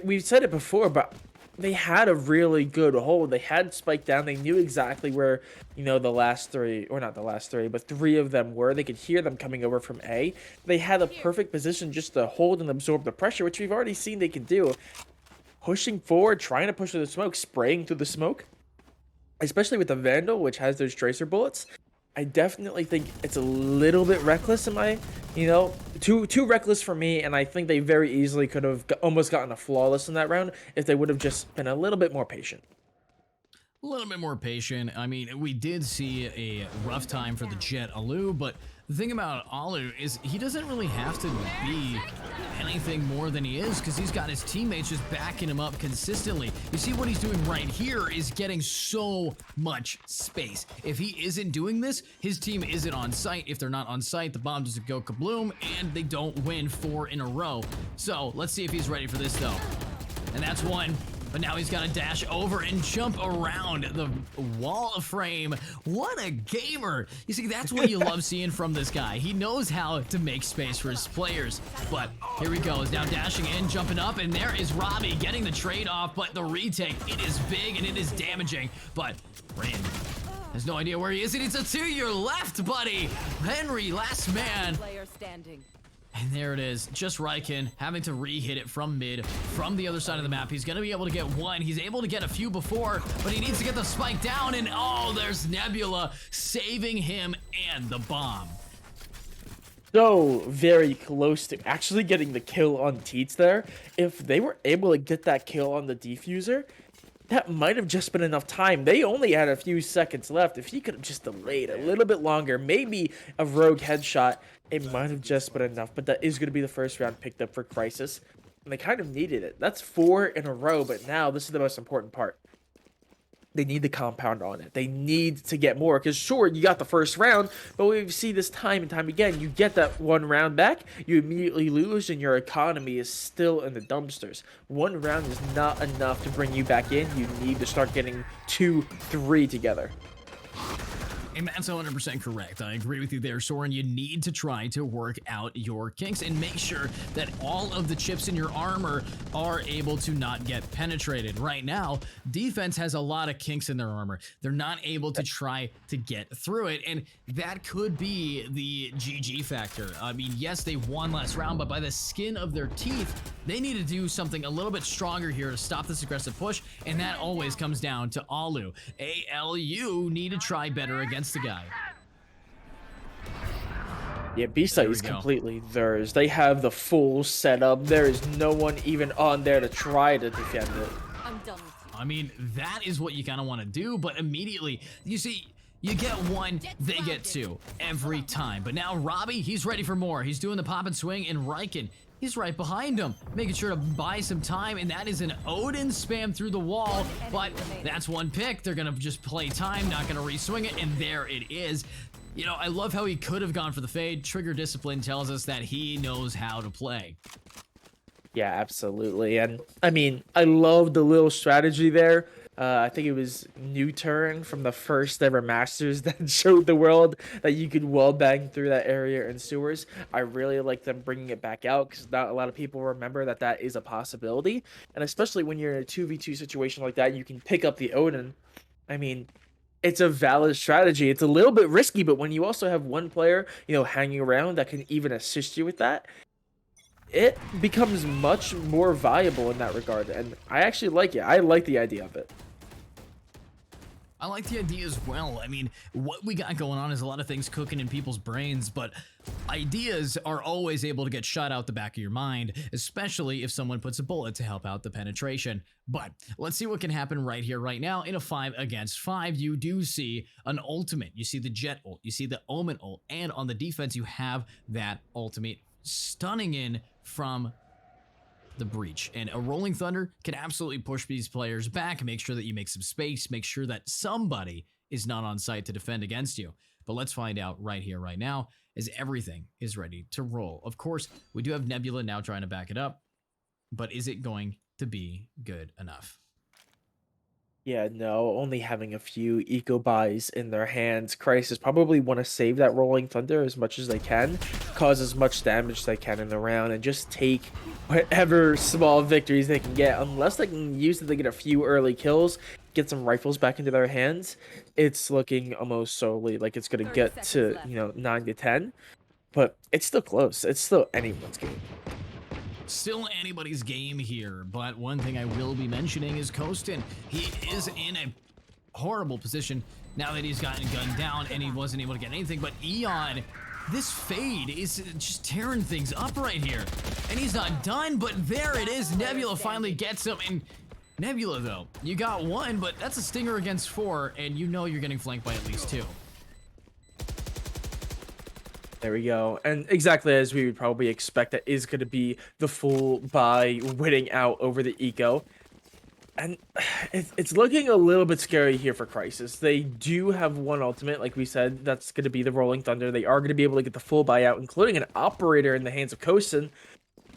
We've said it before, but they had a really good hold. They had spiked down. They knew exactly where, the last three, or not the last three, but three of them were. They could hear them coming over from A. They had a perfect position just to hold and absorb the pressure, which we've already seen they can do. Pushing forward, trying to push through the smoke, spraying through the smoke, especially with the Vandal, which has those tracer bullets. I definitely think it's a little bit reckless in my, too reckless for me, and I think they very easily could have almost gotten a flawless in that round if they would have just been a little bit more patient. A little bit more patient. I mean, we did see a rough time for the Jet Alu, but the thing about Alu is he doesn't really have to be anything more than he is because he's got his teammates just backing him up consistently. You see what he's doing right here is getting so much space. If he isn't doing this, his team isn't on site. If they're not on site, the bomb doesn't go kabloom and they don't win 4 in a row. So let's see if he's ready for this though. And that's one. But now he's got to dash over and jump around the wall of frame. What a gamer. You see, that's what you love seeing from this guy. He knows how to make space for his players. But here he goes, now dashing in, jumping up, and there is Robbie getting the trade off, but the retake, it is big and it is damaging. But Rand has no idea where he is, and it's to your left, buddy. Henry, last man. Player standing. And there it is, just Riken having to re-hit it from mid, from the other side of the map. He's going to be able to get one. He's able to get a few before, but he needs to get the spike down, and oh, there's Nebula saving him and the bomb. So very close to actually getting the kill on Teets there. If they were able to get that kill on the defuser, that might have just been enough time. They only had a few seconds left. If he could have just delayed a little bit longer, maybe a rogue headshot, it might have just been enough. But that is going to be the first round picked up for Crisis. And they kind of needed it. That's 4 in a row, but now this is the most important part. They need the compound on it. They need to get more. Because sure, you got the first round, but we see this time and time again. You get that one round back, you immediately lose, and your economy is still in the dumpsters. One round is not enough to bring you back in. You need to start getting 2, 3 together. And that's 100% correct. I agree with you there, Soren. You need to try to work out your kinks and make sure that all of the chips in your armor are able to not get penetrated. Right now, defense has a lot of kinks in their armor. They're not able to try to get through it, and that could be the GG factor. I mean, yes, they won last round, but by the skin of their teeth, they need to do something a little bit stronger here to stop this aggressive push, and that always comes down to Alu. ALU need to try better against the guy. Yeah, B-site is completely theirs. They have the full setup. There is no one even on there to try to defend it. I'm done with you. I mean, that is what you kind of want to do, but immediately, you see, you get one, they get two every time. But now Robbie, he's ready for more. He's doing the pop and swing, and Riken, he's right behind him, making sure to buy some time, and that is an Odin spam through the wall, but that's one pick. They're gonna just play time, not gonna re-swing it, and there it is. You know, I love how he could have gone for the fade. Trigger discipline tells us that he knows how to play. Yeah, absolutely. And I mean, I love the little strategy there. I think it was New Turn from the first ever Masters that showed the world that you could wall bang through that area in sewers. I really like them bringing it back out because not a lot of people remember that that is a possibility. And especially when you're in a 2v2 situation like that, you can pick up the Odin. I mean, it's a valid strategy. It's a little bit risky, but when you also have one player, you know, hanging around that can even assist you with that, it becomes much more viable in that regard. And I actually like it. I like the idea of it. I like the idea as well. I mean, what we got going on is a lot of things cooking in people's brains, but ideas are always able to get shot out the back of your mind, especially if someone puts a bullet to help out the penetration. But let's see what can happen right here, right now. In a 5 against 5, you do see an ultimate. You see the Jet ult, you see the Omen ult, and on the defense, you have that ultimate stunning in from the breach. And a Rolling Thunder can absolutely push these players back, make sure that you make some space, make sure that somebody is not on site to defend against you. But let's find out right here, right now, as everything is ready to roll. Of course, we do have Nebula now trying to back it up, but is it going to be good enough? Yeah, no, only having a few eco buys in their hands. Crisis probably want to save that Rolling Thunder as much as they can, cause as much damage as they can in the round, and just take whatever small victories they can get. Unless they can use it to get a few early kills, get some rifles back into their hands, it's looking almost solely like it's going to get to, 9 to 10. But it's still close. It's still anyone's game. Still anybody's game here, but one thing I will be mentioning is Kostin. He is in a horrible position now that he's gotten gunned down and he wasn't able to get anything, but Eon, this fade is just tearing things up right here. And he's not done, but there it is. Nebula finally gets him, and Nebula though, you got one, but that's a stinger against 4, and you know you're getting flanked by at least 2. There we go. And exactly as we would probably expect, that is going to be the full buy winning out over the eco. And it's looking a little bit scary here for Crisis. They do have one ultimate, like we said, that's going to be the Rolling Thunder. They are going to be able to get the full buy out, including an operator in the hands of Kosin.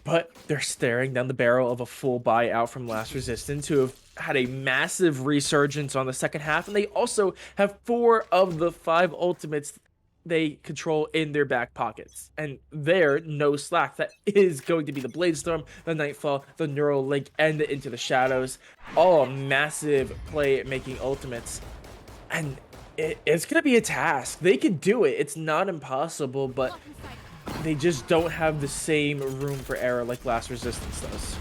But they're staring down the barrel of a full buy out from Last Resistance, who have had a massive resurgence on the second half. And they also have 4 of the 5 ultimates they control in their back pockets, and they're no slack. That is going to be the Bladestorm, the Nightfall, the Neural Link, and the Into the Shadows, all massive play making ultimates, and it's gonna be a task. They can do it, it's not impossible, but they just don't have the same room for error like Last Resistance does.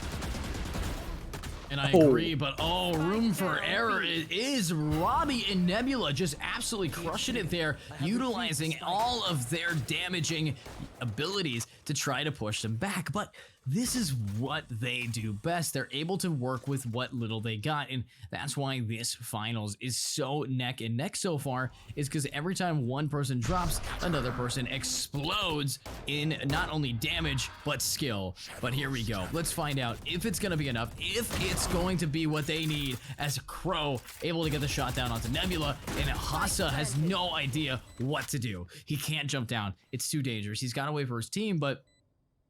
And I agree, but room for error is Robbie and Nebula just absolutely crushing it there, utilizing all of their damaging abilities to try to push them back. But this is what they do best. They're able to work with what little they got, and that's why this finals is so neck and neck so far, is because every time one person drops, another person explodes in not only damage, but skill. But here we go. Let's find out if it's going to be enough, if it's going to be what they need, as Crow able to get the shot down onto Nebula, and Hassa has no idea what to do. He can't jump down. It's too dangerous. He's got to wait for his team, but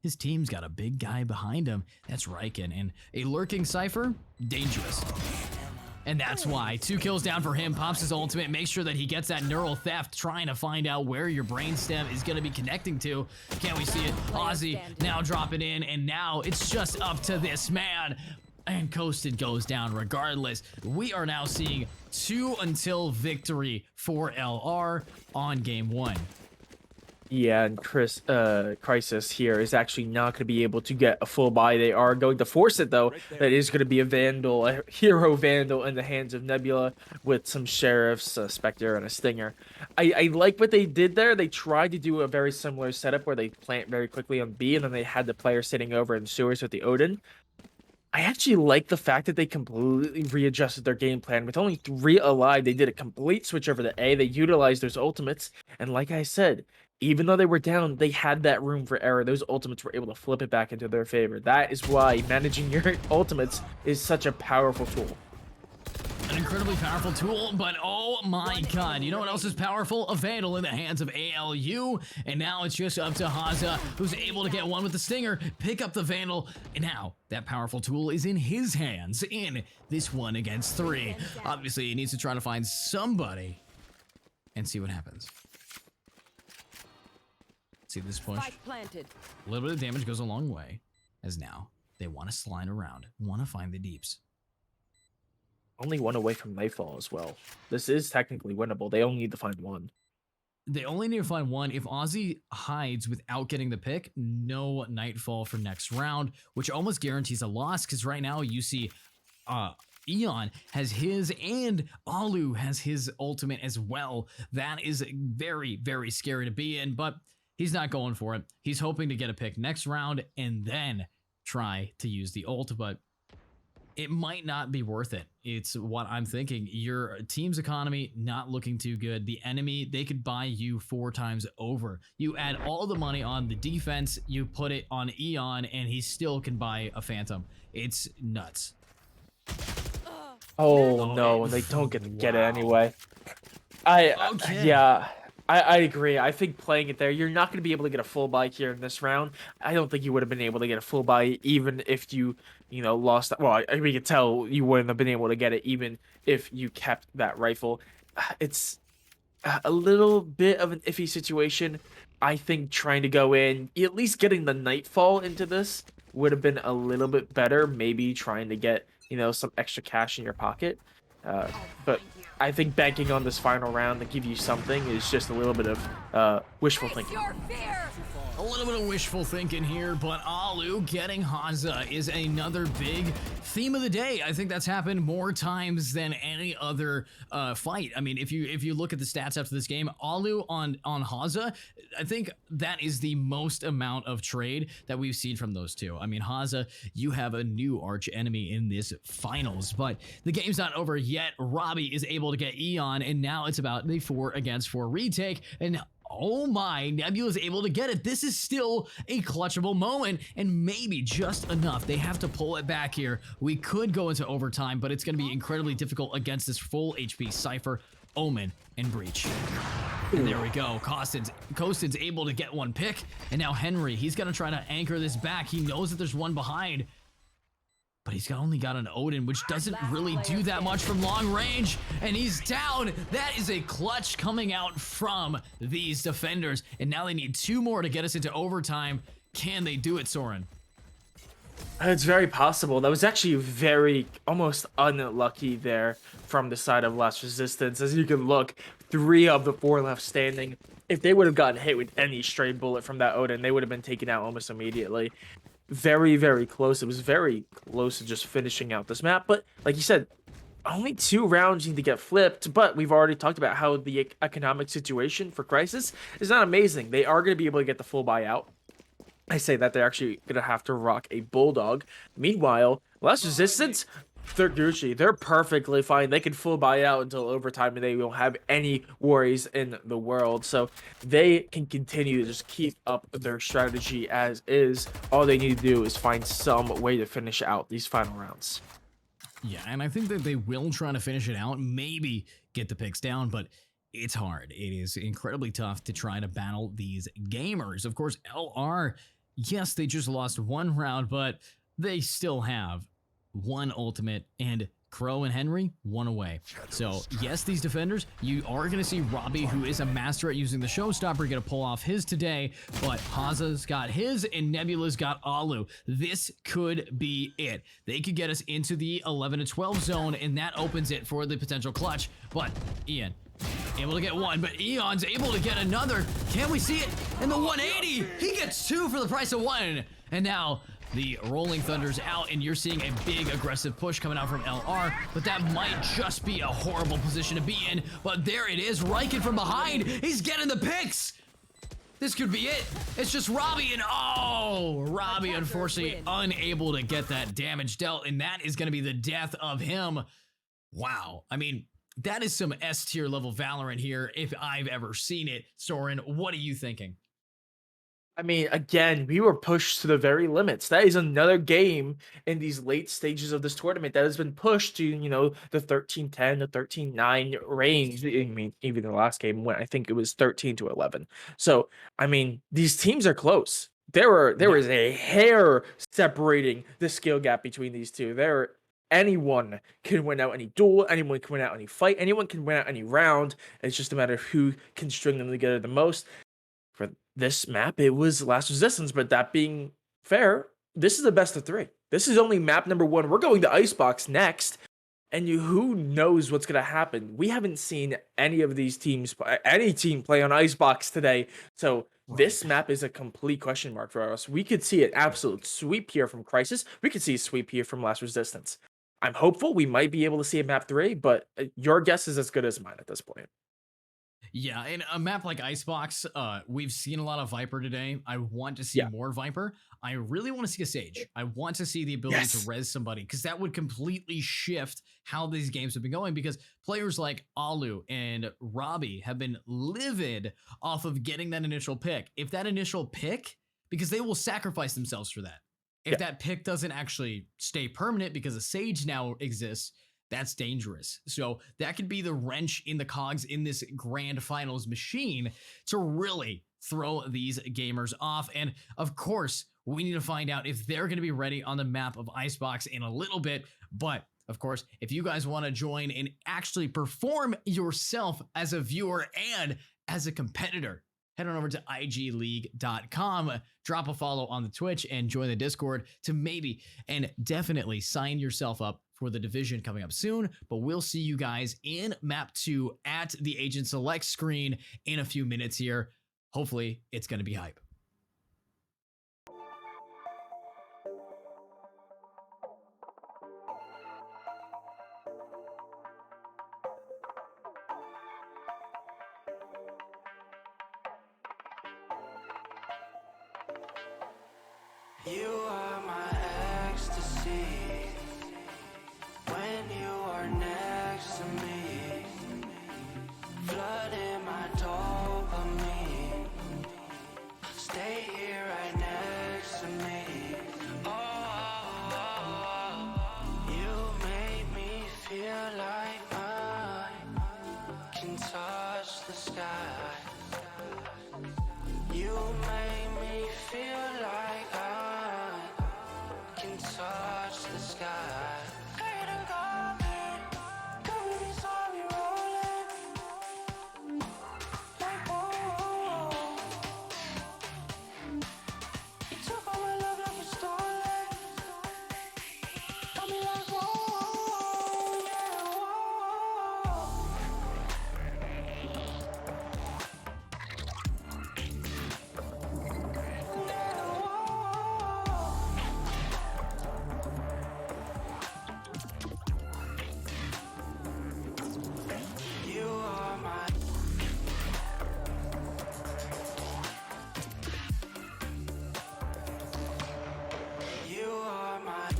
his team's got a big guy behind him. That's Riken, and a lurking Cypher, dangerous. And that's why 2 kills down for him, pops his ultimate, makes sure that he gets that neural theft, trying to find out where your brainstem is going to be connecting to. Can we see it? Ozzy now dropping in, and now it's just up to this man. And Coasted goes down regardless. We are now seeing 2 until victory for LR on game 1. Yeah, and Crisis here is actually not going to be able to get a full buy. They are going to force it, though. That is going to be a Vandal, a hero Vandal in the hands of Nebula with some Sheriffs, a Spectre, and a Stinger. I like what they did there. They tried to do a very similar setup where they plant very quickly on B, and then they had the player sitting over in sewers with the Odin. I actually like the fact that they completely readjusted their game plan. With only 3 alive, they did a complete switch over to A. They utilized those ultimates, and like I said, even though they were down, they had that room for error. Those ultimates were able to flip it back into their favor. That is why managing your ultimates is such a powerful tool. An incredibly powerful tool, but oh my god, you know what else is powerful? A Vandal in the hands of ALU, and now it's just up to Haza, who's able to get one with the Stinger, pick up the Vandal, and now that powerful tool is in his hands in this 1 against 3. Obviously, he needs to try to find somebody and see what happens. See this push? A little bit of damage goes a long way, as now they want to slide around, want to find the deeps. Only 1 away from Nightfall as well. This is technically winnable. They only need to find 1. They only need to find 1. If Ozzy hides without getting the pick, no Nightfall for next round, which almost guarantees a loss, because right now you see Eon has his and Alu has his ultimate as well. That is very, very scary to be in, but he's not going for it. He's hoping to get a pick next round and then try to use the ult, but it might not be worth it. It's what I'm thinking. Your team's economy not looking too good. The enemy, they could buy you 4 times over. You add all the money on the defense, you put it on Eon, and he still can buy a Phantom. It's nuts. Oh no, they don't get to get it anyway. Yeah, I agree. I think playing it there, you're not going to be able to get a full buy here in this round. I don't think you would have been able to get a full buy even if you lost. Well, we could tell you wouldn't have been able to get it even if you kept that rifle. It's a little bit of an iffy situation. I think trying to go in, at least getting the Nightfall into this would have been a little bit better. Maybe trying to get, some extra cash in your pocket. But I think banking on this final round to give you something is just a little bit of wishful thinking. A little bit of wishful thinking here, but Alu getting Hanza is another big theme of the day. I think that's happened more times than any other fight. I mean, if you look at the stats after this game, Alu on Hanza, I think that is the most amount of trade that we've seen from those two. I mean, Hanza, you have a new arch enemy in this finals, but the game's not over yet. Robbie is able to get Eon, and now it's about the 4 against 4 retake, and oh my, Nebula is able to get it. This is still a clutchable moment, and maybe just enough. They have to pull it back here. We could go into overtime, but it's going to be incredibly difficult against this full HP Cypher, Omen, and Breach. And there we go. Kostin's able to get one pick, and now Henry, he's going to try to anchor this back. He knows that there's one behind, but he's only got an Odin, which doesn't really do that much from long range, and he's down. That is a clutch coming out from these defenders, and now they need 2 more to get us into overtime. Can they do it, Soren? It's very possible. That was actually very almost unlucky there from the side of Last Resistance. As you can look, 3 of the 4 left standing. If they would have gotten hit with any stray bullet from that Odin, they would have been taken out almost immediately. Very, very close. It was very close to just finishing out this map. But like you said, only 2 rounds need to get flipped. But we've already talked about how the economic situation for Crisis is not amazing. They are going to be able to get the full buyout. I say that they're actually going to have to rock a Bulldog. Meanwhile, Last Resistance, they're Gucci. They're perfectly fine. They can full buy out until overtime, and they won't have any worries in the world. So they can continue to just keep up their strategy as is. All they need to do is find some way to finish out these final rounds. Yeah, and I think that they will try to finish it out, maybe get the picks down, but it's hard. It is incredibly tough to try to battle these gamers. Of course, LR, yes, they just lost 1 round, but they still have 1 ultimate, and Crow and Henry 1 away. So yes, these defenders, you are going to see Robbie, who is a master at using the showstopper, going to pull off his today, but Hanza's got his and Nebula's got Alu. This could be it. They could get us into the 11 to 12 zone, and that opens it for the potential clutch. But Ian able to get 1, but Eon's able to get another. Can we see it? In the 180, he gets 2 for the price of 1. And now the Rolling Thunder's out, and you're seeing a big aggressive push coming out from LR, but that might just be a horrible position to be in. But there it is, Riken from behind. He's getting the picks. This could be it. It's just Robbie, and oh, Robbie unfortunately unable to get that damage dealt, and that is going to be the death of him. Wow. I mean, that is some S tier level Valorant here if I've ever seen it. Soren, what are you thinking? I mean, again, we were pushed to the very limits. That is another game in these late stages of this tournament that has been pushed to, the 13-10 to 13-9 range. I mean, even the last game went, I think it was 13 to 11. So, I mean, these teams are close. There was a hair separating the skill gap between these two. Anyone can win out any duel, anyone can win out any fight, anyone can win out any round. It's just a matter of who can string them together the most. For this map, it was Last Resistance, but that being fair, this is the best of 3. This is only map number 1. We're going to Icebox next, and who knows what's going to happen. We haven't seen any of these teams, any team play on Icebox today, so this map is a complete question mark for us. We could see an absolute sweep here from Crisis. We could see a sweep here from Last Resistance. I'm hopeful we might be able to see a map 3, but your guess is as good as mine at this point. Yeah, in a map like Icebox, we've seen a lot of Viper today. I want to see Yeah. more Viper. I really want to see a Sage. I want to see the ability to Yes. res somebody because that would completely shift how these games have been going. Because players like Alu and Robbie have been livid off of getting that initial pick. If that initial pick, because they will sacrifice themselves for that. If Yeah. that pick doesn't actually stay permanent because a Sage now exists, that's dangerous. So that could be the wrench in the cogs in this grand finals machine to really throw these gamers off. And of course, we need to find out if they're going to be ready on the map of Icebox in a little bit. But of course, if you guys want to join and actually perform yourself as a viewer and as a competitor, head on over to IGLeague.com, drop a follow on the Twitch, and join the Discord to maybe and definitely sign yourself up for the division coming up soon. But we'll see you guys in map 2 at the agent select screen in a few minutes here. Hopefully, it's going to be hype. You are my ecstasy when you are next to me, flooding my dopamine. Stay here right next to me. Oh, you made me feel like I can touch the sky. You made me feel like I can touch the sky. Couldn't call me, could be sorry rolling. Like whoa, you took all my love like it's stolen. Got me like whoa, yeah, whoa. You are my You are my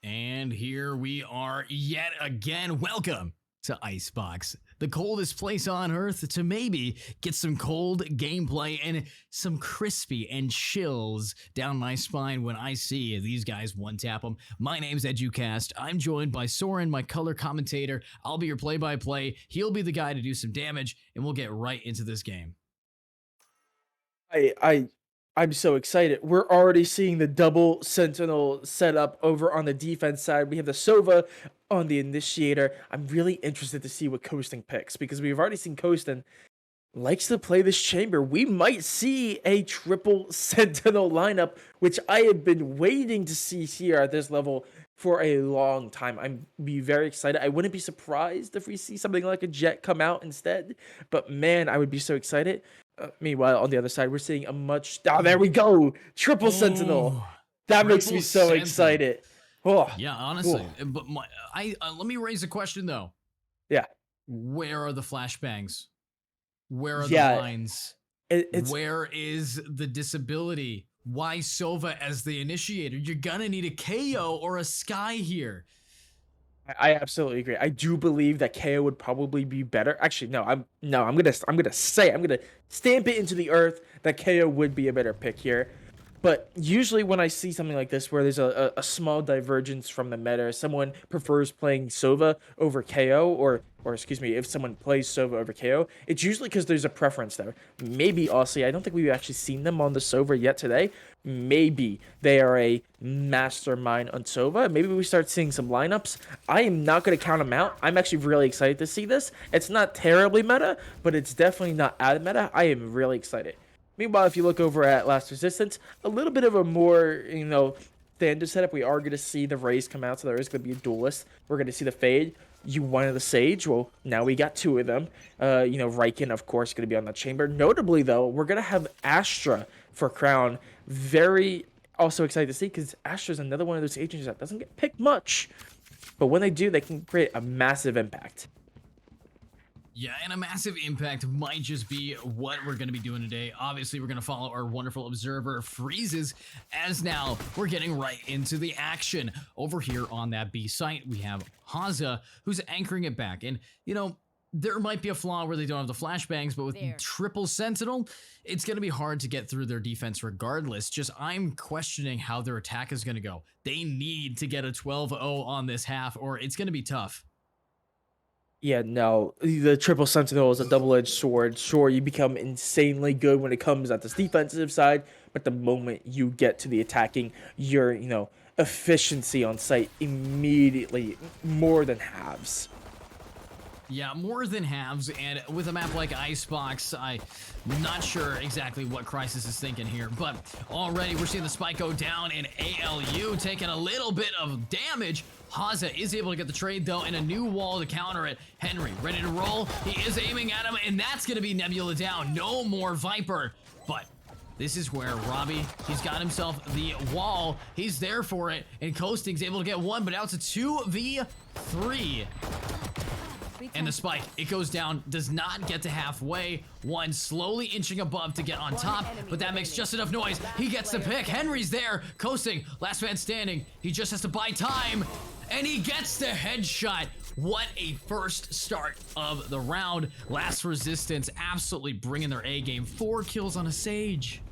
And here we are yet again. Welcome to Icebox, the coldest place on earth to maybe get some cold gameplay and some crispy and chills down my spine when I see these guys one-tap them. My name's EduCast. I'm joined by Soren, my color commentator. I'll be your play-by-play. He'll be the guy to do some damage, and we'll get right into this game. I'm so excited. We're already seeing the double sentinel setup over on the defense side. We have the Sova on the initiator. I'm really interested to see what Coasting picks because we've already seen Coasting likes to play this chamber. We might see a triple sentinel lineup, which I have been waiting to see here at this level for a long time. I'm be very excited. I wouldn't be surprised if we see something like a Jet come out instead, but man, I would be so excited. Meanwhile, on the other side, we're seeing a much. Oh, there we go! Triple Sentinel. Oh, That makes me triple so Sentinel. excited. Oh, Yeah, honestly. oh. But let me raise a question though. Yeah. Where are the flashbangs? Where are Yeah, the lines? It's Where is the disability? Why Sova as the initiator? You're gonna need a KO or a Sky here. I absolutely agree. I do believe that KO would probably be better. Actually, no. I'm gonna stamp it into the earth that KO would be a better pick here. But usually when I see something like this where there's a small divergence from the meta, someone prefers playing Sova over KO, or excuse me, if someone plays Sova over KO, it's usually because there's a preference there. Maybe Aussie, I don't think we've actually seen them on the Sova yet today. Maybe they are a mastermind on Sova. Maybe we start seeing some lineups. I am not going to count them out. I'm actually really excited to see this. It's not terribly meta, but it's definitely not out of meta. I am really excited. Meanwhile, if you look over at Last Resistance, a little bit of a more, standard setup. We are going to see the Rays come out, so there is going to be a duelist. We're going to see the Fade. You wanted the Sage, well, now we got 2 of them. Riken, of course, going to be on the chamber. Notably, though, we're going to have Astra for Crown. Very also excited to see, because Astra's another one of those agents that doesn't get picked much. But when they do, they can create a massive impact. Yeah, and a massive impact might just be what we're going to be doing today. Obviously, we're going to follow our wonderful observer Freezes, as now we're getting right into the action. Over here on that B site, we have Haza, who's anchoring it back. And, there might be a flaw where they don't have the flashbangs, but with triple Sentinel, it's going to be hard to get through their defense regardless. Just I'm questioning how their attack is going to go. They need to get a 12-0 on this half, or it's going to be tough. Yeah, no, the triple sentinel is a double-edged sword. Sure, you become insanely good when it comes at this defensive side, but the moment you get to the attacking, your, efficiency on site immediately more than halves. Yeah, more than halves, and with a map like Icebox, I'm not sure exactly what Crisis is thinking here, but already we're seeing the spike go down, and ALU taking a little bit of damage. Haza is able to get the trade, though, and a new wall to counter it. Henry ready to roll. He is aiming at him, and that's going to be Nebula down. No more Viper, but this is where Robbie, he's got himself the wall. He's there for it, and Coasting's able to get 1, but now it's a 2v3. And the spike, it goes down, does not get to halfway. 1 slowly inching above to get on top, but that makes just enough noise. He gets the pick. Henry's there, coasting, last man standing. He just has to buy time, and he gets the headshot. What a first start of the round. Last Resistance absolutely bringing their A game. 4 kills on a Sage.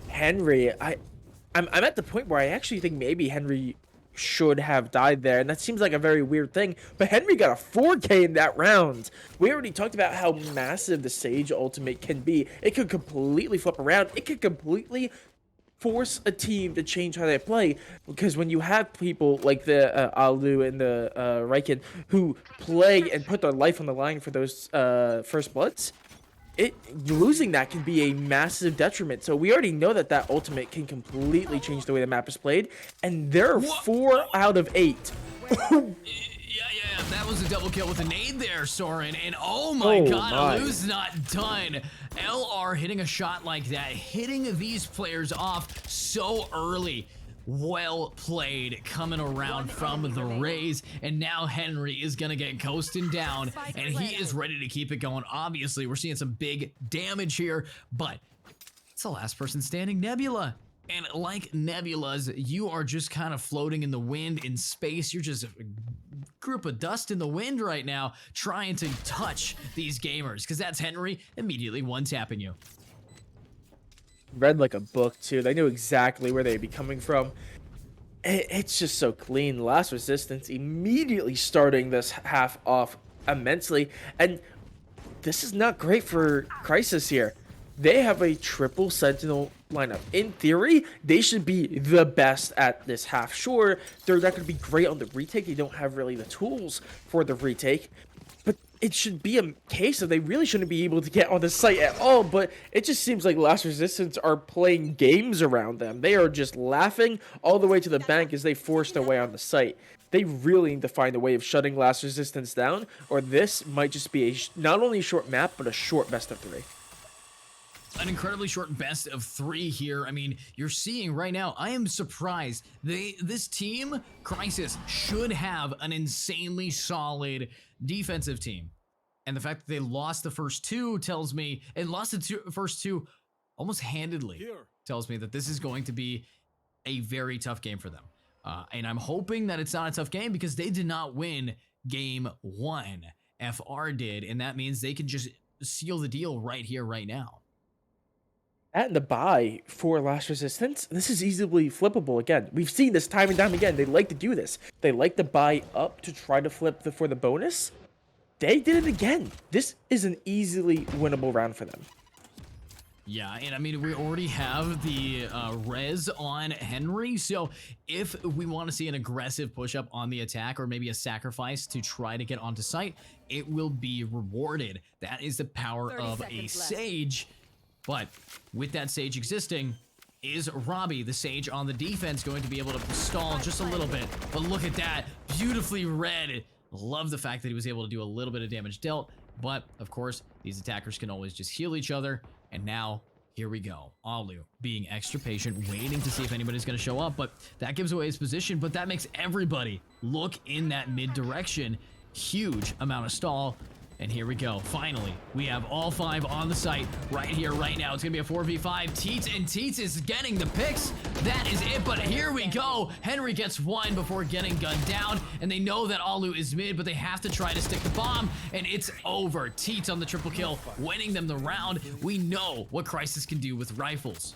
Henry, I'm at the point where I actually think maybe Henry should have died there, and that seems like a very weird thing, but Henry got a 4K in that round. We already talked about how massive the Sage ultimate can be. It could completely flip around. It could completely force a team to change how they play, because when you have people like the Alu and the Riken who play and put their life on the line for those first bloods, losing that can be a massive detriment. So we already know that ultimate can completely change the way the map is played, and there are 4 out of 8. Yeah, that was a double kill with a nade there, Soren, and oh my god, Alu's not done. LR hitting a shot like that, hitting these players off so early. Well played, coming around from the Rays, and now Henry is gonna get coasting down, and he is ready to keep it going. Obviously, we're seeing some big damage here, but it's the last person standing, Nebula. And like Nebula's, you are just kind of floating in the wind in space. You're just a group of dust in the wind right now, trying to touch these gamers, because that's Henry immediately one-tapping you. Read like a book too. They knew exactly where they'd be coming from. It's just so clean. Last Resistance immediately starting this half off immensely, and this is not great for Crisis here. They have a triple Sentinel lineup. In theory, they should be the best at this half. Sure, they're not going to be great on the retake. They don't have really the tools for the retake, but it should be a case of they really shouldn't be able to get on the site at all. But it just seems like Last Resistance are playing games around them. They are just laughing all the way to the bank as they force their way on the site. They really need to find a way of shutting Last Resistance down, or this might just be not only a short map, but a short best of 3. An incredibly short best of 3 here. I mean, you're seeing right now, I am surprised. This team, Crisis, should have an insanely solid defensive team. And the fact that they lost the first 2 tells me, and lost the first 2 almost handedly, tells me that this is going to be a very tough game for them. And I'm hoping that it's not a tough game, because they did not win game 1. FR did, and that means they can just seal the deal right here, right now. At the buy for Last Resistance, this is easily flippable again. We've seen this time and time again. They like to do this. They like to buy up to try to flip for the bonus. They did it again. This is an easily winnable round for them. Yeah, and I mean, we already have the res on Henry, so if we want to see an aggressive push-up on the attack, or maybe a sacrifice to try to get onto site, it will be rewarded. That is the power of a Sage. But with that Sage existing, is Robbie, the Sage on the defense, going to be able to stall just a little bit? But look at that, beautifully read Love the fact that he was able to do a little bit of damage dealt, but of course, these attackers can always just heal each other. And now, here we go. Alu being extra patient, waiting to see if anybody's going to show up, but that gives away his position, but that makes everybody look in that mid direction. Huge amount of stall. And here we go. Finally, we have all 5 on the site right here, right now. It's going to be a 4v5. Teets is getting the picks. That is it, but here we go. Henry gets 1 before getting gunned down, and they know that Alu is mid, but they have to try to stick the bomb, and it's over. Teets on the triple kill, winning them the round. We know what Crisis can do with rifles.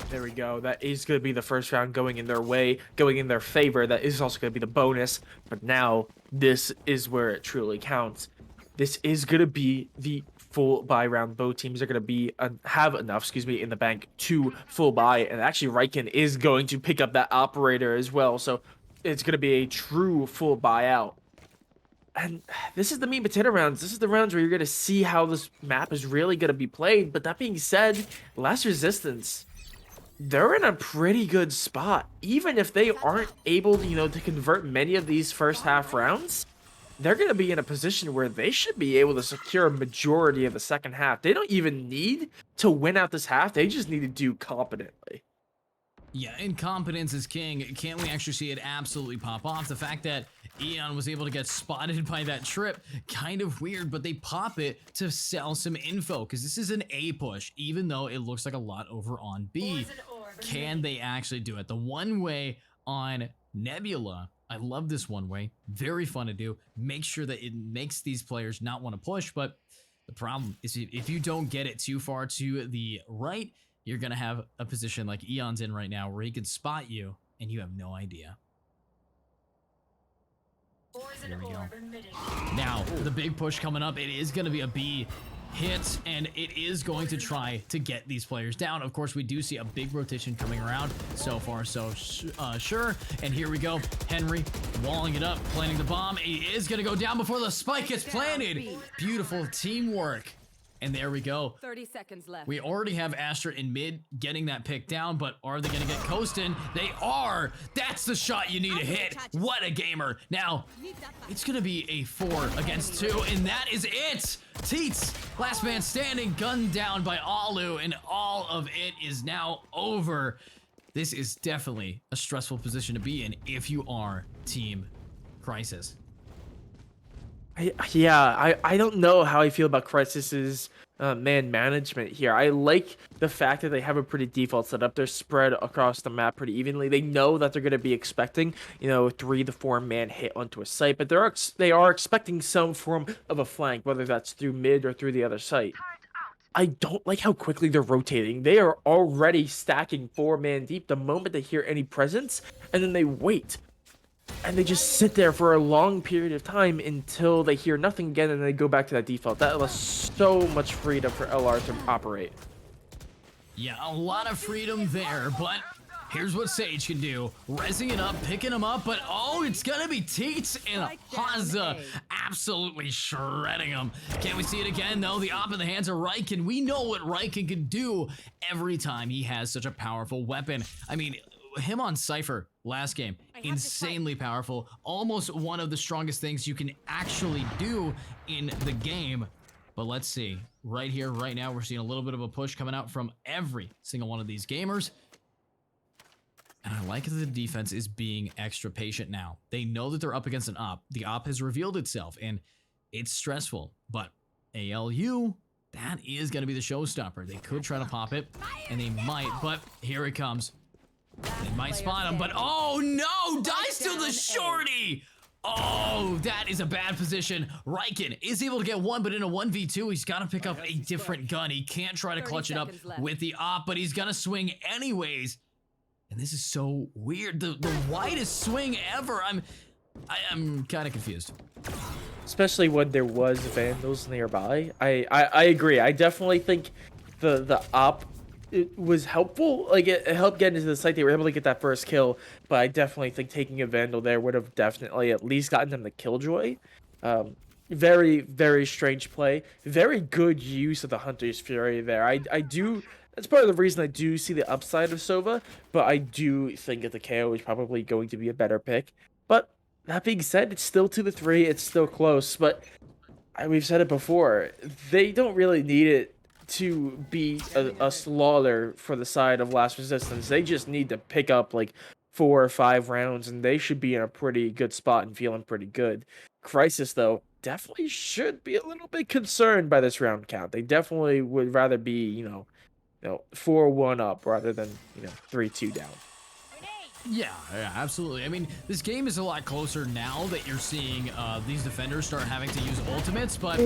There we go. That is going to be the first round going in their way, going in their favor. That is also going to be the bonus, but now this is where it truly counts. This is going to be the full buy round. Both teams are going to be have enough, in the bank to full buy. And actually, Riken is going to pick up that operator as well. So it's going to be a true full buyout. And this is the meat and potato rounds. This is the rounds where you're going to see how this map is really going to be played. But that being said, Last Resistance, they're in a pretty good spot. Even if they aren't able, to convert many of these first half rounds, they're going to be in a position where they should be able to secure a majority of the second half. They don't even need to win out this half. They just need to do competently. Yeah, incompetence is king. Can't we actually see it absolutely pop off? The fact that Eon was able to get spotted by that trip, kind of weird, but they pop it to sell some info, because this is an A push, even though it looks like a lot over on B. Can they actually do it? The one way on Nebula, I love this one way. Very fun to do. Make sure that it makes these players not want to push, but the problem is if you don't get it too far to the right, you're going to have a position like Eon's in right now where he can spot you and you have no idea. There we go. Now, the big push coming up, it is going to be a B hit, and it is going to try to get these players down. Of course, we do see a big rotation coming around. So far, so sure. And here we go. Henry walling it up, planting the bomb. He is going to go down before the spike gets planted. Beautiful teamwork. And there we go. 30 seconds left. We already have Astra in mid getting that pick down, but are they going to get Coastin? They are. That's the shot you need to hit. What a gamer. Now, it's going to be a 4 against 2, and that is it. Teets, last man standing, gunned down by Alu, and all of it is now over. This is definitely a stressful position to be in if you are Team Crisis. I don't know how I feel about Crisis's man management here. I like the fact that they have a pretty default setup. They're spread across the map pretty evenly. They know that they're going to be expecting, 3 to 4 man hit onto a site, but they are expecting some form of a flank, whether that's through mid or through the other site. I don't like how quickly they're rotating. They are already stacking 4 man deep the moment they hear any presence, and then they wait. And they just sit there for a long period of time until they hear nothing again, and they go back to that default. That allows so much freedom for LR to operate. Yeah, a lot of freedom there, but here's what Sage can do. Rezzing it up, picking him up, but oh, it's gonna be Teets and Haza absolutely shredding him. Can we see it again, though? The op in the hands of Riken. We know what Riken can do every time he has such a powerful weapon. I mean, him on Cypher last game, insanely powerful, almost one of the strongest things you can actually do in the game. But let's see, right here, right now, we're seeing a little bit of a push coming out from every single one of these gamers. And I like that the defense is being extra patient now. They know that they're up against an op. The op has revealed itself, and it's stressful. But ALU, that is going to be the showstopper. They could try to pop it, and they might, but here it comes. They might spot him, but oh no! Dies to the shorty! Oh, that is a bad position. Riken is able to get 1, but in a 1v2, he's got to pick up a different gun. He can't try to clutch it up with the op, but he's going to swing anyways. And this is so weird. The widest swing ever. I'm kind of confused. Especially when there was Vandals nearby. I agree. I definitely think the op, it was helpful. Like, it helped get into the site. They were able to get that first kill, but I definitely think taking a Vandal there would have definitely at least gotten them the killjoy. Very, very strange play. Very good use of the Hunter's Fury there. I do. That's part of the reason I do see the upside of Sova, but I do think that the KO is probably going to be a better pick. But that being said, it's still 2-3. It's still close, but we've said it before. They don't really need it to be a slaughter for the side of Last Resistance. They just need to pick up like 4 or 5 rounds, and they should be in a pretty good spot and feeling pretty good. Crisis, though, definitely should be a little bit concerned by this round count. They definitely would rather be, 4-1 up rather than 3-2 down. Yeah, absolutely. I mean, this game is a lot closer now that you're seeing these defenders start having to use ultimates, but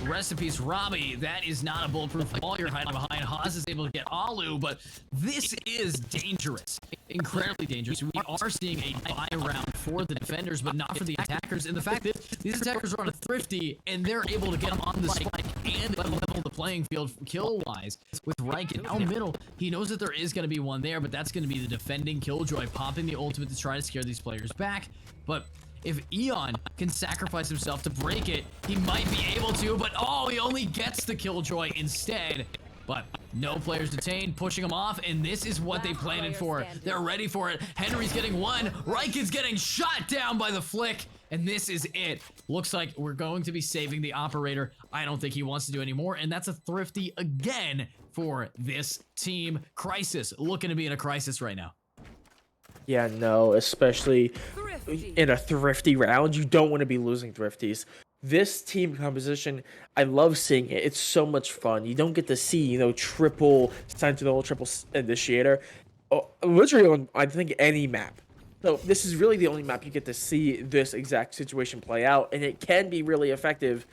rest in peace, Robbie. That is not a bulletproof wall you're hiding behind. Haas is able to get Alu, but this is dangerous. Incredibly dangerous. We are seeing a buy round for the defenders, but not for the attackers. And the fact that these attackers are on a thrifty, and they're able to get them on the spike and level the playing field kill-wise with Riken down middle. He knows that there is going to be one there, but that's going to be the defending Killjoy popping the ultimate to try to scare these players back. But if Eon can sacrifice himself to break it, he might be able to, but oh, he only gets the Killjoy instead. But no players detained, pushing him off, and this is what they planned for. They're ready for it. Henry's getting one. Riken's getting shot down by the flick, and this is it. Looks like we're going to be saving the operator. I don't think he wants to do any more, and that's a thrifty again for this team. Crisis, looking to be in a crisis right now. Yeah, no, especially in a thrifty round. You don't want to be losing thrifties. This team composition, I love seeing it. It's so much fun. You don't get to see, triple Sentinel, triple Initiator, literally on, I think, any map. So this is really the only map you get to see this exact situation play out, and it can be really effective,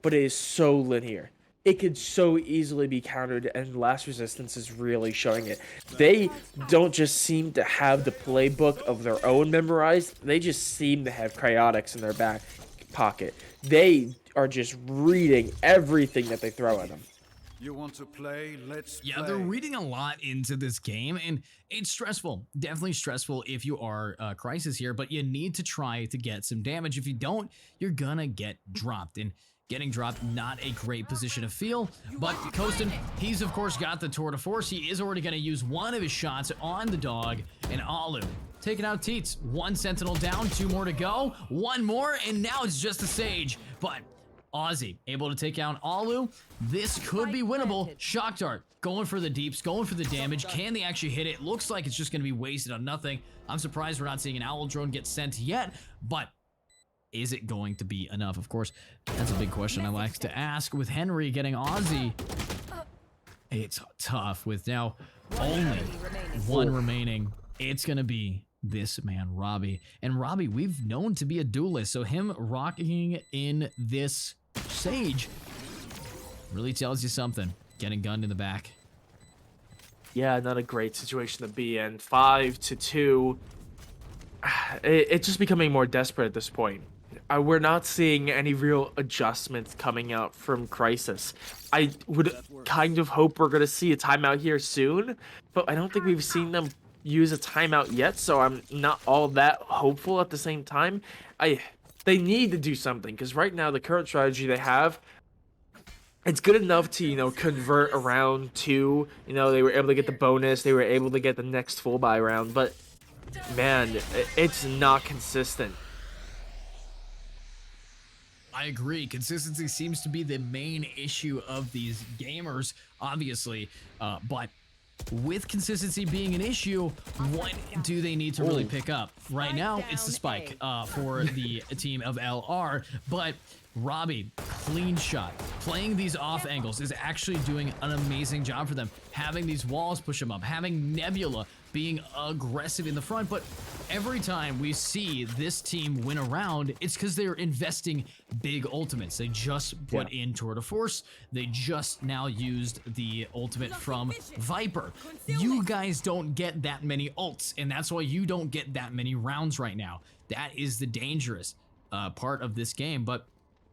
but it is so linear. It could so easily be countered, and Last Resistance is really showing it. They don't just seem to have the playbook of their own memorized, they just seem to have Cryotics in their back pocket. They are just reading everything that they throw at them. You want to play? Let's play. Yeah, they're reading a lot into this game, and it's stressful. Definitely stressful if you are Crisis here, but you need to try to get some damage. If you don't, you're gonna get dropped. And getting dropped, not a great position to feel, but Kostin, he's of course got the tour de force. He is already going to use one of his shots on the dog, and Alu taking out Teets. One Sentinel down, 2 more to go, 1 more, and now it's just a Sage. But Aussie able to take down Alu. This could be winnable. Shock Dart going for the deeps, going for the damage. Can they actually hit it? Looks like it's just going to be wasted on nothing. I'm surprised we're not seeing an Owl drone get sent yet, but is it going to be enough? Of course, that's a big question I like to ask. With Henry getting Aussie, it's tough with now only one remaining. It's going to be this man, Robbie. And Robbie, we've known to be a duelist, so him rocking in this Sage really tells you something. Getting gunned in the back. Yeah, not a great situation to be in. 5-2. It's just becoming more desperate at this point. We're not seeing any real adjustments coming out from Crisis. I would kind of hope we're going to see a timeout here soon, but I don't think we've seen them use a timeout yet, so I'm not all that hopeful at the same time. They need to do something, because right now the current strategy they have, it's good enough to, convert around 2. They were able to get the bonus, they were able to get the next full buy round, but man, it's not consistent. I agree. Consistency seems to be the main issue of these gamers, obviously. But with consistency being an issue, what do they need to really pick up? Right now, it's the spike for the team of LR. But Robbie, clean shot. Playing these off angles is actually doing an amazing job for them. Having these walls push them up. Having Nebula being aggressive in the front, but every time we see this team win a round, it's because they're investing big ultimates. They just put in Tour de Force. They just now used the ultimate from Viper. You guys don't get that many ults, and that's why you don't get that many rounds right now. That is the dangerous part of this game, but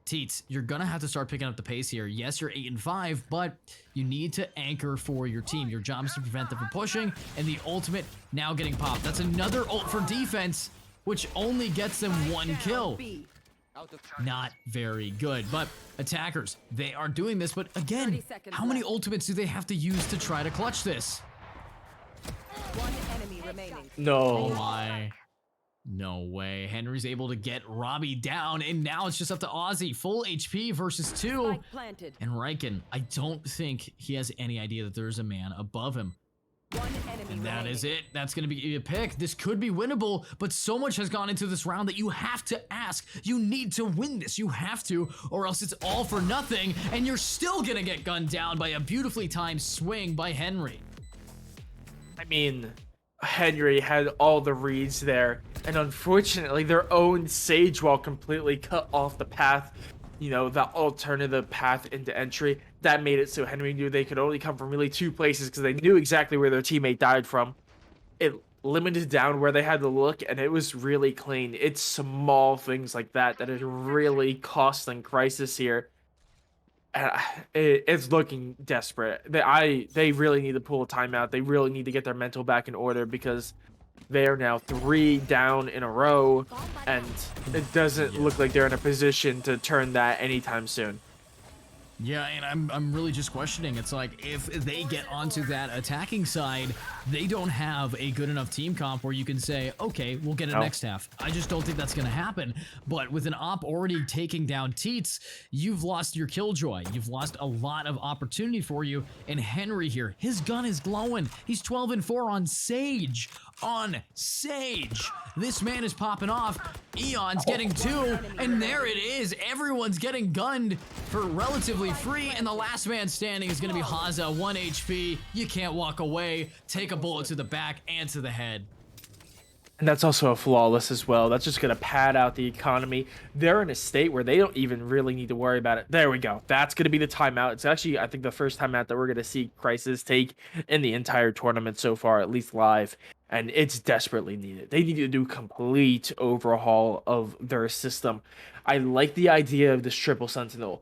Teets, you're gonna have to start picking up the pace here. Yes, you're 8-5, but you need to anchor for your team. Your job is to prevent them from pushing, and the ultimate now getting popped. That's another ult for defense, which only gets them 1 kill. Not very good, but attackers, they are doing this, but again, how many ultimates do they have to use to try to clutch this? One enemy remaining. No. Oh my. No way. Henry's able to get Robbie down, and now it's just up to Ozzy. Full HP versus 2. Spike planted. And Riken, I don't think he has any idea that there's a man above him. One enemy And that remaining. is it. That's going to be a pick. This could be winnable, but so much has gone into this round that you have to ask. You need to win this. You have to, or else it's all for nothing, and you're still going to get gunned down by a beautifully timed swing by Henry. I mean, Henry had all the reads there, and unfortunately their own Sage Wall completely cut off the path, you know, the alternative path into entry. That made it so Henry knew they could only come from really 2 places because they knew exactly where their teammate died from. It limited down where they had to look, and it was really clean. It's small things like that that is really costing Crisis here. It's looking desperate. They really need to pull a timeout. They really need to get their mental back in order because they are now 3 down in a row, and it doesn't look like they're in a position to turn that anytime soon. Yeah, and I'm really just questioning. It's like if they get onto that attacking side, they don't have a good enough team comp where you can say, okay, we'll get it next half. I just don't think that's going to happen. But with an op already taking down Teets, you've lost your killjoy. You've lost a lot of opportunity for you. And Henry here, his gun is glowing. He's 12-4 on Sage. This man is popping off. Eon's getting 2, and there it is. Everyone's getting gunned for relatively free, and the last man standing is going to be Haza, 1 HP. You can't walk away. Take a bullet to the back and to the head. And that's also a flawless as well. That's just going to pad out the economy. They're in a state where they don't even really need to worry about it. There we go. That's going to be the timeout. It's actually, I think, the first timeout that we're going to see Crisis take in the entire tournament so far, at least live. And it's desperately needed. They need to do complete overhaul of their system. I like the idea of this triple sentinel.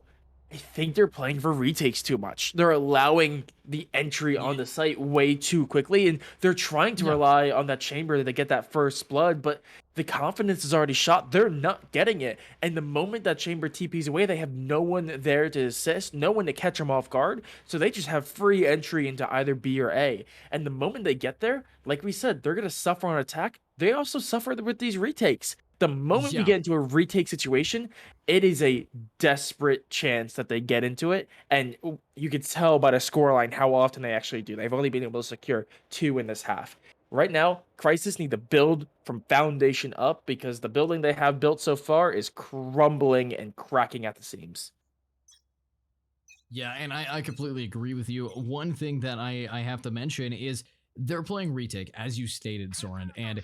I think they're playing for retakes too much. They're allowing the entry on the site way too quickly, and they're trying to rely on that chamber to get that first blood, but the confidence is already shot. They're not getting it. And the moment that chamber TPs away, they have no one there to assist, no one to catch them off guard, so they just have free entry into either B or A. And the moment they get there, like we said, they're going to suffer on attack. They also suffer with these retakes. The moment we get into a retake situation, it is a desperate chance that they get into it, and you can tell by the scoreline how often they actually do. They've only been able to secure 2 in this half. Right now, Crisis need to build from foundation up because the building they have built so far is crumbling and cracking at the seams. Yeah, and I completely agree with you. One thing that I have to mention is they're playing retake, as you stated, Soren, and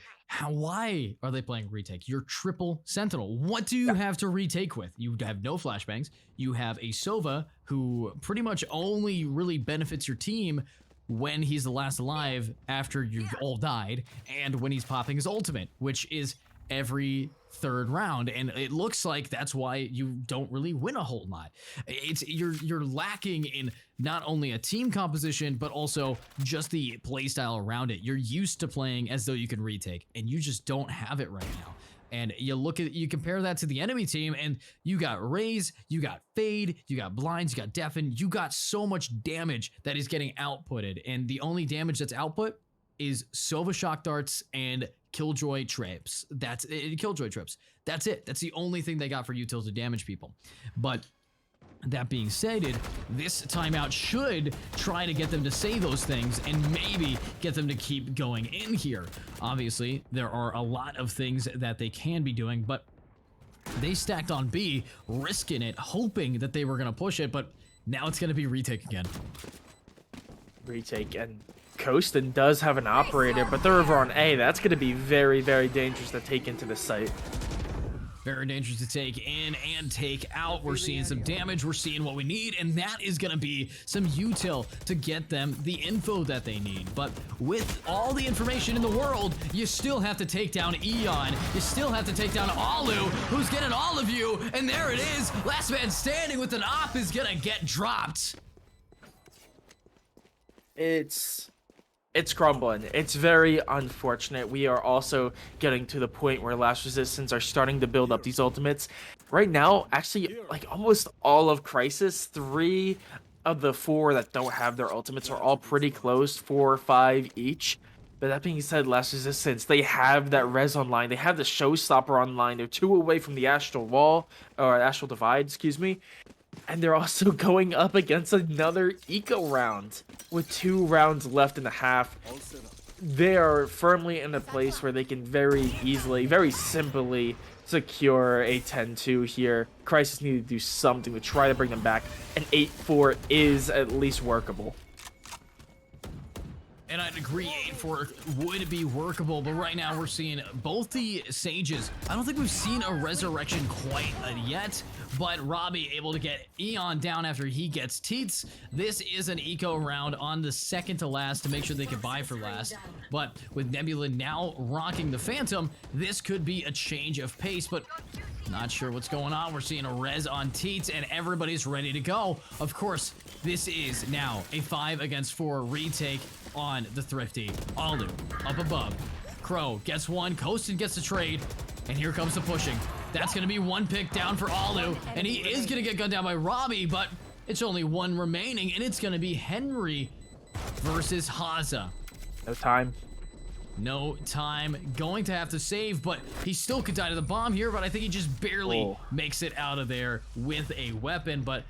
why are they playing retake? You're triple sentinel. What do you have to retake with? You have no flashbangs. You have a Sova who pretty much only really benefits your team when he's the last alive after you've all died, and when he's popping his ultimate, which is every 3rd round, and it looks like that's why you don't really win a whole lot. You're lacking in not only a team composition but also just the playstyle around it. You're used to playing as though you can retake, and you just don't have it right now. And you compare that to the enemy team, and you got Raze, you got Fade, you got Blinds, you got Deafen, you got so much damage that is getting outputted, and the only damage that's output is Sova Shock Darts and Killjoy Traps. That's it. Killjoy Traps. That's it. That's the only thing they got for util to damage people. But that being stated, this timeout should try to get them to say those things and maybe get them to keep going in here. Obviously, there are a lot of things that they can be doing, but they stacked on B, risking it, hoping that they were going to push it, but now it's going to be retake again. Retake, and Coastin does have an operator, but they're over on A. That's going to be very, very dangerous to take into the site. Very dangerous to take in and take out. We're seeing some damage. We're seeing what we need, and that is going to be some util to get them the info that they need. But with all the information in the world, you still have to take down Eon. You still have to take down Alu, who's getting all of you. And there it is. Last man standing with an op is going to get dropped. It's crumbling. It's very unfortunate. We are also getting to the point where Last Resistance are starting to build up these ultimates. Right now, actually, like almost all of Crisis, 3 of the 4 that don't have their ultimates are all pretty close, 4 or 5 each. But that being said, Last Resistance, they have that res online. They have the Showstopper online. They're 2 away from the Astral Wall, or Astral Divide, excuse me. And they're also going up against another eco round with 2 rounds left in the half. They are firmly in a place where they can very easily, very simply secure a 10-2 here. Crisis need to do something to try to bring them back. An 8-4 is at least workable. And I'd agree 8-4 would be workable, but right now we're seeing both the Sages. I don't think we've seen a resurrection quite yet, but Robbie able to get Eon down after he gets Teats. This is an eco round on the second to last to make sure they can buy for last. But with Nebula now rocking the Phantom, this could be a change of pace, but not sure what's going on. We're seeing a res on Teats and everybody's ready to go. Of course, this is now a 5 against 4 retake on the Thrifty. Alu up above. Crow gets one. Kostin gets the trade. And here comes the pushing. That's going to be 1 pick down for Alu. And he is going to get gunned down by Robbie, but it's only 1 remaining. And it's going to be Henry versus Haza. No time. No time. Going to have to save, but he still could die to the bomb here, but I think he just barely makes it out of there with a weapon, but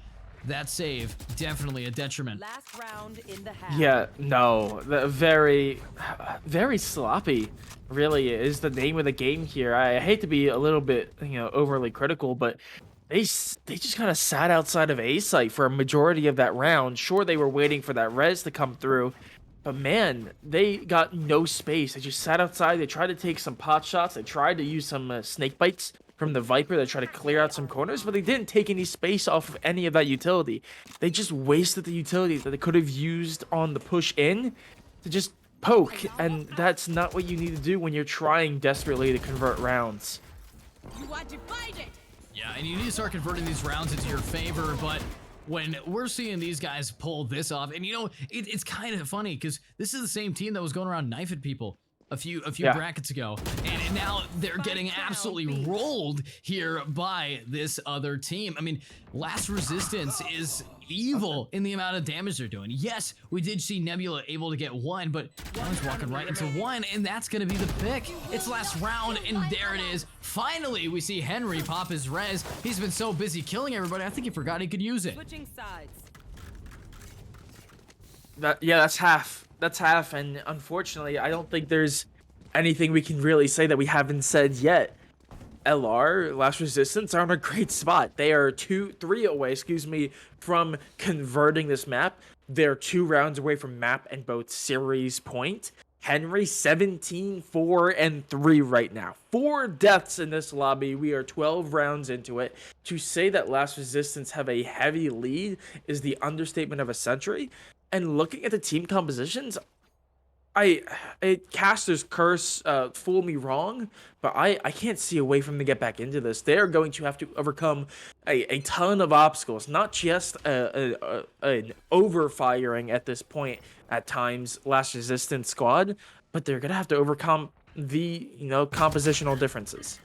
that save, definitely a detriment. Last round in the half. Yeah, no, very sloppy really is the name of the game here. I hate to be a little bit, overly critical, but they just kind of sat outside of A site for a majority of that round. Sure, they were waiting for that res to come through, but man, they got no space. They just sat outside. They tried to take some pot shots. They tried to use some snake bites from the Viper. They tried to clear out some corners, but they didn't take any space off of any of that utility. They just wasted the utility that they could have used on the push in to just poke, and that's not what you need to do when you're trying desperately to convert rounds. You want to fight it? Yeah, and you need to start converting these rounds into your favor, but when we're seeing these guys pull this off, and it's kind of funny because this is the same team that was going around knifing people a few brackets ago, and now they're getting absolutely rolled here by this other team. I mean, Last Resistance is evil in the amount of damage they're doing. Yes, we did see Nebula able to get 1, but now he's walking right into 1, and that's gonna be the pick. It's last round, and there it is. Finally, we see Henry pop his res. He's been so busy killing everybody, I think he forgot he could use it. Switching sides. That's half. That's half, and unfortunately, I don't think there's anything we can really say that we haven't said yet. LR, Last Resistance, are in a great spot. They are 3 away, from converting this map. They're 2 rounds away from map and both series point. Henry, 17, 4, and 3 right now. 4 deaths in this lobby. We are 12 rounds into it. To say that Last Resistance have a heavy lead is the understatement of a century. And looking at the team compositions, Caster's curse fooled me wrong, but I can't see a way for them to get back into this. They're going to have to overcome a ton of obstacles, not just an overfiring at this point at times Last Resistance squad, but they're gonna have to overcome the compositional differences.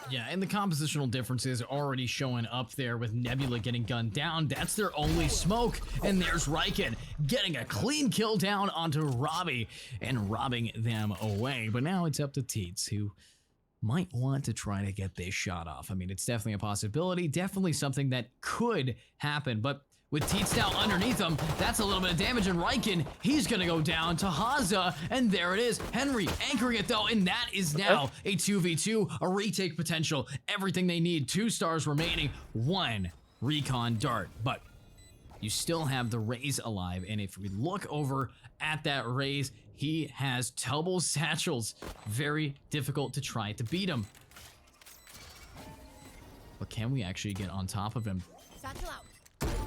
Yeah, and the compositional differences are already showing up there with Nebula getting gunned down. That's their only smoke. And there's Riken getting a clean kill down onto Robbie and robbing them away. But now it's up to Teats, who might want to try to get this shot off. I mean, it's definitely a possibility, definitely something that could happen. But with Teats now underneath him, that's a little bit of damage, and Riken, he's gonna go down to Haza, and there it is. Henry anchoring it though, and that is now a 2v2, a retake potential, everything they need. 2 stars remaining, 1 recon dart, but you still have the Raze alive, and if we look over at that Raze, he has double satchels. Very difficult to try to beat him. But can we actually get on top of him? Satchel out.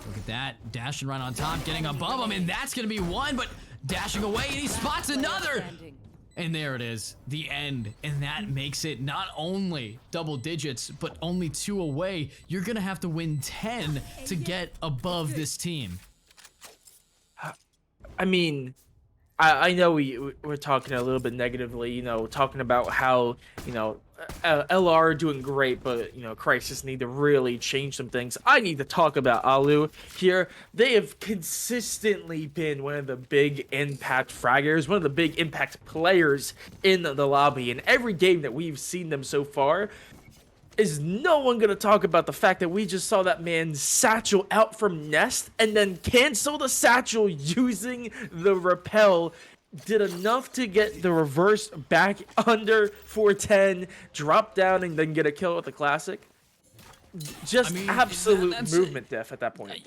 Look at that, dashing right on top, getting above him, and that's gonna be 1, but dashing away, and he spots another! And there it is, the end, and that makes it not only double digits, but only 2 away. You're gonna have to win 10 to get above this team. I mean, I know we're talking a little bit negatively, talking about how, LR doing great, but Crisis need to really change some things. I need to talk about Alu here. They have consistently been one of the big impact fraggers, one of the big impact players in the lobby. And every game that we've seen them so far, is no one gonna talk about the fact that we just saw that man satchel out from Nest and then cancel the satchel using the repel? Did enough to get the reverse back under 410, drop down, and then get a kill with the classic. Just absolute that's movement diff at that point.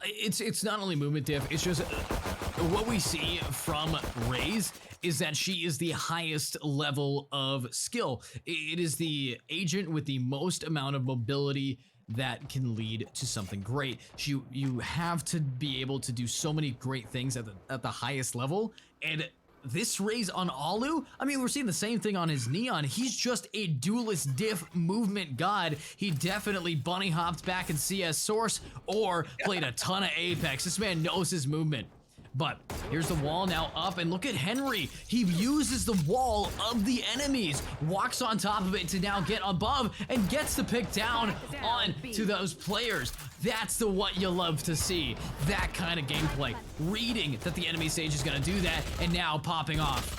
It's not only movement diff, it's just what we see from Raze is that she is the highest level of skill. It is the agent with the most amount of mobility that can lead to something great. You have to be able to do so many great things at the highest level, and this Raze on Alu, I mean, we're seeing the same thing on his Neon. He's just a duelist diff movement god. He definitely bunny hopped back in CS Source or played a ton of Apex. This man knows his movement. But here's the wall now up, and look at Henry. He uses the wall of the enemies, walks on top of it to now get above, and gets the pick down on to those players. That's the what you love to see. That kind of gameplay. Reading that the enemy stage is gonna do that, and now popping off.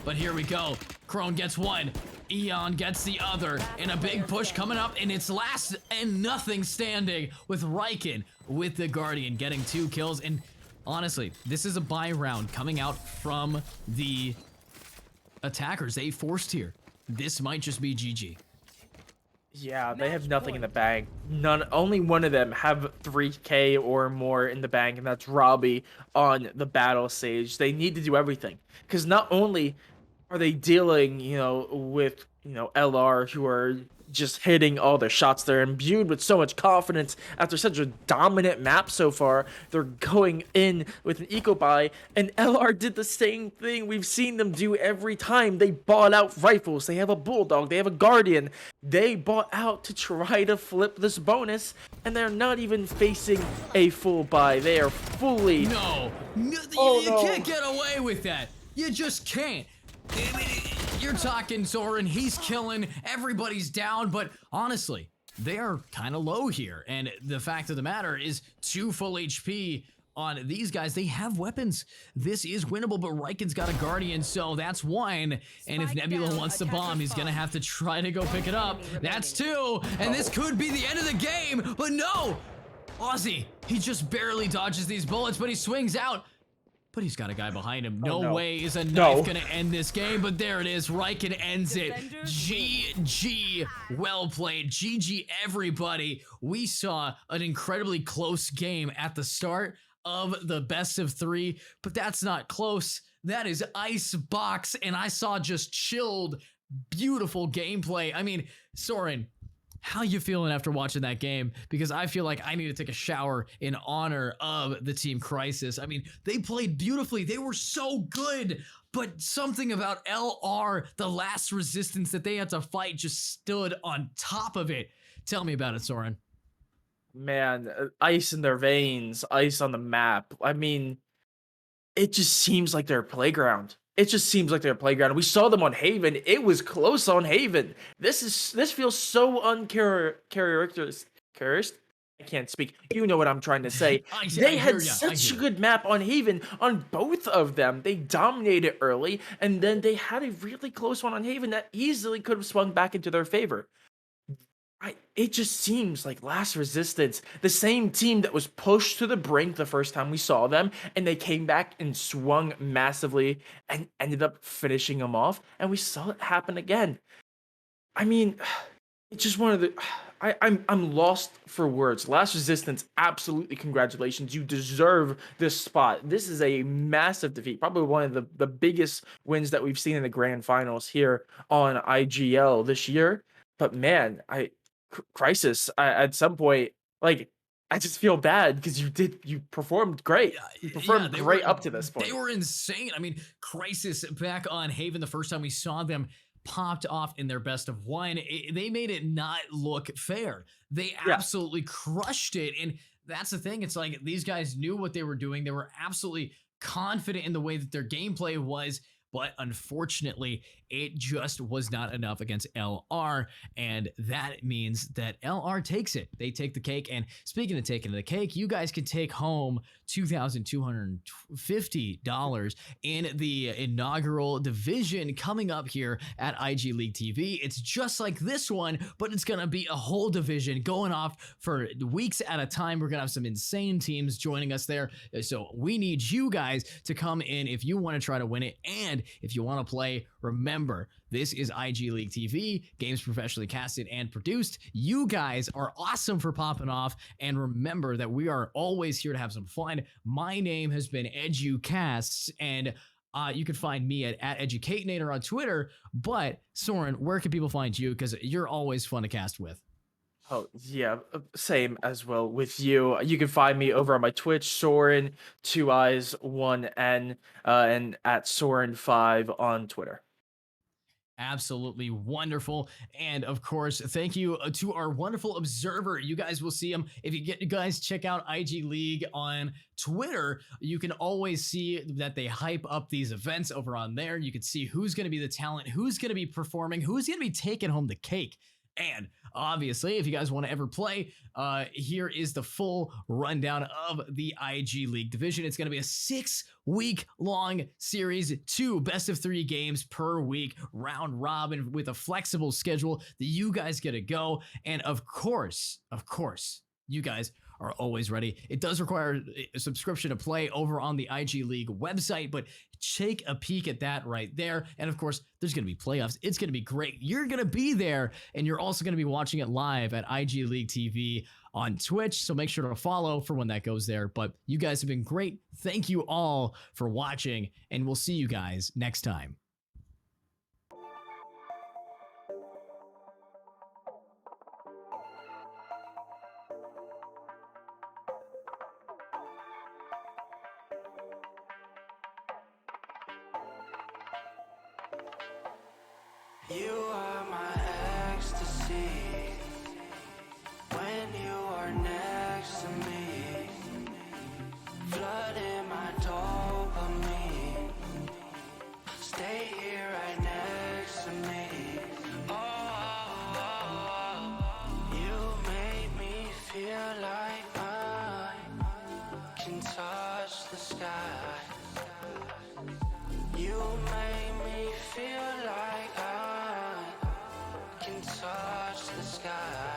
But here we go. Crone gets one. Eon gets the other, and a big push coming up, and it's last and nothing standing with Riken with the Guardian getting 2 kills. And honestly, this is a buy round coming out from the attackers. They forced here. This might just be GG. Yeah, they have nothing in the bank. Only one of them have 3K or more in the bank, and that's Robbie on the battle stage. They need to do everything, because not only are they dealing, with LR, who are just hitting all their shots. They're imbued with so much confidence after such a dominant map so far. They're going in with an eco buy, and LR did the same thing we've seen them do every time. They bought out rifles. They have a Bulldog. They have a Guardian. They bought out to try to flip this bonus, and they're not even facing a full buy. They are fully... No, you can't get away with that. You just can't. I mean, you're talking Soren, he's killing, everybody's down, but honestly, they are kind of low here. And the fact of the matter is 2 full HP on these guys. They have weapons. This is winnable, but Riken's got a Guardian, so that's 1. And if Nebula wants to bomb, he's gonna have to try to go pick it up. That's 2, and this could be the end of the game, but no! Aussie, he just barely dodges these bullets, but he swings out. But he's got a guy behind him. No way is a knife gonna end this game, but there it is. Riken ends it. GG. Well played. GG, everybody. We saw an incredibly close game at the start of the best of 3, but that's not close. That is Icebox, and I saw just chilled, beautiful gameplay. I mean, Soren, how you feeling after watching that game? Because I feel like I need to take a shower in honor of the Team Crisis. I mean, they played beautifully. They were so good, but something about LR, the last resistance that they had to fight, just stood on top of it. Tell me about it, Soren. Man, ice in their veins, ice on the map. I mean, it just seems like their playground. It just seems like their playground. We saw them on Haven. It was close on Haven. This feels so uncharacteristic. I can't speak. You know what I'm trying to say. They had such a good map on Haven on both of them. They dominated early, and then they had a really close one on Haven that easily could have swung back into their favor. It just seems like Last Resistance, the same team that was pushed to the brink the first time we saw them, and they came back and swung massively and ended up finishing them off, and we saw it happen again. I mean, it's just one of the... I'm lost for words. Last Resistance, absolutely congratulations. You deserve this spot. This is a massive defeat. Probably one of the biggest wins that we've seen in the grand finals here on IGL this year. But man, Crisis, at some point, like, I just feel bad because you performed great. You performed great up to this point. They were insane. I mean, Crisis back on Haven the first time we saw them popped off in their best of 1. They made it not look fair. They absolutely crushed it. And that's the thing. It's like these guys knew what they were doing. They were absolutely confident in the way that their gameplay was, but unfortunately, it just was not enough against LR, and that means that LR takes it. They take the cake, and speaking of taking the cake, you guys can take home $2,250 in the inaugural division coming up here at IG League TV. It's just like this one, but it's gonna be a whole division going off for weeks at a time. We're gonna have some insane teams joining us there, so we need you guys to come in if you want to try to win it, and if you want to play, remember, this is IG League TV, games professionally casted and produced. You guys are awesome for popping off, and remember that we are always here to have some fun. My name has been EduCasts, and you can find me at EducateNator on Twitter, but Soren, where can people find you? Because you're always fun to cast with. Oh, yeah, same as well with you. You can find me over on my Twitch, Soren, 2 eyes, 1 N, and at Soren5 on Twitter. Absolutely wonderful. And of course, thank you to our wonderful observer. You guys will see him. If you guys check out IG League on Twitter, you can always see that they hype up these events over on there. You can see who's going to be the talent, who's going to be performing, who's going to be taking home the cake. And obviously, if you guys want to ever play, here is the full rundown of the IG League division. It's going to be a 6-week-long series, 2 best-of-3 games per week, round robin with a flexible schedule that you guys get to go. And of course, you guys are always ready. It does require a subscription to play over on the IG League website, but take a peek at that right there. And of course, there's going to be playoffs. It's going to be great. You're going to be there, and you're also going to be watching it live at IG League TV on Twitch, so make sure to follow for when that goes there. But you guys have been great. Thank you all for watching, and we'll see you guys next time. You are my ecstasy when you are next to me, flooding my dopamine. Stay here right next to me. Oh, you made me feel like I can touch the sky. You made me feel like I can touch the sky.